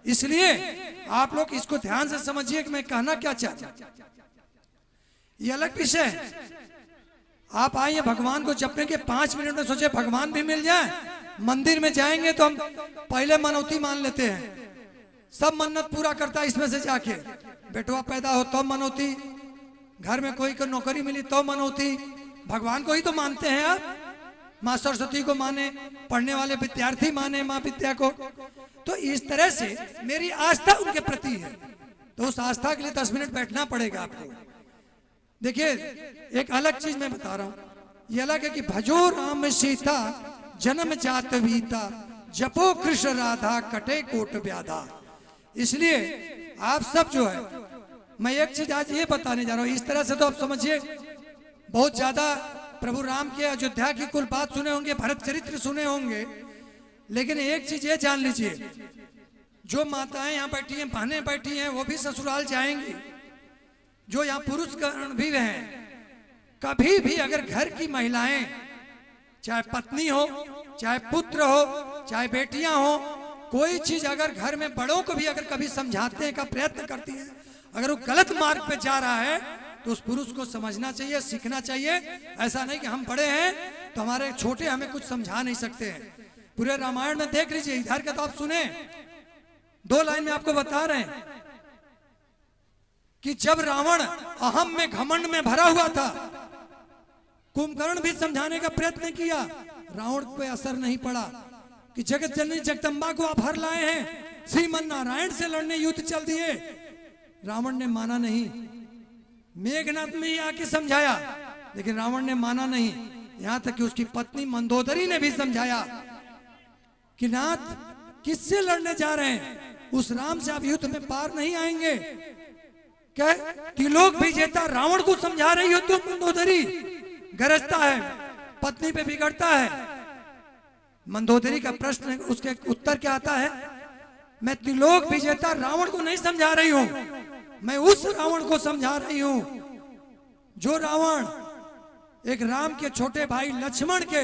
इसलिए आप लोग इसको ध्यान से समझिए कि मैं कहना क्या चाहता हूं। ये अलग विषय है। आप आइए भगवान को जपने के 5 मिनट में सोचे भगवान भी मिल जाए। मंदिर में जाएंगे तो हम पहले मनौती मान लेते हैं, सब मन्नत पूरा करता है इसमें से जाके। बेटवा पैदा हो तो मनौती, घर में कोई को नौकरी मिली तो मनौती। भगवान को ही तो मानते हैं आप, माँ सरस्वती को माने, पढ़ने वाले विद्यार्थी माने माँ विद्या को। तो इस तरह से मेरी आस्था उनके प्रति है, तो उस आस्था के लिए 10 मिनट बैठना पड़ेगा आपको। देखिए एक अलग चीज मैं बता रहा हूं। ये अलग है कि भजो राम सीता जन्म जात वीता, जपो कृष्ण राधा कटे कोट व्याधा। इसलिए आप सब जो है, मैं एक चीज आज ये बताने जा रहा हूं। इस तरह से तो आप समझिए बहुत ज्यादा प्रभु राम के अयोध्या की कुल बात सुने होंगे, भरत चरित्र सुने होंगे, लेकिन एक चीज ये जान लीजिए, जो माताएं यहाँ बैठी हैं, बहनें बैठी हैं, वो भी ससुराल जाएंगी। जो यहाँ पुरुष गण भी हैं, कभी भी अगर घर की महिलाएं, चाहे पत्नी हो, चाहे पुत्र हो, चाहे बेटियां हो, कोई चीज अगर घर में बड़ों को भी अगर कभी समझाते का प्रयत्न करती है, अगर वो गलत मार्ग पे जा रहा है तो उस पुरुष को समझना चाहिए, सीखना चाहिए। ऐसा नहीं कि हम बड़े हैं तो हमारे छोटे हमें कुछ समझा नहीं सकते हैं। पूरे रामायण में देख लीजिए, इधर का तो आप सुने 2 लाइन में आपको बता रहे हैं कि जब रावण अहम में घमंड में भरा हुआ था, कुंभकर्ण भी समझाने का प्रयत्न किया, रावण पे असर नहीं पड़ा कि जगत जननी जगदम्बा को आप हर लाए हैं, श्रीमन नारायण से लड़ने युद्ध चल दिए। रावण ने माना नहीं। मेघनाथ में ही आके समझाया, लेकिन रावण ने माना नहीं। यहां तक कि उसकी पत्नी मंदोदरी ने भी समझाया कि नाथ किससे लड़ने जा रहे हैं, उस राम से आप युद्ध में पार नहीं आएंगे। क्या त्रिलोक विजेता रावण को समझा रही हो तुम मंदोदरी? गरजता है, पत्नी पे बिगड़ता है। मंदोदरी का प्रश्न, उसके उत्तर क्या आता है? मैं त्रिलोक विजेता रावण को नहीं समझा रही हूं, मैं उस रावण को समझा रही हूं जो रावण एक राम के छोटे भाई लक्ष्मण के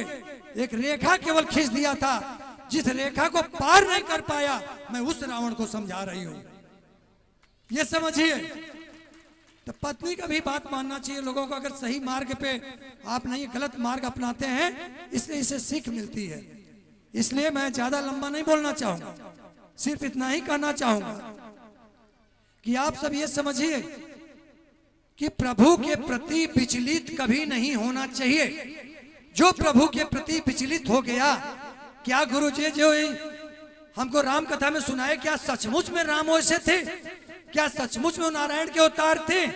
एक रेखा केवल खींच दिया था, जिस रेखा को पार नहीं कर पाया, मैं उस रावण को समझा रही हूं। ये समझिए। तो पत्नी का भी बात मानना चाहिए लोगों को। अगर सही मार्ग पे आप नहीं गलत मार्ग अपनाते हैं, इसलिए इसे सीख मिलती है। इसलिए मैं ज्यादा लंबा नहीं बोलना चाहूंगा, सिर्फ इतना ही कहना चाहूंगा कि आप सब ये समझिए कि प्रभु के प्रति विचलित कभी नहीं होना चाहिए। जो प्रभु के प्रति विचलित हो गया, क्या गुरु जी जो हमको राम कथा में सुनाए, क्या सचमुच में राम वैसे थे? क्या सचमुच में नारायण के अवतार थे?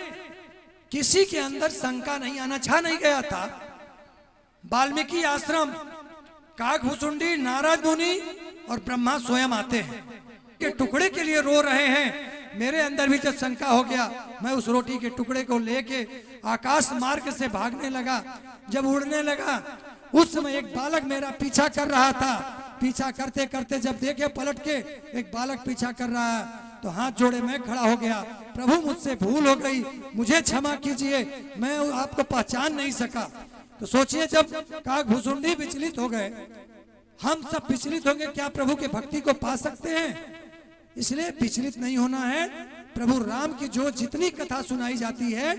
किसी के अंदर शंका नहीं आना, छा नहीं गया था। वाल्मीकि आश्रम, काकभूसुंडी, नारद मुनि और ब्रह्मा स्वयं आते हैं के टुकड़े के लिए रो रहे हैं। मेरे अंदर भी जब शंका हो गया, मैं उस रोटी के टुकड़े को लेके आकाश मार्ग से भागने लगा। जब उड़ने लगा, उस समय एक बालक मेरा पीछा कर रहा था। पीछा करते करते जब देखे पलट के एक बालक पीछा कर रहा है, तो हाथ जोड़े मैं खड़ा हो गया, प्रभु मुझसे भूल हो गई, मुझे क्षमा कीजिए, मैं आपको पहचान नहीं सका। तो सोचिए, जब काकभूसुंडी विचलित हो गए, हम सब विचलित होंगे, क्या प्रभु के भक्ति को पा सकते हैं? इसलिए विचलित नहीं होना है। प्रभु राम की जो जितनी कथा सुनाई जाती है,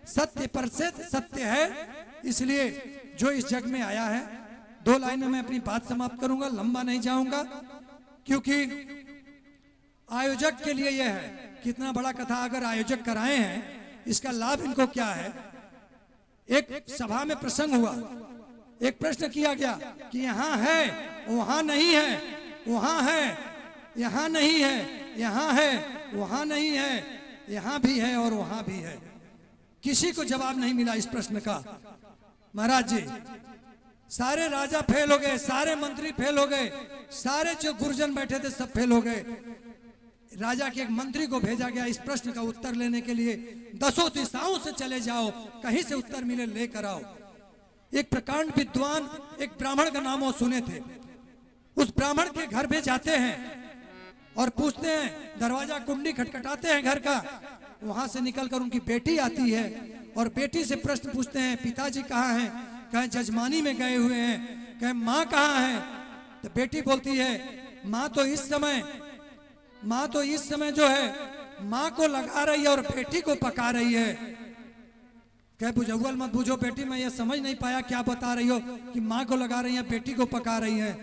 सत्य पर से सत्य है। इसलिए जो इस जग में आया है, 2 लाइन में मैं अपनी बात समाप्त करूंगा, लंबा नहीं जाऊंगा, क्योंकि आयोजक के लिए यह है। कितना बड़ा कथा अगर आयोजक कराए हैं, इसका लाभ इनको क्या है? एक सभा में प्रसंग हुआ, एक प्रश्न किया गया कि यहाँ है, वहां नहीं है, वहां है, यहाँ नहीं है, यहाँ है, वहां नहीं है, यहाँ भी है और वहां भी है। किसी को जवाब नहीं मिला इस प्रश्न का। महाराज जी, सारे राजा फेल हो गए, सारे मंत्री फेल हो गए, सारे जो गुरुजन बैठे थे सब फेल हो गए। राजा के एक मंत्री को भेजा गया इस प्रश्न का उत्तर लेने के लिए, 10 दिशाओं से चले जाओ, कहीं से उत्तर मिले लेकर आओ। एक प्रकांड विद्वान एक ब्राह्मण का नाम वो सुने थे। उस ब्राह्मण के घर पे जाते हैं और पूछते हैं, दरवाजा कुंडी खटखटाते हैं घर का। वहां से निकलकर उनकी बेटी आती है और बेटी से प्रश्न पूछते हैं, पिताजी कहाँ हैं? कहें जजमानी में गए हुए हैं। कहें माँ कहाँ है? तो बेटी बोलती है, माँ तो इस समय जो है माँ को लगा रही है और बेटी को पका रही है। कह बुझौल मत बुझो बेटी, मैं ये समझ नहीं पाया क्या बता रही हो कि माँ को लगा रही है, बेटी को पका रही है।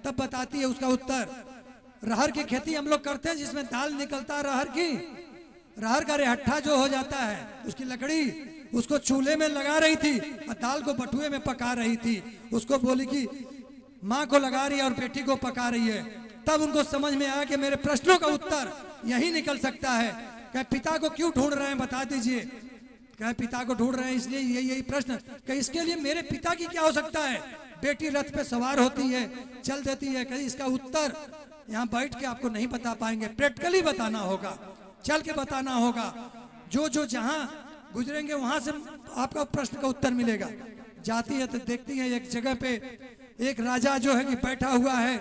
तब बताती है उसका उत्तर, रहर की खेती हम लोग करते हैं जिसमें दाल निकलता है रहर की। रहर का रेहट्ठा जो हो जाता है, उसकी लकड़ी, उसको चूल्हे में लगा रही थी और दाल को बटुए में पका रही थी। उसको बोली कि माँ को लगा रही है और बेटी को पका रही है। तब उनको समझ में आया कि मेरे प्रश्नों का उत्तर यही निकल सकता है। कह पिता को क्यों ढूंढ रहे हैं बता दीजिए। कह पिता को ढूंढ रहे हैं इसलिए यही प्रश्न। कह इसके लिए मेरे पिता की क्या हो सकता है? बेटी रथ पे सवार होती है, चल देती है। कह इसका उत्तर यहाँ बैठ के आपको नहीं बता पाएंगे, प्रैक्टिकली बताना होगा, चल के बताना होगा। जो जहाँ गुजरेंगे वहां से आपका प्रश्न का उत्तर मिलेगा। जाती है तो देखती है एक जगह पे एक राजा जो है कि बैठा हुआ है,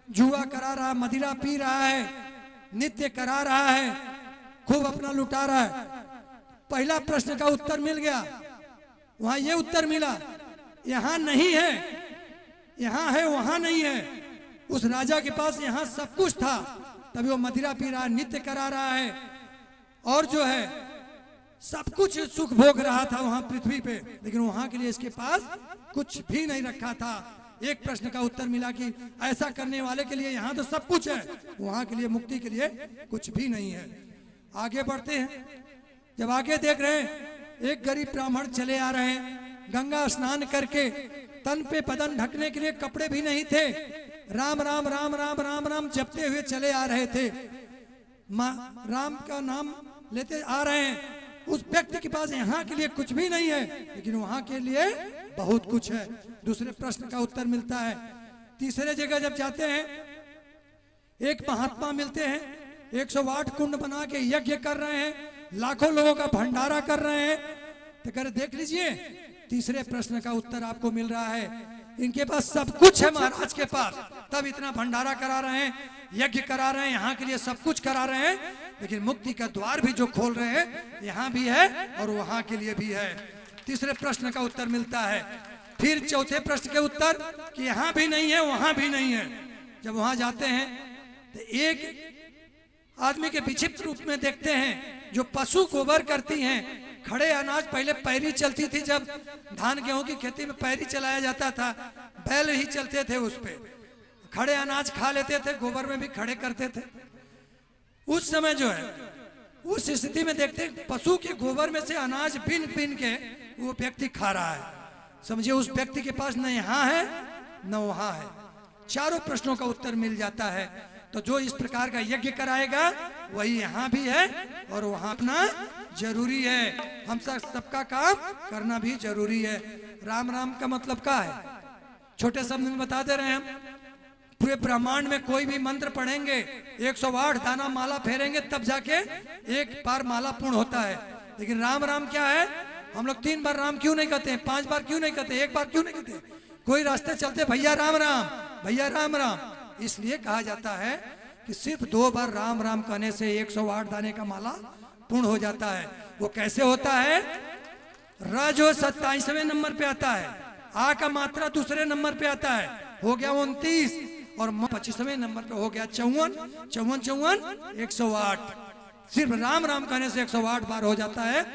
जुआ करा रहा, मदिरा पी रहा है, नित्य करा रहा है, खूब अपना लुटा रहा है। पहला प्रश्न का उत्तर मिल गया, वहां ये उत्तर मिला, यहाँ नहीं है, यहाँ है वहां नहीं है। उस राजा के पास यहाँ सब कुछ था, तभी वो मदिरा पी रहा है, नित्य करा रहा है और जो है सब कुछ सुख भोग रहा था वहां पृथ्वी पे, लेकिन वहां के लिए इसके पास कुछ भी नहीं रखा था। एक प्रश्न का उत्तर मिला कि ऐसा करने वाले के लिए यहाँ तो सब कुछ है, वहां के लिए, मुक्ति के लिए कुछ भी नहीं है। आगे बढ़ते हैं। जब आगे देख रहे हैं एक गरीब ब्राह्मण चले आ रहे हैं, गंगा स्नान करके तन पे बदन ढकने के लिए कपड़े भी नहीं थे, राम राम राम राम राम राम जपते हुए चले आ रहे थे, माँ राम का नाम लेते आ रहे हैं। उस व्यक्ति के पास यहाँ के लिए कुछ भी नहीं है, लेकिन वहां के लिए बहुत कुछ है। दूसरे प्रश्न का उत्तर मिलता है। तीसरे जगह जब जाते हैं, एक महात्मा मिलते हैं, 108 कुंड बना के यज्ञ कर रहे हैं, लाखों लोगों का भंडारा कर रहे हैं। तो कर देख लीजिए, तीसरे प्रश्न का उत्तर आपको मिल रहा है। इनके पास सब कुछ है महाराज के पास, तब इतना भंडारा करा रहे हैं, यज्ञ करा रहे हैं, यहाँ के लिए सब कुछ करा रहे हैं, लेकिन मुक्ति का द्वार भी जो खोल रहे हैं, यहाँ भी है और वहां के लिए भी है। तीसरे प्रश्न का उत्तर मिलता है। फिर चौथे प्रश्न के उत्तर कि यहाँ भी नहीं है, वहां भी नहीं है। जब वहां जाते हैं तो एक आदमी के विचित्र रूप में देखते हैं, जो पशु गोबर करती हैं। खड़े अनाज पहले पैरी चलती थी, जब धान गेहूं की खेती में पैरी चलाया जाता था, बैल ही चलते थे, उस पे खड़े अनाज खा लेते थे, गोबर में भी खड़े करते थे। उस समय जो है, उस स्थिति में देखते हैं पशु के गोबर में से अनाज बीन बीन के वो व्यक्ति खा रहा है। समझिए उस व्यक्ति के पास न यहाँ है न वहां है। चारों प्रश्नों का उत्तर मिल जाता है। तो जो इस प्रकार का यज्ञ कराएगा वही यहाँ भी है और वहां अपना जरूरी है। हम सबका काम करना भी जरूरी है। राम राम का मतलब क्या है? छोटे शब्द में बता दे रहे हैं हम। पूरे ब्रह्मांड में कोई भी मंत्र पढ़ेंगे, 108 दाना माला फेरेंगे, तब जाके एक बार माला पूर्ण होता है। लेकिन राम राम क्या है? हम लोग 3 बार राम क्यों नहीं कहते, 5 बार क्यों नहीं कहते, 1 बार क्यों नहीं कहते? कोई रास्ते चलते भैया राम राम, भैया राम राम। इसलिए कहा जाता है कि सिर्फ 2 बार राम राम कहने से 108 दाने का माला पूर्ण हो जाता है। वो कैसे होता है? र जो 27वें नंबर पे आता है, आ का मात्रा दूसरे नंबर पे आता है, हो गया 29, और 25वें नंबर पे हो गया 54, 54 108। सिर्फ राम राम कहने से 108 बार हो जाता है।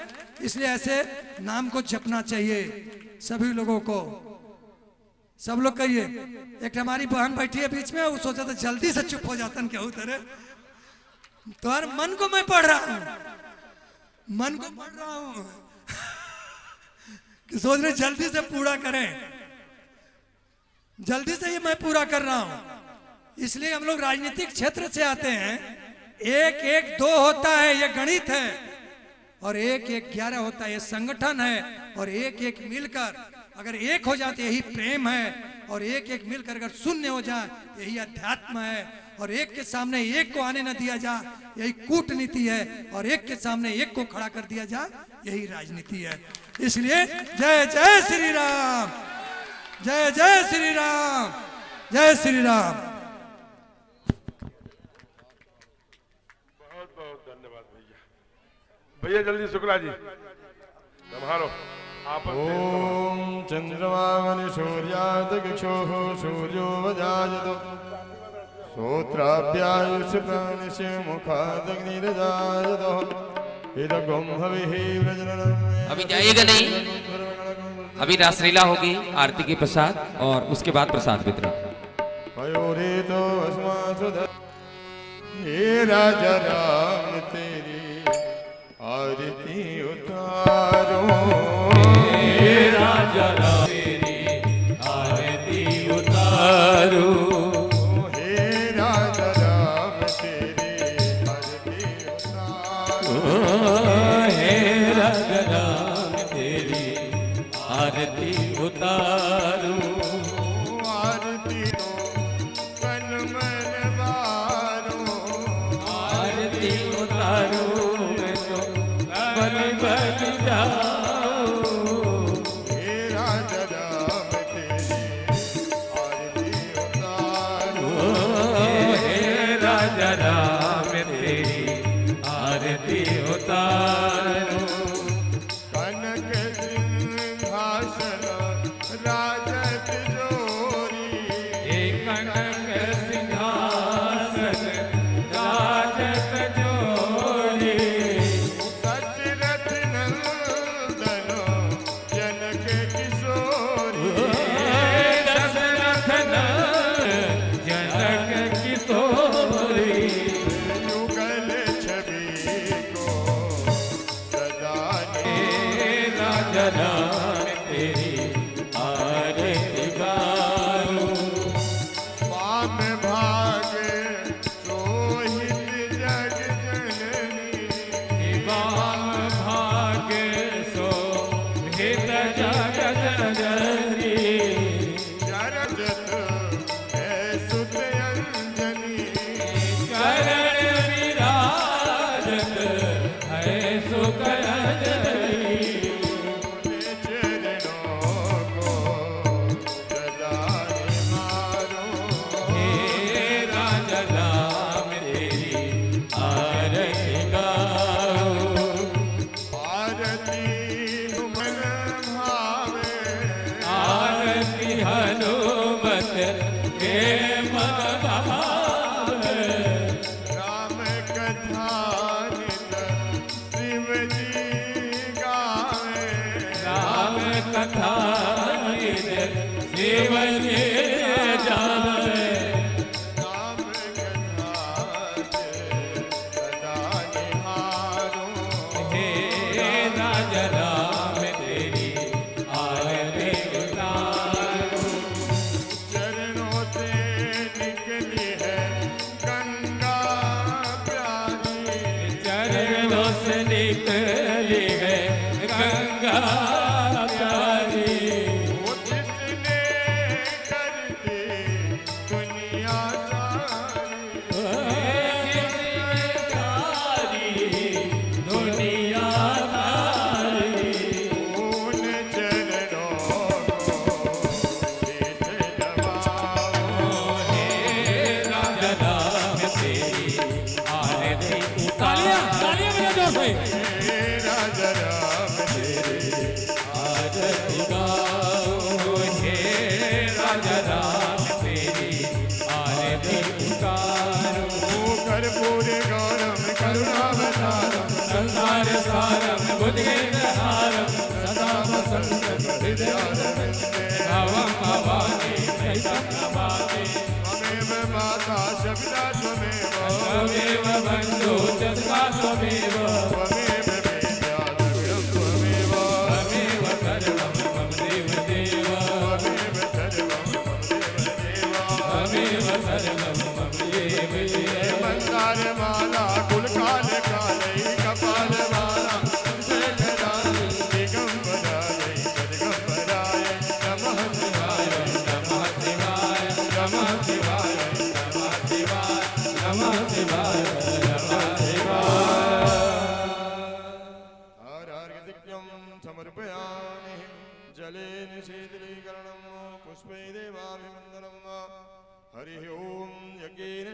इसलिए ऐसे नाम को जपना चाहिए सभी लोगों को। सब लोग कहिए। एक हमारी बहन बैठी है बीच में, वो सोचा था जल्दी से चुप हो जाता क्या उतरे। तुम्हारे मन को मैं पढ़ रहा हूं, मन को पढ़ रहा हूं कि सोच रहे जल्दी से पूरा करें, जल्दी से ये मैं पूरा कर रहा हूं। इसलिए हम लोग राजनीतिक क्षेत्र से आते हैं। 1 1 2 होता है, ये गणित है, और 1 1 11 होता है, ये संगठन है। और 1 1 मिलकर अगर एक हो जाते यही प्रेम है, और 1 1 मिलकर अगर शून्य हो जाए यही अध्यात्म है। और 1 के सामने 1 को आने न दिया जाए यही कूटनीति है, और 1 के सामने 1 को खड़ा कर दिया जाए यही राजनीति है। इसलिए जय जय श्री राम, जय जय श्री राम, जय श्री राम। बहुत बहुत धन्यवाद भैया। भैया जल्दी शुक्ला जी संभालो। ओम चंद्रमावनि सूर्यादक्षोः सूर्यो वजायतो श्रोत्राभ्यायुष प्राणस्य मुखादग्निरजायतो इदगुम हविः व्रजनम्। अभी जाइएगा नहीं, अभी रासलीला होगी, आरती के प्रसाद और उसके बाद प्रसाद वितरण। पयोरेतो अस्मासु हे राजा राम तेरी आरती उतारो, हे राजा राम तेरी आरती उतारो, हे राजा राम तेरी आरती उतारो, हे राजा राम तेरी आरती उतारो। आरती रो कन मन बारो, आरती उतारो मैं तो बन बन जाऊं। हे राजा राम तेरी आरती उतारो, हे राजा राम तेरी आरती उतारो। कनक सिंहासन राजत जोरी, हे कनक सिंहासन राजत जोरी, दशरथ नंदन जनक किशोरी, दशरथ सदा राजा राम तेरी आरती गाऊं पाप भागे सोहित जग जननी वाम भाग्य सो हित जग जननी चरजत है सुत अंजनी करण विराजत है सुकरंजनी चरणों को सदा निहारो हे राजा राम तेरी आरती गाऊं आरती मन भावे आरती हनुमत के मन भावे राम कथा नित शिव जी गावे राम कथा नित शिव जी जावे राम कथा से सदा निहारो हे राजा राम तेरी आरती गाऊं चरणों से निकली है गंगा प्यारी चरणों से निकली है गंगा प्यारी वो जितने करती दुनिया सारी दुनिया सारी उन चरणों को शीश नवाओ हे राजा राम तेरी आरती तालियां तालियां बजा जोर से हे राजा राम तेरे आरती गाओ हे राजा राम तेरी आरती गाओ कर्पूर गौरम करुणावतारम संसार सारम बुद्धिहारम सदा वसंत हृदयारविंदे भवम भवानी सहितं नमामि त्वमेव माता शब्दा त्वमेव त्वमेव बन्धु जस्ता त्वमेव त्वमेव विद्या द्रविणं त्वमेव त्वमेव सर्वं मम देव देव त्वमेव सर्वं मम देवदेव त्वमेव सर्वं मम देव देव मंदार माला कुलकाल कालै कपाल माला शेखराय दिगंबराय दिगंबराय नमः शिवाय नमः शिवाय नमः शिवाय नमः शिवाय नमः शिवाय नमः शिवाय आरार्घ्यं समर्पयामि जलेन शीतलीकरणं पुष्पै देवाभिवन्दनं हरिः ओं यज्ञेन